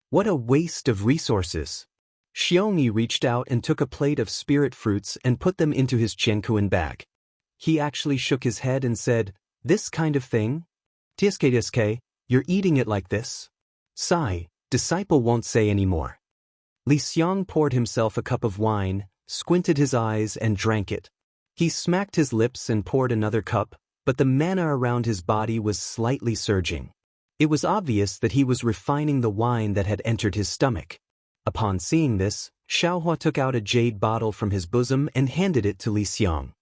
What a waste of resources! Xiong Yi reached out and took a plate of spirit fruits and put them into his Qiankuan bag. He actually shook his head and said, "This kind of thing? Tsk, you're eating it like this?" Sigh, disciple won't say any more. Li Xiong poured himself a cup of wine, squinted his eyes and drank it. He smacked his lips and poured another cup, but the mana around his body was slightly surging. It was obvious that he was refining the wine that had entered his stomach. Upon seeing this, Xiao Hua took out a jade bottle from his bosom and handed it to Li Xiong.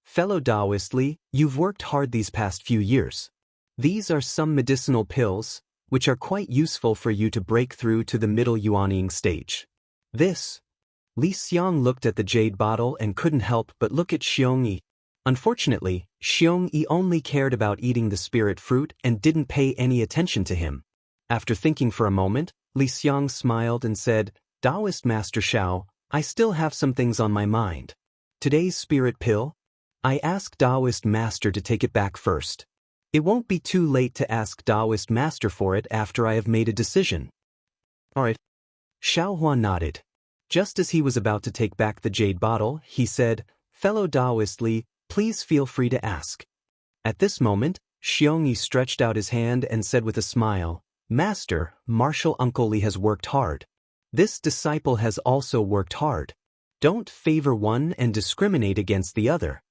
"Fellow Taoist Li, you've worked hard these past few years. These are some medicinal pills, which are quite useful for you to break through to the middle yuanying stage. This." Li Xiong looked at the jade bottle and couldn't help but look at Xiong Yi. Unfortunately, Xiong Yi only cared about eating the spirit fruit and didn't pay any attention to him. After thinking for a moment, Li Xiong smiled and said, "Taoist Master Xiao, I still have some things on my mind. Today's spirit pill? I asked Taoist Master to take it back first. It won't be too late to ask Taoist Master for it after I have made a decision." "Alright." Xiao Hua nodded. Just as he was about to take back the jade bottle, he said, "Fellow Taoist Li, please feel free to ask." At this moment, Xiong Yi stretched out his hand and said with a smile, "Master, Marshal Uncle Li has worked hard. This disciple has also worked hard. Don't favor one and discriminate against the other."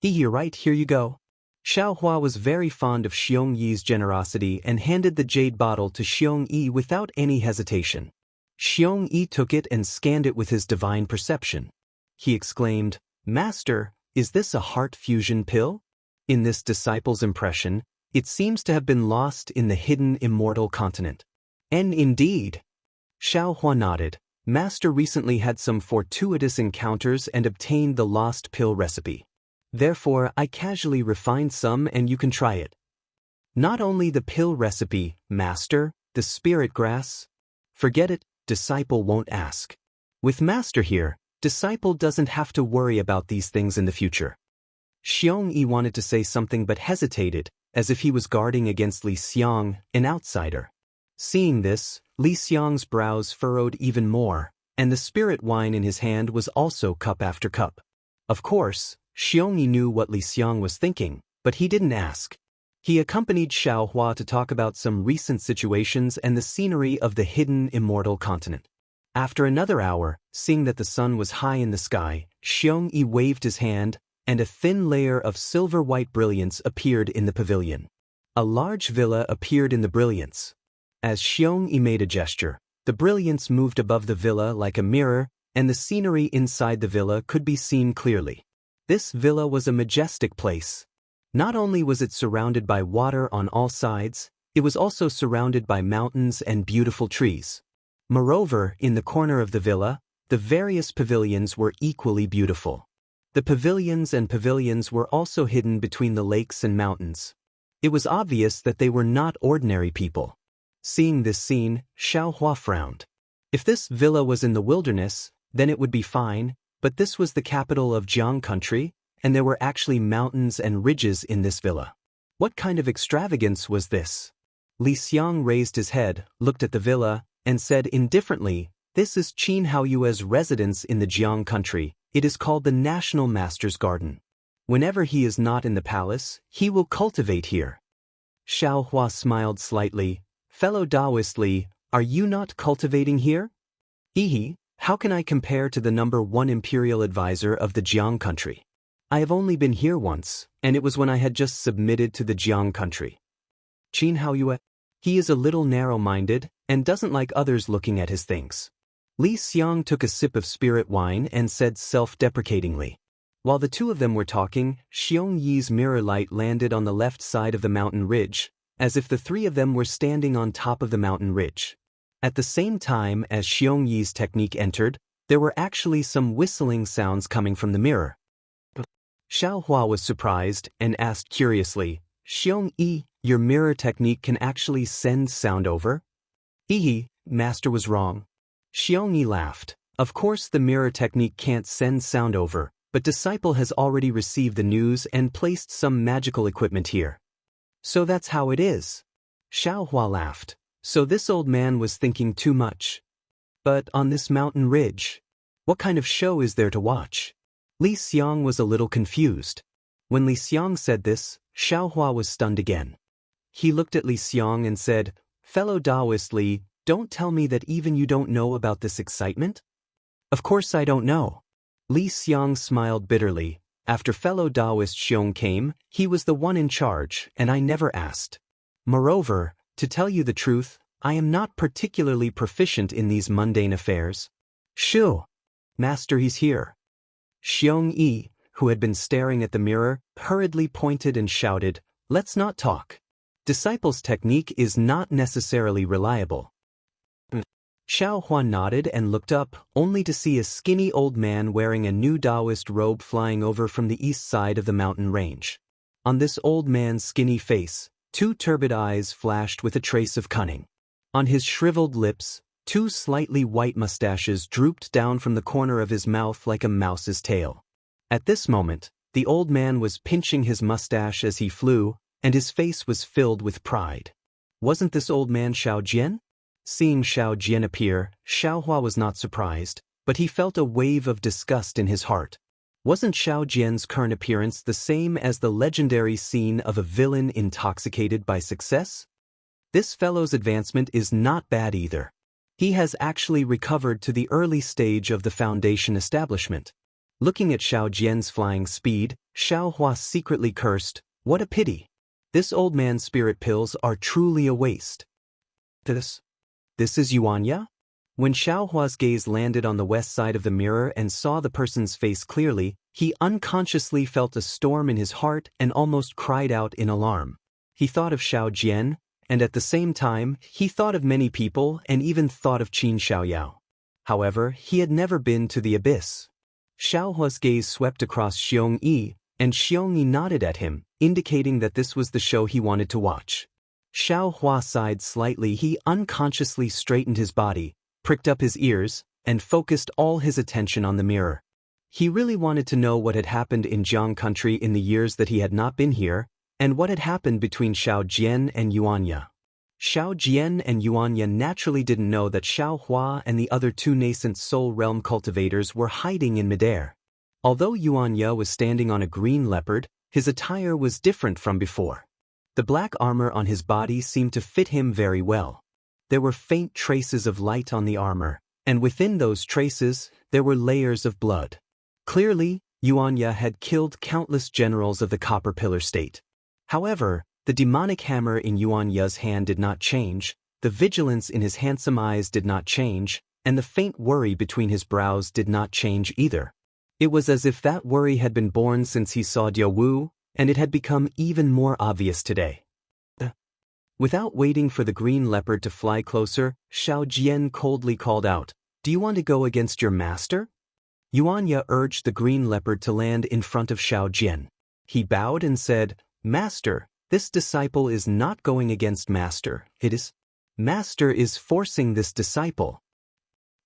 "You're right, here you go." Xiao Hua was very fond of Xiong Yi's generosity and handed the jade bottle to Xiong Yi without any hesitation. Xiong Yi took it and scanned it with his divine perception. He exclaimed, "Master, is this a heart fusion pill?" In this disciple's impression, it seems to have been lost in the hidden immortal continent. And indeed. Xiao Hua nodded. Master recently had some fortuitous encounters and obtained the lost pill recipe. Therefore, I casually refined some and you can try it. Not only the pill recipe, Master, the spirit grass. Forget it, disciple won't ask. With Master here, disciple doesn't have to worry about these things in the future. Xiong Yi wanted to say something but hesitated, as if he was guarding against Li Xiang, an outsider. Seeing this, Li Xiang's brows furrowed even more, and the spirit wine in his hand was also cup after cup. Of course, Xiong Yi knew what Li Xiang was thinking, but he didn't ask. He accompanied Xiao Hua to talk about some recent situations and the scenery of the hidden immortal continent. After another hour, seeing that the sun was high in the sky, Xiong Yi waved his hand, and a thin layer of silver-white brilliance appeared in the pavilion. A large villa appeared in the brilliance. As Xiong Yi made a gesture, the brilliance moved above the villa like a mirror, and the scenery inside the villa could be seen clearly. This villa was a majestic place. Not only was it surrounded by water on all sides, it was also surrounded by mountains and beautiful trees. Moreover, in the corner of the villa, the various pavilions were equally beautiful. The pavilions were also hidden between the lakes and mountains. It was obvious that they were not ordinary people. Seeing this scene, Xiao Hua frowned. If this villa was in the wilderness, then it would be fine, but this was the capital of Jiang country, and there were actually mountains and ridges in this villa. What kind of extravagance was this? Li Xiang raised his head, looked at the villa, and said indifferently, "This is Qin Haoyue's residence in the Jiang country. It is called the National Master's Garden. Whenever he is not in the palace, he will cultivate here." Xiao Hua smiled slightly. "Fellow Taoist Li, are you not cultivating here?" "Ehe, how can I compare to the #1 imperial advisor of the Jiang country? I have only been here once, and it was when I had just submitted to the Jiang country." Qin Haoyue, he is a little narrow-minded, and doesn't like others looking at his things. Li Xiang took a sip of spirit wine and said self-deprecatingly. While the two of them were talking, Xiong Yi's mirror light landed on the left side of the mountain ridge, as if the three of them were standing on top of the mountain ridge. At the same time as Xiong Yi's technique entered, there were actually some whistling sounds coming from the mirror. Xiao Hua was surprised and asked curiously, "Xiong Yi, your mirror technique can actually send sound over?" "Ehe, Master was wrong." Xiong Yi laughed. "Of course the mirror technique can't send sound over, but disciple has already received the news and placed some magical equipment here." "So that's how it is." Xiao Hua laughed. "So this old man was thinking too much. But on this mountain ridge, what kind of show is there to watch?" Li Xiang was a little confused. When Li Xiang said this, Xiao Hua was stunned again. He looked at Li Xiang and said, "Fellow Taoist Li, don't tell me that even you don't know about this excitement?" "Of course I don't know." Li Xiang smiled bitterly. "After fellow Taoist Xiong came, he was the one in charge, and I never asked. Moreover, to tell you the truth, I am not particularly proficient in these mundane affairs." "Shoo! Master, he's here." Xiong Yi, who had been staring at the mirror, hurriedly pointed and shouted, "Let's not talk. Disciple's technique is not necessarily reliable." Xiao Hua nodded and looked up, only to see a skinny old man wearing a new Taoist robe flying over from the east side of the mountain range. On this old man's skinny face, two turbid eyes flashed with a trace of cunning. On his shriveled lips, two slightly white mustaches drooped down from the corner of his mouth like a mouse's tail. At this moment, the old man was pinching his mustache as he flew, and his face was filled with pride. Wasn't this old man Xiao Jian? Seeing Xiao Jian appear, Xiao Hua was not surprised, but he felt a wave of disgust in his heart. Wasn't Xiao Jian's current appearance the same as the legendary scene of a villain intoxicated by success? This fellow's advancement is not bad either. He has actually recovered to the early stage of the foundation establishment. Looking at Xiao Jian's flying speed, Xiao Hua secretly cursed, What a pity. This old man's spirit pills are truly a waste. This is Yuanya? When Xiaohua's gaze landed on the west side of the mirror and saw the person's face clearly, he unconsciously felt a storm in his heart and almost cried out in alarm. He thought of Xiao Jian, and at the same time, he thought of many people and even thought of Qin Xiaoyao. However, he had never been to the abyss. Xiaohua's gaze swept across Xiong Yi, and Xiong Yi nodded at him, indicating that this was the show he wanted to watch. Xiaohua sighed slightly. He unconsciously straightened his body, pricked up his ears, and focused all his attention on the mirror. He really wanted to know what had happened in Jiang country in the years that he had not been here, and what had happened between Xiao Jian and Yuanya. Xiao Jian and Yuanya naturally didn't know that Xiaohua and the other two nascent soul realm cultivators were hiding in midair. Although Yuanya was standing on a green leopard, his attire was different from before. The black armor on his body seemed to fit him very well. There were faint traces of light on the armor, and within those traces, there were layers of blood. Clearly, Yuanya had killed countless generals of the Copper Pillar State. However, the demonic hammer in Yuanya's hand did not change, the vigilance in his handsome eyes did not change, and the faint worry between his brows did not change either. It was as if that worry had been born since he saw Diao Wu, and it had become even more obvious today. Without waiting for the green leopard to fly closer, Xiao Jian coldly called out, "Do you want to go against your master?" Yuanya urged the green leopard to land in front of Xiao Jian. He bowed and said, "Master, this disciple is not going against Master, Master is forcing this disciple."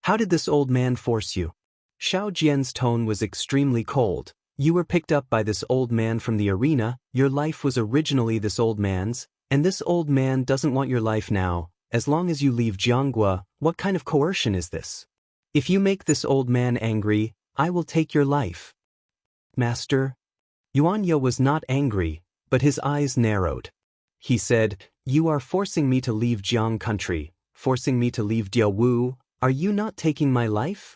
"How did this old man force you?" Xiao Jian's tone was extremely cold. "You were picked up by this old man from the arena, your life was originally this old man's, and this old man doesn't want your life now. As long as you leave Jianghua, what kind of coercion is this? If you make this old man angry, I will take your life." "Master?" Yuanya was not angry, but his eyes narrowed. He said, "You are forcing me to leave Jiang country, forcing me to leave Diao Wu. Are you not taking my life?"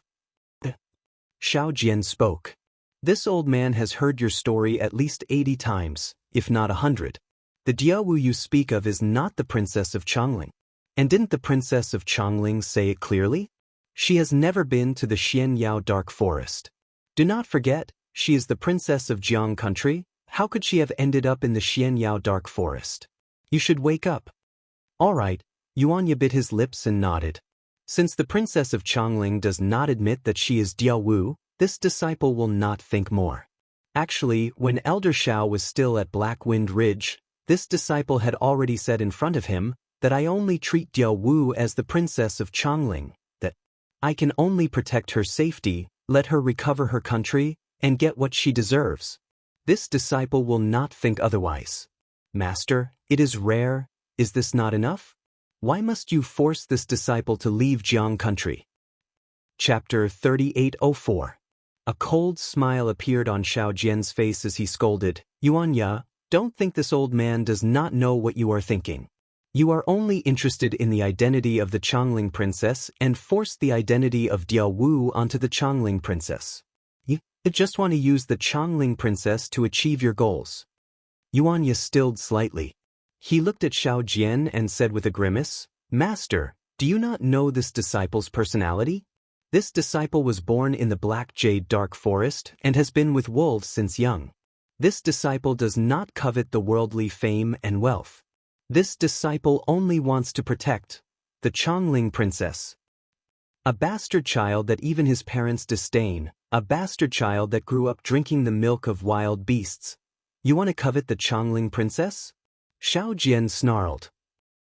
Xiao Jian spoke. "This old man has heard your story at least 80 times, if not 100. The Diao Wu you speak of is not the princess of Chongling. And didn't the princess of Chongling say it clearly? She has never been to the Xianyao Dark Forest. Do not forget, she is the princess of Jiang country. How could she have ended up in the Xianyao Dark Forest? You should wake up." "All right," Yuanya bit his lips and nodded. "Since the princess of Chongling does not admit that she is Diao Wu, this disciple will not think more. Actually, when Elder Xiao was still at Black Wind Ridge, this disciple had already said in front of him that I only treat Diao Wu as the princess of Chongling, that I can only protect her safety, let her recover her country, and get what she deserves. This disciple will not think otherwise. Master, it is rare. Is this not enough? Why must you force this disciple to leave Jiang country?" Chapter 3804. A cold smile appeared on Xiao Jian's face as he scolded, "Yuanya, don't think this old man does not know what you are thinking. You are only interested in the identity of the Chongling princess and forced the identity of Diao Wu onto the Chongling princess. You just want to use the Chongling princess to achieve your goals." Yuanya stilled slightly. He looked at Xiao Jian and said with a grimace, "Master, do you not know this disciple's personality? This disciple was born in the Black Jade Dark Forest and has been with wolves since young. This disciple does not covet the worldly fame and wealth. This disciple only wants to protect the Chongling princess. A bastard child that even his parents disdain, a bastard child that grew up drinking the milk of wild beasts. You want to covet the Chongling princess?" Xiao Jian snarled.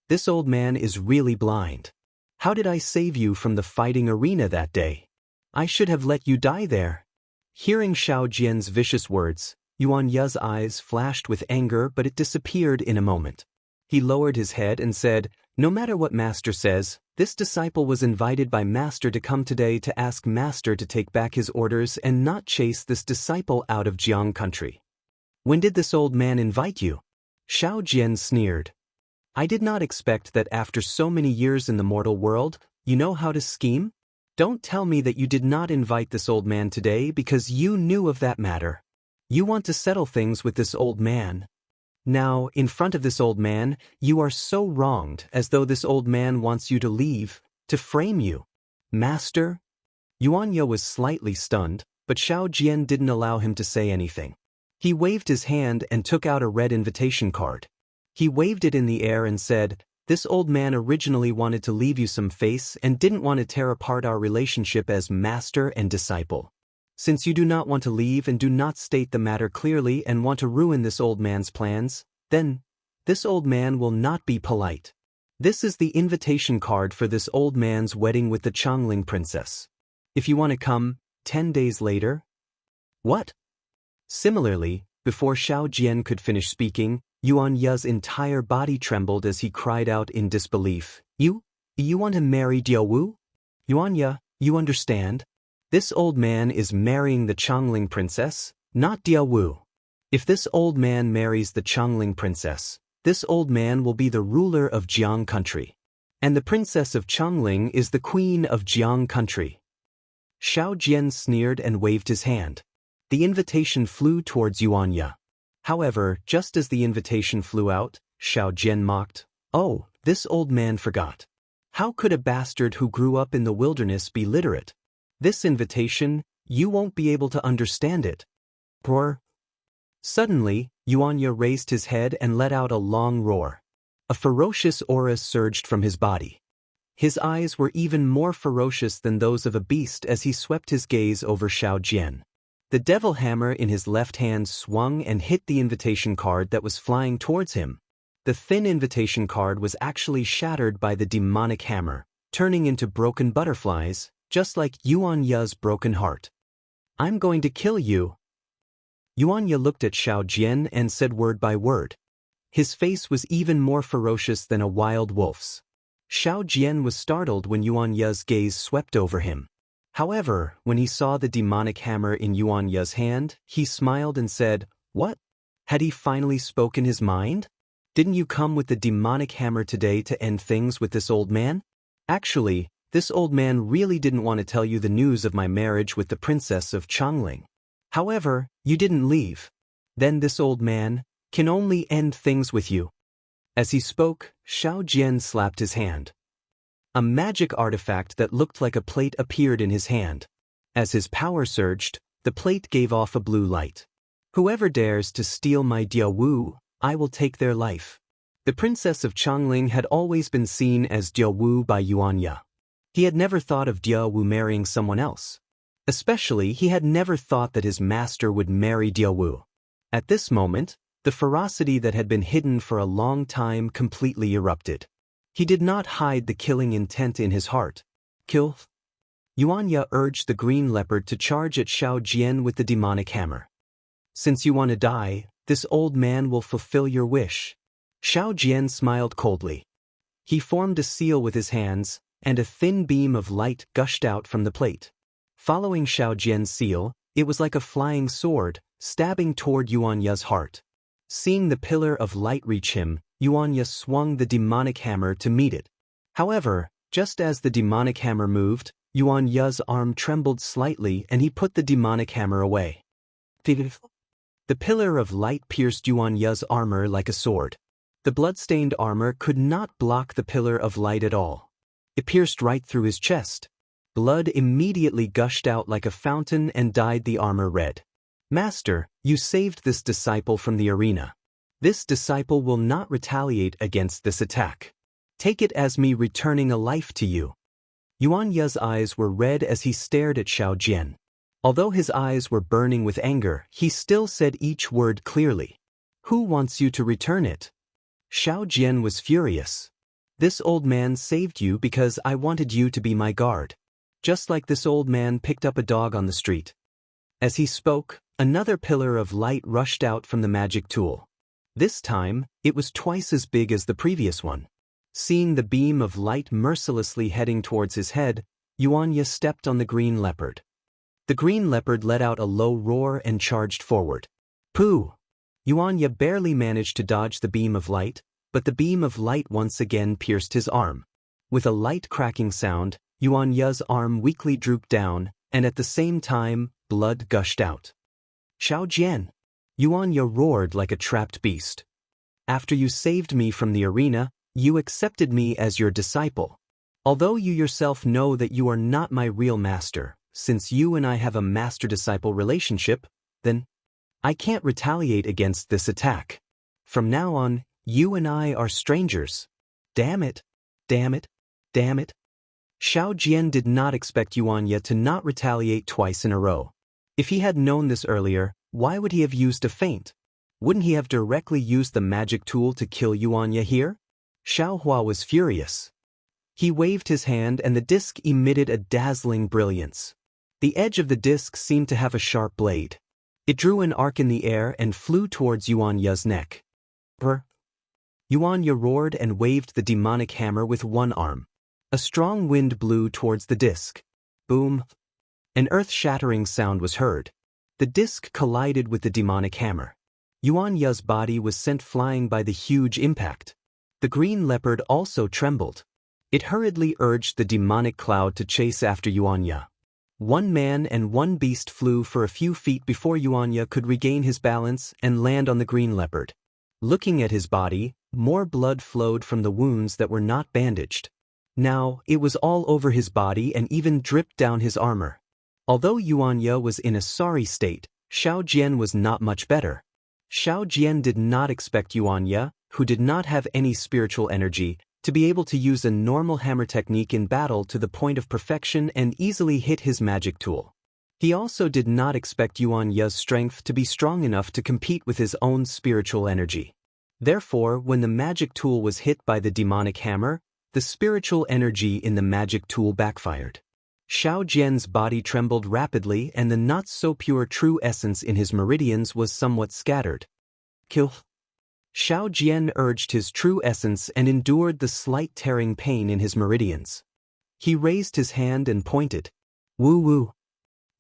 "This old man is really blind. How did I save you from the fighting arena that day? I should have let you die there." Hearing Xiao Jian's vicious words, Yuanya's eyes flashed with anger, but it disappeared in a moment. He lowered his head and said, "No matter what Master says, this disciple was invited by Master to come today to ask Master to take back his orders and not chase this disciple out of Jiang country." "When did this old man invite you?" Xiao Jian sneered. "I did not expect that after so many years in the mortal world, you know how to scheme? Don't tell me that you did not invite this old man today because you knew of that matter. You want to settle things with this old man." Now, in front of this old man, you are so wronged, as though this old man wants you to leave, to frame you. Master? Yuanya was slightly stunned, but Xiao Jian didn't allow him to say anything. He waved his hand and took out a red invitation card. He waved it in the air and said, "This old man originally wanted to leave you some face and didn't want to tear apart our relationship as master and disciple. Since you do not want to leave and do not state the matter clearly and want to ruin this old man's plans, then this old man will not be polite. This is the invitation card for this old man's wedding with the Changling princess. If you want to come, 10 days later." What? Similarly, before Xiao Jian could finish speaking, Yuan Ye's entire body trembled as he cried out in disbelief. You want to marry Diao Wu? Yuan Ye, you understand? This old man is marrying the Changling princess, not Diao Wu. If this old man marries the Changling princess, this old man will be the ruler of Jiang country. And the princess of Changling is the queen of Jiang country. Xiao Jian sneered and waved his hand. The invitation flew towards Yuan Ye. However, just as the invitation flew out, Xiao Jian mocked, "Oh, this old man forgot. How could a bastard who grew up in the wilderness be literate? This invitation, you won't be able to understand it." Roar. Suddenly, Yuan Ye raised his head and let out a long roar. A ferocious aura surged from his body. His eyes were even more ferocious than those of a beast as he swept his gaze over Xiao Jian. The devil hammer in his left hand swung and hit the invitation card that was flying towards him. The thin invitation card was actually shattered by the demonic hammer, turning into broken butterflies, just like Yuan Ye's broken heart. "I'm going to kill you." Yuan Ye looked at Xiao Jian and said word by word. His face was even more ferocious than a wild wolf's. Xiao Jian was startled when Yuan Ye's gaze swept over him. However, when he saw the demonic hammer in Yuan Ye's hand, he smiled and said, "What? Had he finally spoken his mind? Didn't you come with the demonic hammer today to end things with this old man? Actually, this old man really didn't want to tell you the news of my marriage with the princess of Changling. However, you didn't leave. Then this old man can only end things with you." As he spoke, Xiao Jian slapped his hand. A magic artifact that looked like a plate appeared in his hand. As his power surged, the plate gave off a blue light. "Whoever dares to steal my Diao Wu, I will take their life." The princess of Changling had always been seen as Diao Wu by Yuan Ye. He had never thought of Diao Wu marrying someone else. Especially, he had never thought that his master would marry Diao Wu. At this moment, the ferocity that had been hidden for a long time completely erupted. He did not hide the killing intent in his heart. "Kill." Yuan Ye urged the green leopard to charge at Xiao Jian with the demonic hammer. "Since you want to die, this old man will fulfill your wish." Xiao Jian smiled coldly. He formed a seal with his hands, and a thin beam of light gushed out from the plate. Following Xiao Jian's seal, it was like a flying sword, stabbing toward Yuan Ye's heart. Seeing the pillar of light reach him, Yuan Ye swung the demonic hammer to meet it. However, just as the demonic hammer moved, Yuan Ye's arm trembled slightly and he put the demonic hammer away. The pillar of light pierced Yuan Ye's armor like a sword. The blood-stained armor could not block the pillar of light at all. It pierced right through his chest. Blood immediately gushed out like a fountain and dyed the armor red. "Master, you saved this disciple from the arena. This disciple will not retaliate against this attack. Take it as me returning a life to you." Yuan Ye's eyes were red as he stared at Xiao Jian. Although his eyes were burning with anger, he still said each word clearly. "Who wants you to return it?" Xiao Jian was furious. "This old man saved you because I wanted you to be my guard. Just like this old man picked up a dog on the street." As he spoke, another pillar of light rushed out from the magic tool. This time, it was twice as big as the previous one. Seeing the beam of light mercilessly heading towards his head, Yuan Ye stepped on the green leopard. The green leopard let out a low roar and charged forward. "Pooh!" Yuan Ye barely managed to dodge the beam of light, but the beam of light once again pierced his arm. With a light cracking sound, Yuan Ye's arm weakly drooped down, and at the same time, blood gushed out. "Xiao Jian!" Yuan Ye roared like a trapped beast. After you saved me from the arena, you accepted me as your disciple. Although you yourself know that you are not my real master, since you and I have a master-disciple relationship, then I can't retaliate against this attack. From now on, you and I are strangers. Damn it. Damn it. Damn it. Xiao Jian did not expect Yuanya to not retaliate twice in a row. If he had known this earlier, why would he have used a feint? Wouldn't he have directly used the magic tool to kill Yuanya here? Xiao Hua was furious. He waved his hand and the disc emitted a dazzling brilliance. The edge of the disc seemed to have a sharp blade. It drew an arc in the air and flew towards Yuanya's neck. Brr. Yuanya roared and waved the demonic hammer with one arm. A strong wind blew towards the disc. Boom. An earth-shattering sound was heard. The disc collided with the demonic hammer. Yuanya's body was sent flying by the huge impact. The green leopard also trembled. It hurriedly urged the demonic cloud to chase after Yuanya. One man and one beast flew for a few feet before Yuanya could regain his balance and land on the green leopard. Looking at his body, more blood flowed from the wounds that were not bandaged. Now, it was all over his body and even dripped down his armor. Although Yuanya was in a sorry state, Xiao Jian was not much better. Xiao Jian did not expect Yuanya, who did not have any spiritual energy, to be able to use a normal hammer technique in battle to the point of perfection and easily hit his magic tool. He also did not expect Yuanya's strength to be strong enough to compete with his own spiritual energy. Therefore, when the magic tool was hit by the demonic hammer, the spiritual energy in the magic tool backfired. Xiao Jian's body trembled rapidly and the not-so-pure true essence in his meridians was somewhat scattered. Kill. Xiao Jian urged his true essence and endured the slight tearing pain in his meridians. He raised his hand and pointed. Woo-woo.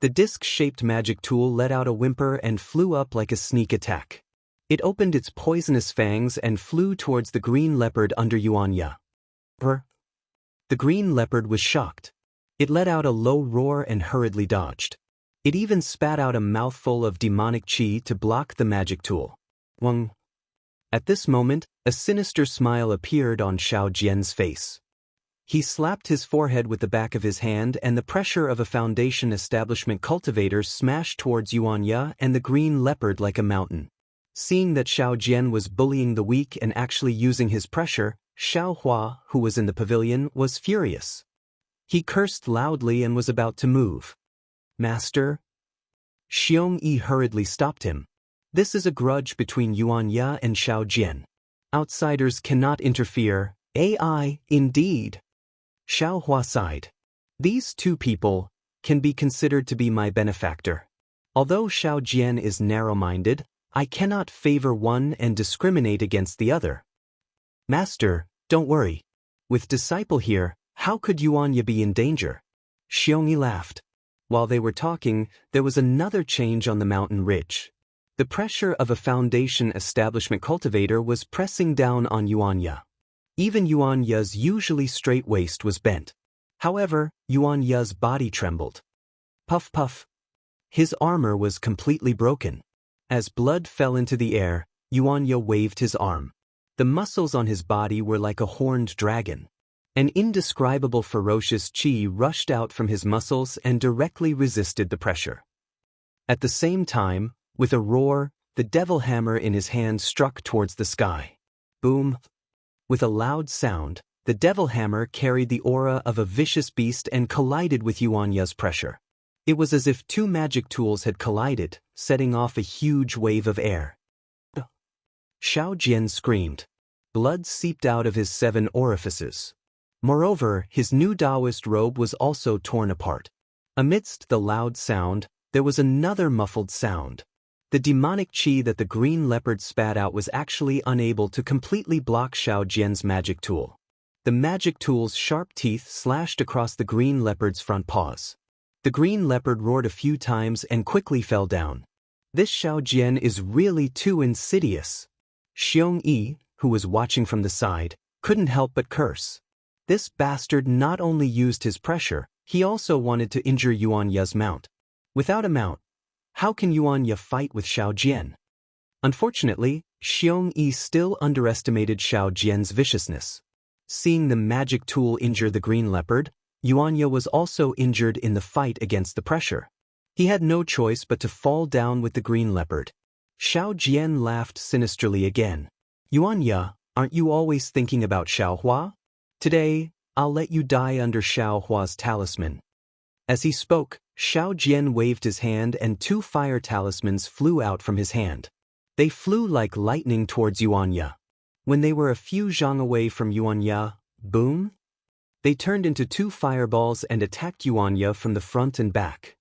The disc-shaped magic tool let out a whimper and flew up like a sneak attack. It opened its poisonous fangs and flew towards the green leopard under Yuanya. Brr. The green leopard was shocked. It let out a low roar and hurriedly dodged. It even spat out a mouthful of demonic qi to block the magic tool. Wang. At this moment, a sinister smile appeared on Xiao Jian's face. He slapped his forehead with the back of his hand and the pressure of a foundation establishment cultivator smashed towards Yuanya and the green leopard like a mountain. Seeing that Xiao Jian was bullying the weak and actually using his pressure, Xiao Hua, who was in the pavilion, was furious. He cursed loudly and was about to move. Master? Xiong Yi hurriedly stopped him. This is a grudge between Yuanya and Xiao Jian. Outsiders cannot interfere. AI, indeed. Xiao Hua sighed. These two people can be considered to be my benefactor. Although Xiao Jian is narrow-minded, I cannot favor one and discriminate against the other. Master, don't worry. With disciple here, how could Yuanya be in danger? Xiongyi laughed. While they were talking, there was another change on the mountain ridge. The pressure of a foundation establishment cultivator was pressing down on Yuanya. Even Yuanya's usually straight waist was bent. However, Yuanya's body trembled. Puff puff. His armor was completely broken. As blood fell into the air, Yuanya waved his arm. The muscles on his body were like a horned dragon. An indescribable ferocious qi rushed out from his muscles and directly resisted the pressure. At the same time, with a roar, the devil hammer in his hand struck towards the sky. Boom! With a loud sound, the devil hammer carried the aura of a vicious beast and collided with Yuanya's pressure. It was as if two magic tools had collided, setting off a huge wave of air. Xiao Jian screamed. Blood seeped out of his 7 orifices. Moreover, his new Taoist robe was also torn apart. Amidst the loud sound, there was another muffled sound. The demonic qi that the green leopard spat out was actually unable to completely block Xiao Jian's magic tool. The magic tool's sharp teeth slashed across the green leopard's front paws. The green leopard roared a few times and quickly fell down. This Xiao Jian is really too insidious. Xiong Yi, who was watching from the side, couldn't help but curse. This bastard not only used his pressure, he also wanted to injure Yuanya's mount. Without a mount, how can Yuanya fight with Xiao Jian? Unfortunately, Xiong Yi still underestimated Xiao Jian's viciousness. Seeing the magic tool injure the green leopard, Yuanya was also injured in the fight against the pressure. He had no choice but to fall down with the green leopard. Xiao Jian laughed sinisterly again. Yuanya, aren't you always thinking about Xiaohua? Today, I'll let you die under Xiaohua's talisman. As he spoke, Xiao Jian waved his hand and 2 fire talismans flew out from his hand. They flew like lightning towards Yuanya. When they were a few zhang away from Yuanya, boom! They turned into 2 fireballs and attacked Yuanya from the front and back.